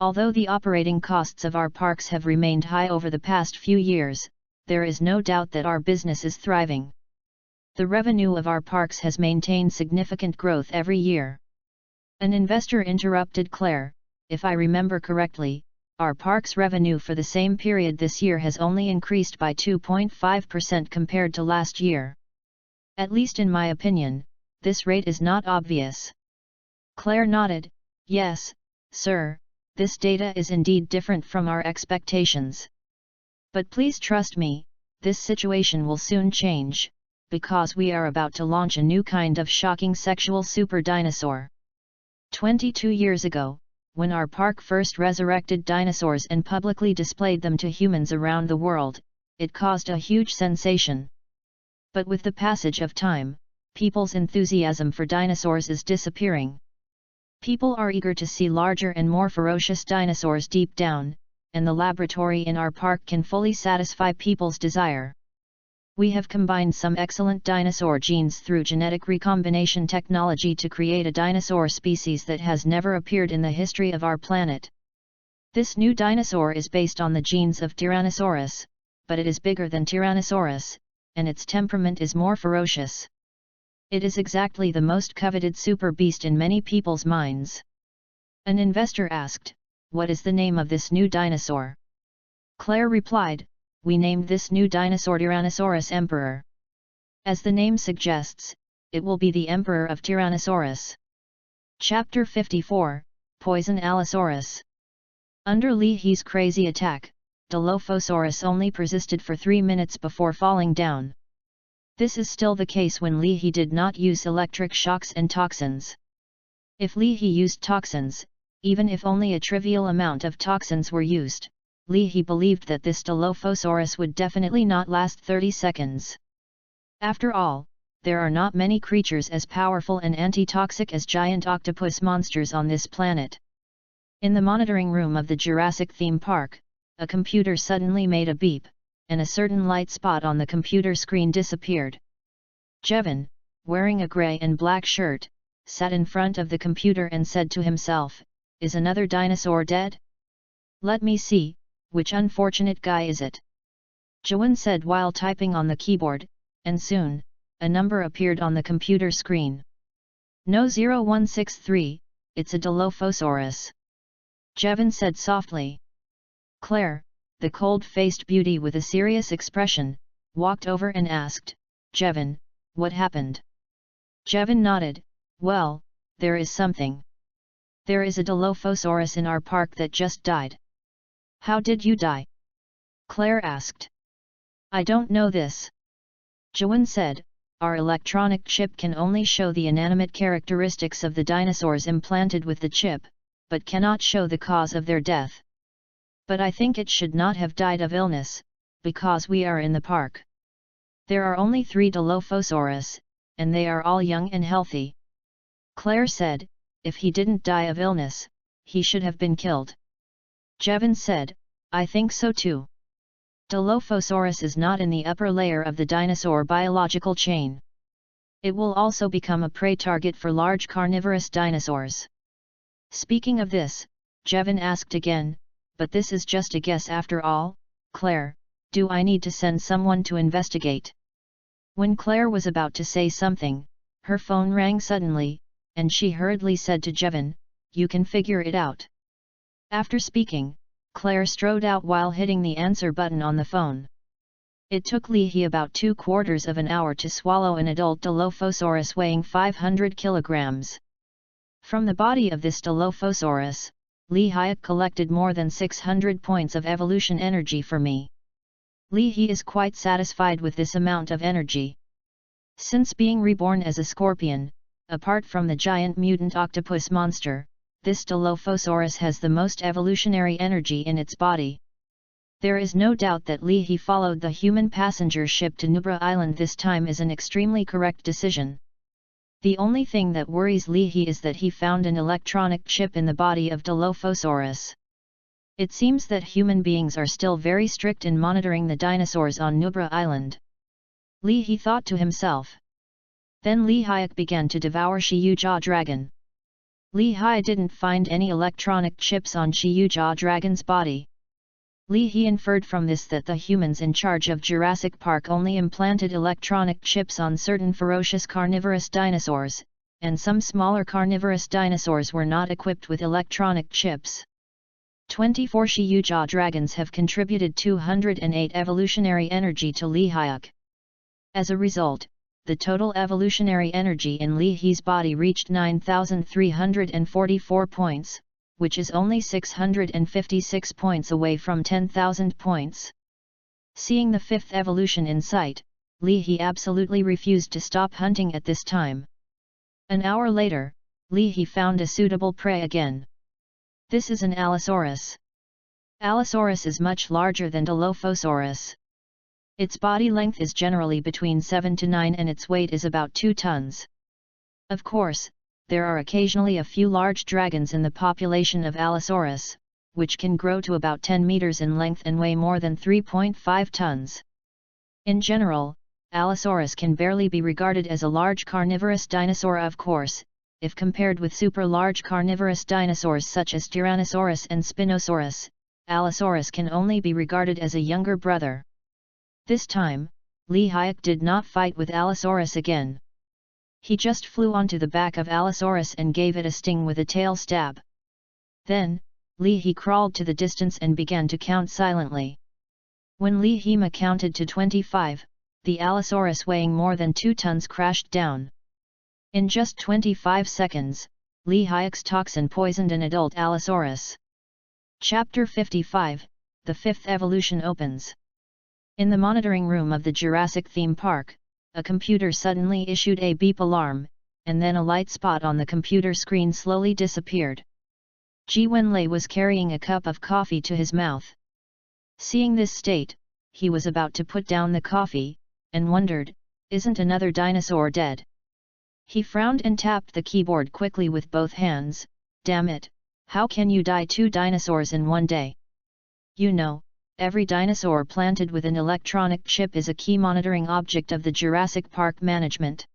Although the operating costs of our parks have remained high over the past few years, there is no doubt that our business is thriving. The revenue of our parks has maintained significant growth every year. An investor interrupted Claire, if I remember correctly, our parks' revenue for the same period this year has only increased by 2.5% compared to last year. At least in my opinion, this rate is not obvious. Claire nodded. Yes, sir, this data is indeed different from our expectations. But please trust me, this situation will soon change, because we are about to launch a new kind of shocking sexual super dinosaur. 22 years ago, when our park first resurrected dinosaurs and publicly displayed them to humans around the world, it caused a huge sensation. But with the passage of time, people's enthusiasm for dinosaurs is disappearing. People are eager to see larger and more ferocious dinosaurs deep down, and the laboratory in our park can fully satisfy people's desire. We have combined some excellent dinosaur genes through genetic recombination technology to create a dinosaur species that has never appeared in the history of our planet. This new dinosaur is based on the genes of Tyrannosaurus, but it is bigger than Tyrannosaurus, and its temperament is more ferocious. It is exactly the most coveted super beast in many people's minds. An investor asked, "What is the name of this new dinosaur?" Claire replied, "We named this new dinosaur Tyrannosaurus Emperor. As the name suggests, it will be the Emperor of Tyrannosaurus." Chapter 54, Poison Allosaurus. Under Li He's crazy attack, Dilophosaurus only persisted for 3 minutes before falling down. This is still the case when Li He did not use electric shocks and toxins. If Li He used toxins, even if only a trivial amount of toxins were used, Li He believed that this Dilophosaurus would definitely not last 30 seconds. After all, there are not many creatures as powerful and anti-toxic as giant octopus monsters on this planet. In the monitoring room of the Jurassic theme park, a computer suddenly made a beep, and a certain light spot on the computer screen disappeared. Jevin, wearing a grey and black shirt, sat in front of the computer and said to himself, "Is another dinosaur dead? Let me see, which unfortunate guy is it?" Jewin said while typing on the keyboard, and soon, a number appeared on the computer screen. "No 0163, it's a Dilophosaurus," Jevin said softly. Claire, the cold-faced beauty with a serious expression, walked over and asked, "Jevin, what happened?" Jevin nodded, "Well, there is something. There is a Dilophosaurus in our park that just died." "How did you die?" Claire asked. "I don't know this," Jewin said. "Our electronic chip can only show the inanimate characteristics of the dinosaurs implanted with the chip, but cannot show the cause of their death. But I think it should not have died of illness, because we are in the park. There are only 3 Dilophosaurus, and they are all young and healthy." Claire said, "If he didn't die of illness, he should have been killed." Jevin said, "I think so too. Dilophosaurus is not in the upper layer of the dinosaur biological chain. It will also become a prey target for large carnivorous dinosaurs." Speaking of this, Jevin asked again, "But this is just a guess after all, Claire, do I need to send someone to investigate?" When Claire was about to say something, her phone rang suddenly, and she hurriedly said to Jevin, "You can figure it out." After speaking, Claire strode out while hitting the answer button on the phone. It took Li He about 2/4 of an hour to swallow an adult Dilophosaurus weighing 500 kilograms. From the body of this Dilophosaurus, Li He collected more than 600 points of evolution energy for me. Li He is quite satisfied with this amount of energy. Since being reborn as a scorpion, apart from the giant mutant octopus monster, this Dilophosaurus has the most evolutionary energy in its body. There is no doubt that Li He followed the human passenger ship to Nubra Island this time is an extremely correct decision. The only thing that worries Li He is that he found an electronic chip in the body of Dilophosaurus. It seems that human beings are still very strict in monitoring the dinosaurs on Nubra Island. Li He thought to himself. Then Li He began to devour Shiyuja Dragon. Li He didn't find any electronic chips on Shiyuja Dragon's body. Li He inferred from this that the humans in charge of Jurassic Park only implanted electronic chips on certain ferocious carnivorous dinosaurs, and some smaller carnivorous dinosaurs were not equipped with electronic chips. 24 Shiyuja dragons have contributed 208 evolutionary energy to Li He. As a result, the total evolutionary energy in Li He's body reached 9,344 points, which is only 656 points away from 10,000 points. Seeing the fifth evolution in sight, Li He absolutely refused to stop hunting at this time. An hour later, Li He found a suitable prey again. This is an Allosaurus. Allosaurus is much larger than Dilophosaurus. Its body length is generally between 7 to 9 and its weight is about 2 tons. Of course, there are occasionally a few large dragons in the population of Allosaurus, which can grow to about 10 meters in length and weigh more than 3.5 tons. In general, Allosaurus can barely be regarded as a large carnivorous dinosaur. Of course, if compared with super-large carnivorous dinosaurs such as Tyrannosaurus and Spinosaurus, Allosaurus can only be regarded as a younger brother. This time, Li Hyuk did not fight with Allosaurus again. He just flew onto the back of Allosaurus and gave it a sting with a tail stab. Then, Li He crawled to the distance and began to count silently. When Li Hima counted to 25, the Allosaurus weighing more than 2 tons crashed down. In just 25 seconds, Li Hyuk's toxin poisoned an adult Allosaurus. Chapter 55, The Fifth Evolution opens. In the monitoring room of the Jurassic theme park, a computer suddenly issued a beep alarm, and then a light spot on the computer screen slowly disappeared. Ji Wenlei was carrying a cup of coffee to his mouth. Seeing this state, he was about to put down the coffee, and wondered, isn't another dinosaur dead? He frowned and tapped the keyboard quickly with both hands. Damn it, how can you die 2 dinosaurs in one day? You know, every dinosaur planted with an electronic chip is a key monitoring object of the Jurassic Park management.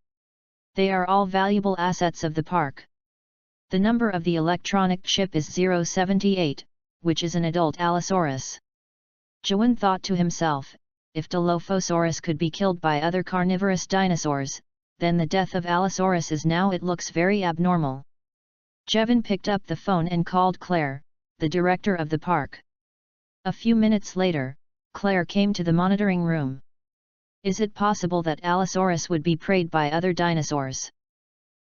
They are all valuable assets of the park. The number of the electronic chip is 078, which is an adult Allosaurus. Jiwen thought to himself, if Dilophosaurus could be killed by other carnivorous dinosaurs, then the death of Allosaurus is now it looks very abnormal. Jevin picked up the phone and called Claire, the director of the park. A few minutes later, Claire came to the monitoring room. Is it possible that Allosaurus would be preyed by other dinosaurs?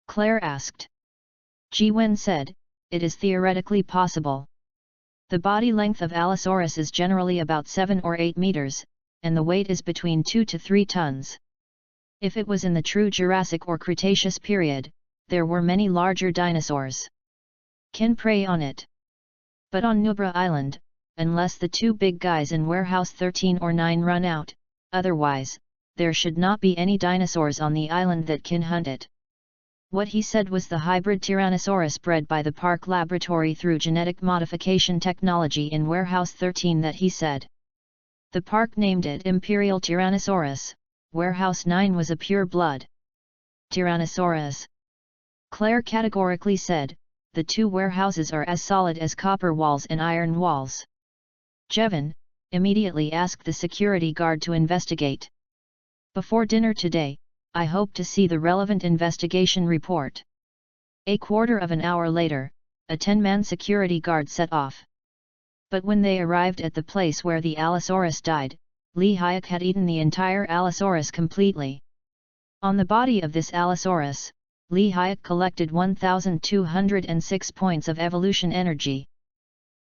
Claire asked. Ji Wen said, it is theoretically possible. The body length of Allosaurus is generally about 7 or 8 meters, and the weight is between 2 to 3 tons. If it was in the true Jurassic or Cretaceous period, there were many larger dinosaurs. Can prey on it. But on Nubra Island, unless the 2 big guys in Warehouse 13 or 9 run out, otherwise, there should not be any dinosaurs on the island that can hunt it. What he said was the hybrid Tyrannosaurus bred by the park laboratory through genetic modification technology in Warehouse 13 that he said. The park named it Imperial Tyrannosaurus, Warehouse 9 was a pure-blood Tyrannosaurus. Claire categorically said, the 2 warehouses are as solid as copper walls and iron walls. Jevin immediately asked the security guard to investigate. Before dinner today, I hope to see the relevant investigation report. A quarter of an hour later, a 10-man security guard set off. But when they arrived at the place where the Allosaurus died, Li Hyuk had eaten the entire Allosaurus completely. On the body of this Allosaurus, Li Hyuk collected 1,206 points of evolution energy.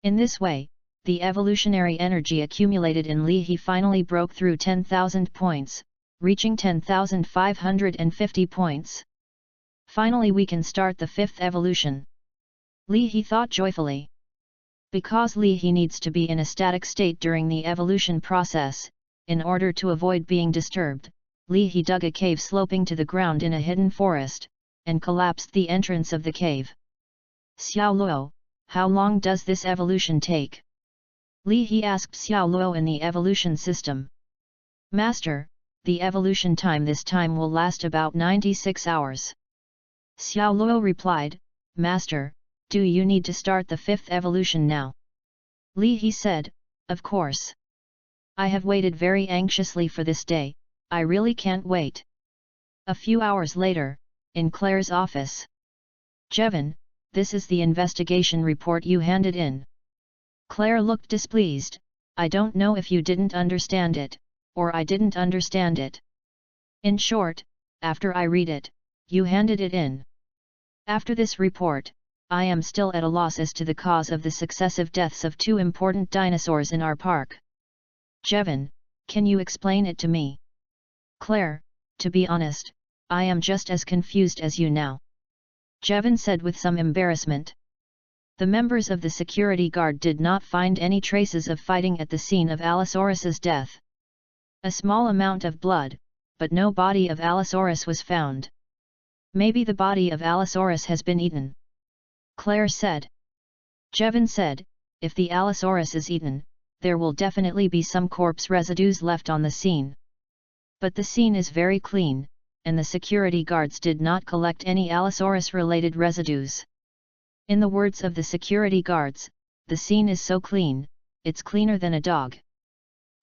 In this way, the evolutionary energy accumulated in Li He finally broke through 10,000 points, reaching 10,550 points. Finally we can start the 5th evolution. Li He thought joyfully. Because Li He needs to be in a static state during the evolution process, in order to avoid being disturbed, Li He dug a cave sloping to the ground in a hidden forest, and collapsed the entrance of the cave. Xiao Luo, how long does this evolution take? Li He asked Xiao Luo in the evolution system. Master, the evolution time this time will last about 96 hours. Xiao Luo replied, Master, do you need to start the 5th evolution now? Li He said, of course. I have waited very anxiously for this day, I really can't wait. A few hours later, in Claire's office. Jevin, this is the investigation report you handed in. Claire looked displeased, I don't know if you didn't understand it, or I didn't understand it. In short, after I read it, you handed it in. After this report, I am still at a loss as to the cause of the successive deaths of 2 important dinosaurs in our park. Jevon, can you explain it to me? Claire, to be honest, I am just as confused as you now. Jevon said with some embarrassment. The members of the security guard did not find any traces of fighting at the scene of Allosaurus's death. A small amount of blood, but no body of Allosaurus was found. Maybe the body of Allosaurus has been eaten, Claire said. Jevon said, if the Allosaurus is eaten, there will definitely be some corpse residues left on the scene. But the scene is very clean, and the security guards did not collect any Allosaurus-related residues. In the words of the security guards, the scene is so clean, it's cleaner than a dog.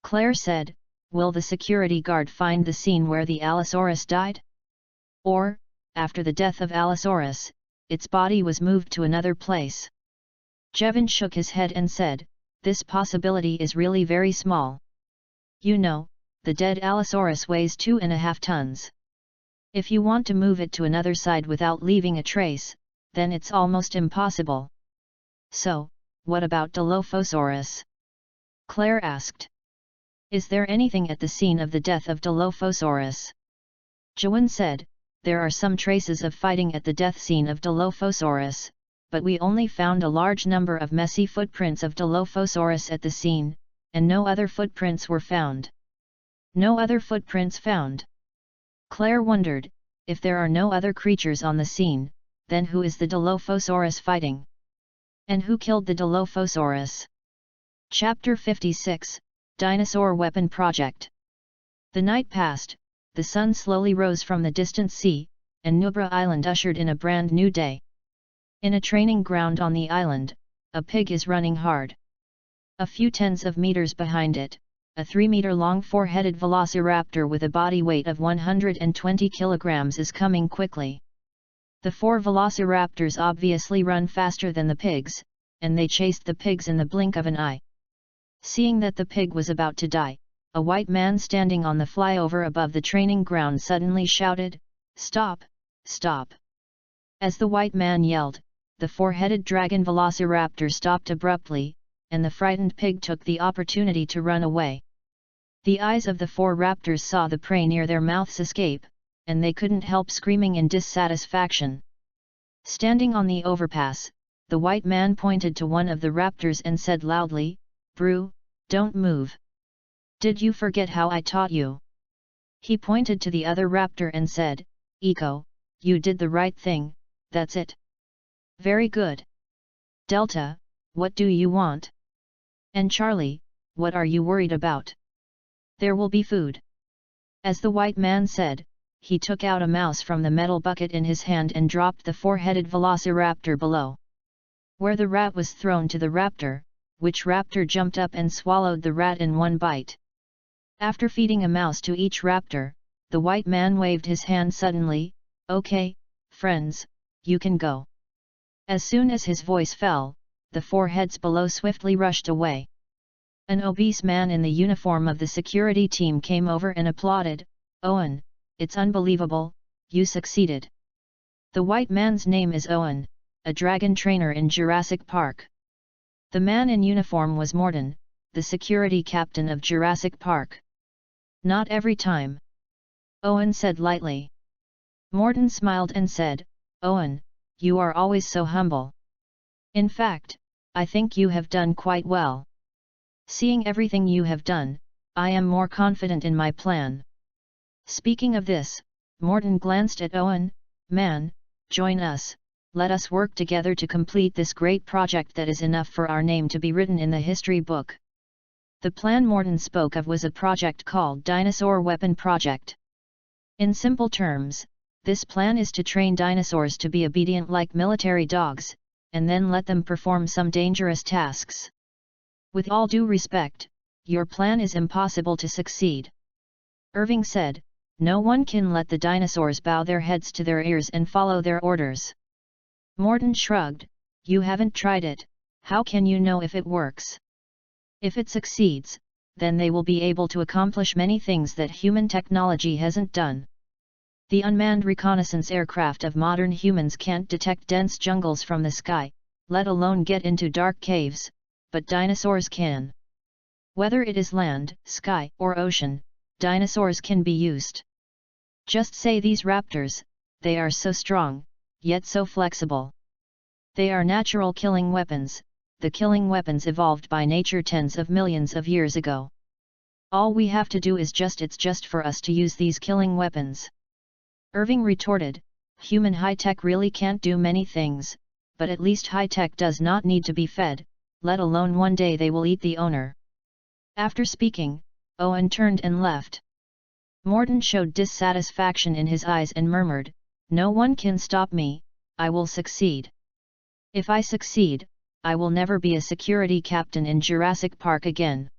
Claire said, will the security guard find the scene where the Allosaurus died? Or, after the death of Allosaurus, its body was moved to another place? Jevon shook his head and said, this possibility is really very small. You know, the dead Allosaurus weighs 2.5 tons. If you want to move it to another side without leaving a trace, then it's almost impossible. So, what about Dilophosaurus? Claire asked. Is there anything at the scene of the death of Dilophosaurus? Jevon said, there are some traces of fighting at the death scene of Dilophosaurus, but we only found a large number of messy footprints of Dilophosaurus at the scene, and no other footprints were found. No other footprints found? Claire wondered, if there are no other creatures on the scene, then who is the Dilophosaurus fighting? And who killed the Dilophosaurus? Chapter 56, Dinosaur Weapon Project. The night passed, the sun slowly rose from the distant sea, and Nubra Island ushered in a brand new day. In a training ground on the island, a pig is running hard. A few tens of meters behind it, a 3-meter-long 4-headed velociraptor with a body weight of 120 kilograms is coming quickly. The 4 velociraptors obviously run faster than the pigs, and they chased the pigs in the blink of an eye. Seeing that the pig was about to die, a white man standing on the flyover above the training ground suddenly shouted, "Stop! Stop!" As the white man yelled, the 4-headed dragon velociraptor stopped abruptly, and the frightened pig took the opportunity to run away. The eyes of the 4 raptors saw the prey near their mouths escape, and they couldn't help screaming in dissatisfaction. Standing on the overpass, the white man pointed to one of the raptors and said loudly, "Brew, don't move. Did you forget how I taught you?" He pointed to the other raptor and said, "Eco, you did the right thing, that's it. Very good. Delta, what do you want? And Charlie, what are you worried about? There will be food." As the white man said, he took out a mouse from the metal bucket in his hand and dropped the 4-headed velociraptor below. Where the rat was thrown to the raptor, which raptor jumped up and swallowed the rat in one bite. After feeding a mouse to each raptor, the white man waved his hand suddenly, "Okay, friends, you can go." As soon as his voice fell, the 4 heads below swiftly rushed away. An obese man in the uniform of the security team came over and applauded, "Owen, it's unbelievable, you succeeded." The white man's name is Owen, a dragon trainer in Jurassic Park. The man in uniform was Morton, the security captain of Jurassic Park. "Not every time," Owen said lightly. Morton smiled and said, "Owen, you are always so humble. In fact, I think you have done quite well. Seeing everything you have done, I am more confident in my plan." Speaking of this, Morton glanced at Owen, "Man, join us, let us work together to complete this great project that is enough for our name to be written in the history book." The plan Morton spoke of was a project called Dinosaur Weapon Project. In simple terms, this plan is to train dinosaurs to be obedient like military dogs, and then let them perform some dangerous tasks. With all due respect, your plan is impossible to succeed. Irving said, "No one can let the dinosaurs bow their heads to their ears and follow their orders." Morton shrugged, "You haven't tried it, how can you know if it works? If it succeeds, then they will be able to accomplish many things that human technology hasn't done. The unmanned reconnaissance aircraft of modern humans can't detect dense jungles from the sky, let alone get into dark caves, but dinosaurs can. Whether it is land, sky, or ocean, dinosaurs can be used. Just say these raptors, they are so strong, yet so flexible. They are natural killing weapons, the killing weapons evolved by nature tens of millions of years ago. All we have to do is it's just for us to use these killing weapons. Irving retorted, human high-tech really can't do many things, but at least high-tech does not need to be fed, let alone one day they will eat the owner. After speaking, Owen turned and left. Morton showed dissatisfaction in his eyes and murmured, "No one can stop me, I will succeed. If I succeed, I will never be a security captain in Jurassic Park again."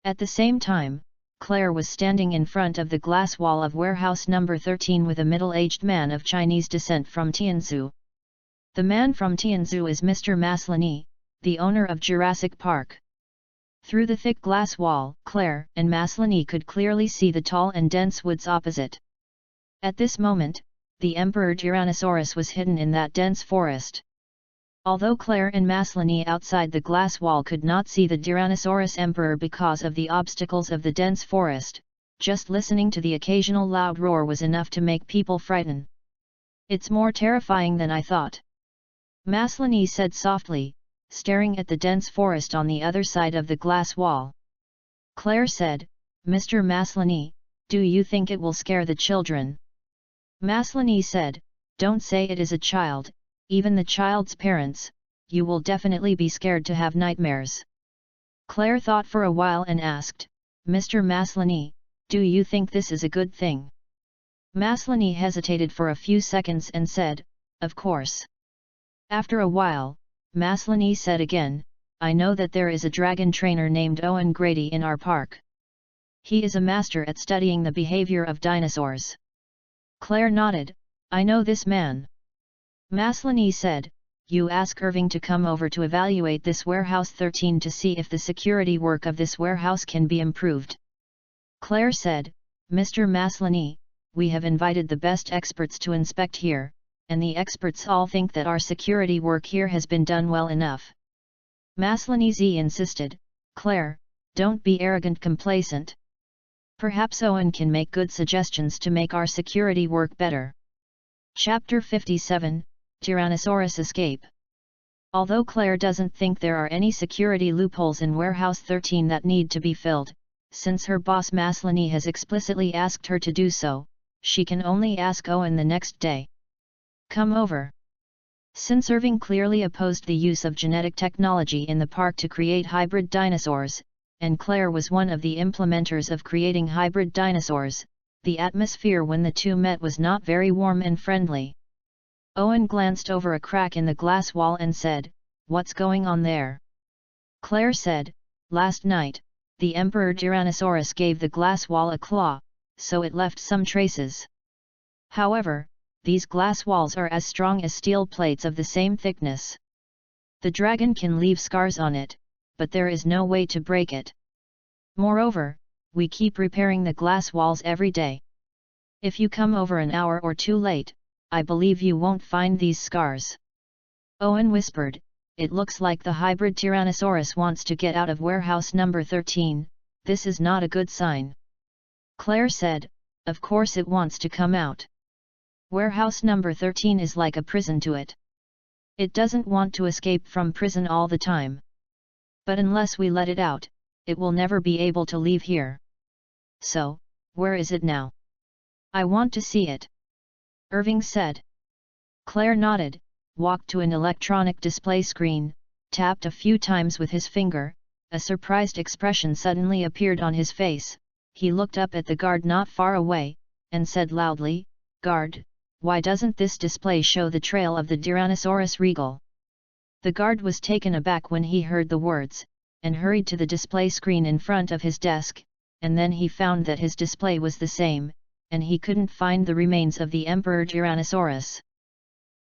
At the same time, Claire was standing in front of the glass wall of warehouse number 13 with a middle-aged man of Chinese descent from Tianzhu. The man from Tianzhu is Mr. Maslany, the owner of Jurassic Park. Through the thick glass wall, Claire and Maslany could clearly see the tall and dense woods opposite. At this moment, the Emperor Tyrannosaurus was hidden in that dense forest. Although Claire and Maslany outside the glass wall could not see the Tyrannosaurus Emperor because of the obstacles of the dense forest, just listening to the occasional loud roar was enough to make people frighten. "It's more terrifying than I thought," Maslany said softly, staring at the dense forest on the other side of the glass wall. Claire said, "Mr. Maslany, do you think it will scare the children?" Maslany said, "Don't say it is a child, even the child's parents, you will definitely be scared to have nightmares." Claire thought for a while and asked, "Mr. Maslany, do you think this is a good thing?" Maslany hesitated for a few seconds and said, "Of course." After a while, Maslany said again, "I know that there is a dragon trainer named Owen Grady in our park. He is a master at studying the behavior of dinosaurs." Claire nodded, "I know this man." Maslany said, "You ask Irving to come over to evaluate this warehouse 13 to see if the security work of this warehouse can be improved." Claire said, "Mr. Maslany, we have invited the best experts to inspect here, and the experts all think that our security work here has been done well enough." Maslany insisted, "Claire, don't be arrogant complacent. Perhaps Owen can make good suggestions to make our security work better." Chapter 57, Tyrannosaurus Escape. Although Claire doesn't think there are any security loopholes in Warehouse 13 that need to be filled, since her boss Maslany has explicitly asked her to do so, she can only ask Owen the next day. "Come over." Since Irving clearly opposed the use of genetic technology in the park to create hybrid dinosaurs, and Claire was one of the implementers of creating hybrid dinosaurs, the atmosphere when the two met was not very warm and friendly. Owen glanced over a crack in the glass wall and said, "What's going on there?" Claire said, "Last night, the Emperor Tyrannosaurus gave the glass wall a claw, so it left some traces. However, these glass walls are as strong as steel plates of the same thickness. The dragon can leave scars on it, but there is no way to break it. Moreover, we keep repairing the glass walls every day. If you come over an hour or two late, I believe you won't find these scars." Owen whispered, "It looks like the hybrid Tyrannosaurus wants to get out of warehouse number 13, this is not a good sign." Claire said, "Of course it wants to come out. Warehouse number 13 is like a prison to it. It doesn't want to escape from prison all the time. But unless we let it out, it will never be able to leave here. So, where is it now? I want to see it." Irving said. Claire nodded, walked to an electronic display screen, tapped a few times with his finger, a surprised expression suddenly appeared on his face, he looked up at the guard not far away, and said loudly, "Guard, why doesn't this display show the trail of the Tyrannosaurus regal?" The guard was taken aback when he heard the words, and hurried to the display screen in front of his desk, and then he found that his display was the same, and he couldn't find the remains of the Emperor Tyrannosaurus.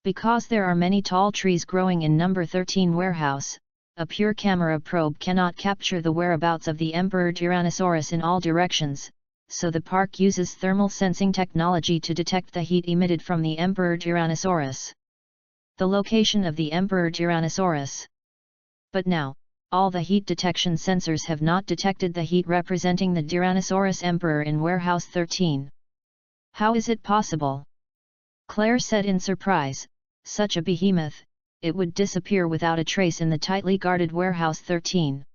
Because there are many tall trees growing in number 13 warehouse, a pure camera probe cannot capture the whereabouts of the Emperor Tyrannosaurus in all directions, so the park uses thermal sensing technology to detect the heat emitted from the Emperor Tyrannosaurus. The location of the Emperor Tyrannosaurus. But now, all the heat detection sensors have not detected the heat representing the Tyrannosaurus Emperor in Warehouse 13. How is it possible? Claire said in surprise. Such a behemoth, it would disappear without a trace in the tightly guarded Warehouse 13.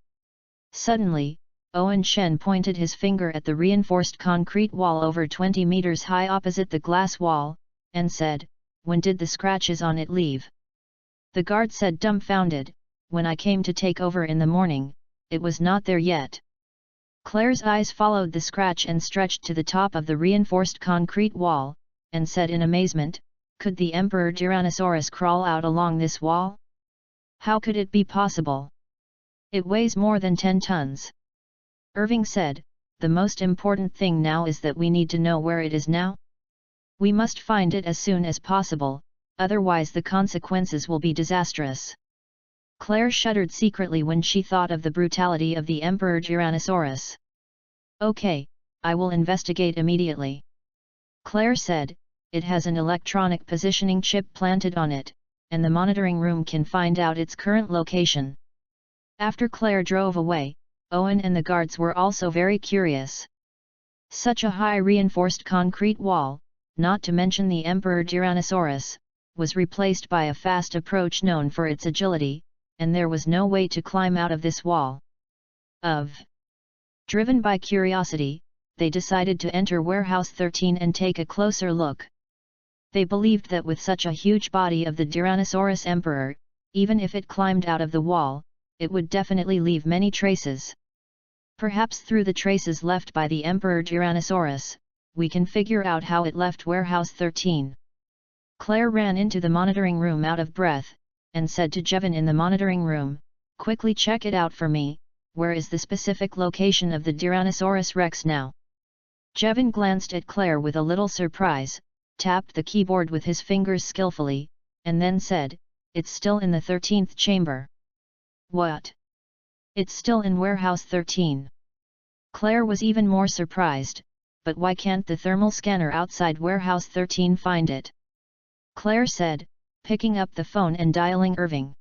Suddenly, Owen Shen pointed his finger at the reinforced concrete wall over 20 meters high opposite the glass wall, and said, "When did the scratches on it leave?" The guard said dumbfounded, "When I came to take over in the morning, it was not there yet." Claire's eyes followed the scratch and stretched to the top of the reinforced concrete wall, and said in amazement, "Could the Emperor Tyrannosaurus crawl out along this wall? How could it be possible? It weighs more than 10 tons. Irving said, "The most important thing now is that we need to know where it is now. We must find it as soon as possible, otherwise the consequences will be disastrous." Claire shuddered secretly when she thought of the brutality of the Emperor Tyrannosaurus. "Okay, I will investigate immediately." Claire said, "It has an electronic positioning chip planted on it, and the monitoring room can find out its current location." After Claire drove away, Owen and the guards were also very curious. Such a high reinforced concrete wall, not to mention the Emperor Tyrannosaurus, was replaced by a fast approach known for its agility, and there was no way to climb out of this wall. Driven by curiosity, they decided to enter Warehouse 13 and take a closer look. They believed that with such a huge body of the Tyrannosaurus Emperor, even if it climbed out of the wall, it would definitely leave many traces. Perhaps through the traces left by the Emperor Tyrannosaurus, we can figure out how it left Warehouse 13. Claire ran into the monitoring room out of breath, and said to Jevon in the monitoring room, "Quickly check it out for me, where is the specific location of the Tyrannosaurus Rex now?" Jevon glanced at Claire with a little surprise, tapped the keyboard with his fingers skillfully, and then said, "It's still in the 13th chamber." "What? It's still in Warehouse 13. Claire was even more surprised, but why can't the thermal scanner outside Warehouse 13 find it? Claire said, picking up the phone and dialing Irving.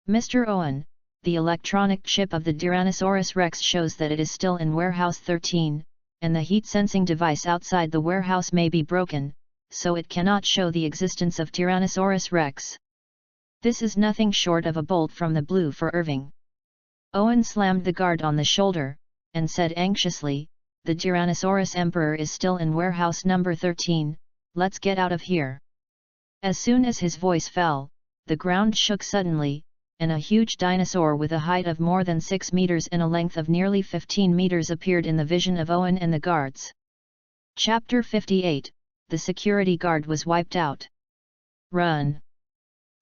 "Mr. Owen, the electronic chip of the Tyrannosaurus Rex shows that it is still in Warehouse 13, and the heat-sensing device outside the warehouse may be broken, so it cannot show the existence of Tyrannosaurus Rex. This is nothing short of a bolt from the blue for Irving." Owen slammed the guard on the shoulder, and said anxiously, "The Tyrannosaurus Emperor is still in warehouse number 13, let's get out of here." As soon as his voice fell, the ground shook suddenly, and a huge dinosaur with a height of more than 6 meters and a length of nearly 15 meters appeared in the vision of Owen and the guards. Chapter 58, The security guard was wiped out. "Run!"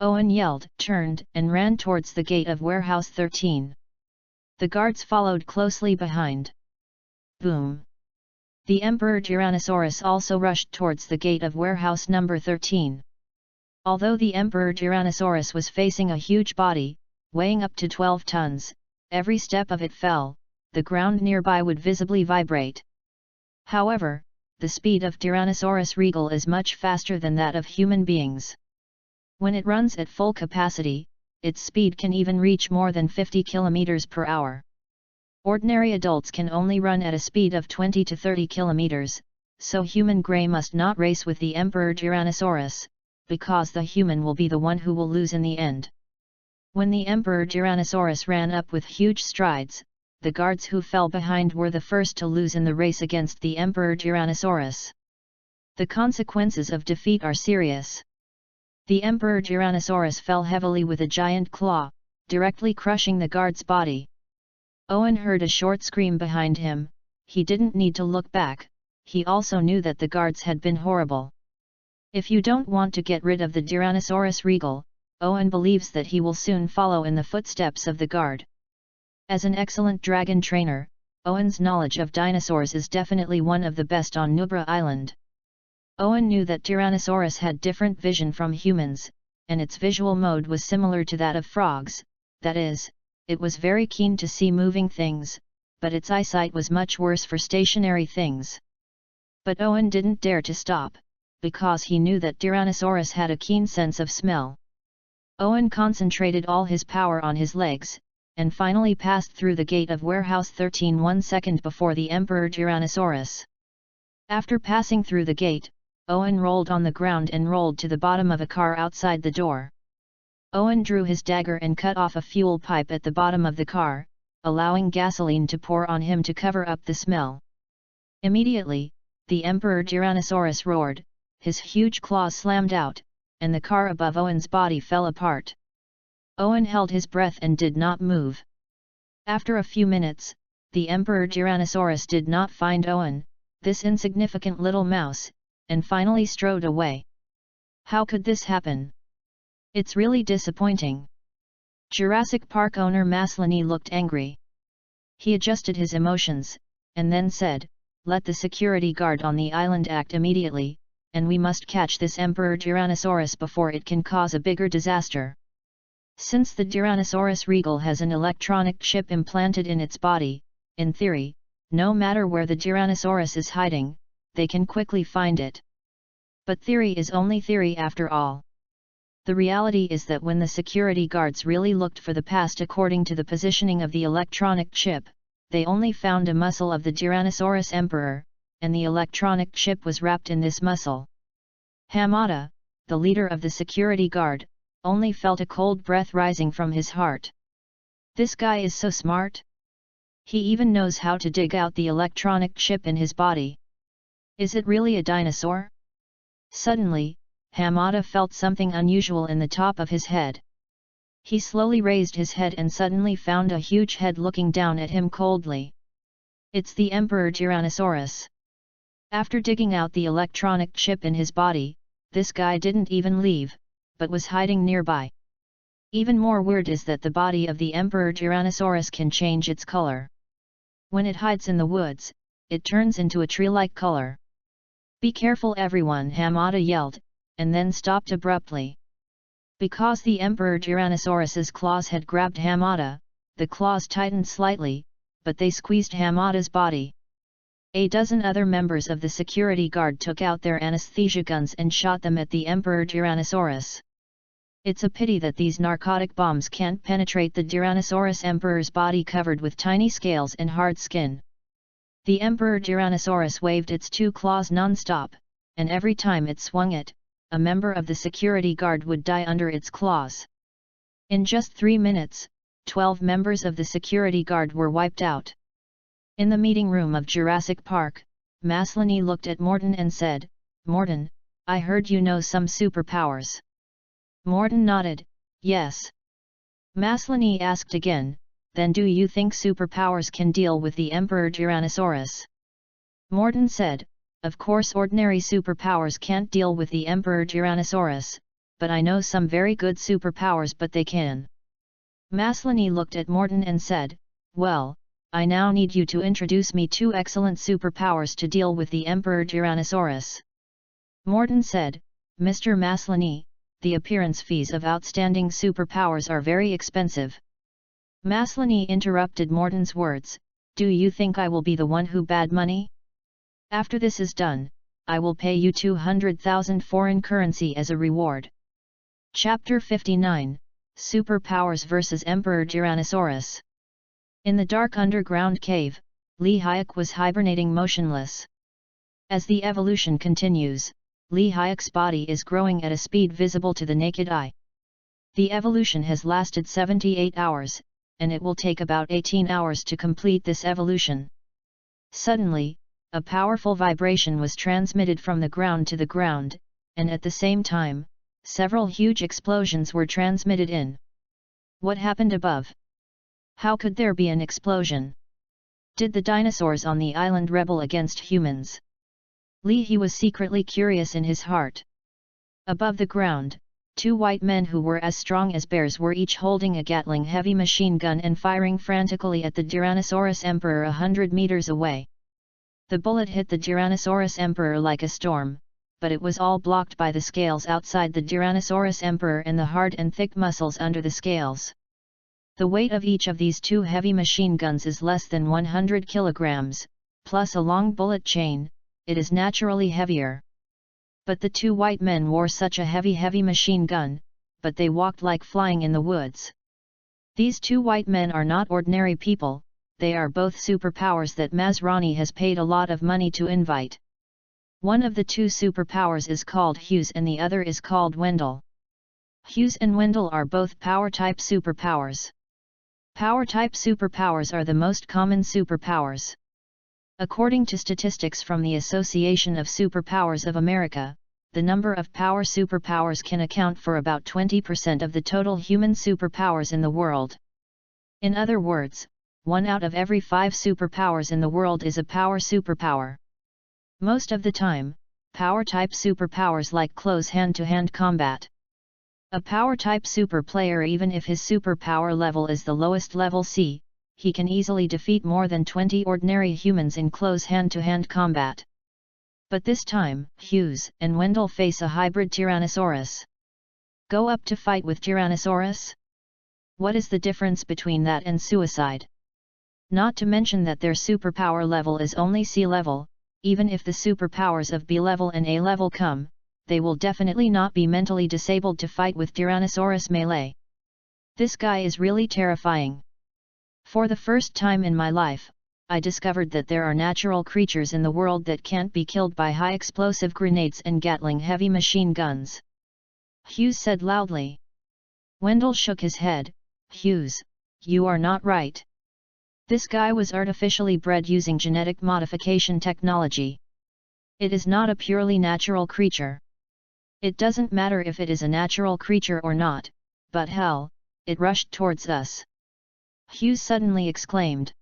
Owen yelled, turned, and ran towards the gate of Warehouse 13. The guards followed closely behind. Boom! The Emperor Tyrannosaurus also rushed towards the gate of Warehouse number 13. Although the Emperor Tyrannosaurus was facing a huge body, weighing up to 12 tons, every step of it fell, the ground nearby would visibly vibrate. However, the speed of Tyrannosaurus regal is much faster than that of human beings. When it runs at full capacity, its speed can even reach more than 50 km per hour. Ordinary adults can only run at a speed of 20 to 30 km, so human Grey must not race with the Emperor Tyrannosaurus, because the human will be the one who will lose in the end. When the Emperor Tyrannosaurus ran up with huge strides, the guards who fell behind were the first to lose in the race against the Emperor Tyrannosaurus. The consequences of defeat are serious. The Emperor Tyrannosaurus fell heavily with a giant claw, directly crushing the guard's body. Owen heard a short scream behind him. He didn't need to look back, he also knew that the guards had been horrible. If you don't want to get rid of the Tyrannosaurus regal, Owen believes that he will soon follow in the footsteps of the guard. As an excellent dragon trainer, Owen's knowledge of dinosaurs is definitely one of the best on Nubra Island. Owen knew that Tyrannosaurus had different vision from humans, and its visual mode was similar to that of frogs, that is, it was very keen to see moving things, but its eyesight was much worse for stationary things. But Owen didn't dare to stop, because he knew that Tyrannosaurus had a keen sense of smell. Owen concentrated all his power on his legs, and finally passed through the gate of warehouse 13 1 second before the Emperor Tyrannosaurus. After passing through the gate, Owen rolled on the ground and rolled to the bottom of a car outside the door. Owen drew his dagger and cut off a fuel pipe at the bottom of the car, allowing gasoline to pour on him to cover up the smell. Immediately, the Emperor Tyrannosaurus roared, his huge claws slammed out, and the car above Owen's body fell apart. Owen held his breath and did not move. After a few minutes, the Emperor Tyrannosaurus did not find Owen, this insignificant little mouse, and finally strode away. How could this happen? It's really disappointing. Jurassic Park owner Maslany looked angry. He adjusted his emotions, and then said, "Let the security guard on the island act immediately, and we must catch this Emperor Tyrannosaurus before it can cause a bigger disaster." Since the Tyrannosaurus regal has an electronic chip implanted in its body, in theory, no matter where the Tyrannosaurus is hiding, they can quickly find it. But theory is only theory after all. The reality is that when the security guards really looked for the past according to the positioning of the electronic chip, they only found a muscle of the Tyrannosaurus emperor, and the electronic chip was wrapped in this muscle. Hamada, the leader of the security guard, only felt a cold breath rising from his heart. This guy is so smart. He even knows how to dig out the electronic chip in his body. Is it really a dinosaur? Suddenly, Hamada felt something unusual in the top of his head. He slowly raised his head and suddenly found a huge head looking down at him coldly. It's the Emperor Tyrannosaurus. After digging out the electronic chip in his body, this guy didn't even leave, but was hiding nearby. Even more weird is that the body of the Emperor Tyrannosaurus can change its color. When it hides in the woods, it turns into a tree-like color. "Be careful everyone," Hamada yelled, and then stopped abruptly. Because the Emperor Tyrannosaurus's claws had grabbed Hamada, the claws tightened slightly, but they squeezed Hamada's body. A dozen other members of the security guard took out their anesthesia guns and shot them at the Emperor Tyrannosaurus. It's a pity that these narcotic bombs can't penetrate the Tyrannosaurus emperor's body covered with tiny scales and hard skin. The Emperor Tyrannosaurus waved its two claws non-stop, and every time it swung it, a member of the security guard would die under its claws. In just 3 minutes, 12 members of the security guard were wiped out. In the meeting room of Jurassic Park, Maslany looked at Morton and said, "Morton, I heard you know some superpowers." Morton nodded, "Yes." Maslany asked again, "Then do you think superpowers can deal with the Emperor Tyrannosaurus?" Morton said, "Of course ordinary superpowers can't deal with the Emperor Tyrannosaurus, but I know some very good superpowers but they can." Maslany looked at Morton and said, "Well, I now need you to introduce me 2 excellent superpowers to deal with the Emperor Tyrannosaurus." Morton said, "Mr. Maslany, the appearance fees of outstanding superpowers are very expensive." Maslany interrupted Morton's words, "Do you think I will be the one who bad money? After this is done, I will pay you 200,000 foreign currency as a reward." Chapter 59, Superpowers vs. Emperor Tyrannosaurus. In the dark underground cave, Lee Hyuk was hibernating motionless. As the evolution continues, Lee Hyuk's body is growing at a speed visible to the naked eye. The evolution has lasted 78 hours, and it will take about 18 hours to complete this evolution. Suddenly, a powerful vibration was transmitted from the ground to the ground, and at the same time, several huge explosions were transmitted in. What happened above? How could there be an explosion? Did the dinosaurs on the island rebel against humans? He was secretly curious in his heart. Above the ground, 2 white men who were as strong as bears were each holding a Gatling heavy machine gun and firing frantically at the Tyrannosaurus Emperor 100 meters away. The bullet hit the Tyrannosaurus Emperor like a storm, but it was all blocked by the scales outside the Tyrannosaurus Emperor and the hard and thick muscles under the scales. The weight of each of these two heavy machine guns is less than 100 kilograms, plus a long bullet chain, it is naturally heavier. But the two white men wore such a heavy machine gun, but they walked like flying in the woods. These two white men are not ordinary people, they are both superpowers that Masrani has paid a lot of money to invite. One of the two superpowers is called Hughes and the other is called Wendell. Hughes and Wendell are both power-type superpowers. Power-type superpowers are the most common superpowers. According to statistics from the Association of Superpowers of America, the number of power superpowers can account for about 20% of the total human superpowers in the world. In other words, 1 out of every 5 superpowers in the world is a power superpower. Most of the time, power-type superpowers like close hand-to-hand combat. A power-type super player, even if his superpower level is the lowest level C, he can easily defeat more than 20 ordinary humans in close hand-to-hand combat. But this time, Hughes and Wendell face a hybrid Tyrannosaurus. Go up to fight with Tyrannosaurus? What is the difference between that and suicide? Not to mention that their superpower level is only C level, even if the superpowers of B level and A level come, they will definitely not be mentally disabled to fight with Tyrannosaurus melee. This guy is really terrifying. For the first time in my life, I discovered that there are natural creatures in the world that can't be killed by high explosive grenades and Gatling heavy machine guns. Hughes said loudly. Wendell shook his head. Hughes, you are not right. This guy was artificially bred using genetic modification technology. It is not a purely natural creature. It doesn't matter if it is a natural creature or not, but hell, it rushed towards us. Hughes suddenly exclaimed.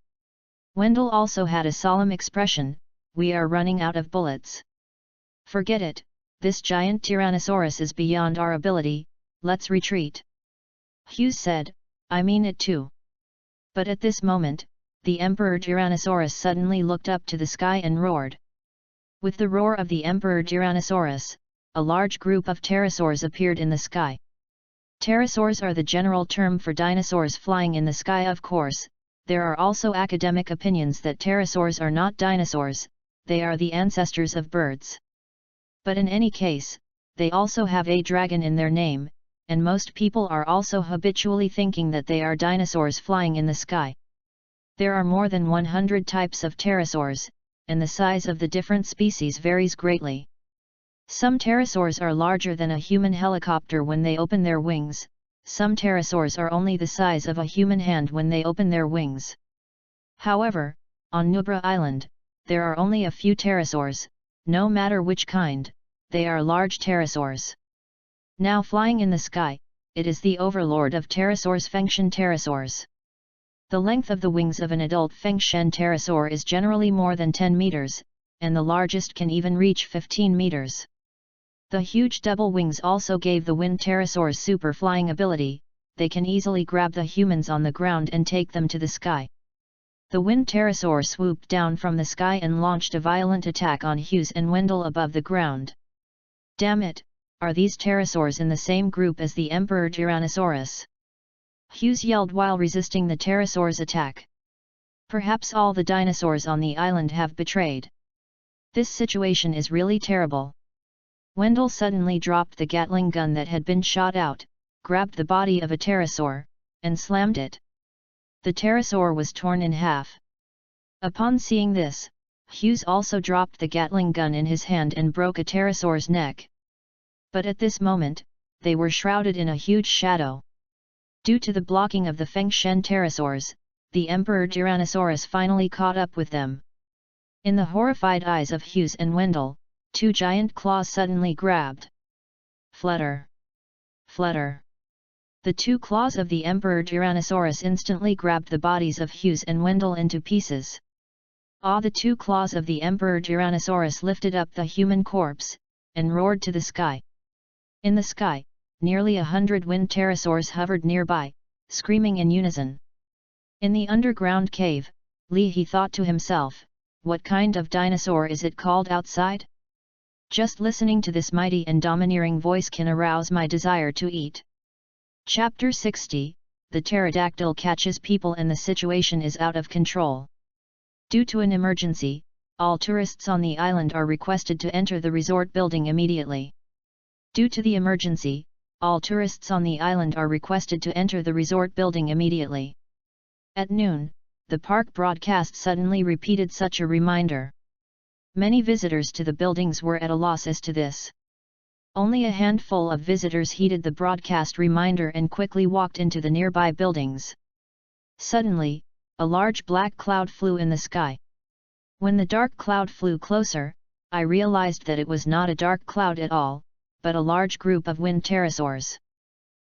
Wendell also had a solemn expression. We are running out of bullets. Forget it, this giant Tyrannosaurus is beyond our ability, let's retreat. Hughes said, I mean it too. But at this moment, the Emperor Tyrannosaurus suddenly looked up to the sky and roared. With the roar of the Emperor Tyrannosaurus, a large group of pterosaurs appeared in the sky. Pterosaurs are the general term for dinosaurs flying in the sky. Of course, there are also academic opinions that pterosaurs are not dinosaurs, they are the ancestors of birds. But in any case, they also have a dragon in their name, and most people are also habitually thinking that they are dinosaurs flying in the sky. There are more than 100 types of pterosaurs, and the size of the different species varies greatly. Some pterosaurs are larger than a human helicopter when they open their wings, some pterosaurs are only the size of a human hand when they open their wings. However, on Nubra Island, there are only a few pterosaurs, no matter which kind, they are large pterosaurs. Now flying in the sky, it is the overlord of pterosaurs, Fanfiction pterosaurs. The length of the wings of an adult Fanfiction pterosaur is generally more than 10 meters, and the largest can even reach 15 meters. The huge double wings also gave the wind pterosaurs super flying ability, they can easily grab the humans on the ground and take them to the sky. The wind pterosaur swooped down from the sky and launched a violent attack on Hughes and Wendell above the ground. Damn it, are these pterosaurs in the same group as the Emperor Tyrannosaurus? Hughes yelled while resisting the pterosaur's attack. Perhaps all the dinosaurs on the island have betrayed. This situation is really terrible. Wendell suddenly dropped the Gatling gun that had been shot out, grabbed the body of a pterosaur, and slammed it. The pterosaur was torn in half. Upon seeing this, Hughes also dropped the Gatling gun in his hand and broke a pterosaur's neck. But at this moment, they were shrouded in a huge shadow. Due to the blocking of the Fanfiction pterosaurs, the Emperor Tyrannosaurus finally caught up with them. In the horrified eyes of Hughes and Wendell, 2 giant claws suddenly grabbed. Flutter! Flutter! The 2 claws of the Emperor Tyrannosaurus instantly grabbed the bodies of Hughes and Wendell into pieces. The 2 claws of the Emperor Tyrannosaurus lifted up the human corpse, and roared to the sky. In the sky, nearly 100 wind pterosaurs hovered nearby, screaming in unison. In the underground cave, He thought to himself, what kind of dinosaur is it called outside? Just listening to this mighty and domineering voice can arouse my desire to eat. Chapter 60, the pterodactyl catches people and the situation is out of control. Due to an emergency, all tourists on the island are requested to enter the resort building immediately. Due to the emergency, all tourists on the island are requested to enter the resort building immediately. At noon, the park broadcast suddenly repeated such a reminder. Many visitors to the buildings were at a loss as to this. Only a handful of visitors heeded the broadcast reminder and quickly walked into the nearby buildings. Suddenly, a large black cloud flew in the sky. When the dark cloud flew closer, I realized that it was not a dark cloud at all, but a large group of wind pterosaurs.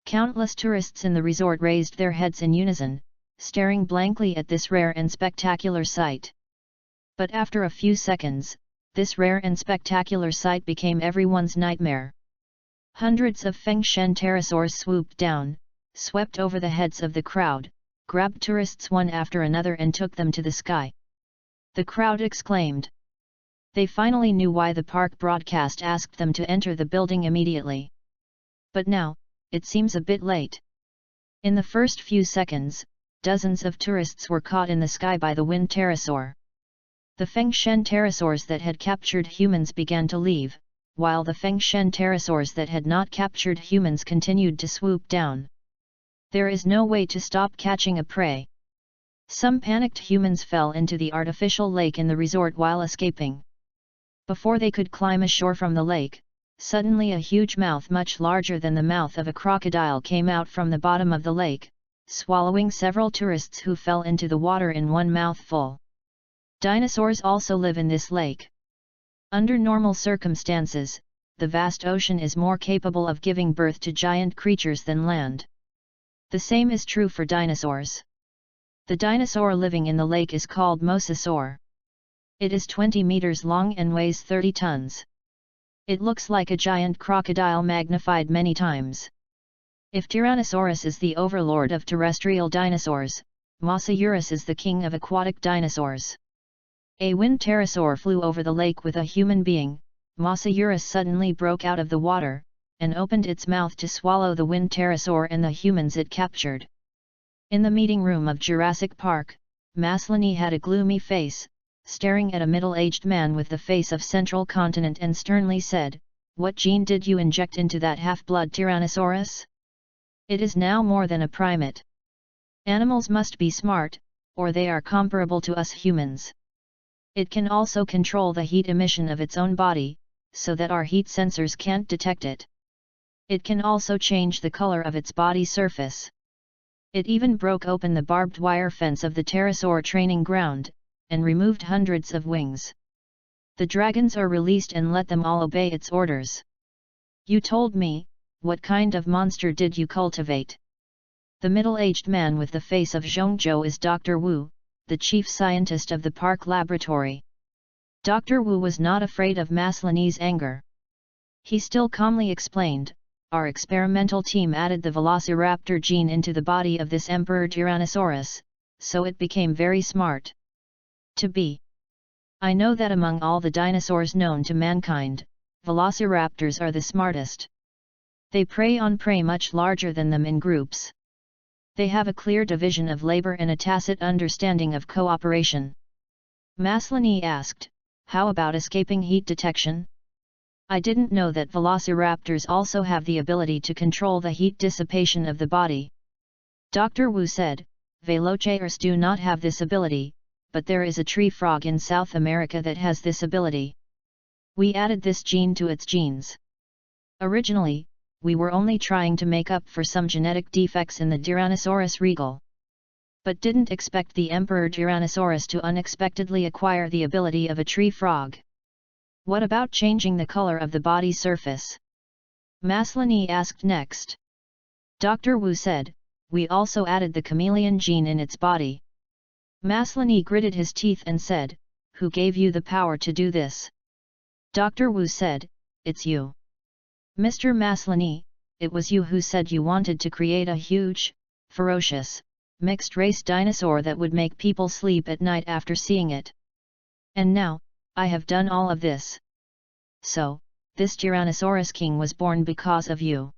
Countless tourists in the resort raised their heads in unison, staring blankly at this rare and spectacular sight. But after a few seconds, this rare and spectacular sight became everyone's nightmare. Hundreds of Fanfiction pterosaurs swooped down, swept over the heads of the crowd, grabbed tourists one after another and took them to the sky. The crowd exclaimed. They finally knew why the park broadcast asked them to enter the building immediately. But now, it seems a bit late. In the first few seconds, dozens of tourists were caught in the sky by the wind pterosaur. The Fanfiction pterosaurs that had captured humans began to leave, while the Fanfiction pterosaurs that had not captured humans continued to swoop down. There is no way to stop catching a prey. Some panicked humans fell into the artificial lake in the resort while escaping. Before they could climb ashore from the lake, suddenly a huge mouth much larger than the mouth of a crocodile came out from the bottom of the lake, swallowing several tourists who fell into the water in one mouthful. Dinosaurs also live in this lake. Under normal circumstances, the vast ocean is more capable of giving birth to giant creatures than land. The same is true for dinosaurs. The dinosaur living in the lake is called mosasaur. It is 20 meters long and weighs 30 tons. It looks like a giant crocodile magnified many times. If Tyrannosaurus is the overlord of terrestrial dinosaurs, Mosasaurus is the king of aquatic dinosaurs. A wind pterosaur flew over the lake with a human being. Mosasaurus suddenly broke out of the water, and opened its mouth to swallow the wind pterosaur and the humans it captured. In the meeting room of Jurassic Park, Maslany had a gloomy face, staring at a middle-aged man with the face of Central Continent and sternly said, "What gene did you inject into that half-blood Tyrannosaurus? It is now more than a primate. Animals must be smart, or they are comparable to us humans. It can also control the heat emission of its own body, so that our heat sensors can't detect it. It can also change the color of its body surface. It even broke open the barbed wire fence of the pterosaur training ground, and removed hundreds of wings. The dragons are released and let them all obey its orders. You told me, what kind of monster did you cultivate?" The middle-aged man with the face of Zhongzhou is Dr. Wu, the chief scientist of the park laboratory. Dr. Wu was not afraid of Maslany's anger. He still calmly explained, "Our experimental team added the velociraptor gene into the body of this Emperor Tyrannosaurus, so it became very smart. I know that among all the dinosaurs known to mankind, velociraptors are the smartest. They prey on prey much larger than them in groups. They have a clear division of labor and a tacit understanding of cooperation." Maslany asked, "How about escaping heat detection? I didn't know that velociraptors also have the ability to control the heat dissipation of the body." Dr. Wu said, "Velociraptors do not have this ability, but there is a tree frog in South America that has this ability. We added this gene to its genes. Originally, we were only trying to make up for some genetic defects in the Tyrannosaurus regal. But didn't expect the Emperor Tyrannosaurus to unexpectedly acquire the ability of a tree frog. What about changing the color of the body surface?" Maslany asked next. Dr. Wu said, "We also added the chameleon gene in its body." Maslany gritted his teeth and said, "Who gave you the power to do this?" Dr. Wu said, "It's you. Mr. Maslany, it was you who said you wanted to create a huge, ferocious, mixed-race dinosaur that would make people sleep at night after seeing it. And now, I have done all of this. So, this Tyrannosaurus King was born because of you."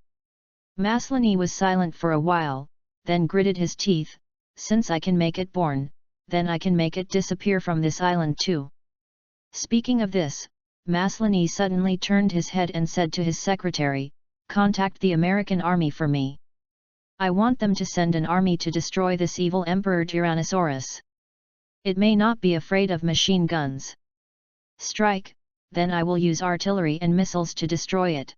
Maslany was silent for a while, then gritted his teeth, "Since I can make it born, then I can make it disappear from this island too." Speaking of this, Maslany suddenly turned his head and said to his secretary, "Contact the American army for me. I want them to send an army to destroy this evil Emperor Tyrannosaurus. It may not be afraid of machine guns. Strike, then I will use artillery and missiles to destroy it."